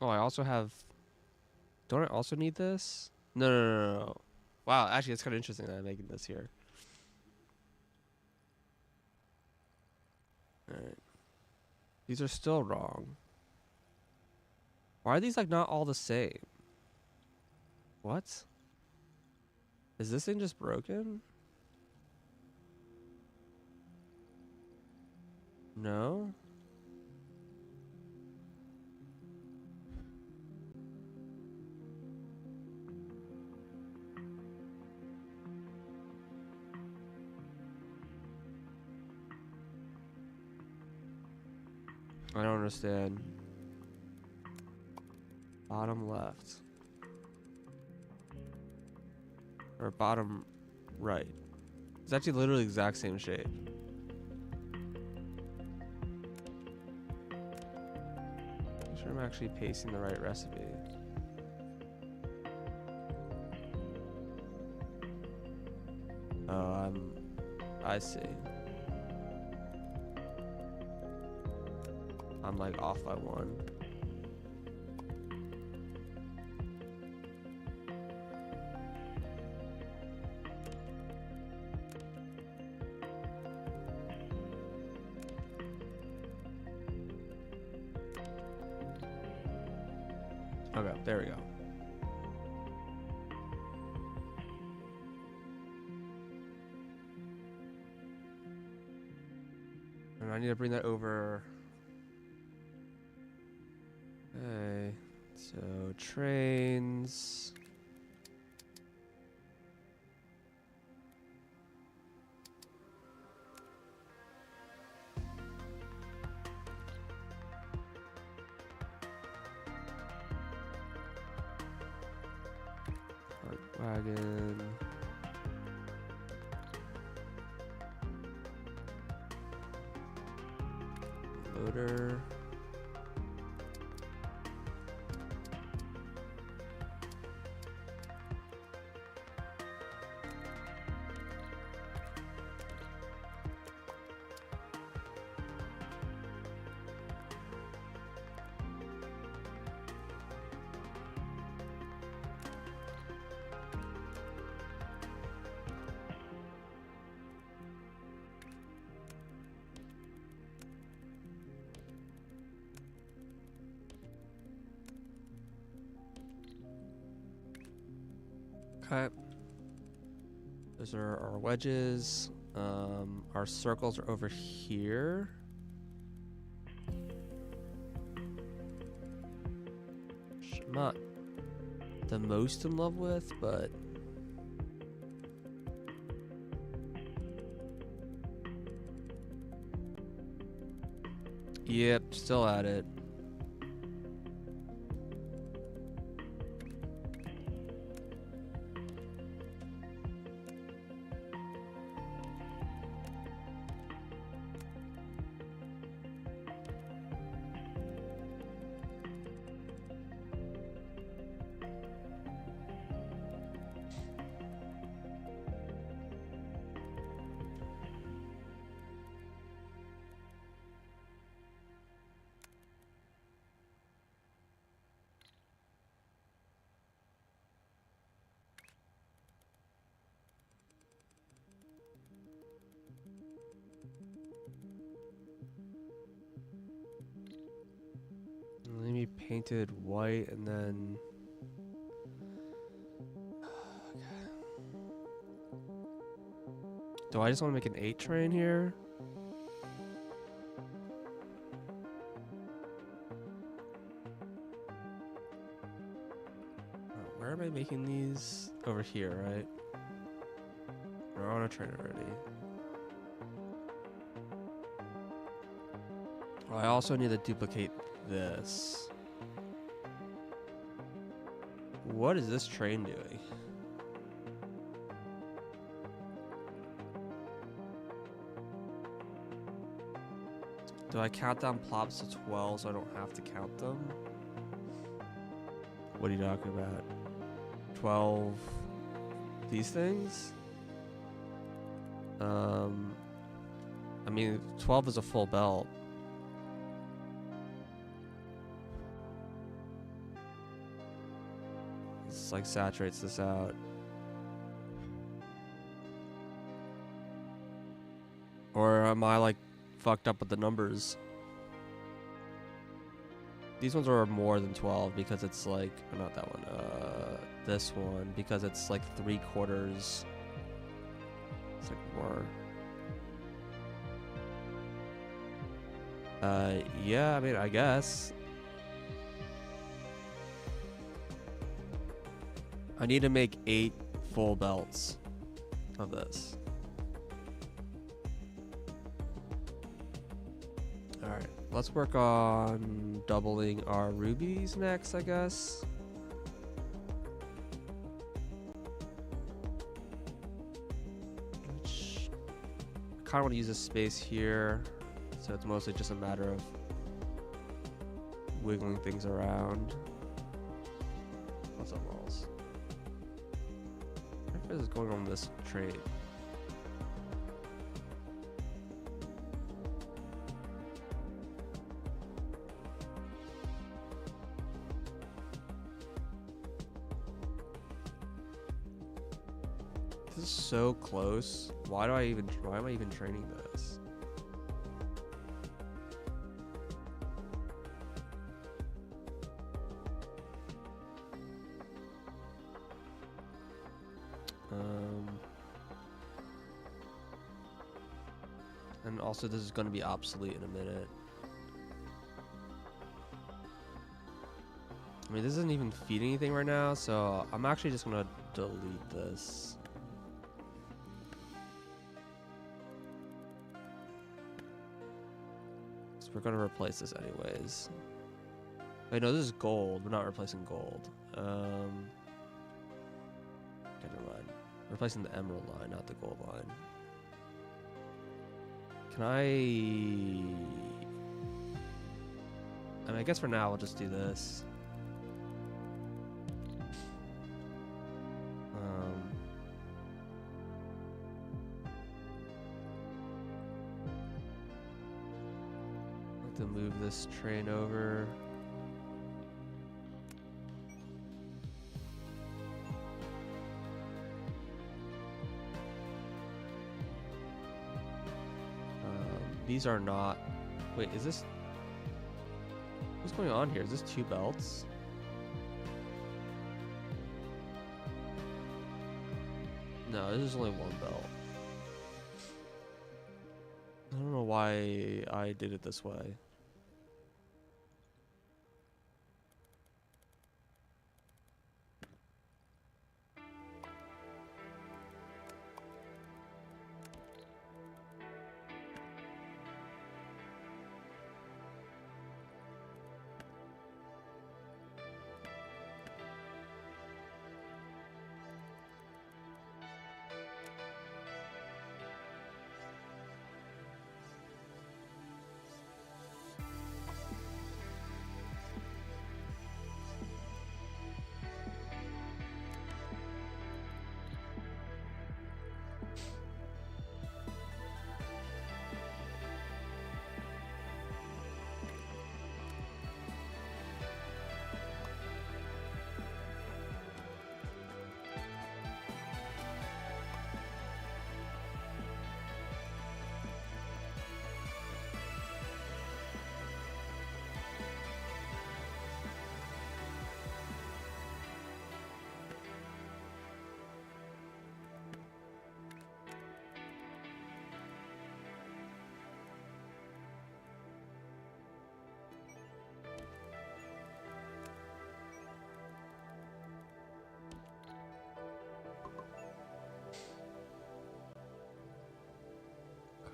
Oh, I also have... Don't I also need this? No. Wow, actually, it's kind of interesting that I'm making this here. Alright. These are still wrong. Why are these, like, not all the same? What? Is this thing just broken? No? I don't understand. Bottom left. Or bottom right. It's actually literally the exact same shape. Make sure I'm actually pasting the right recipe. Oh, I see. I'm like off by one. Okay, there we go. And I need to bring that over. Okay, so trains. Wagon. Loader. Okay. Those are our wedges. Our circles are over here. Which I'm not the most in love with, but yep, still at it. Let me paint it white and then. Do I just want to make an 8 train here? Where am I making these? Over here, right? We're on a train already. Well, I also need to duplicate this. What is this train doing? Do I count down plops to 12 so I don't have to count them? What are you talking about? 12 these things? I mean, 12 is a full belt. It's like saturates this out. Or am I like fucked up with the numbers? These ones are more than 12 because it's like, not that one, this one, because it's like 3/4. It's like more. Yeah, I mean, I guess. I need to make 8 full belts of this. Alright. Let's work on doubling our rubies next, I guess. I kind of want to use this space here, so it's mostly just a matter of wiggling things around. What's up, walls? What is going on with this trait? This is so close. Why am I even training this? And also this is going to be obsolete in a minute. I mean, this isn't even feeding anything right now, so I'm actually just going to delete this. So we're going to replace this anyways. Wait, no, this is gold. We're not replacing gold. Okay, never mind. Replacing the emerald line, not the gold line. Can I mean, I guess for now we'll just do this. I'd like to move this train over. These are not... Wait, is this... What's going on here? Is this 2 belts? No, this is only 1 belt. I don't know why I did it this way.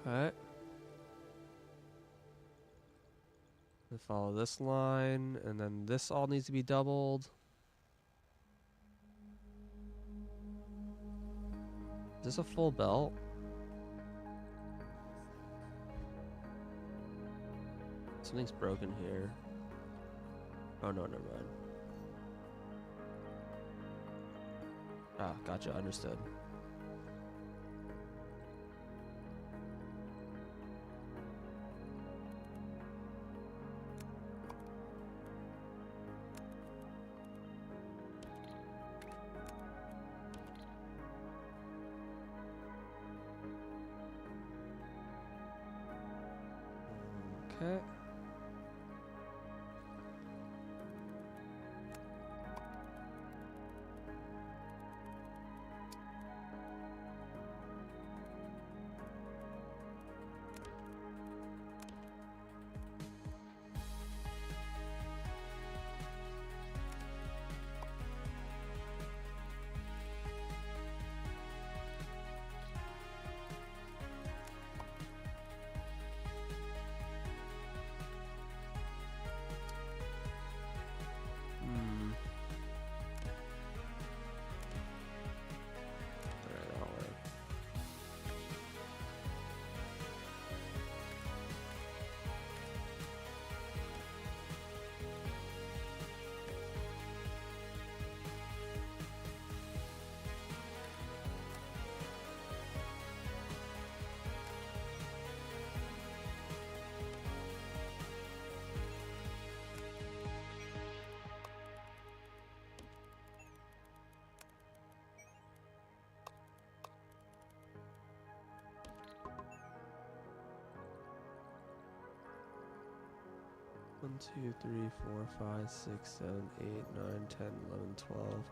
Okay. We follow this line, and then this all needs to be doubled. Is this a full belt? Something's broken here. Oh no, never mind. Ah, gotcha, understood. Okay. 1, 2, 3, 4, 5, 6, 7, 8, 9, 10, 11, 12.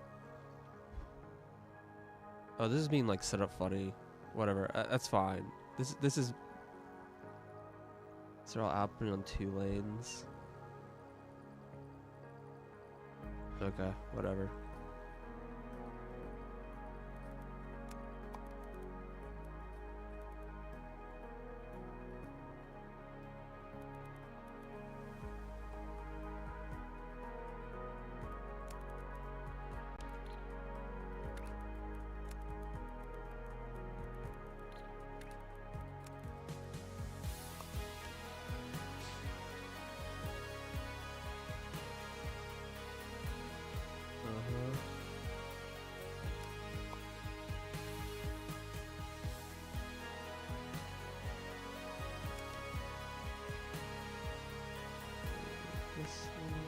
Oh, this is being like set up funny. Whatever. That's fine. This is. They're all outputting on 2 lanes. Okay, whatever. Uh-huh. This one.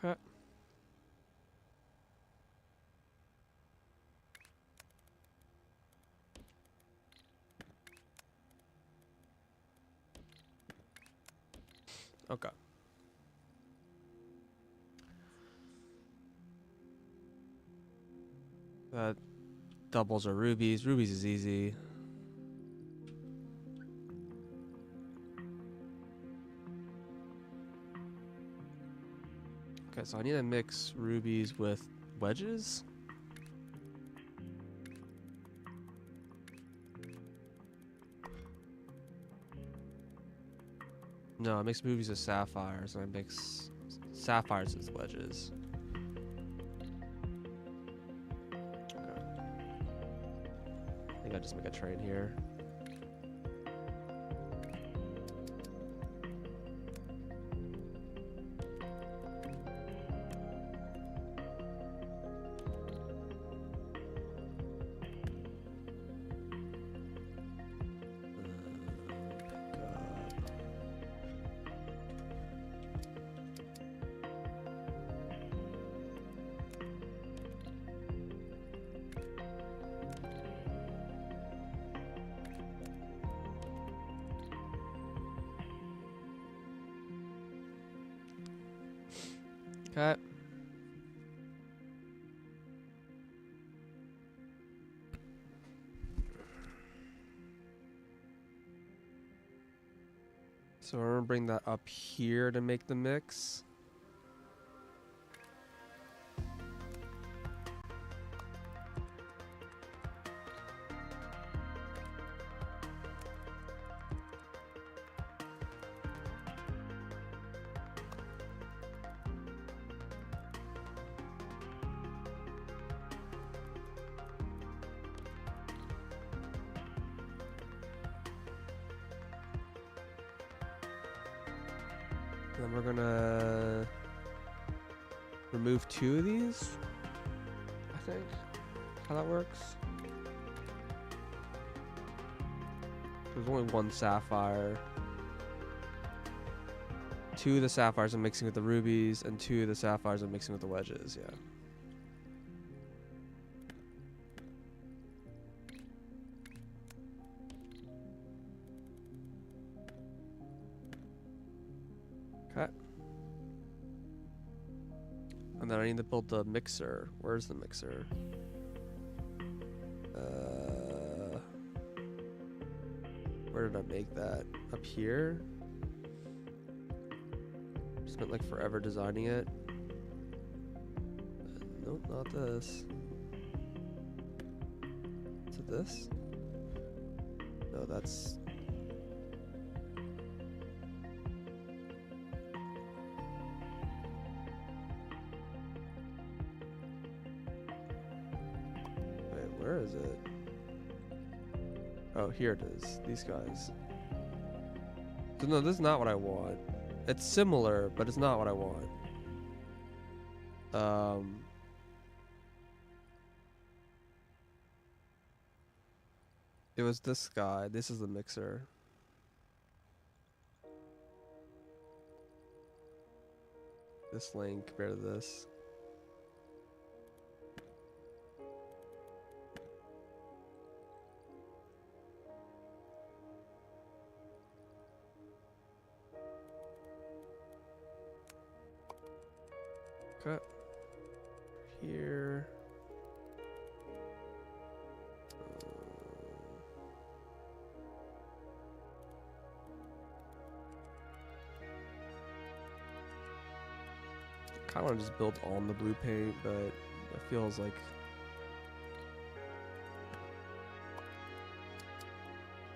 Okay. Okay. That doubles are rubies. Rubies is easy. Okay, so I need to mix rubies with wedges. No, I mix rubies with sapphires, and I mix sapphires with wedges. Okay. I think I just make a train here. Okay. So we're gonna bring that up here to make the mix. Then we're gonna remove 2 of these, I think. How that works. There's only 1 sapphire. 2 of the sapphires I'm mixing with the rubies, and 2 of the sapphires I'm mixing with the wedges, yeah. Okay. And then I need to build the mixer. Where's the mixer? Where did I make that? Up here? Spent like forever designing it. Nope, not this. Is it this? No, that's... Wait, where is it? Oh, here it is. These guys. So no, this is not what I want. It's similar, but it's not what I want. It was this guy. This is the mixer. This lane compared to this. Okay. Here. I want to just build on the blue paint, but it feels like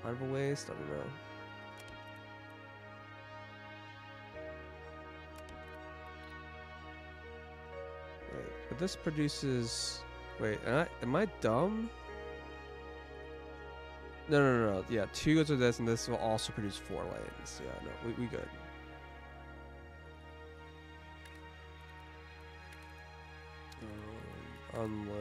kind of a waste. I don't know. Wait, but this produces. Wait, am I dumb? No. Yeah, 2 goes with this, and this will also produce 4 lanes. Yeah, no, we good. Unload.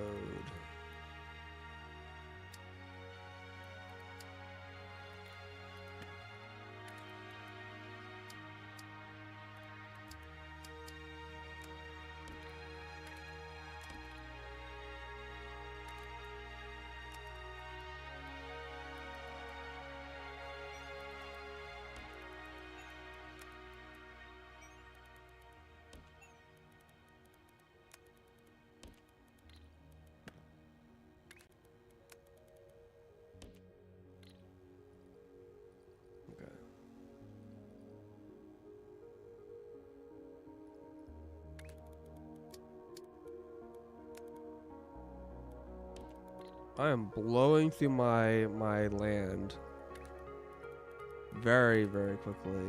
I am blowing through my land very, very quickly.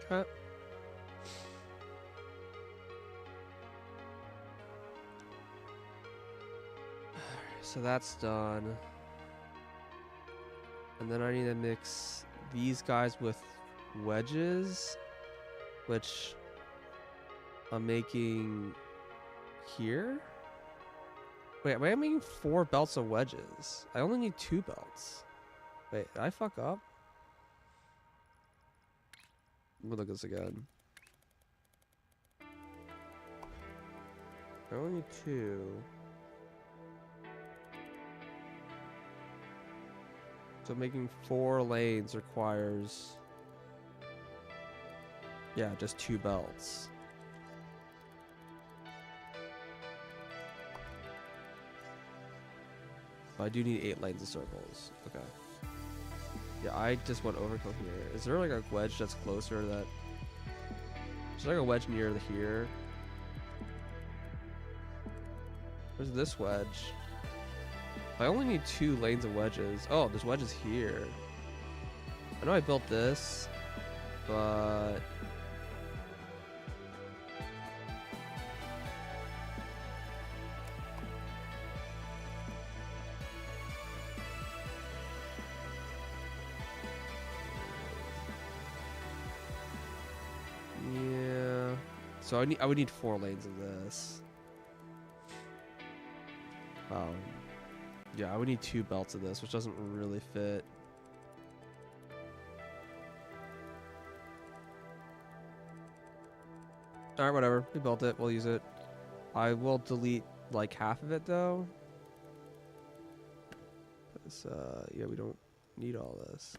Okay. So that's done. And then I need to mix these guys with wedges, which I'm making here. Wait, am I making 4 belts of wedges? I only need 2 belts. Wait, did I fuck up? Let me look at this again. I only need 2. So making 4 lanes requires, yeah, just 2 belts. But I do need 8 lanes of circles. Okay. Yeah, I just went overkill here. Is there like a wedge that's closer to that? Is there like a wedge near the here? Where's this wedge? I only need 2 lanes of wedges. Oh, there's wedges here. I know I built this, but yeah. So I would need 4 lanes of this. Yeah, I would need 2 belts of this, which doesn't really fit. Alright, whatever. We built it. We'll use it. I will delete like half of it though. 'Cause, yeah, we don't need all this.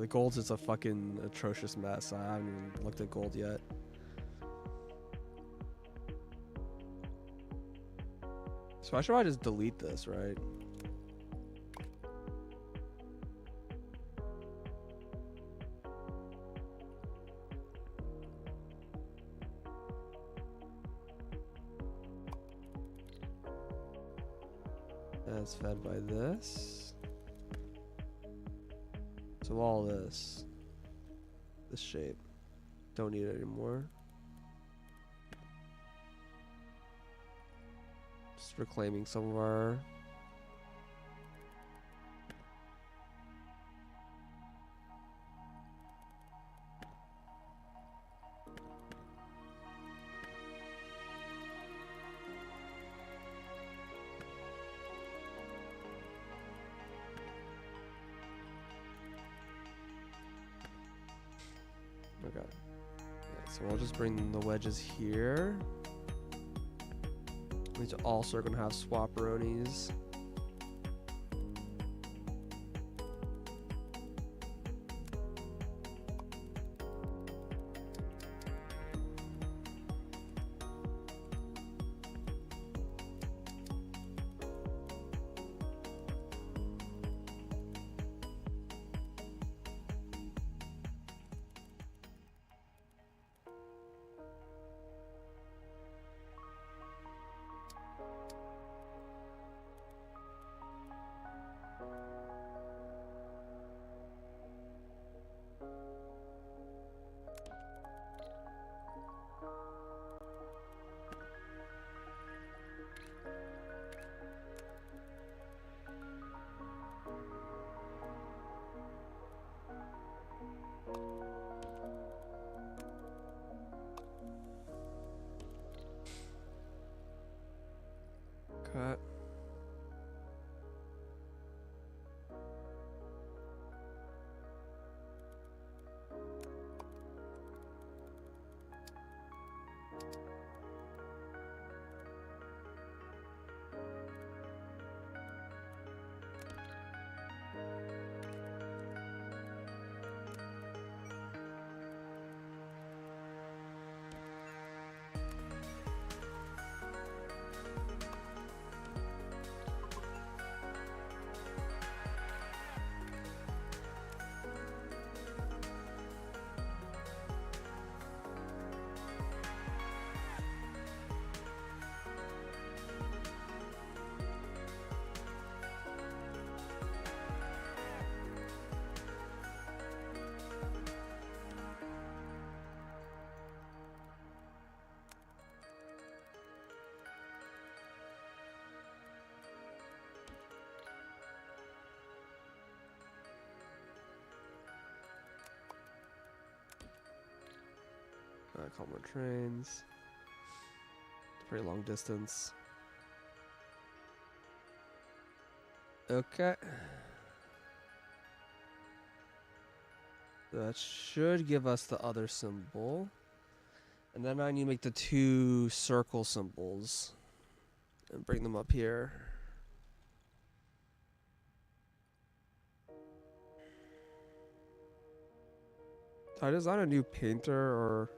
The gold's just a fucking atrocious mess. I haven't even looked at gold yet. So I should probably just delete this, right? That's fed by this. So all this shape, don't need it anymore. Just reclaiming some of our okay. Yeah, so we'll just bring the wedges here. These also are gonna have swapperonis. Cut. A couple more trains. It's a pretty long distance. Okay. That should give us the other symbol. And then I need to make the 2 circle symbols and bring them up here. Did I design a new painter, or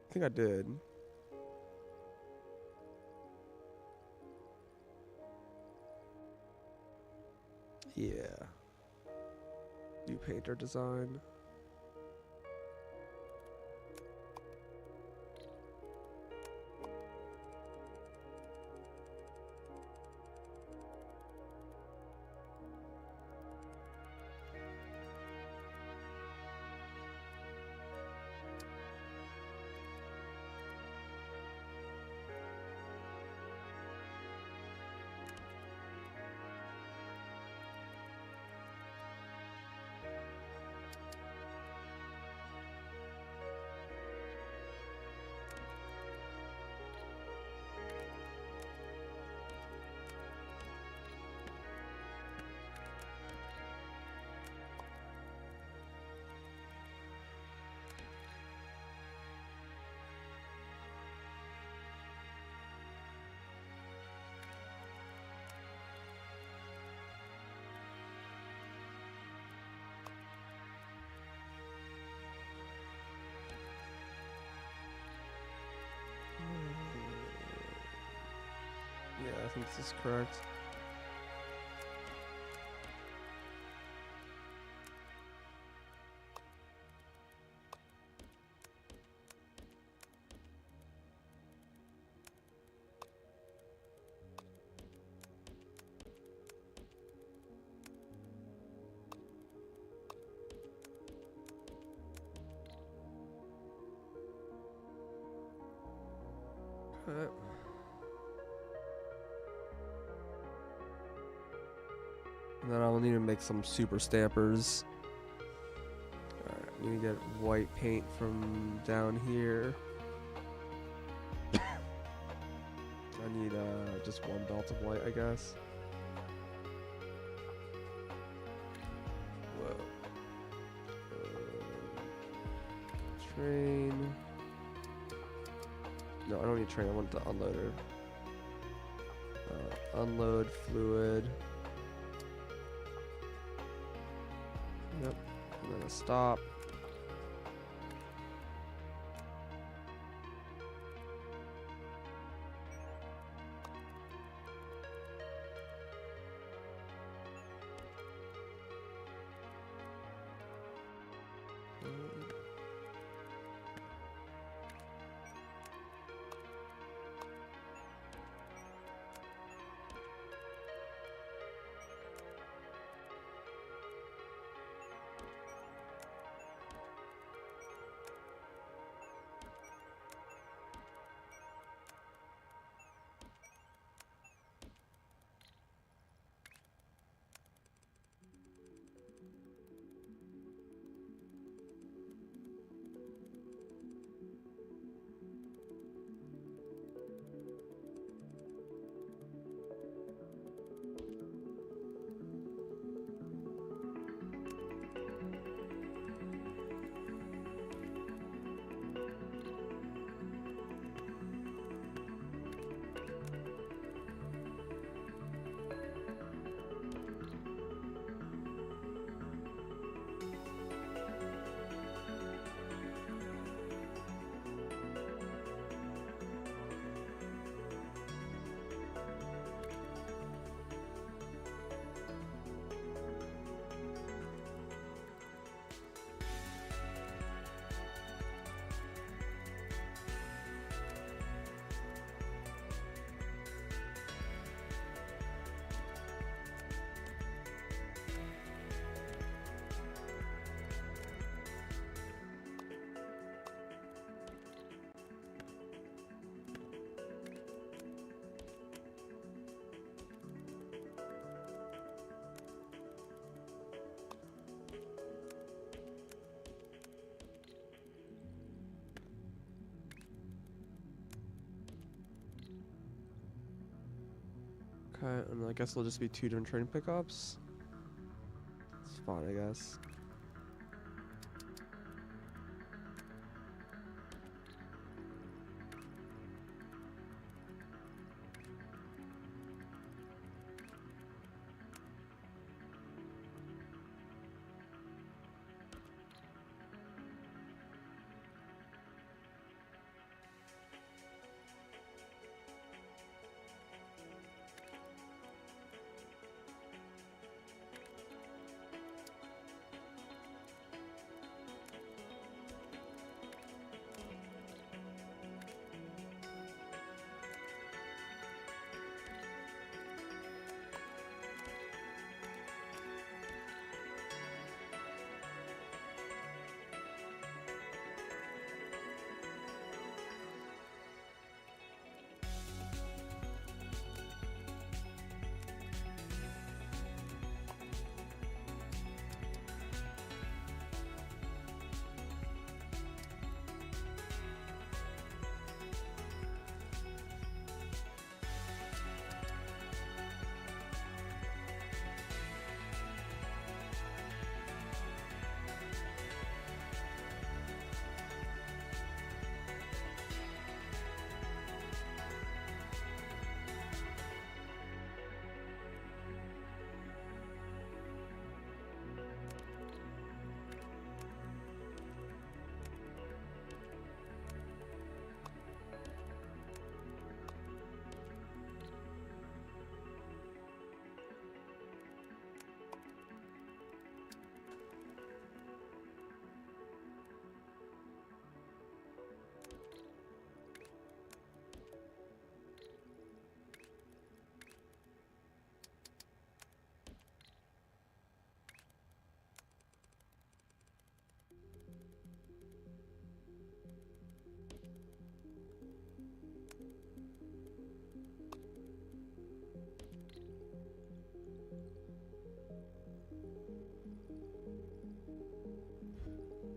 I think I did. Yeah. New painter design. think this is correct. Okay. And then I'll need to make some super stampers. Alright, I need to get white paint from down here. I need just one belt of white, I guess. Whoa. Train. No, I don't need train. I want the unloader. Unload fluid. Yep. And then a stop. Okay, and I guess it'll just be 2 different train pickups. It's fine, I guess.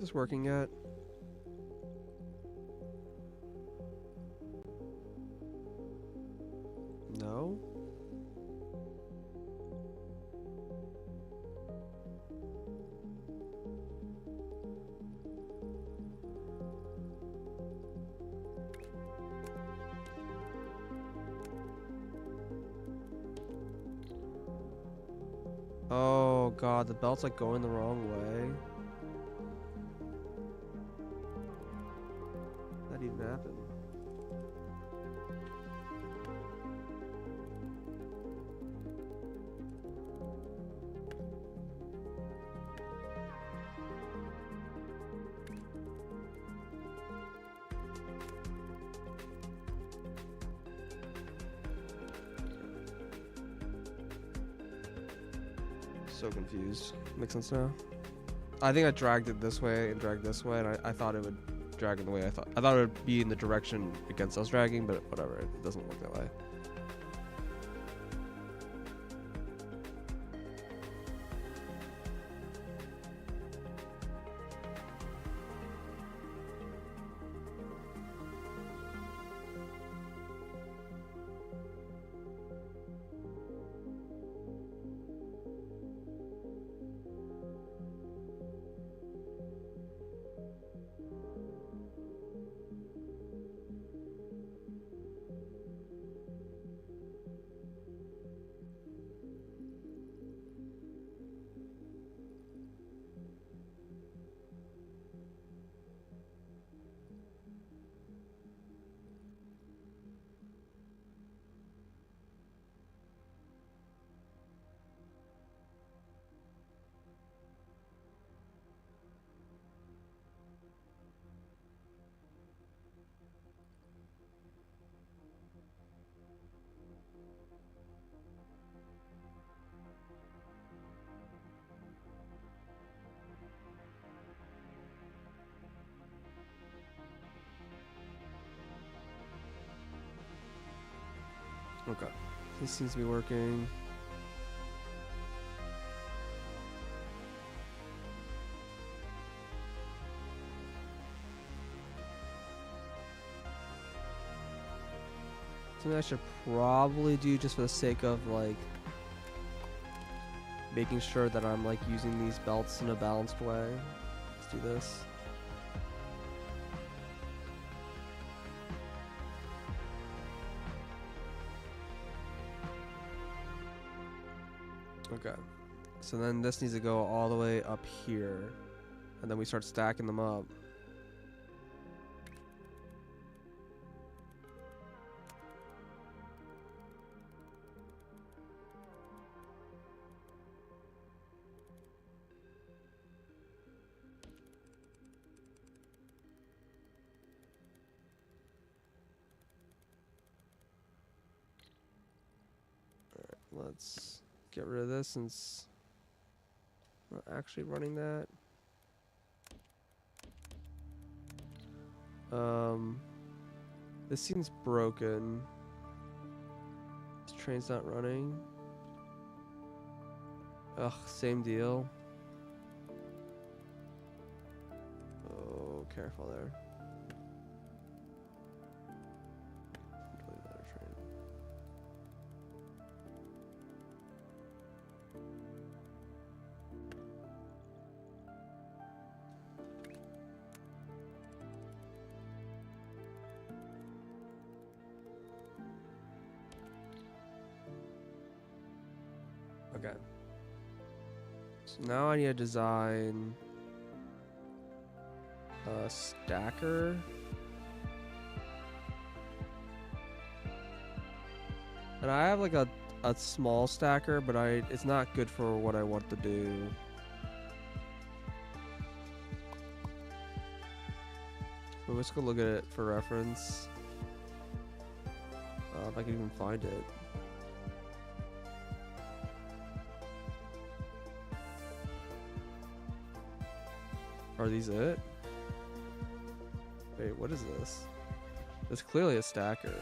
this working yet? No? Oh god, the belt's like going the wrong way. That even happened. So confused. Makes sense now. I think I dragged it this way and dragged this way, and I thought it would drag in the way I thought. I thought it would be in the direction against us dragging, but whatever. It doesn't work that way. Okay. This seems to be working. Something I should probably do just for the sake of like making sure that I'm like using these belts in a balanced way. Let's do this. Okay. So then this needs to go all the way up here. And then we start stacking them up. Alright, let's get rid of this since I'm not actually running that. This seems broken. This train's not running. Ugh, same deal. Oh, careful there. Really better train. Okay. So now I need to design a stacker. And I have like a small stacker, but it's not good for what I want to do. But let's go look at it for reference. If I can even find it. Are these it? Wait, what is this? It's clearly a stacker.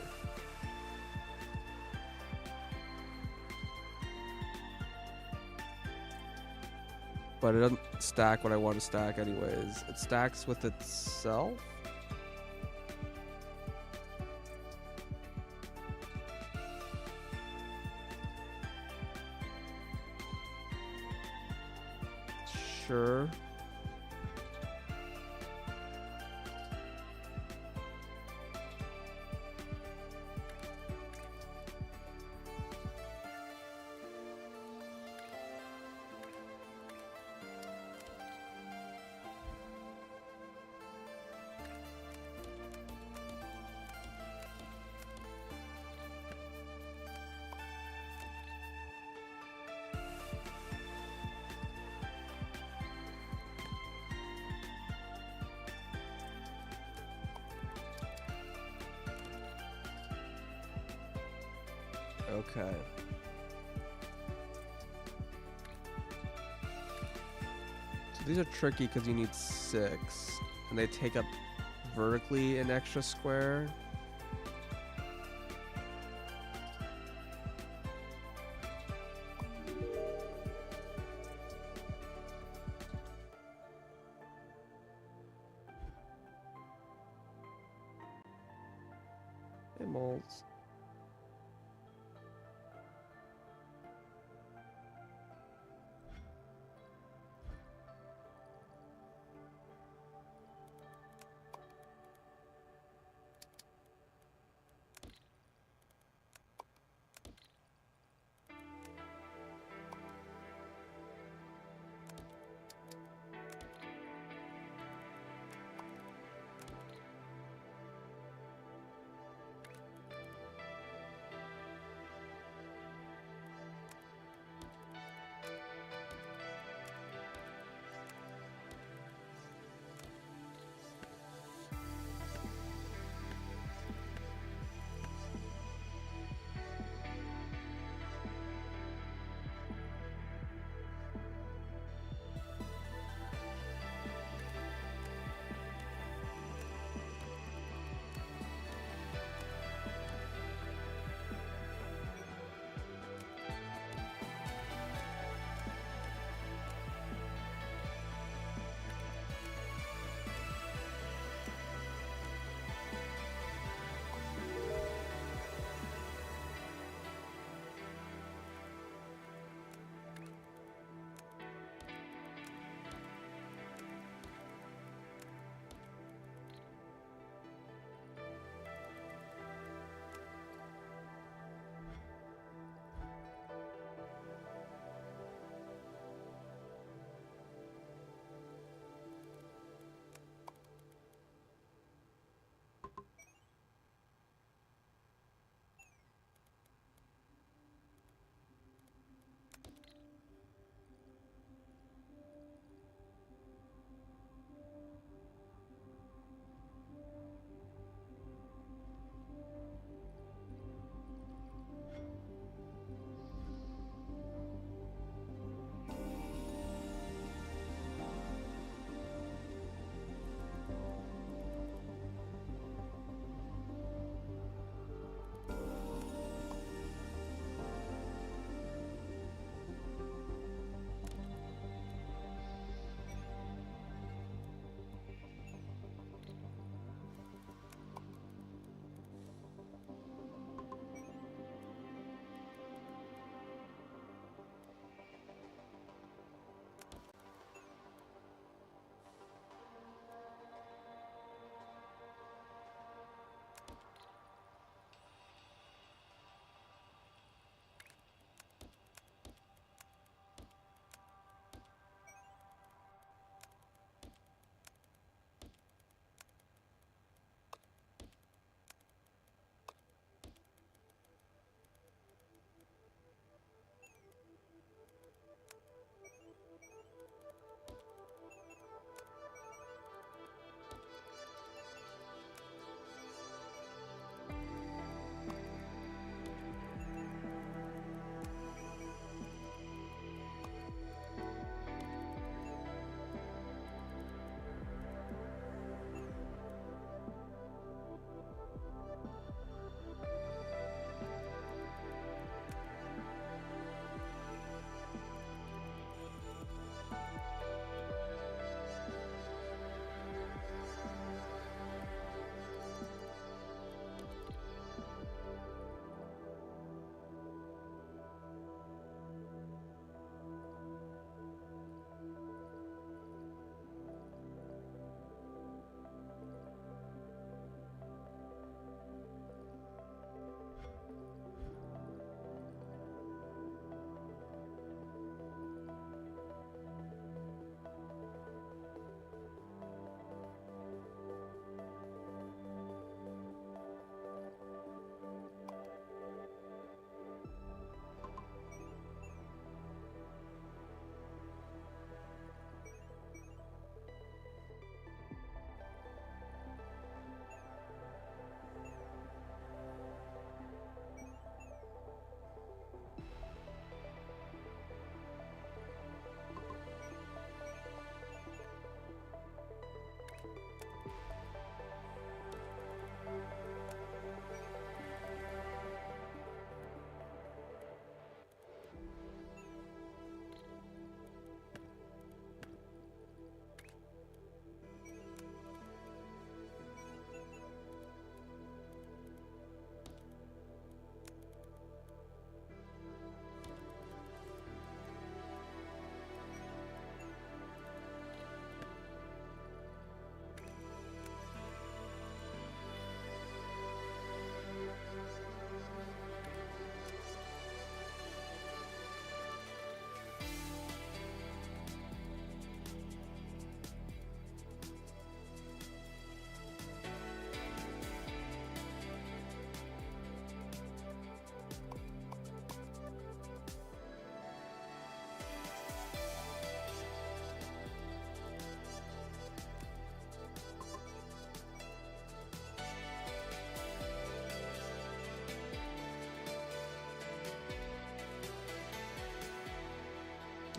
but it doesn't stack what I want to stack anyways. It stacks with itself? Sure. Okay. So these are tricky because you need 6, and they take up vertically an extra square. Hey, molds.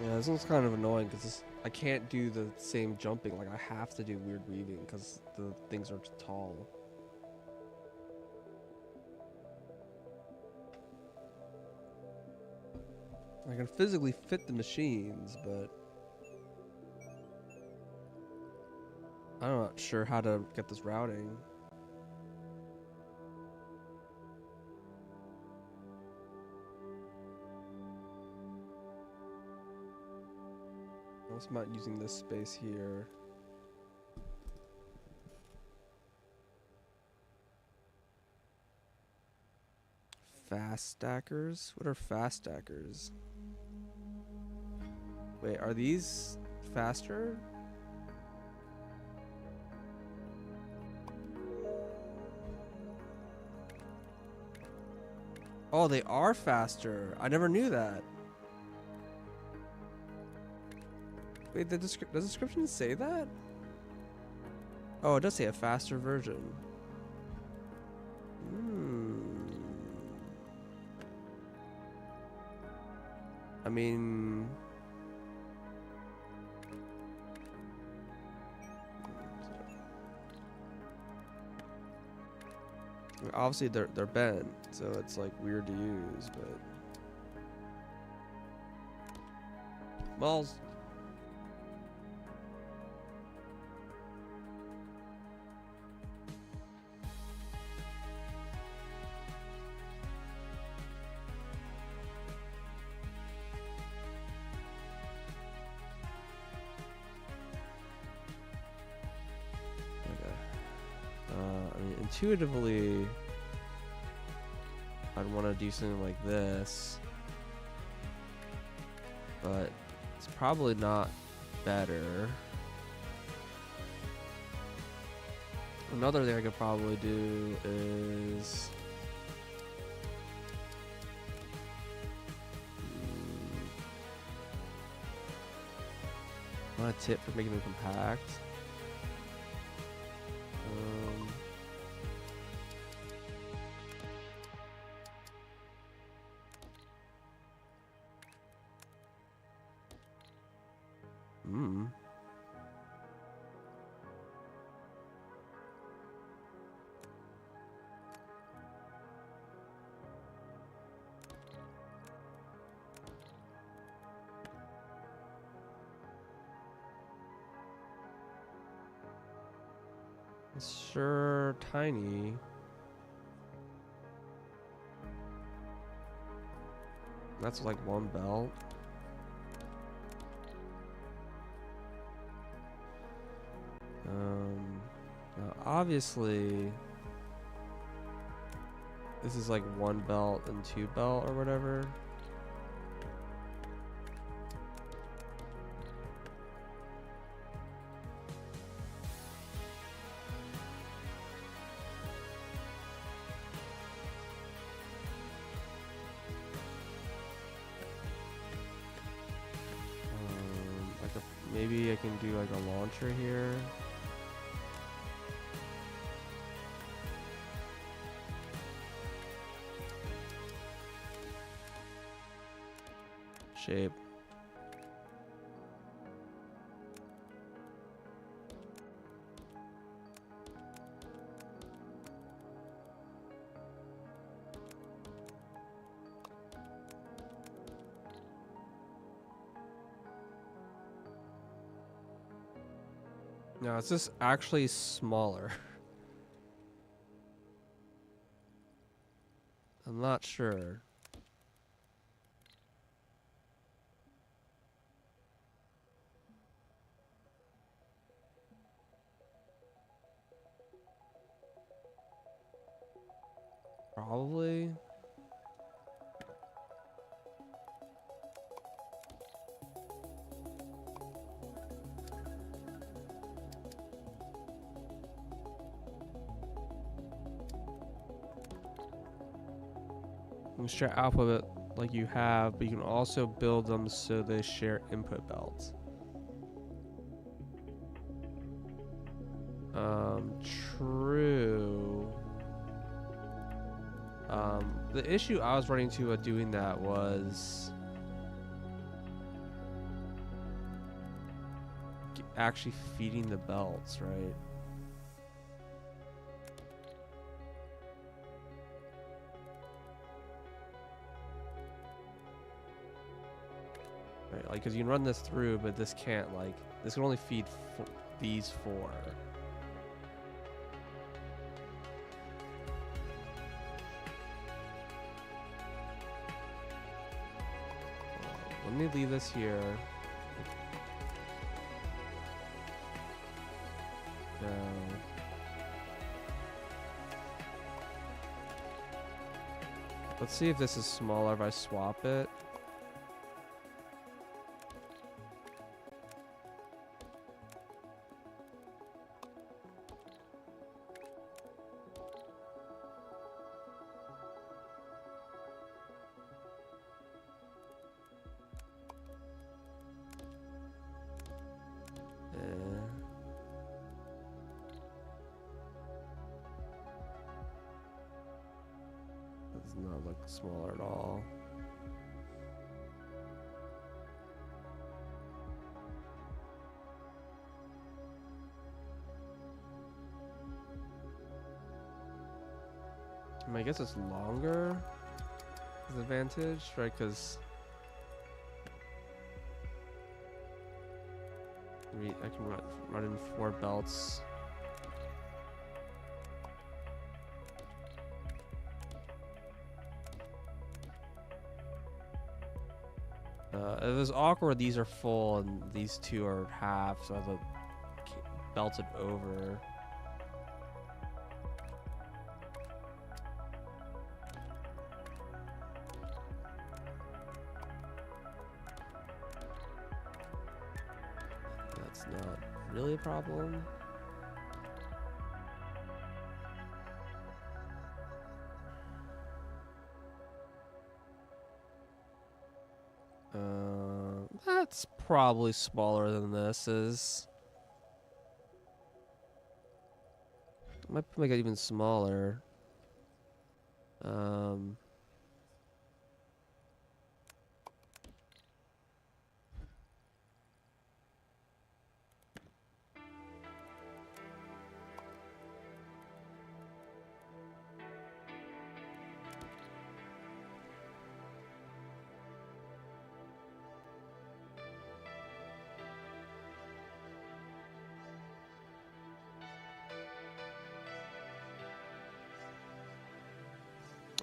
Yeah, this one's kind of annoying because I can't do the same jumping. Like, I have to do weird weaving because the things are tall. I can physically fit the machines, but I'm not sure how to get this routing. I'm not using this space here. Fast stackers? What are fast stackers? Wait, are these faster? Oh, they are faster. I never knew that. Wait, the description say that? Oh, it does say a faster version. I mean, obviously they're bent, so it's like weird to use, but balls. I mean, intuitively, I'd want to do something like this, but it's probably not better. Another thing I could probably do is want a tip for making them compact. It's sure tiny. That's like one belt. Now obviously this is like one belt and two belt or whatever. Maybe I can do like a launcher here. Shape. No, it's just actually smaller. I'm not sure. Probably. You can share output like you have, but you can also build them so they share input belts. True. The issue I was running into doing that was actually feeding the belts, right? Right, like, because you can run this through, but this can't, like, this can only feed these 4. Let me leave this here. No. Let's see if this is smaller if I swap it. Does not look smaller at all. I mean, I guess it's longer is the advantage, right? Because I can run in 4 belts. It was awkward. These are full and these 2 are half, so I have to belt it over. That's not really a problem. That's probably smaller than this is. Might make it even smaller.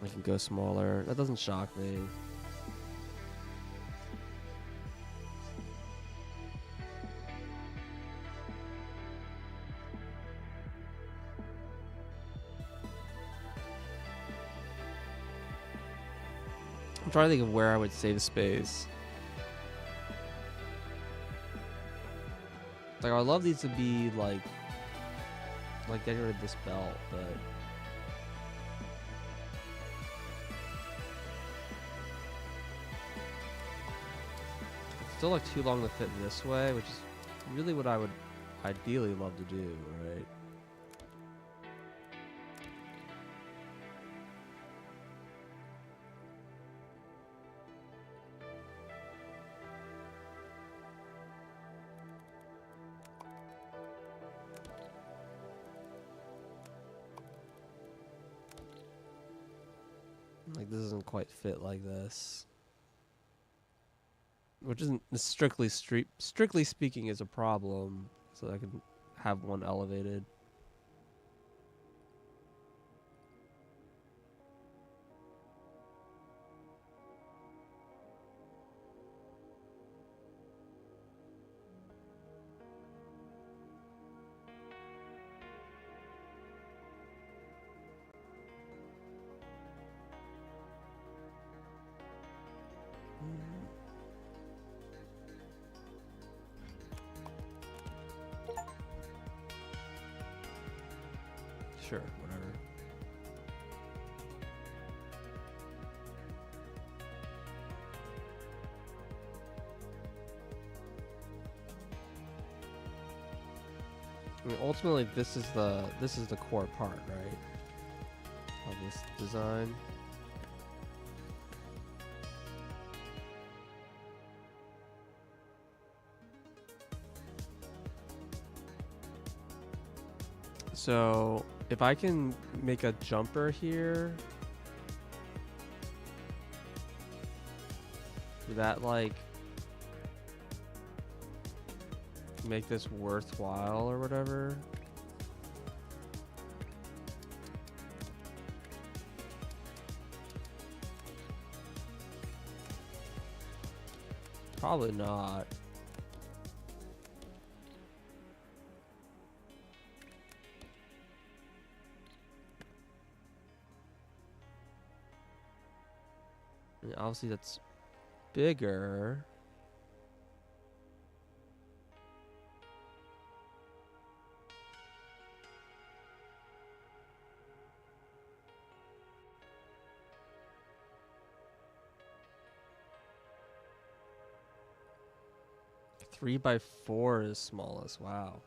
I can go smaller. That doesn't shock me. I'm trying to think of where I would save space. Like, I'd love these to be like getting rid of this belt, but it's still like too long to fit this way, which is really what I would ideally love to do, right? Like, this doesn't quite fit like this, which isn't strictly speaking is a problem. So I can have one elevated. Sure, whatever. I mean, ultimately, this is the core part, right, of this design. So if I can make a jumper here, would that like make this worthwhile or whatever? Probably not. I mean, obviously that's bigger. Three by four is smallest. Wow.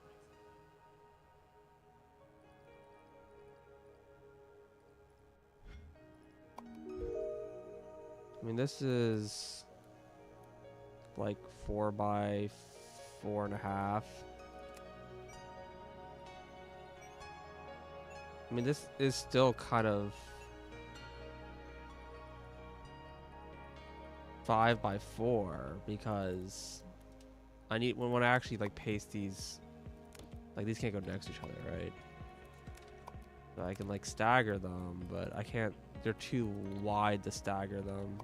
I mean, this is like 4 by 4.5. I mean, this is still kind of 5 by 4 because I need when I actually like paste these, like these can't go next to each other, right? So I can like stagger them, but I can't. They're too wide to stagger them.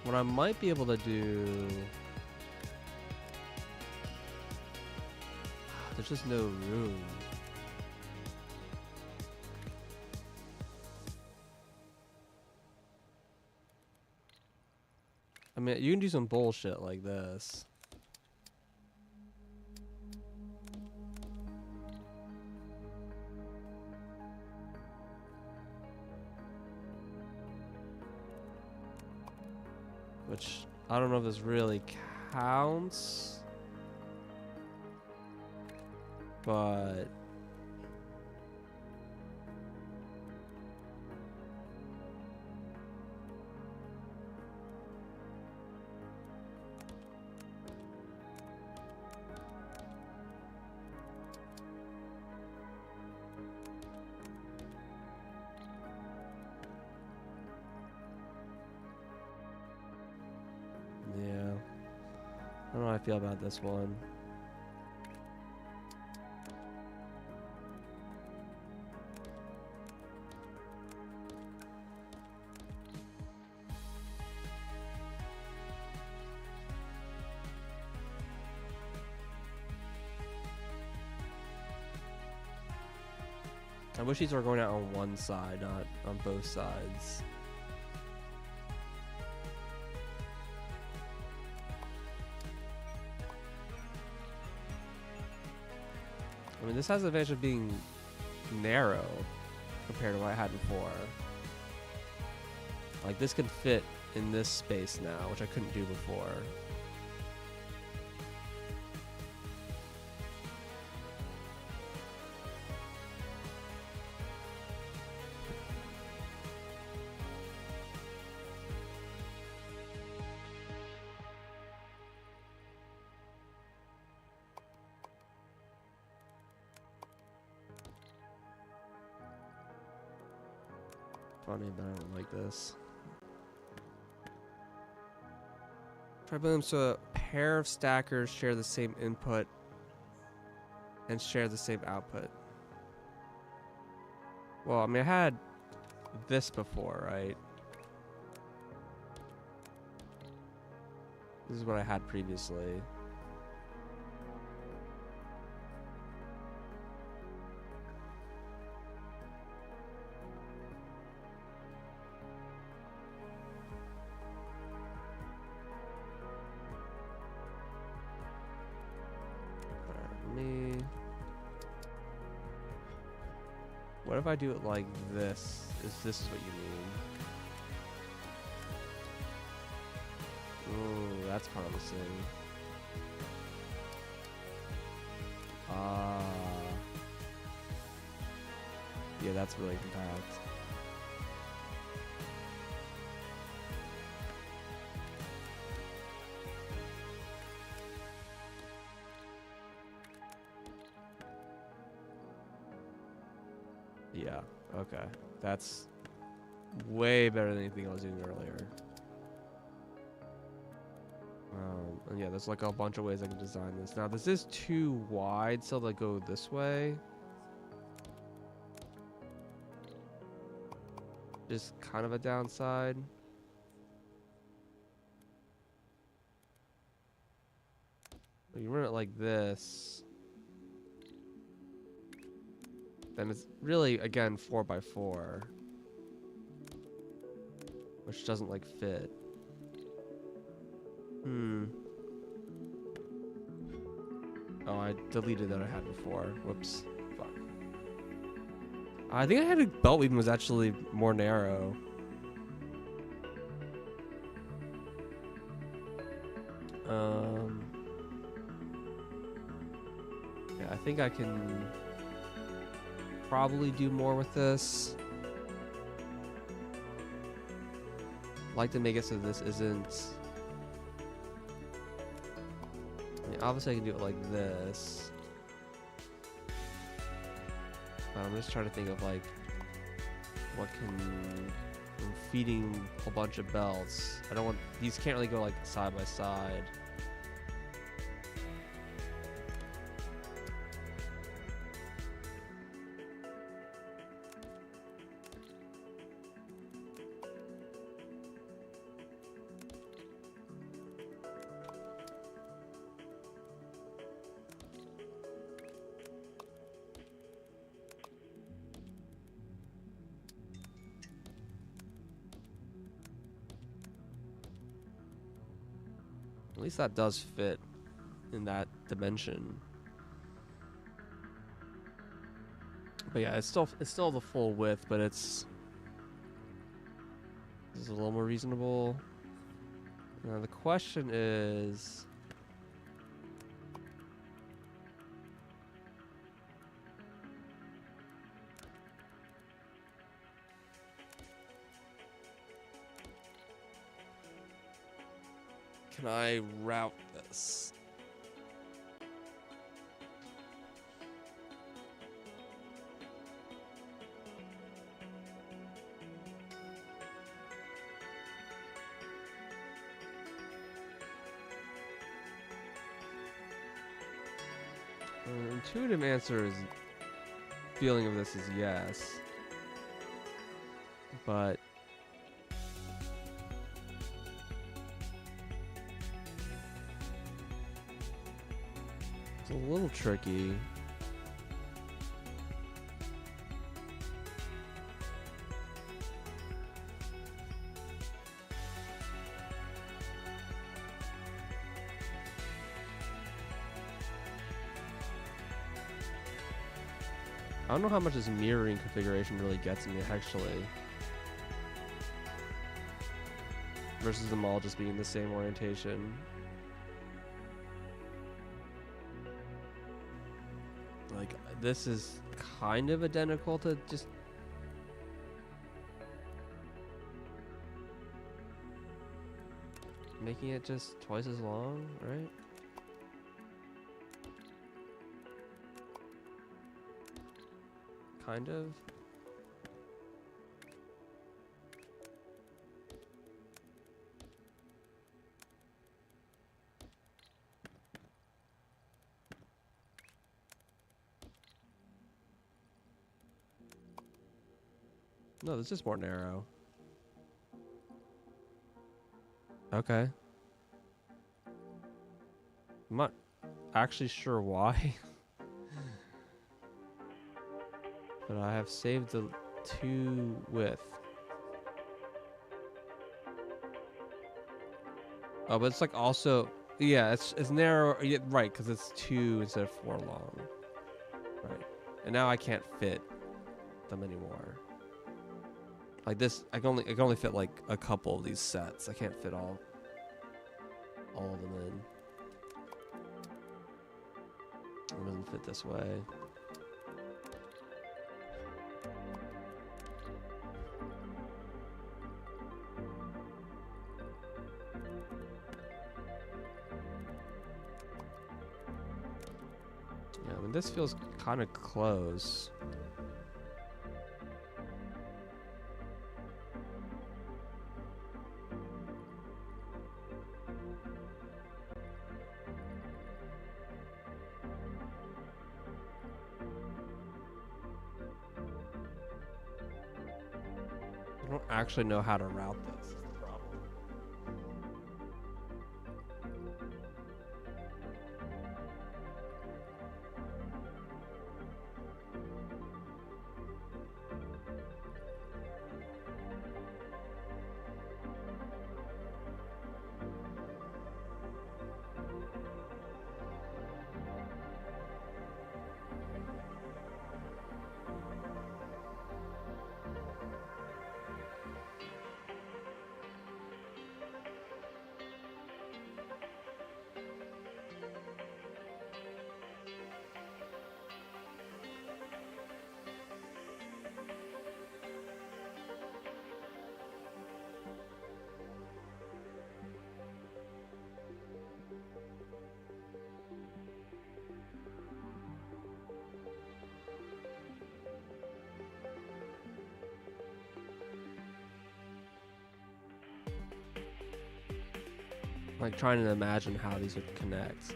What I might be able to do. There's just no room. I mean, you can do some bullshit like this. Which, I don't know if this really counts. But... yeah. I don't know how I feel about this one. I wish these were going out on one side, not on both sides. I mean, this has the advantage of being narrow compared to what I had before. Like, this can fit in this space now, which I couldn't do before. Funny, but I don't like this. Try building so a pair of stackers share the same input and share the same output. Well, I mean, I had this before, right? This is what I had previously. Me. What if I do it like this? Is this what you mean? Ooh, that's promising. Yeah, that's really compact. Yeah, okay. That's way better than anything I was doing earlier. And yeah, there's like a bunch of ways I can design this. Now, this is too wide, so they'll go this way. Just kind of a downside. You run it like this. Then it's really, again, 4x4. Which doesn't, like, fit. Oh, I deleted that I had before. Whoops. Fuck. I think I had a belt weaving was actually more narrow. Yeah, I think I can probably do more with this. Like to make it so this isn't. I mean, obviously I can do it like this. But I'm just trying to think of like what can. I'm feeding a bunch of belts. I don't want these can't really go like side by side. At least that does fit in that dimension. But yeah, it's still the full width, but this is a little more reasonable. Now the question is, can I route this? Intuitive answer is feeling of this is yes, but it's a little tricky. I don't know how much this mirroring configuration really gets me, actually. Versus them all just being the same orientation. Like, this is kind of identical to just... making it just twice as long, right? Kind of. No, this is more narrow. Okay. I'm not actually sure why. But I have saved the 2 width. Oh, but it's like also, yeah, it's narrow, yeah, right? Because it's 2 instead of 4 long, right? And now I can't fit them anymore. Like this, I can only fit like a couple of these sets. I can't fit all of them in. It doesn't fit this way. Yeah, I mean this feels kind of close. I don't actually know how to route this. Is the problem. Like trying to imagine how these would connect.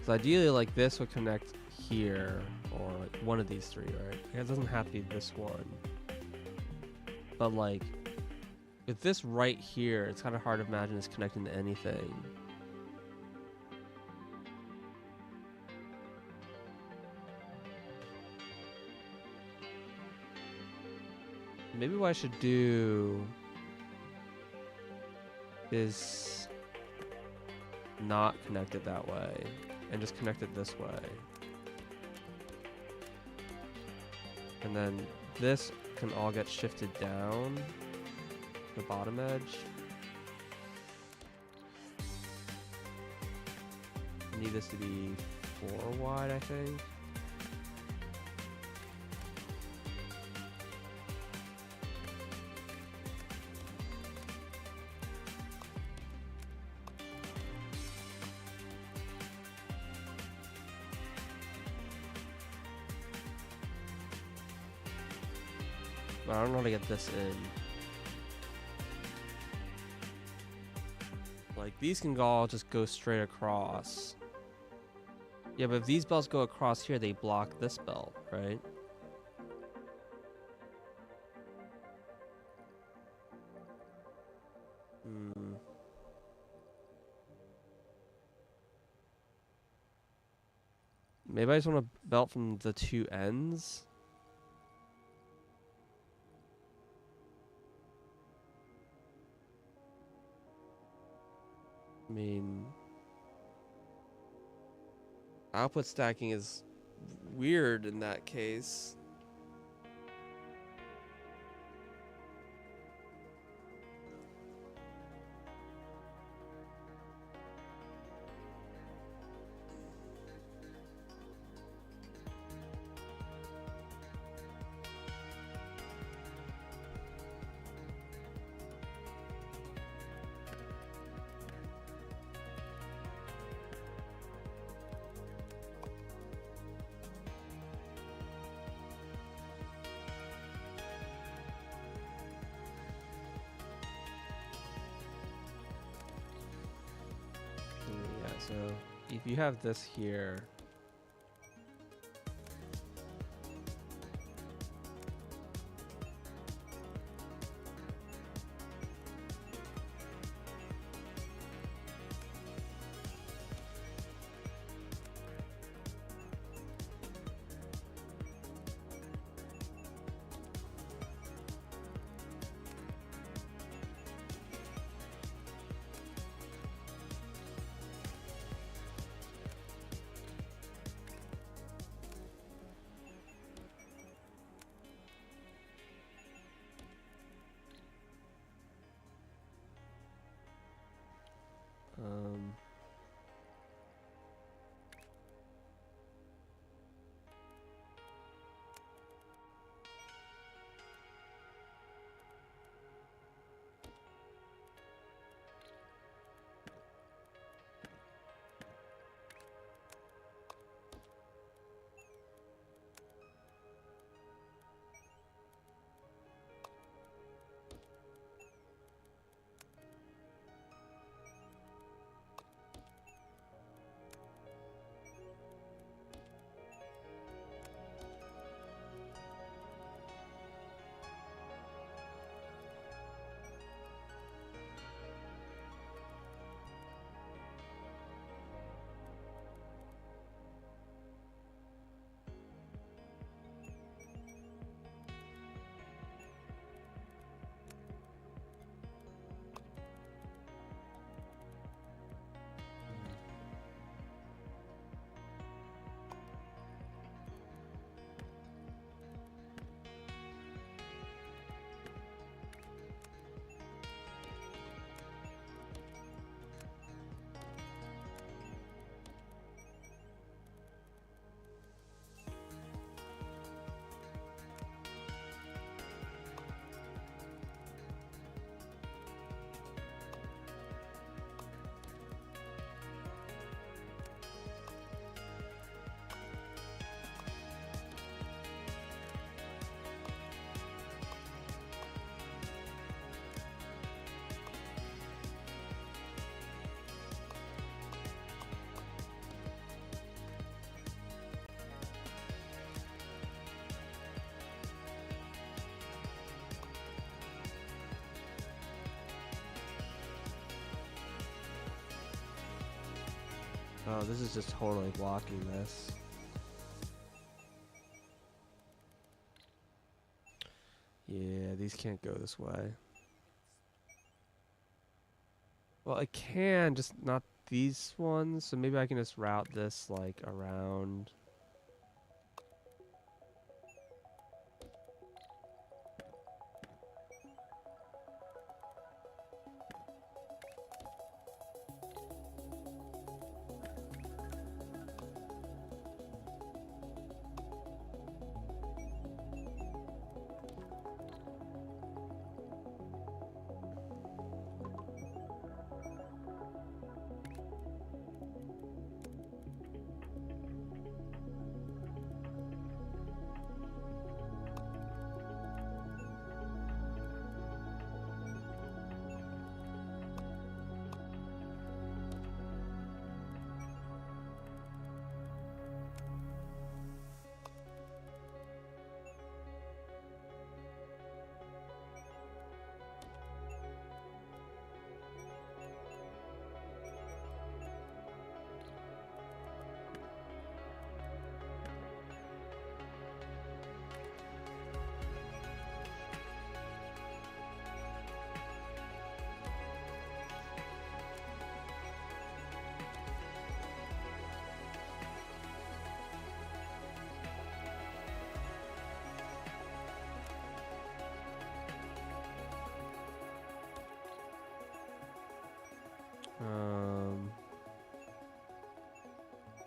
So ideally, like this would connect here, or like one of these 3, right? It doesn't have to be this one. But like, with this right here, it's kind of hard to imagine this connecting to anything. Maybe what I should do is not connect it that way and just connect it this way. And then this can all get shifted down the bottom edge. I need this to be 4 wide, I think. But I don't know how to get this in. Like, these can all just go straight across. Yeah, but if these belts go across here, they block this belt, right? Hmm. Maybe I just want a belt from the 2 ends. I mean, output stacking is weird in that case. Yeah, so if you have this here, Oh, this is just totally blocking this. Yeah, these can't go this way. Well, I can, just not these ones. So maybe I can just route this, like, around.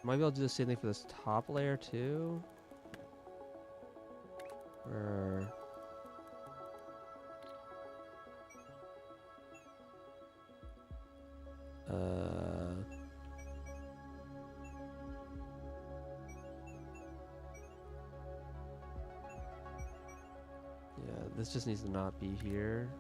Might be able to do the same thing for this top layer too. Or yeah, this just needs to not be here.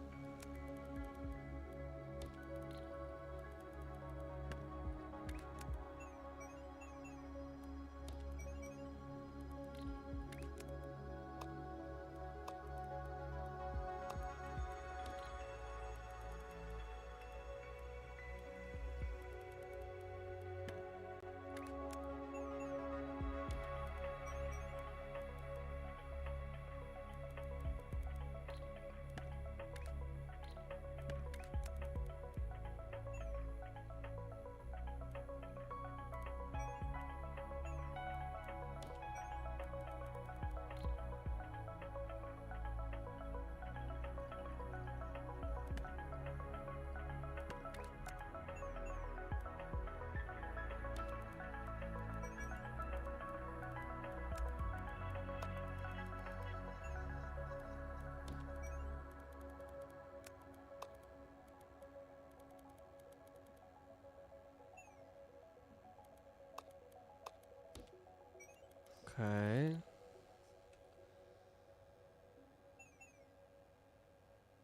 Okay.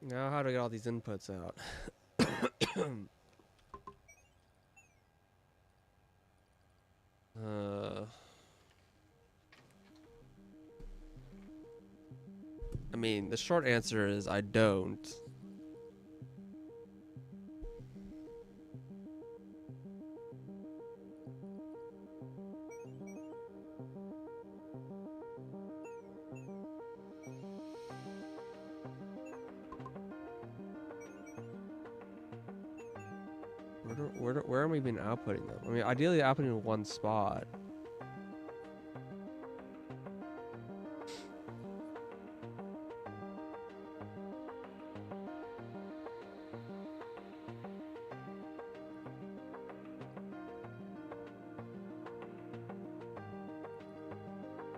Now how to get all these inputs out? I mean, the short answer is I don't. Where am we been outputting them? I mean, ideally outputting in one spot.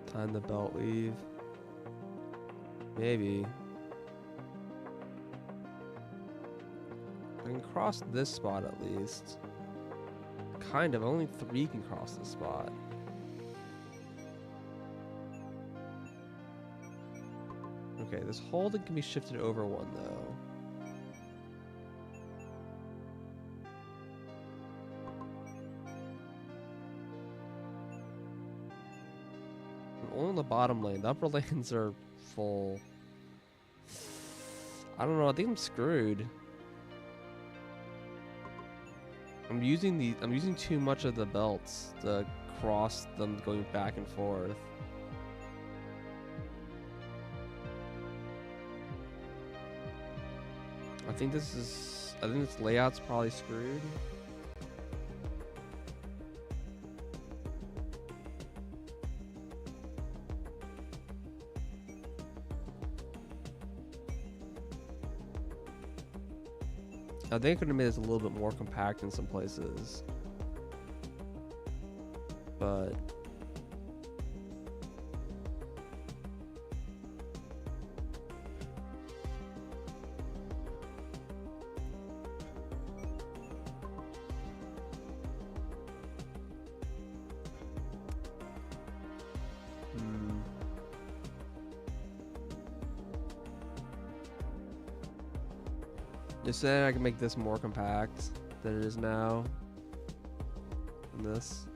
Time the belt weave. Maybe. I can cross this spot at least. Kind of. Only 3 can cross this spot. Okay, this holding can be shifted over 1 though. Only on the bottom lane. The upper lanes are full. I don't know. I think I'm screwed. I'm using too much of the belts to cross them going back and forth. I think this layout's probably screwed. I think I could have made this a little bit more compact in some places. But just saying I can make this more compact than it is now. And this.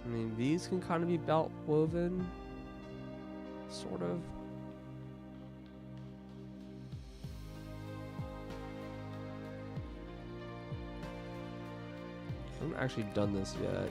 I mean, these can kind of be belt woven, sort of. I haven't actually done this yet.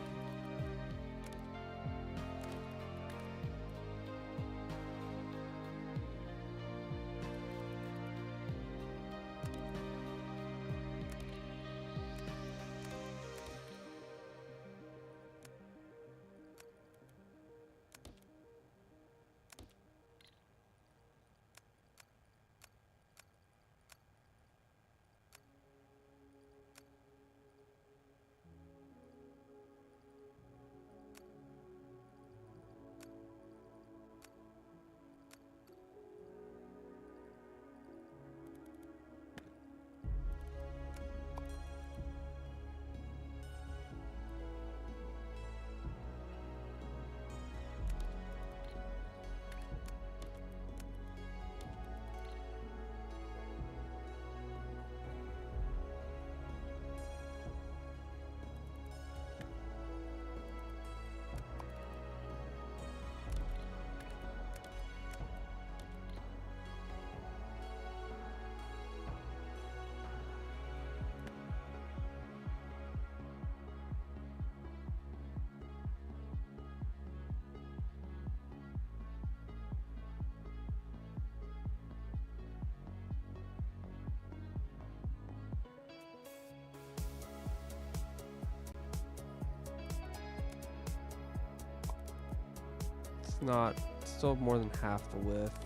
Not still more than half the width.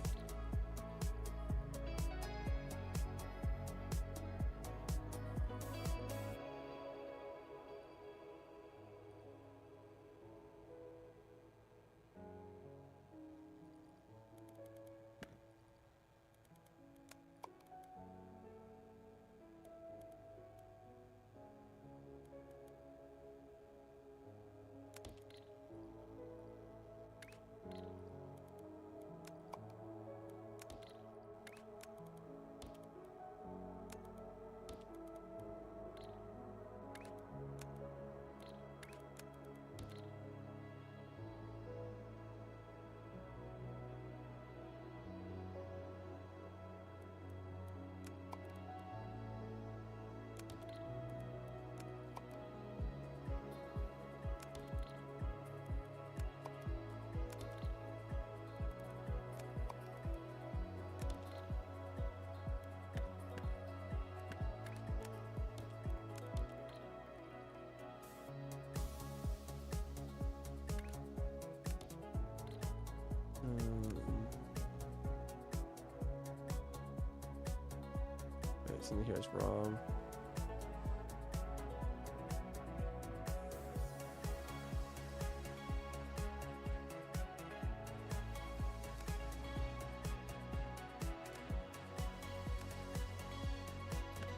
Something here is wrong.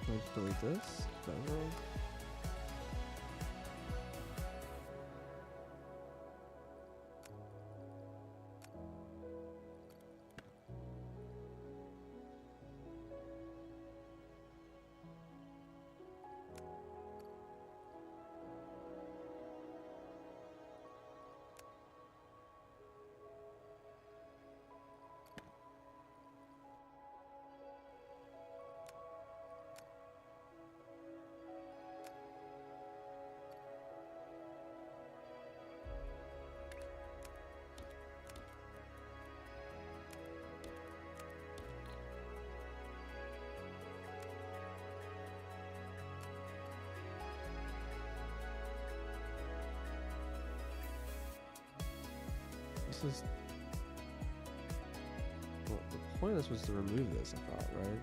Can I just delete this? Is that wrong? This is... Well, the point of this was to remove this, I thought, right?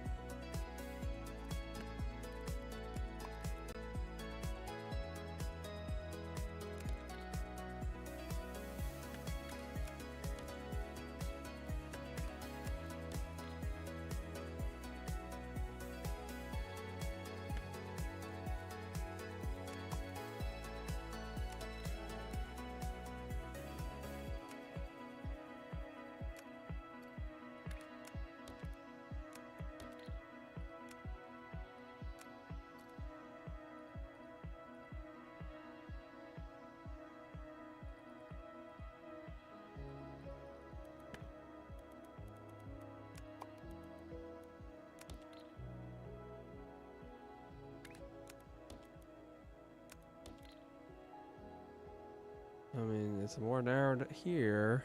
I mean, it's more narrowed here.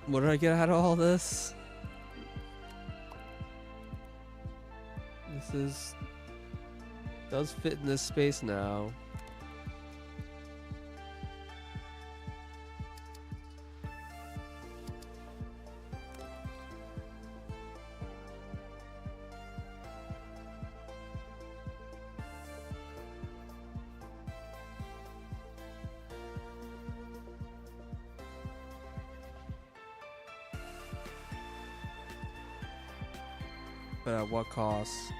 What did I get out of all this? This is... does fit in this space now. But at what cost?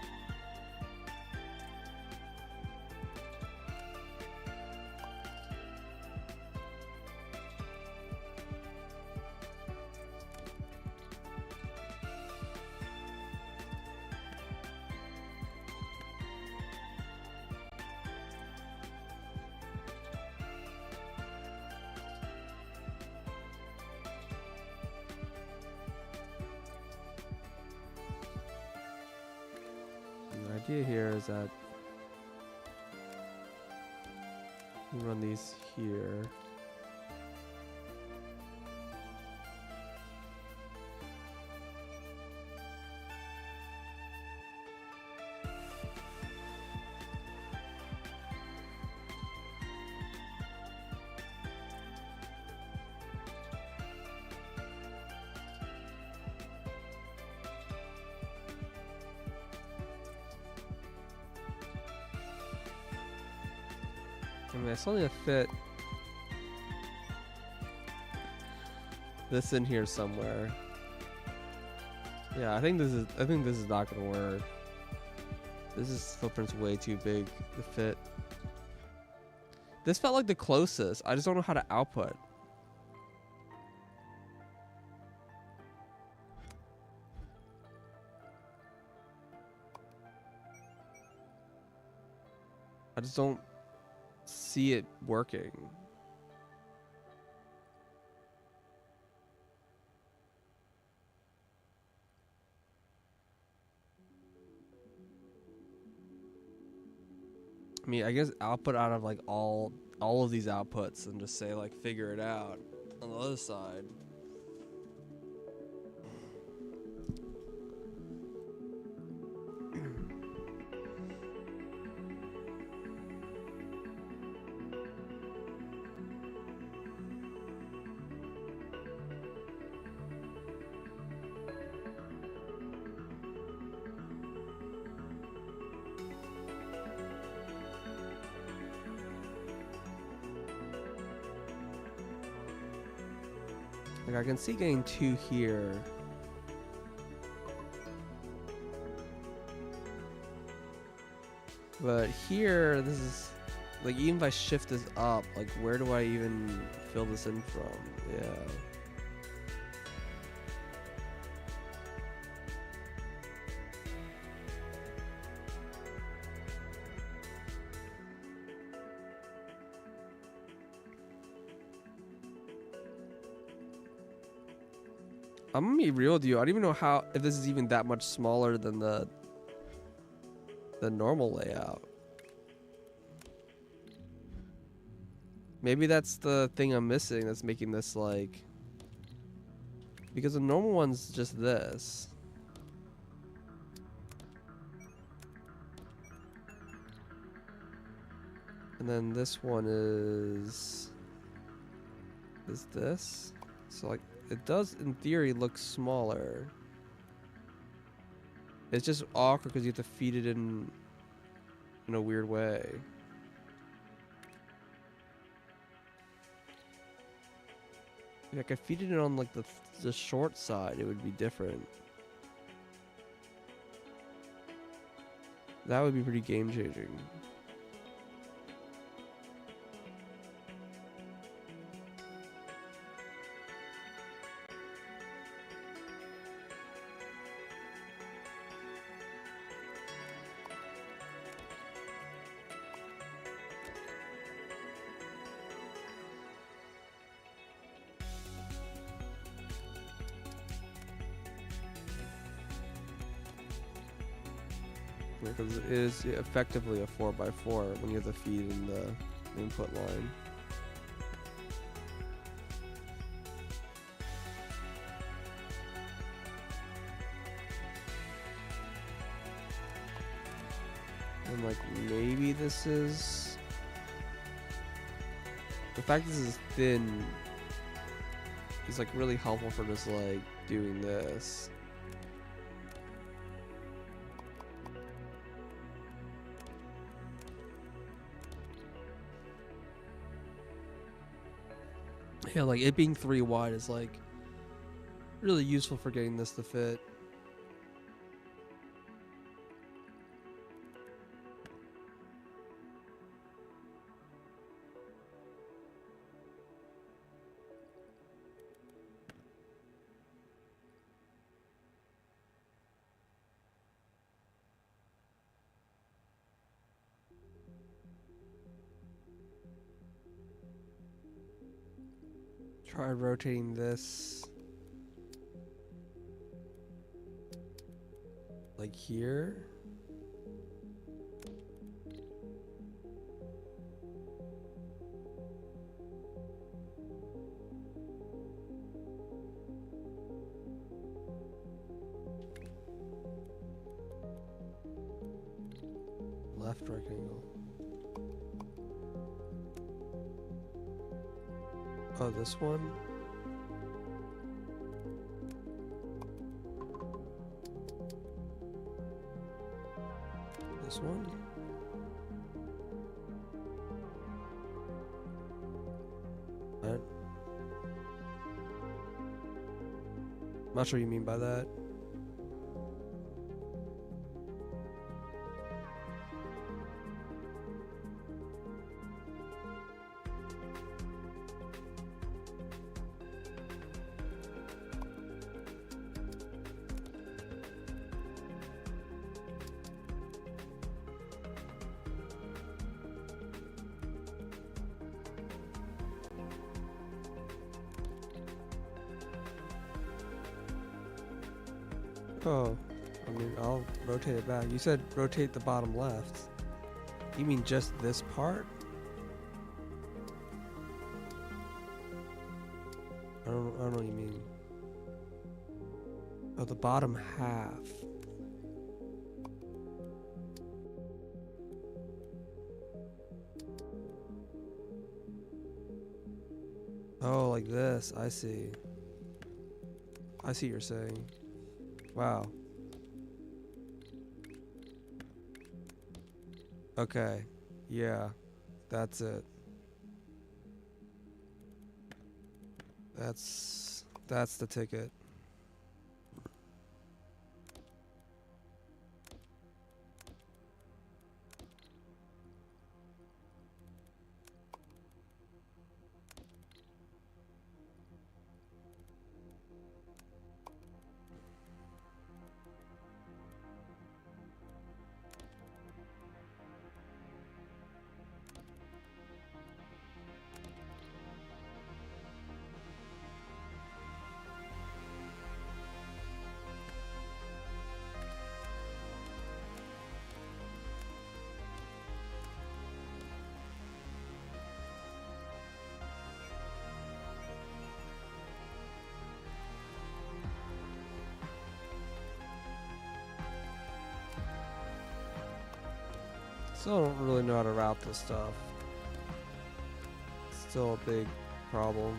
The idea here is that we run these here. I mean, I still need to fit this in here somewhere. Yeah, I think this is not gonna work. This footprint's way too big to fit. This felt like the closest. I just don't know how to output. I just don't see it working. I mean, I guess output out of like all of these outputs and just say like figure it out on the other side. Like I can see getting 2 here. But here, this is like even if I shift this up, like where do I even fill this in from? Yeah. I'm gonna be real with you. I don't even know how if this is even that much smaller than the normal layout. Maybe that's the thing I'm missing that's making this like, because the normal one's just this. And then this one is this. So like it does in theory look smaller. It's just awkward because you have to feed it in a weird way. If I could feed it in on like the short side, it would be different. That would be pretty game changing. Because it is effectively a 4x4 when you have to feed in the input line. And like maybe this is, the fact this is thin is like really helpful for just like doing this. Yeah, like it being 3 wide is like really useful for getting this to fit. Try rotating this like here. Left rectangle. Oh, this one? This one? I'm not sure what you mean by that. Oh, I mean, I'll rotate it back. You said rotate the bottom left. You mean just this part? I don't know what you mean. Oh, the bottom half. Oh, like this. I see. I see what you're saying. Wow. Okay. Yeah. That's it. That's the ticket. Still don't really know how to route this stuff. Still a big problem.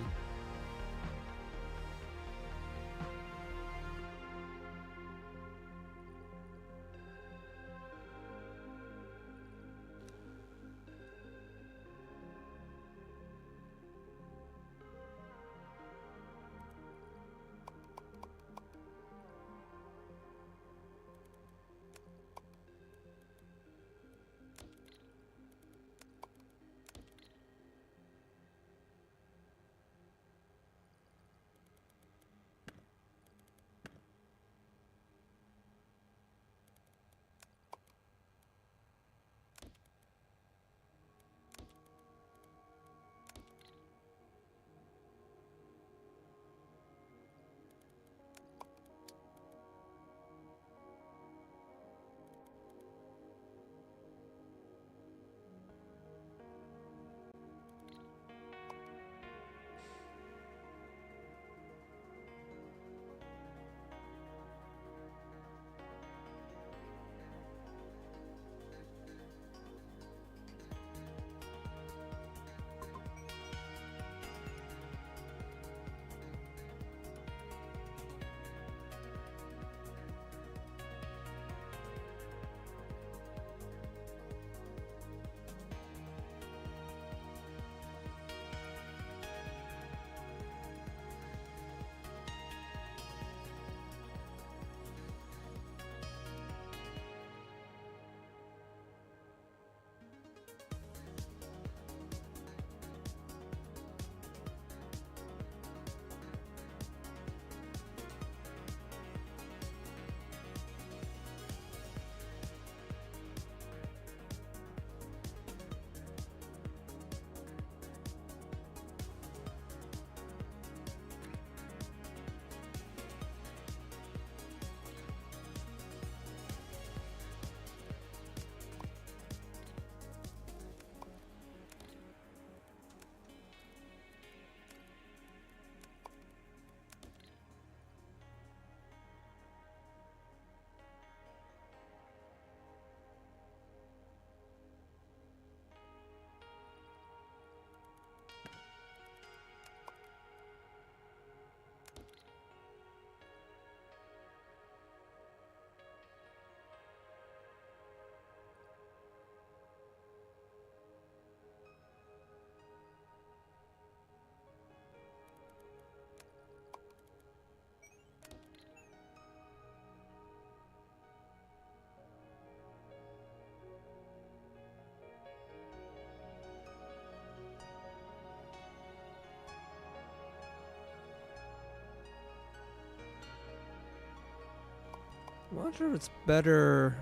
I'm not sure if it's better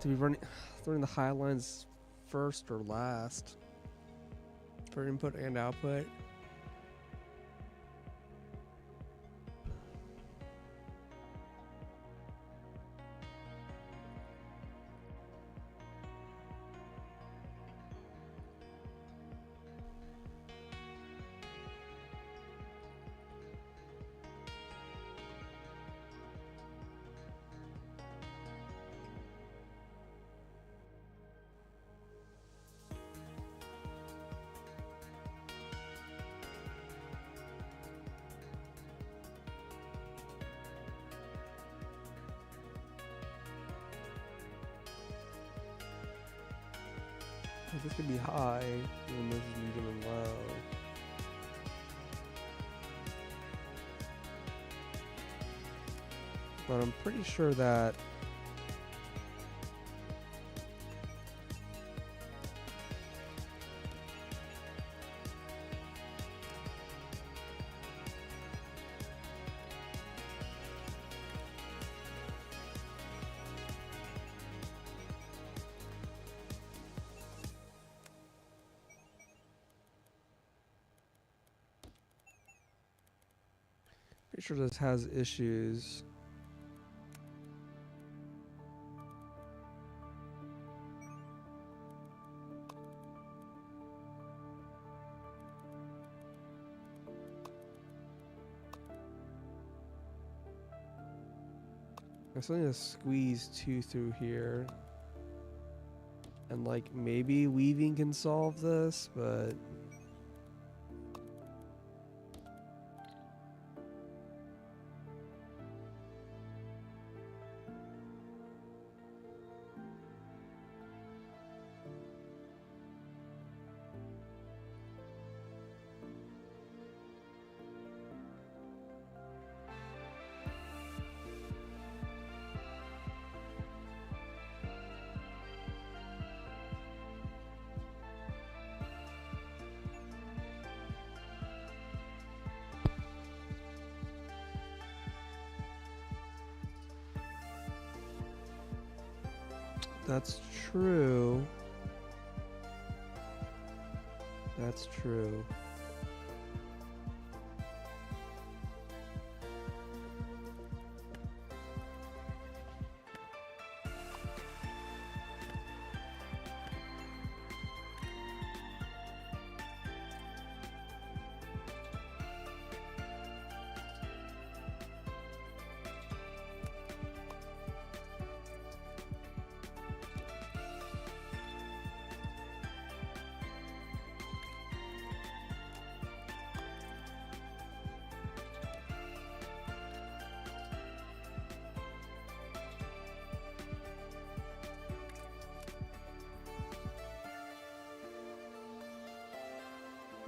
to be running the high lines first or last for input and output. Like, this could be high, and this is medium and low. But I'm pretty sure that this has issues. I still need to squeeze 2 through here. And like maybe weaving can solve this, but that's true. That's true.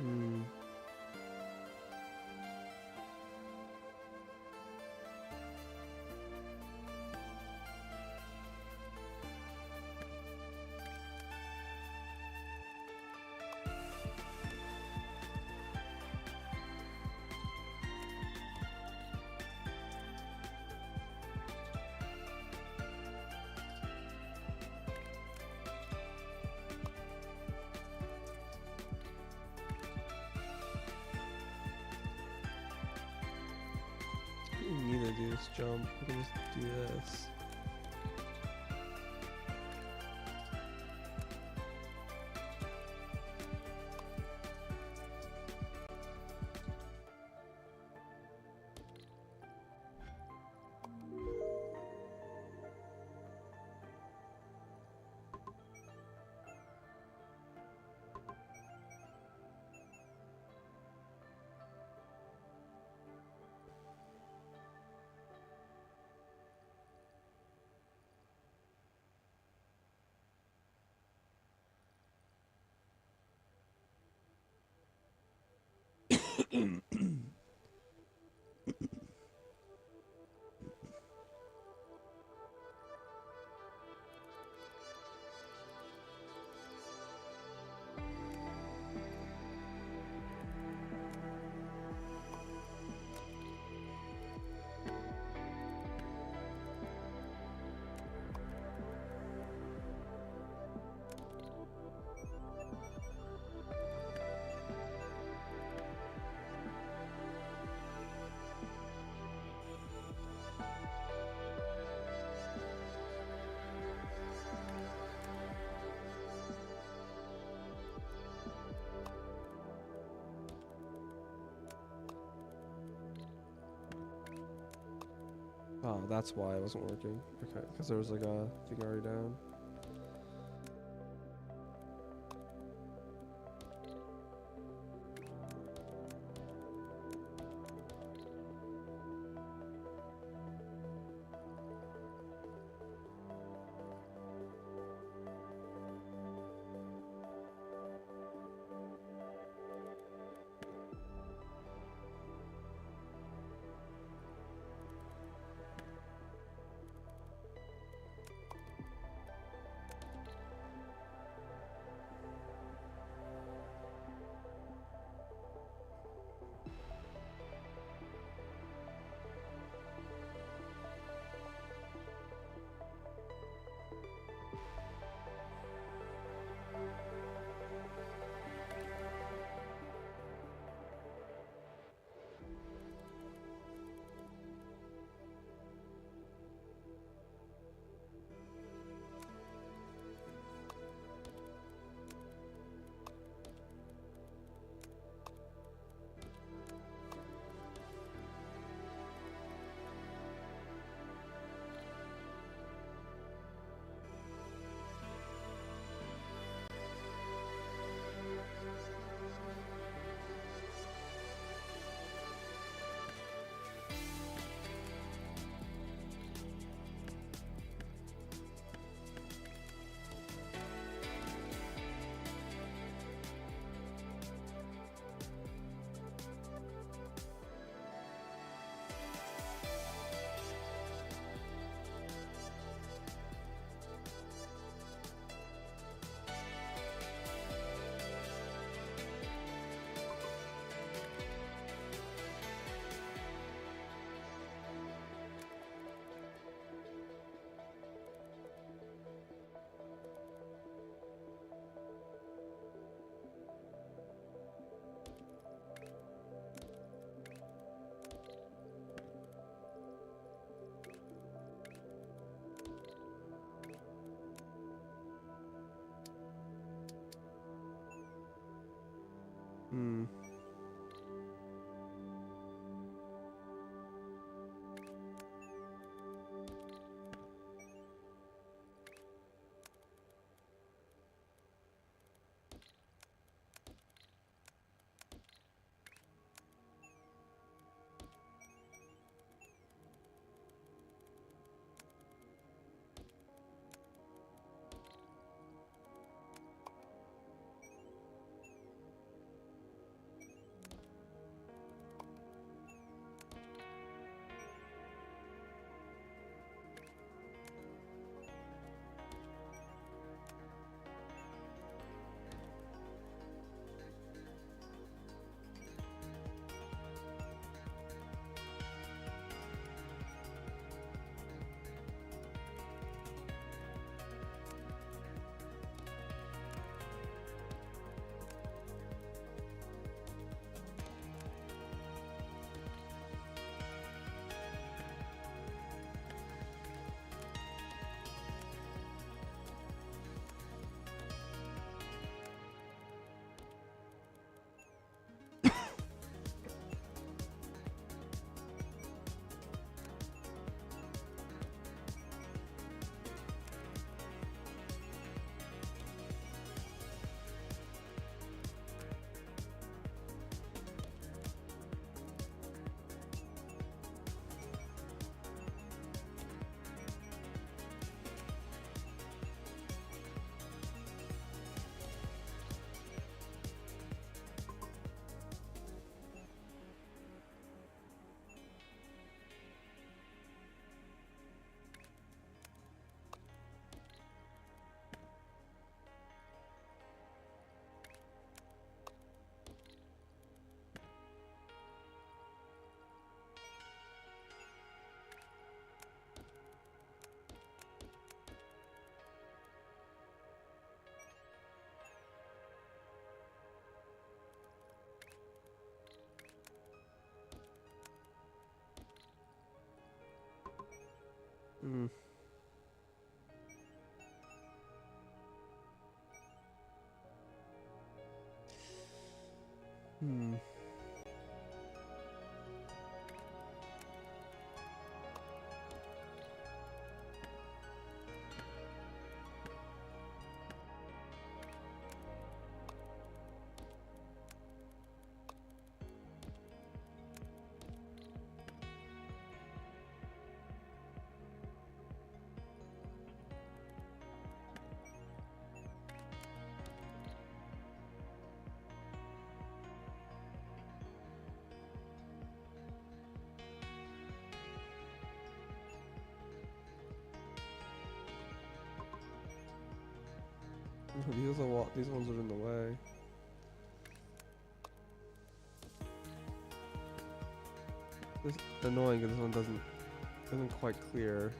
Hmm. We don't need to do this jump. We can just do this. Oh, that's why it wasn't working. Okay, because there was like a thing already down. Hmm. Hmm. Hmm. These ones are in the way. This is annoying because this one isn't quite clear.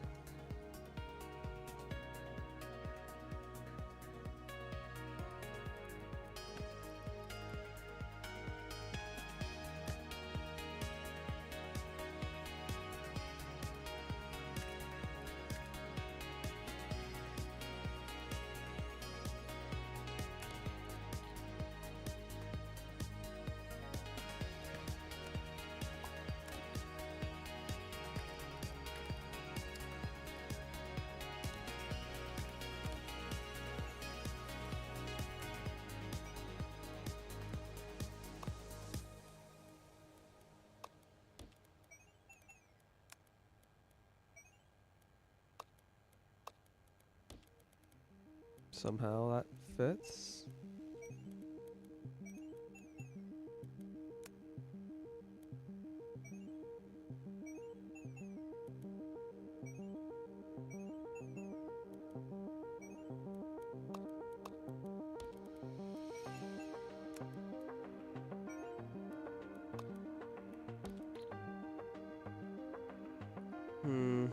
Somehow that fits. Hmm.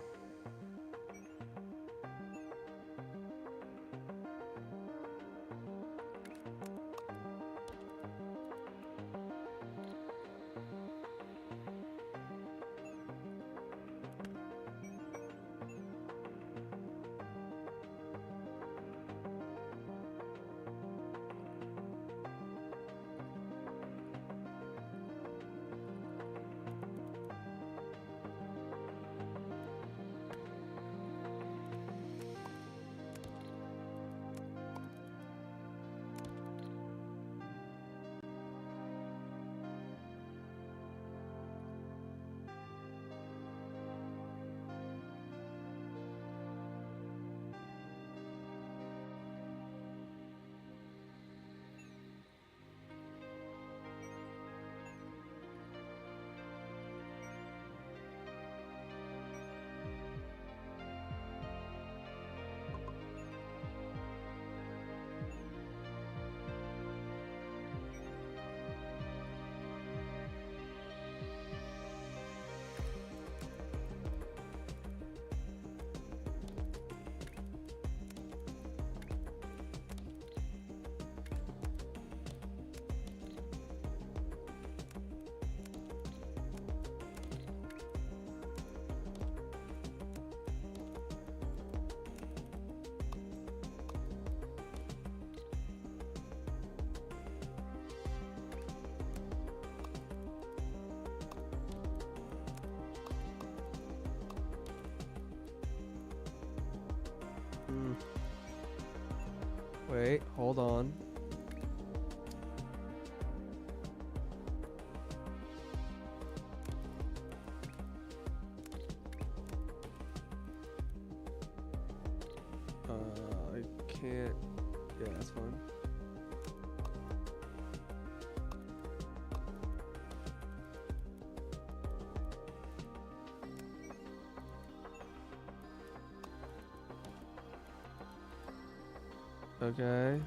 Wait, hold on. I can't. Yeah, that's fine. Okay.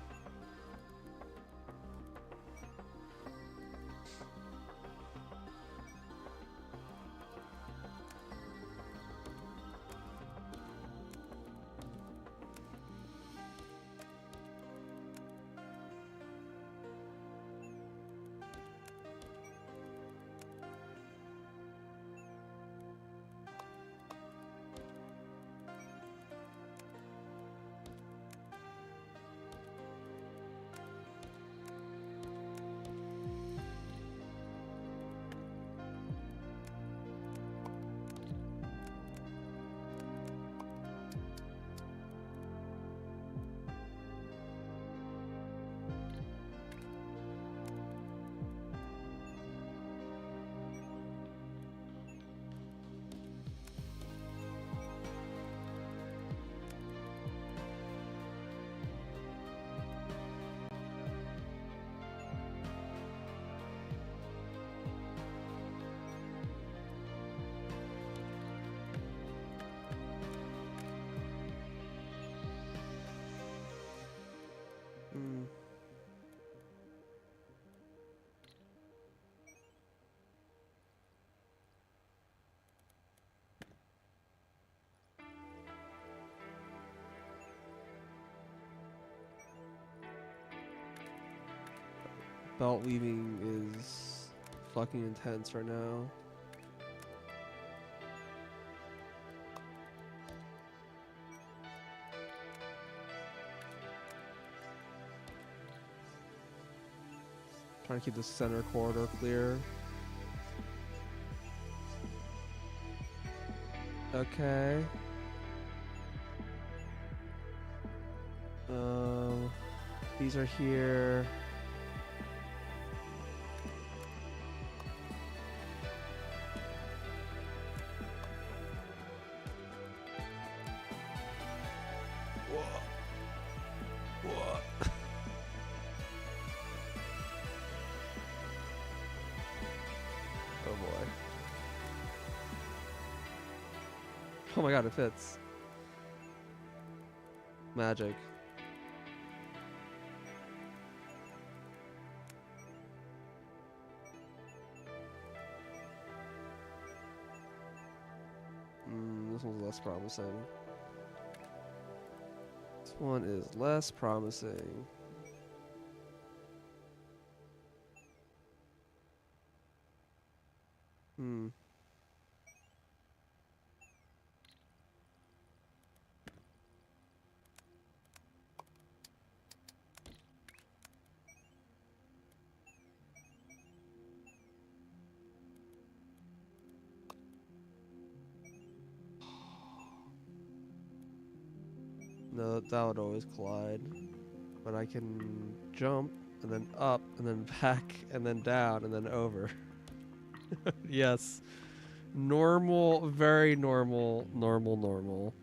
Mm. Belt weaving is fucking intense right now. Trying to keep the center corridor clear. Okay. These are here. Whoa. Oh boy. Oh my god, it fits. Magic. This one's less promising. This one is less promising. No, that would always collide. But I can jump, and then up, and then back, and then down, and then over. Yes. Normal, very normal, normal.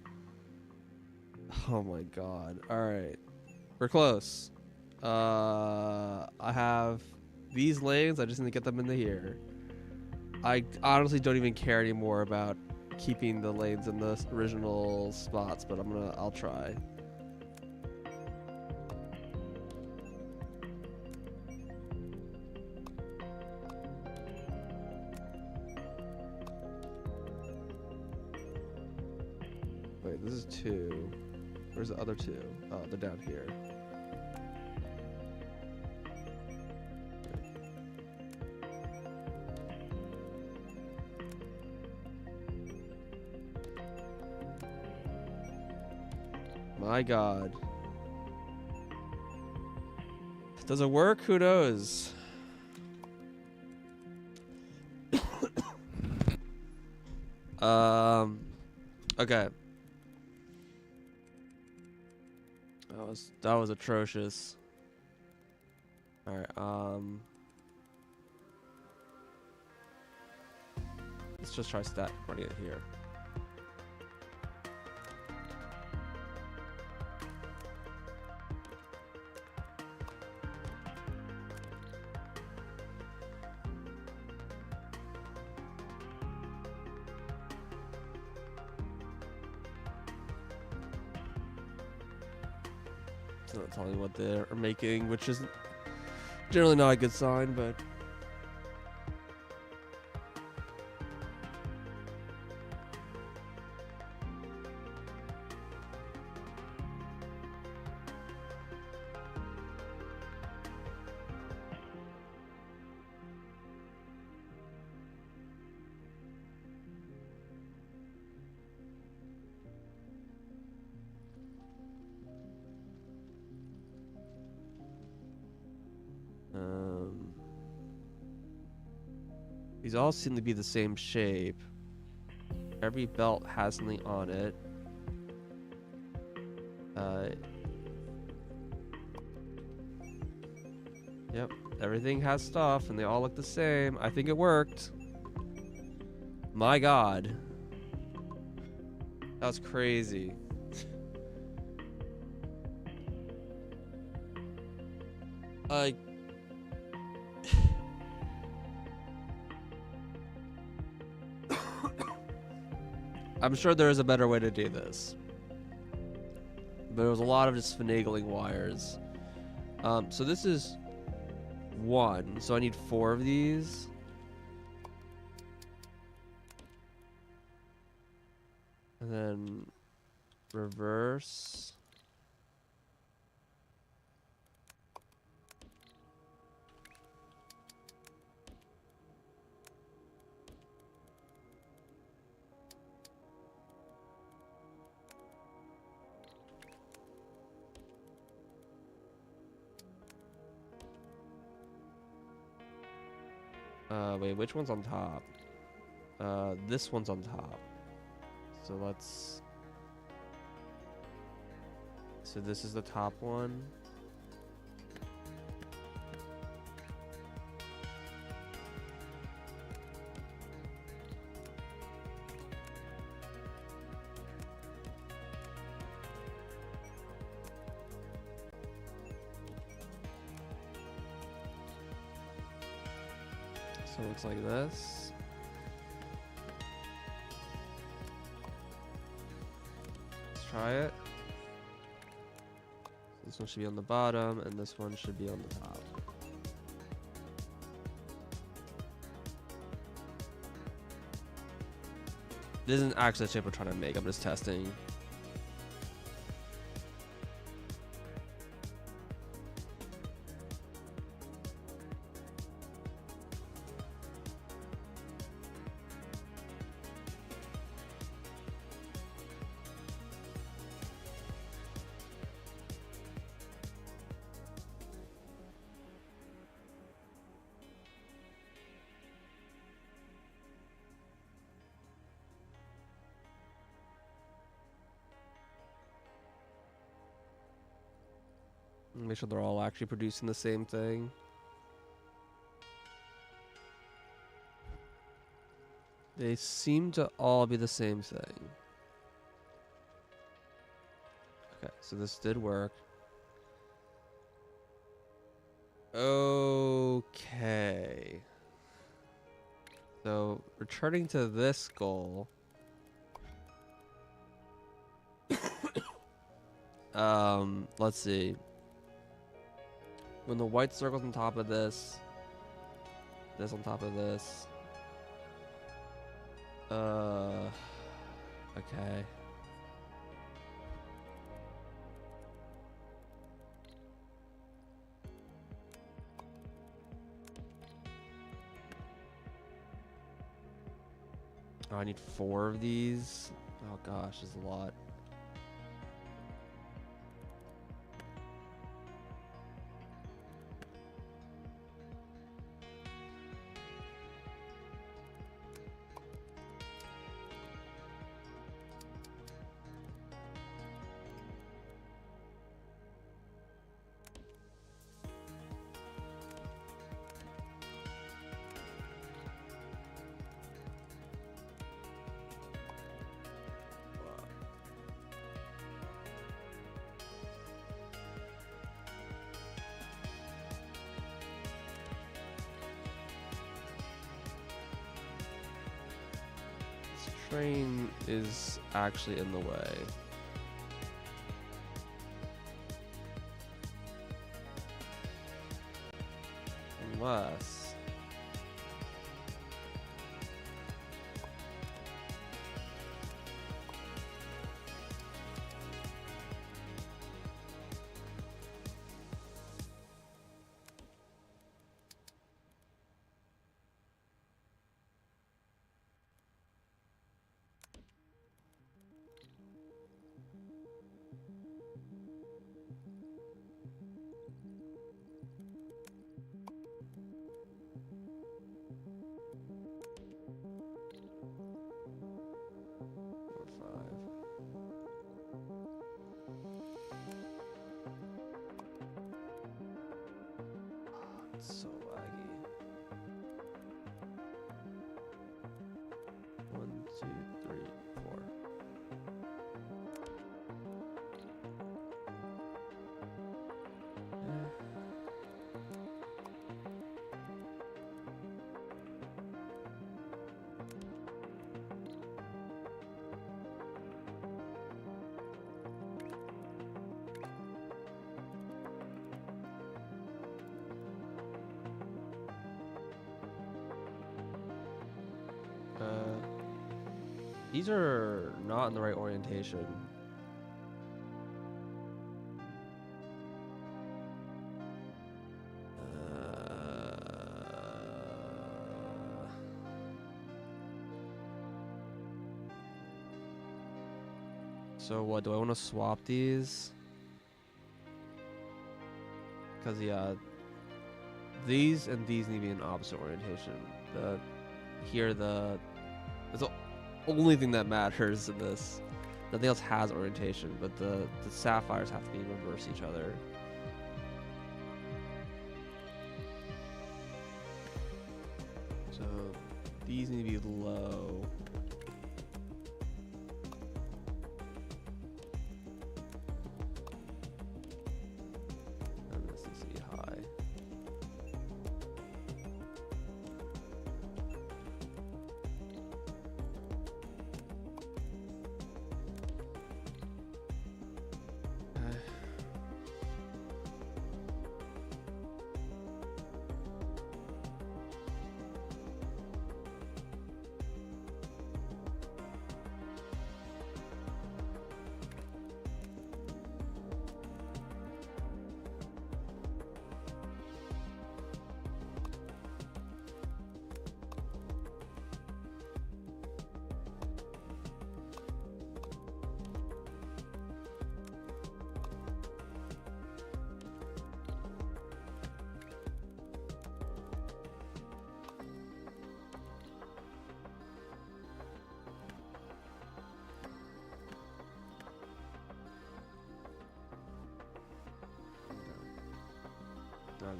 Oh my god. Alright. We're close. I have these lanes, I just need to get them into here. I honestly don't even care anymore about keeping the lanes in the original spots, but I'll try. Wait, this is 2. Where's the other 2? Oh, they're down here. My god. Does it work? Who knows? Okay. Oh, That was atrocious. All right. Let's just try running it here. It's not telling me what they're making, which is generally not a good sign, but. These all seem to be the same shape. Every belt has something on it. Yep, everything has stuff and they all look the same. I think it worked. My God. That was crazy. Like, I'm sure there is a better way to do this. But there was a lot of just finagling wires. So this is 1. So I need 4 of these. And then reverse. Wait, which one's on top? This one's on top. So let's... So this is the top one. So it looks like this. Let's try it. This one should be on the bottom, and this one should be on the top. This isn't actually the shape we're trying to make, I'm just testing. Make sure they're all actually producing the same thing. They seem to all be the same thing. Okay, so this did work. Okay. So, returning to this goal. Let's see. When the white circle's on top of this on top of this. Okay. Oh, I need 4 of these. Oh gosh, there's a lot. train is actually in the way. Unless... so laggy. 1, 2, 3, 4. These are not in the right orientation. So what, do I want to swap these? Because, yeah, these and these need to be in opposite orientation. That's the only thing that matters in this. Nothing else has orientation, but the sapphires have to be reverse each other. So these need to be low. And this needs to be high.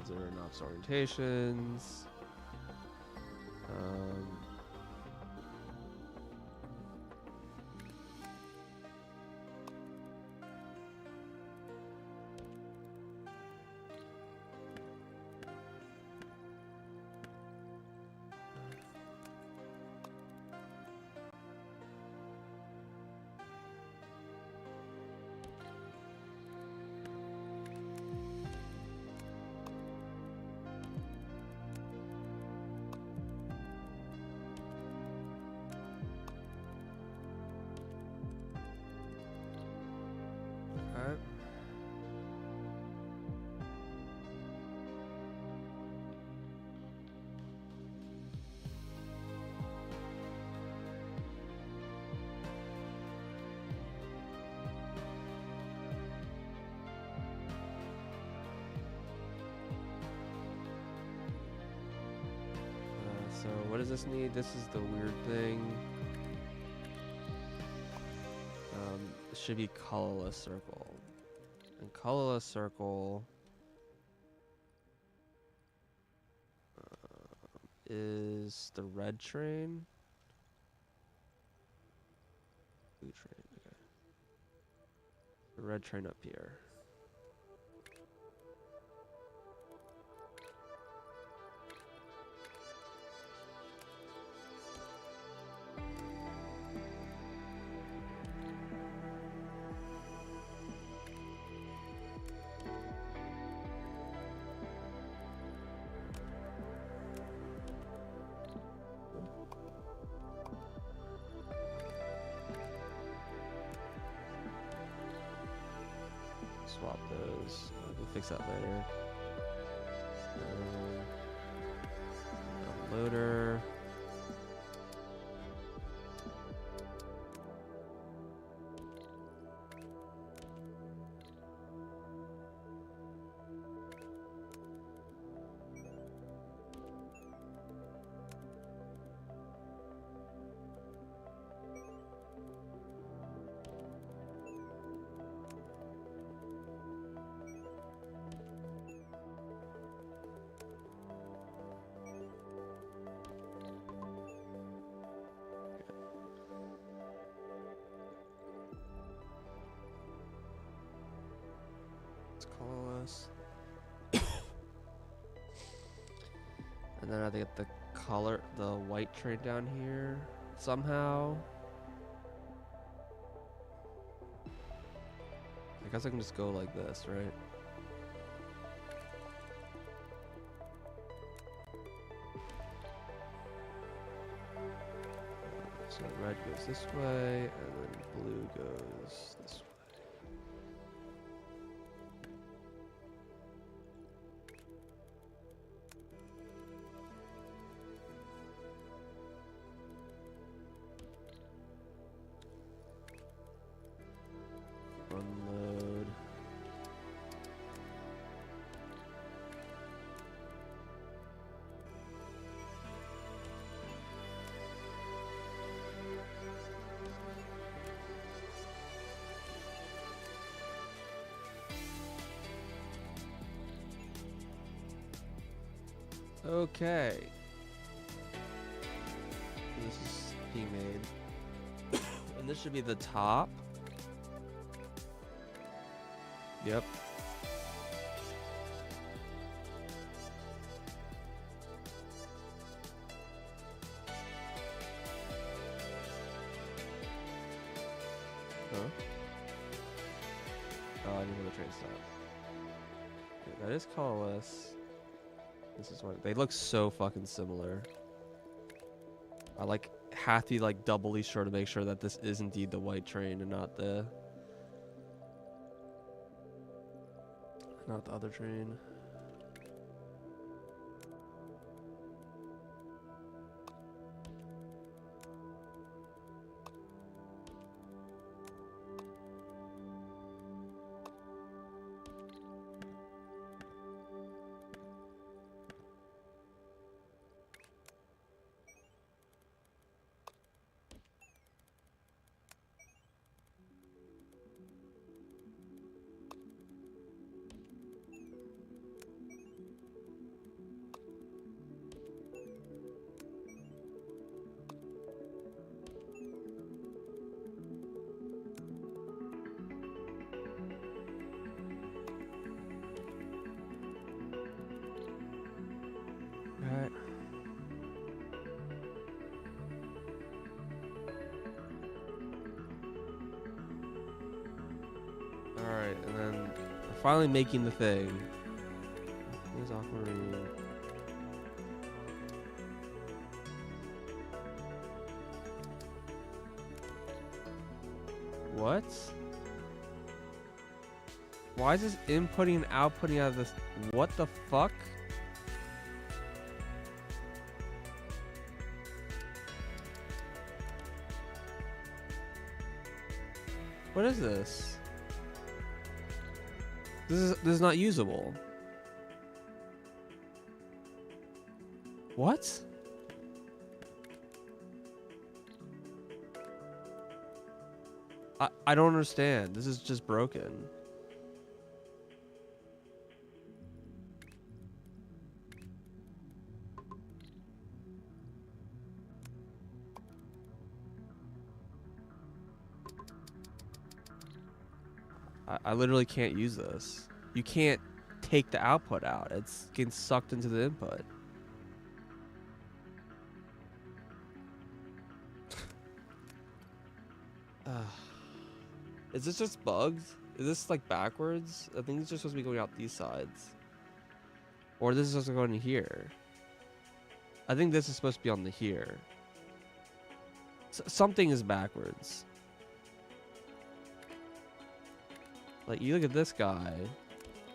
These are in opposite orientations. Alright. So what does this need? This is the weird thing. It should be colorless circle. And colorless circle is the red train. Blue train, okay. The red train up here. swap those. We'll fix that later. Loader. Colorless. And then I have to get the white train down here somehow. I guess I can just go like this, right? So red goes this way, and then blue goes this way. Unload. Okay. This is being made. And this should be the top. Yep. Huh? Oh, I didn't hear the train stop. Okay, that is colorless. This is what they look so fucking similar. I like have to like doubly sure to make sure that this is indeed the white train and not the other train. Alright. Alright, and then we're finally making the thing. Here's aquamarine. What? Why is this inputting and outputting out of this? What the fuck? What is this? This is not usable. What? I don't understand. This is just broken. I literally can't use this. You can't take the output out. It's getting sucked into the input. Is this just bugged? Is this like backwards? I think it's just supposed to be going out these sides. Or this is supposed to go in here. I think this is supposed to be on the here. Something is backwards. Like, you look at this guy,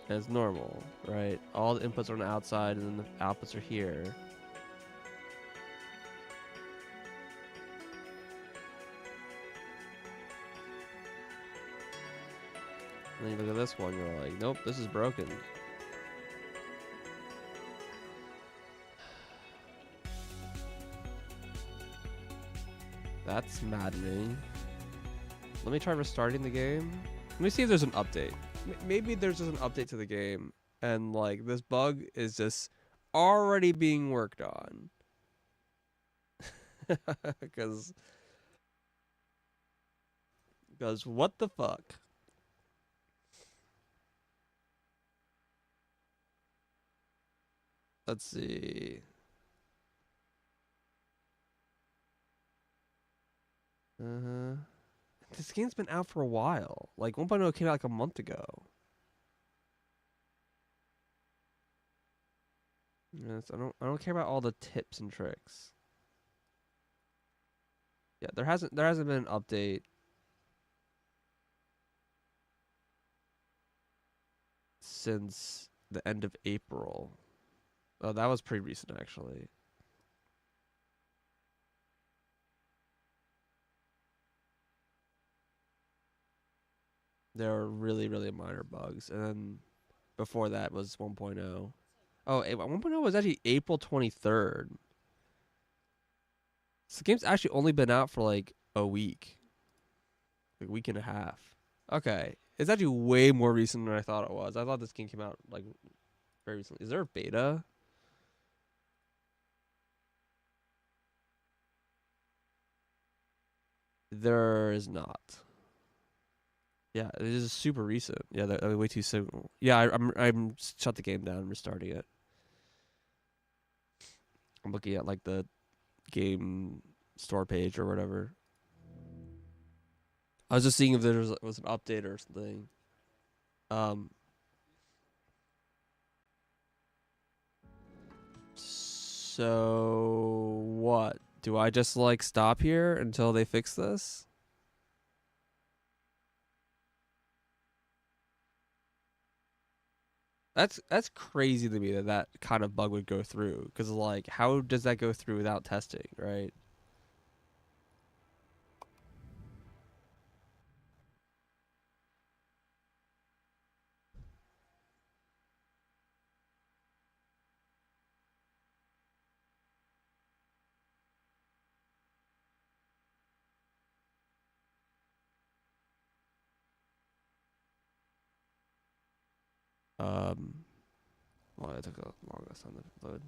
and it's normal, right? All the inputs are on the outside, and then the outputs are here. And then you look at this one, you're like, nope, this is broken. That's maddening. Let me try restarting the game. Let me see if there's an update. Maybe there's just an update to the game, and like this bug is just already being worked on. Because what the fuck? Let's see. Uh-huh. This game's been out for a while. Like 1.0 came out like a month ago. Yes, I don't care about all the tips and tricks. Yeah, there hasn't been an update since the end of April. Oh, that was pretty recent actually. There were really, really minor bugs. And then before that was 1.0. Oh, 1.0 was actually April 23rd. So the game's actually only been out for like a week. Like a week and a half. Okay. It's actually way more recent than I thought it was. I thought this game came out like very recently. Is there a beta? There is not. Yeah, it is super recent. Yeah, they're way too soon. Yeah, I'm shut the game down and restarting it. I'm looking at like the game store page or whatever. I was just seeing if there was an update or something. Um. So what? Do I just like stop here until they fix this? That's crazy to me that that kind of bug would go through. Because like, how does that go through without testing, right? Um. Well, it took a longest time to load.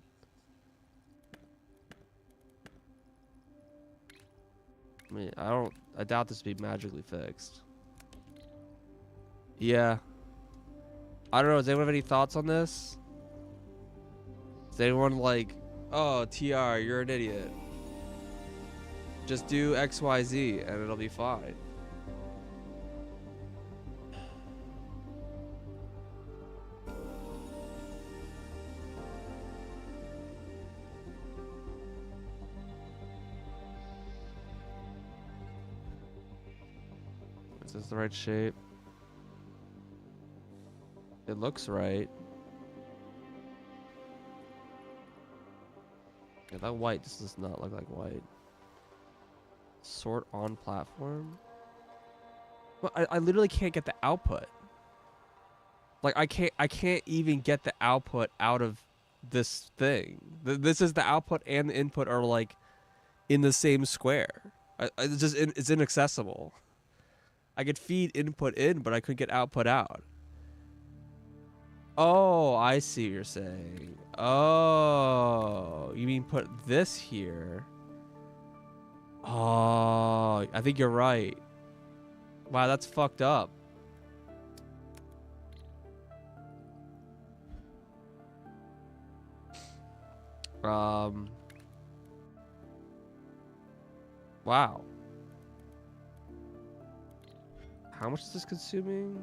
I mean, I doubt this will be magically fixed. Yeah. I don't know. Does anyone have any thoughts on this? Does anyone like, oh, TR, you're an idiot. Just do XYZ and it'll be fine. Is this the right shape? It looks right. Yeah, that white just does not look like white. Sort on platform? Well, I literally can't get the output. Like I can't even get the output out of this thing. This is the output and the input are like in the same square. It's just it's inaccessible. I could feed input in, but I couldn't get output out. Oh, I see what you're saying. Oh, you mean put this here? Oh, I think you're right. Wow, that's fucked up. Um, wow. How much is this consuming?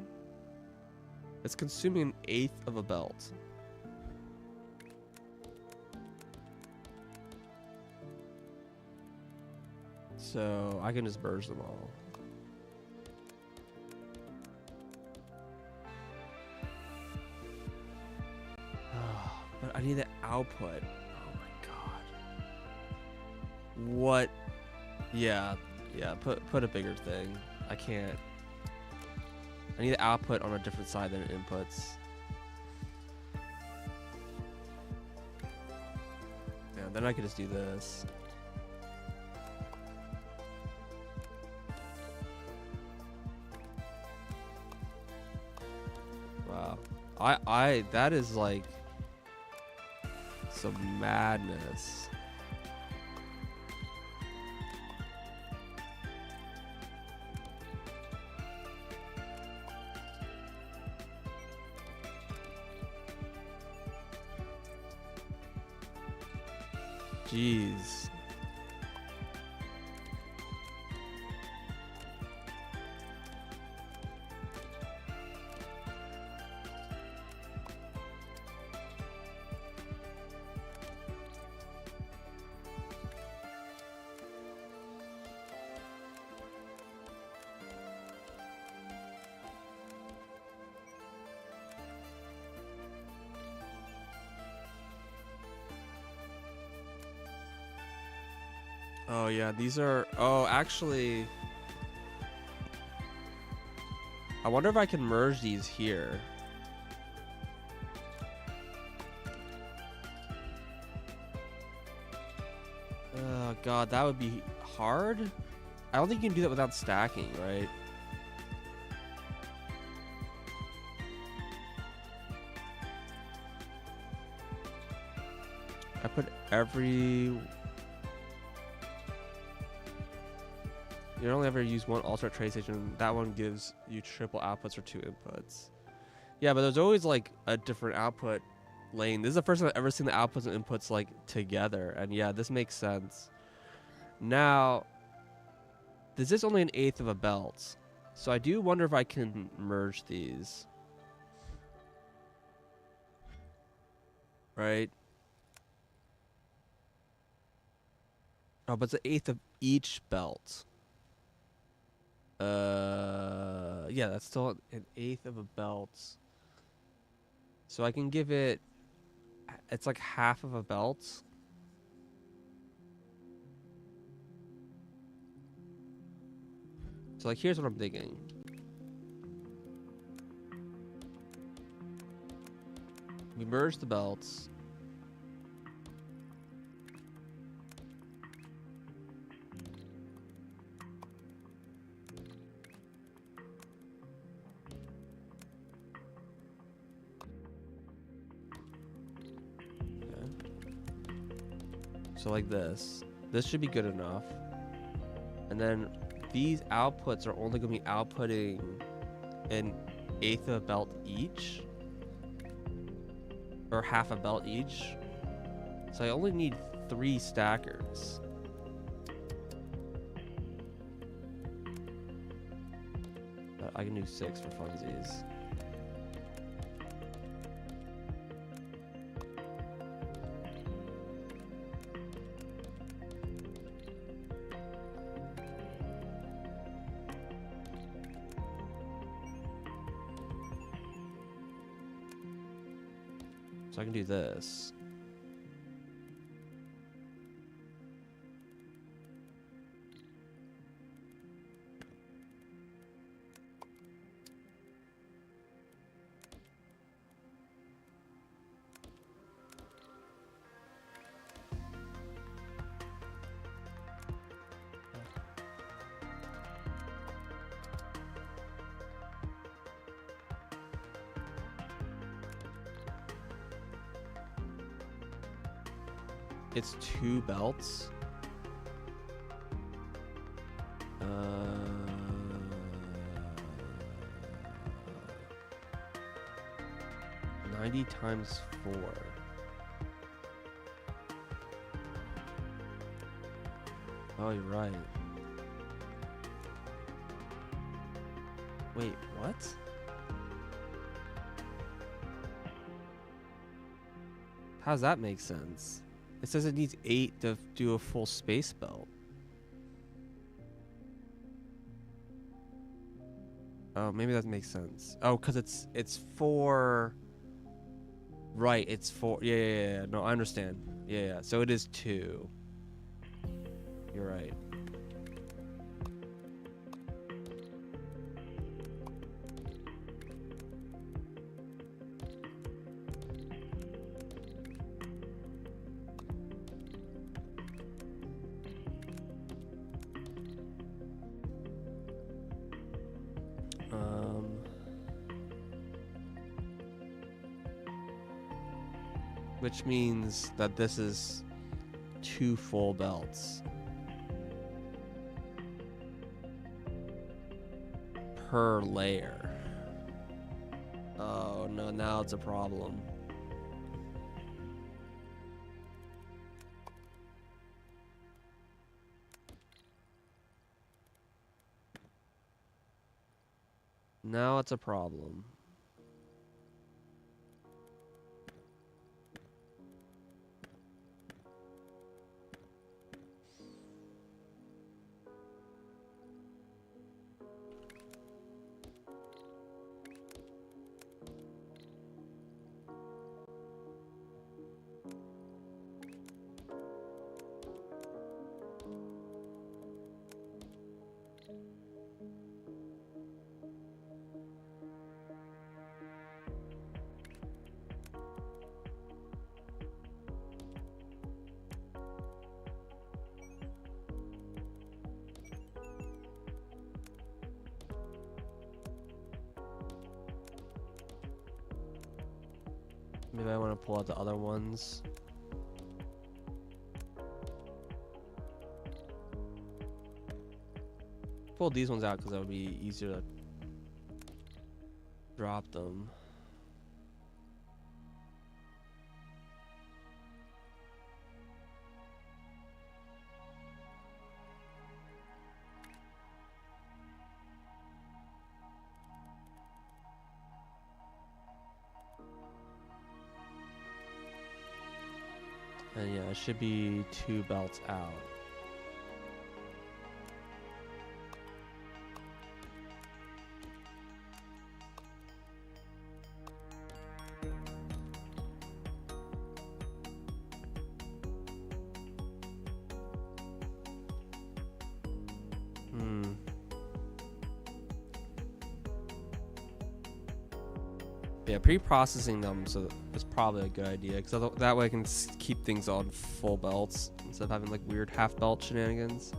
It's consuming an eighth of a belt. So I can just merge them all. I need the output. Oh my god. What? Yeah. Yeah, put a bigger thing. I can't. I need the output on a different side than inputs. Yeah, then I could just do this. Wow. That is like some madness. Jeez. Oh yeah, these are. Oh, actually, I wonder if I can merge these here. Oh god, that would be hard. I don't think you can do that without stacking, right? I put every. You only ever use one alternate trade station. That one gives you triple outputs for 2 inputs. Yeah, but there's always like a different output lane. This is the first time I've ever seen the outputs and inputs like together. And yeah, this makes sense. Now, this is only 1/8 of a belt. So I do wonder if I can merge these. Right? Oh, but it's 1/8 of each belt. Yeah, that's still 1/8 of a belt. So I can give it. It's like half of a belt. So like, here's what I'm thinking. We merge the belts. So like this. This should be good enough. And then these outputs are only going to be outputting 1/8 of a belt each. Or half a belt each. So I only need 3 stackers. But I can do 6 for funsies. So I can do this. It's 2 belts. 90 times 4. Oh, you're right. Wait, what? How does that make sense? It says it needs 8 to do a full space belt. Oh, maybe that makes sense. Oh, because it's 4 Right, it's 4. Yeah. No, I understand. Yeah. So it is 2. You're right. Which means that this is 2 full belts per layer. Oh no, now it's a problem. Now it's a problem. Maybe I want to pull out the other ones. Pull these ones out because that would be easier to drop them. And yeah, it should be 2 belts out. Yeah, pre-processing them so is probably a good idea because that way I can keep things on full belts instead of having like weird half belt shenanigans.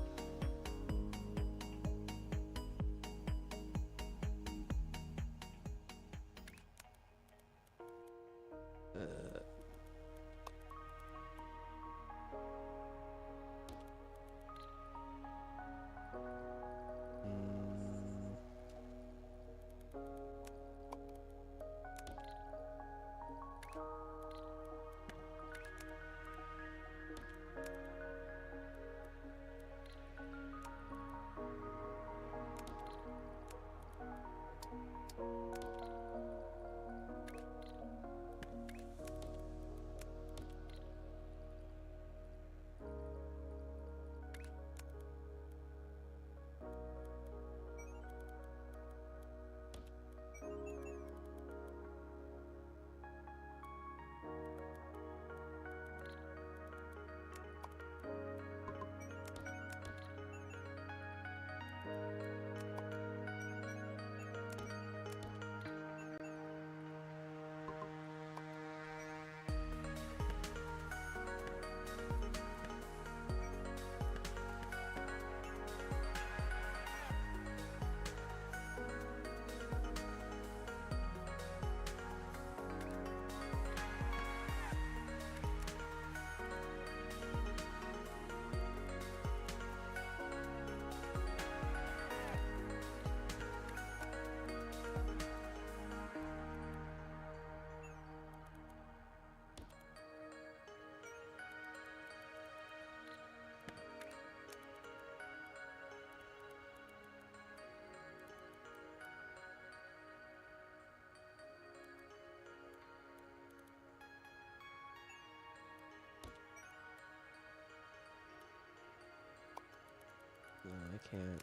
No, I can't.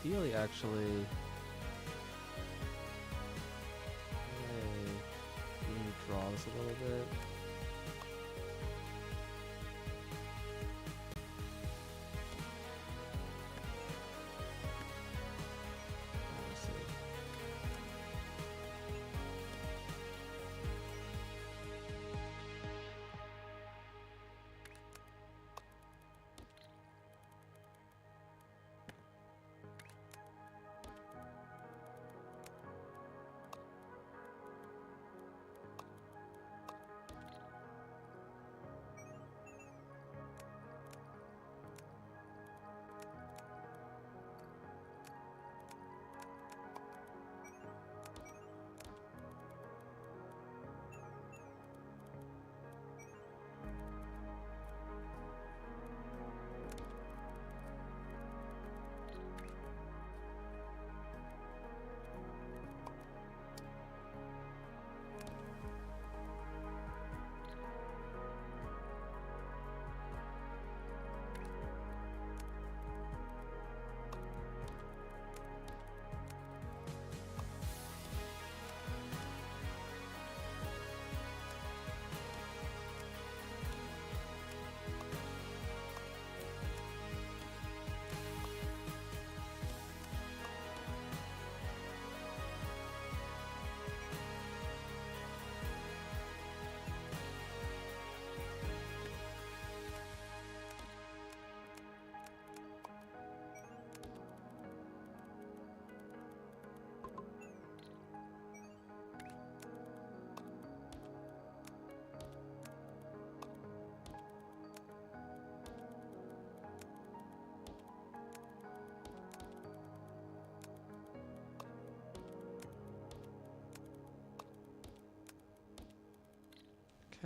ideally, actually, draw this a little bit. Let's see.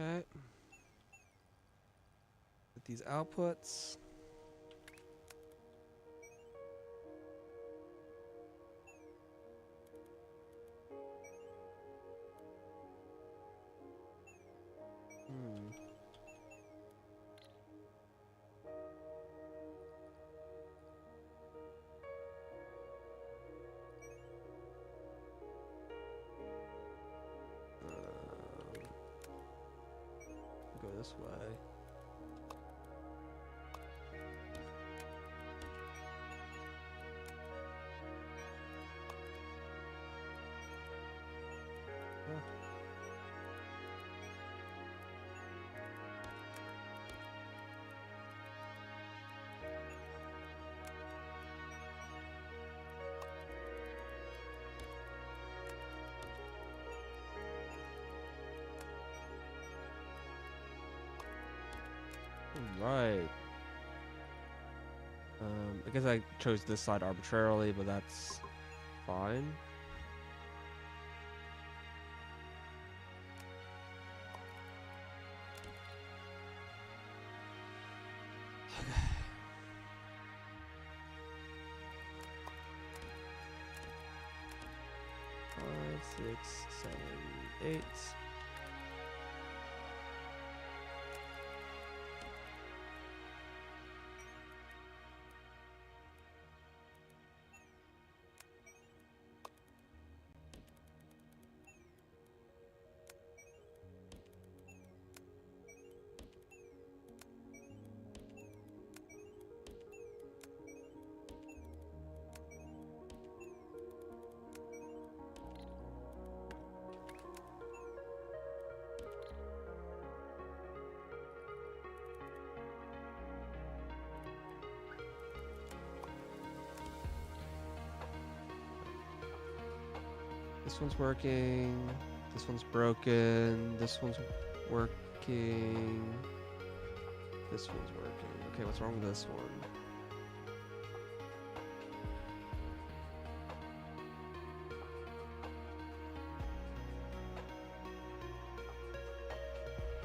Okay. With these outputs. Go this way. Right. I guess I chose this side arbitrarily, but that's fine. Okay. 5, 6, 7, 8. This one's working. This one's broken. This one's working. This one's working. Okay, what's wrong with this one?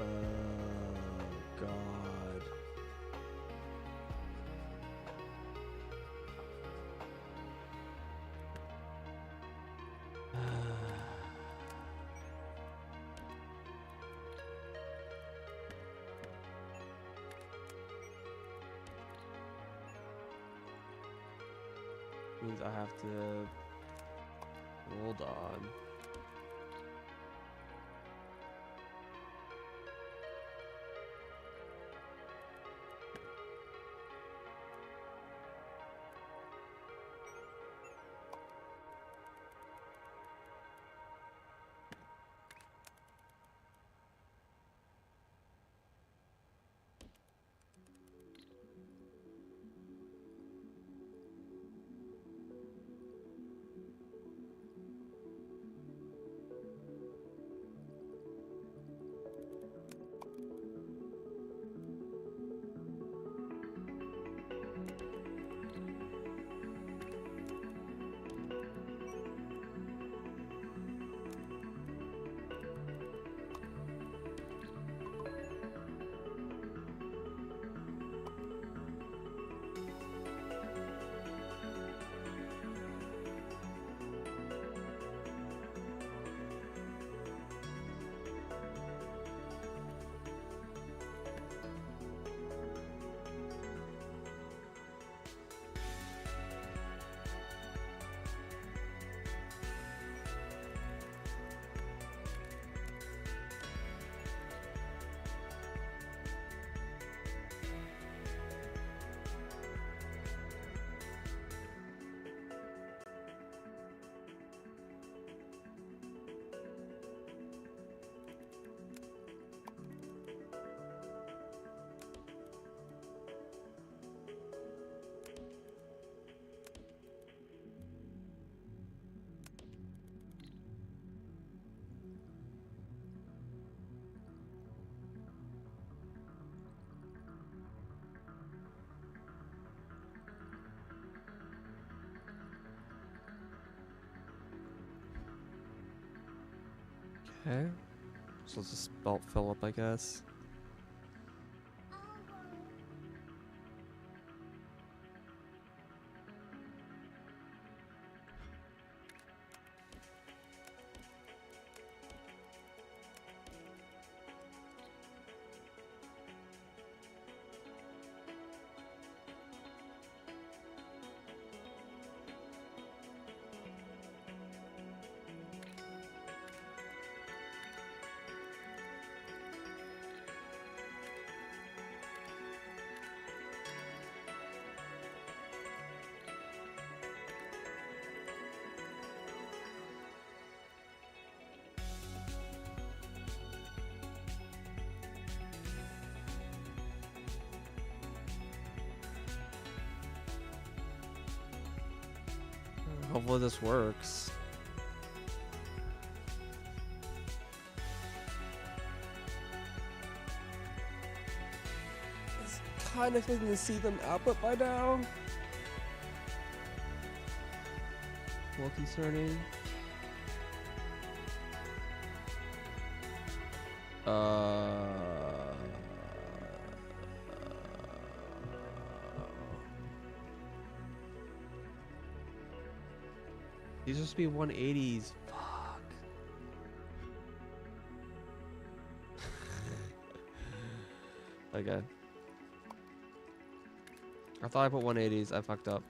Oh, God. means I have to hold on. Okay. So let's just belt fill up, I guess. Hopefully this works. It's kind of hidden to see them output by now. More concerning. These are supposed to be 180s. Fuck. Okay. I thought I put 180s. I fucked up.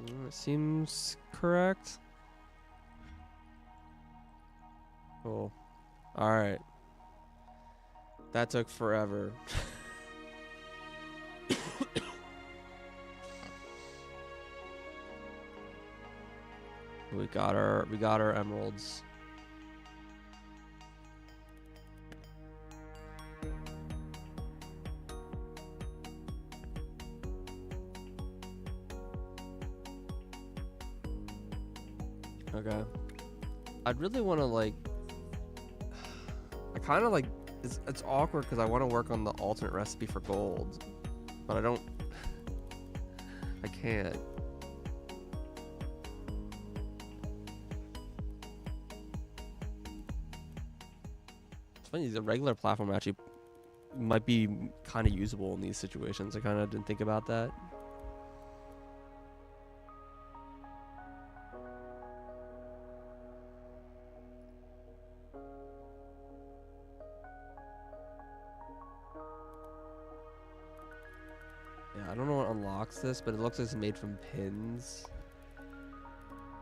It seems correct. Cool. Alright. That took forever. We got our emeralds. Okay. I'd really want to like I kind of like it's awkward because I want to work on the alternate recipe for gold, but I can't. It's funny, the regular platform actually might be kind of usable in these situations. I kind of didn't think about that. Yeah, I don't know what unlocks this, but it looks like it's made from pins.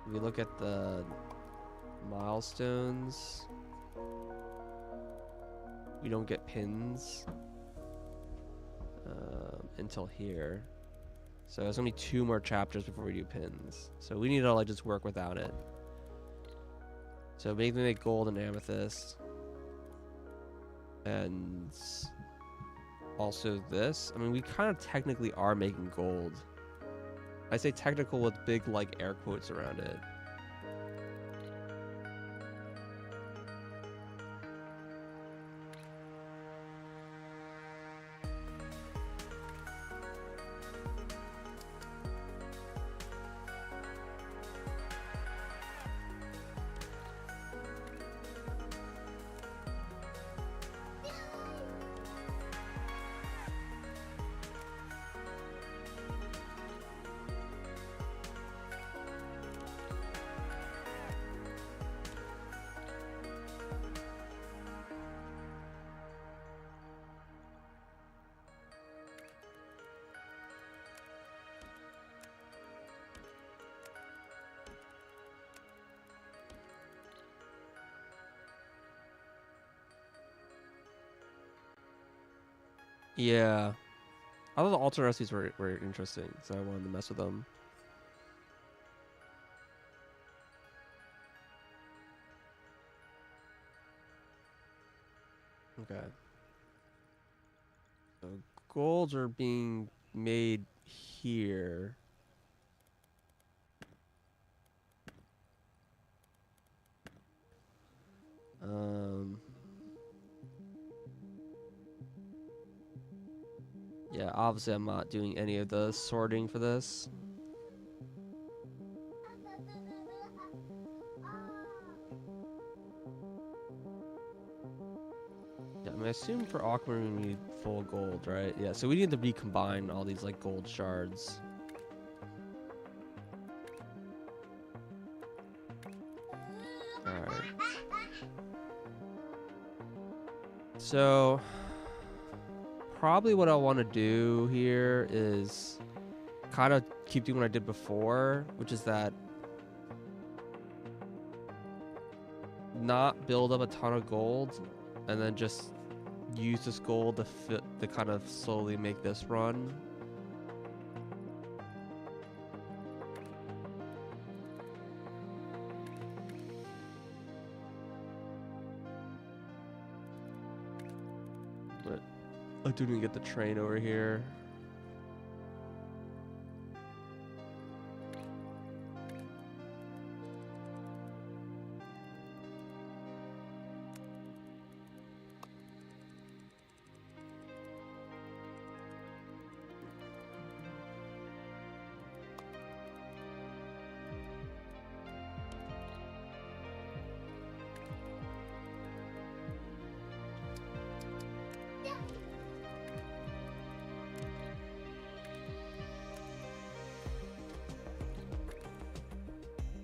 If you look at the milestones, you don't get pins until here. So there's only 2 more chapters before we do pins. So we need to like just work without it. So make gold and amethyst. And also this. I mean, we kind of technically are making gold. I say technical with big like air quotes around it. Yeah. I thought the alternate recipes were interesting, so I wanted to mess with them. Okay. So golds are being made here. Yeah, obviously I'm not doing any of the sorting for this. Yeah, I mean, I assume for aquamarine we need full gold, right? Yeah, so we need to recombine all these like gold shards. Alright. So probably what I want to do here is kind of keep doing what I did before, which is that not build up a ton of gold and then just use this gold to kind of slowly make this run. But I didn't get the train over here.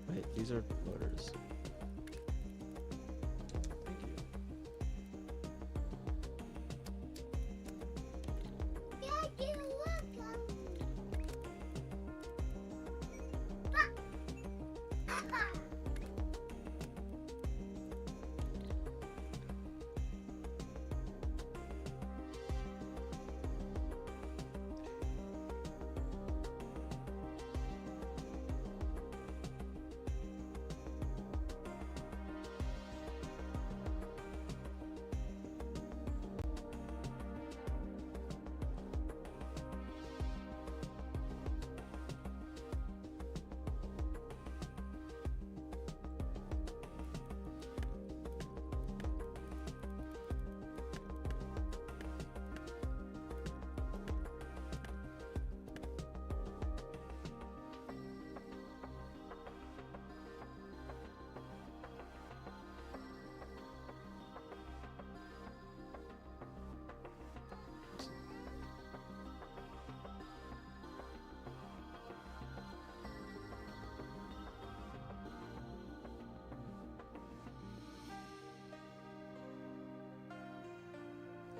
Wait, these are loaders. Thank you.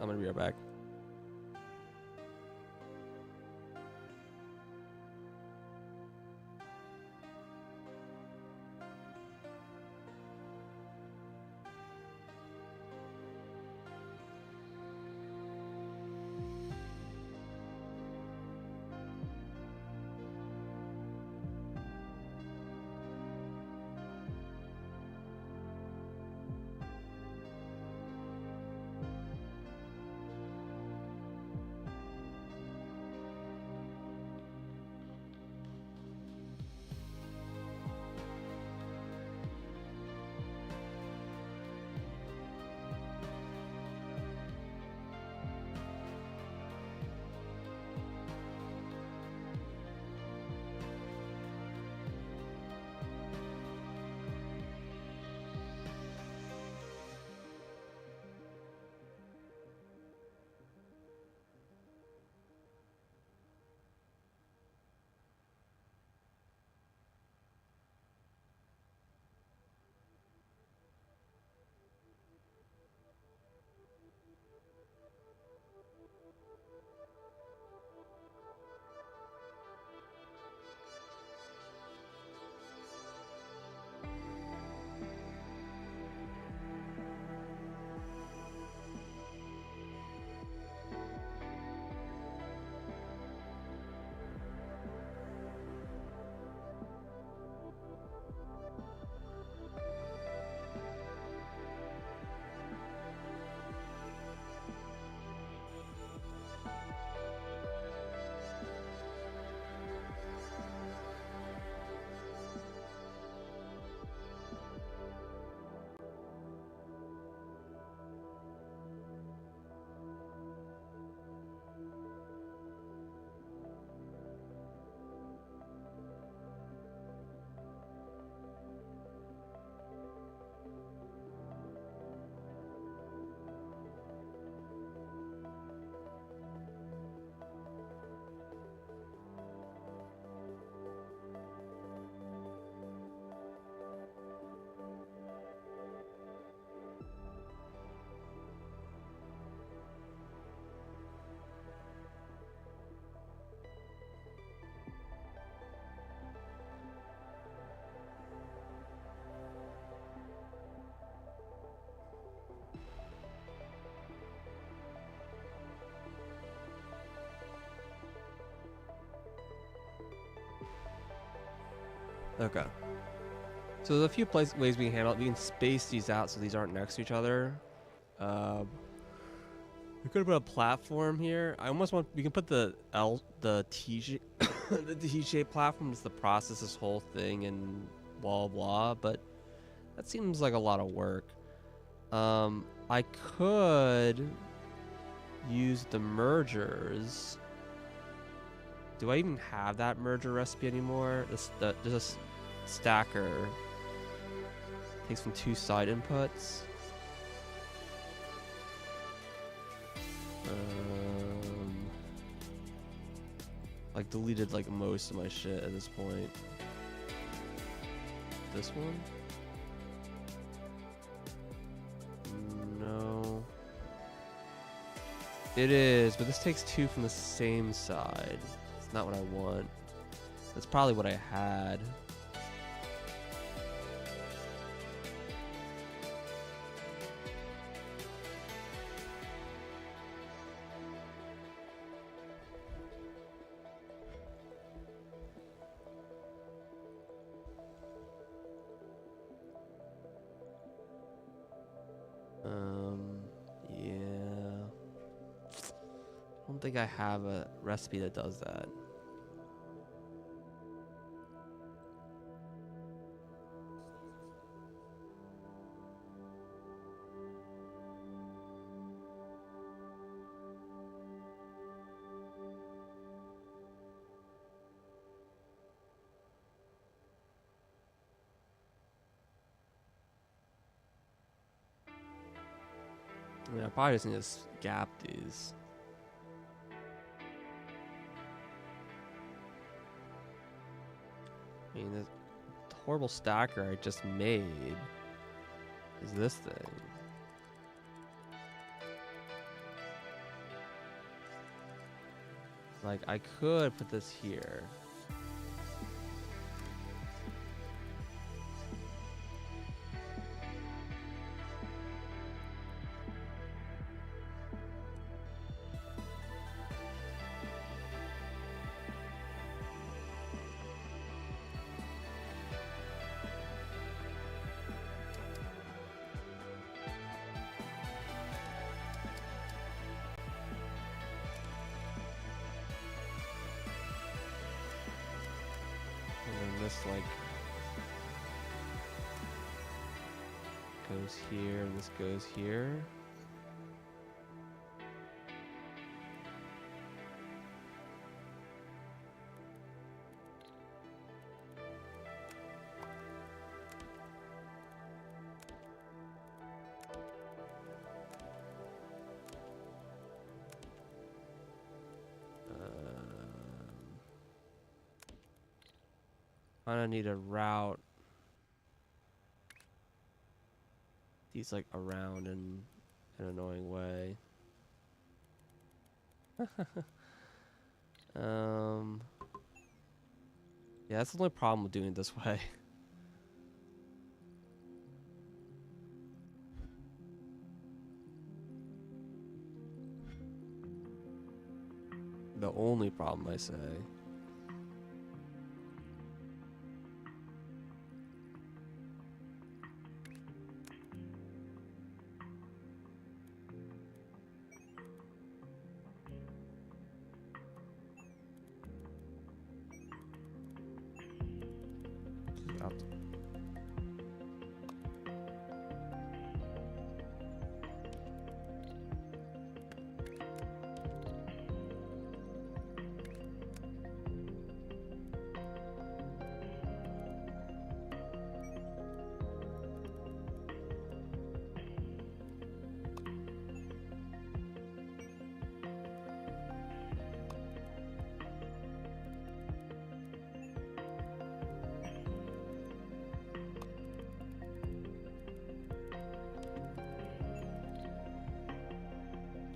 I'm gonna be right back. Okay. So there's a few ways we can handle it. We can space these out so these aren't next to each other. We could put a platform here. I almost want we can put the T the T-shaped platform just to process this whole thing and blah blah. But that seems like a lot of work. I could use the mergers. Do I even have that merger recipe anymore? There's a stacker. Takes from 2 side inputs. Like deleted like most of my shit at this point. This one? No. It is, but this takes 2 from the same side. It's not what I want. That's probably what I had. Yeah. I don't think I have a recipe that does that. I mean, I probably just need to gap these. I mean, the horrible stacker I just made is this thing. Like, I could put this here. And then this, like, goes here, and this goes here. I need to route these like around in an annoying way. Yeah, that's the only problem with doing it this way. The only problem, I say. Up.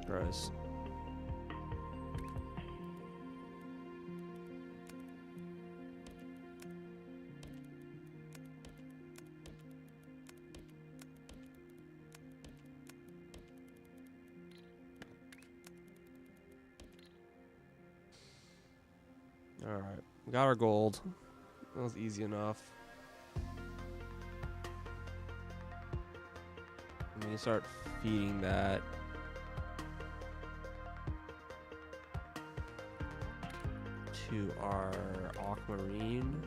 Gross. Alright, we got our gold. That was easy enough. And we can start feeding that. To our aquamarine.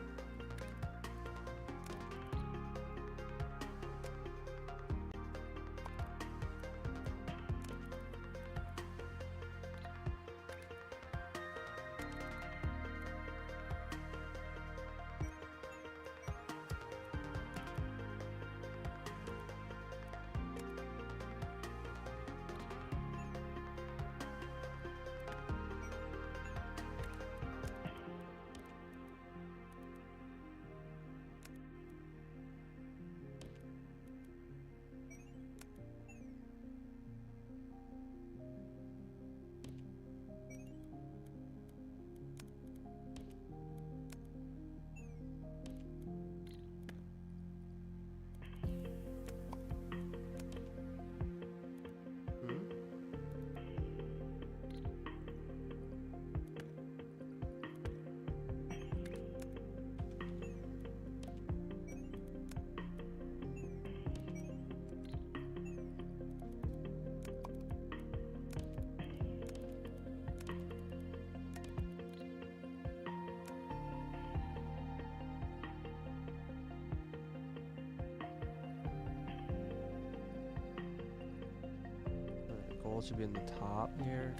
Gold should be in the top here.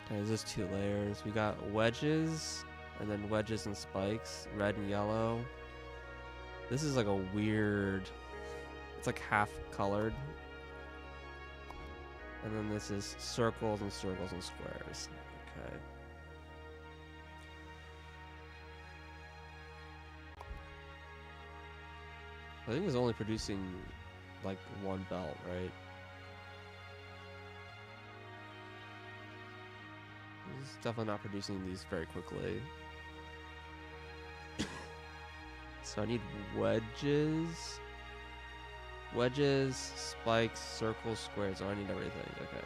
Okay, there's just 2 layers. We got wedges, and then wedges and spikes, red and yellow. This is like a weird, it's like half colored. And then this is circles and circles and squares. Okay. I think it's only producing like 1 belt, right? It's definitely not producing these very quickly. So I need wedges. Wedges, spikes, circles, squares. Oh, I need everything. Okay.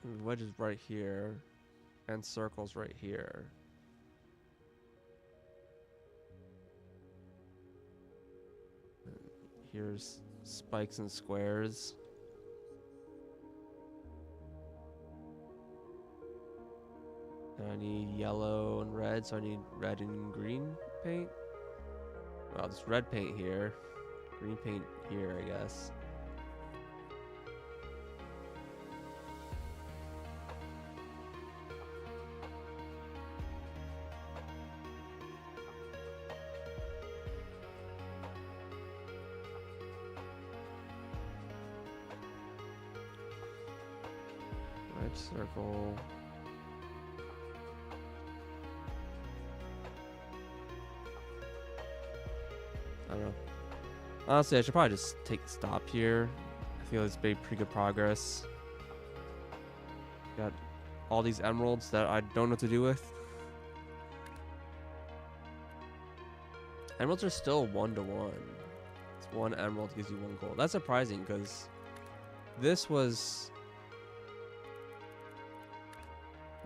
And wedges right here. And circles right here. And here's spikes and squares. And I need yellow and red, so I need red and green paint. Well, there's red paint here. Green paint here, I guess. Red circle. I don't know. Honestly, I should probably just take a stop here. I feel it's made pretty good progress. Got all these emeralds that I don't know what to do with. Emeralds are still 1-to-1. It's 1 emerald gives you 1 gold. That's surprising because this was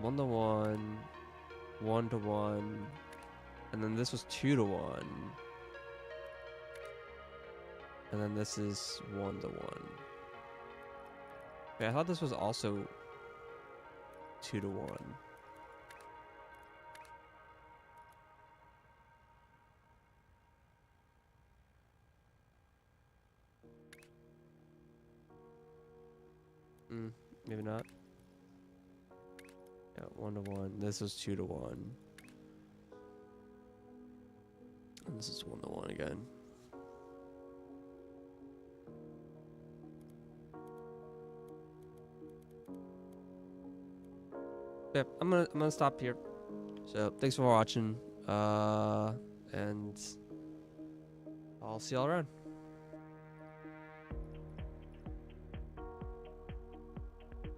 1-to-1, 1-to-1, and then this was 2-to-1. And then this is 1-to-1. Okay, I thought this was also 2-to-1. Maybe not. Yeah, 1-to-1. This was 2-to-1. And this is 1-to-1 again. Yep, I'm gonna stop here. So thanks for watching. And I'll see y'all around.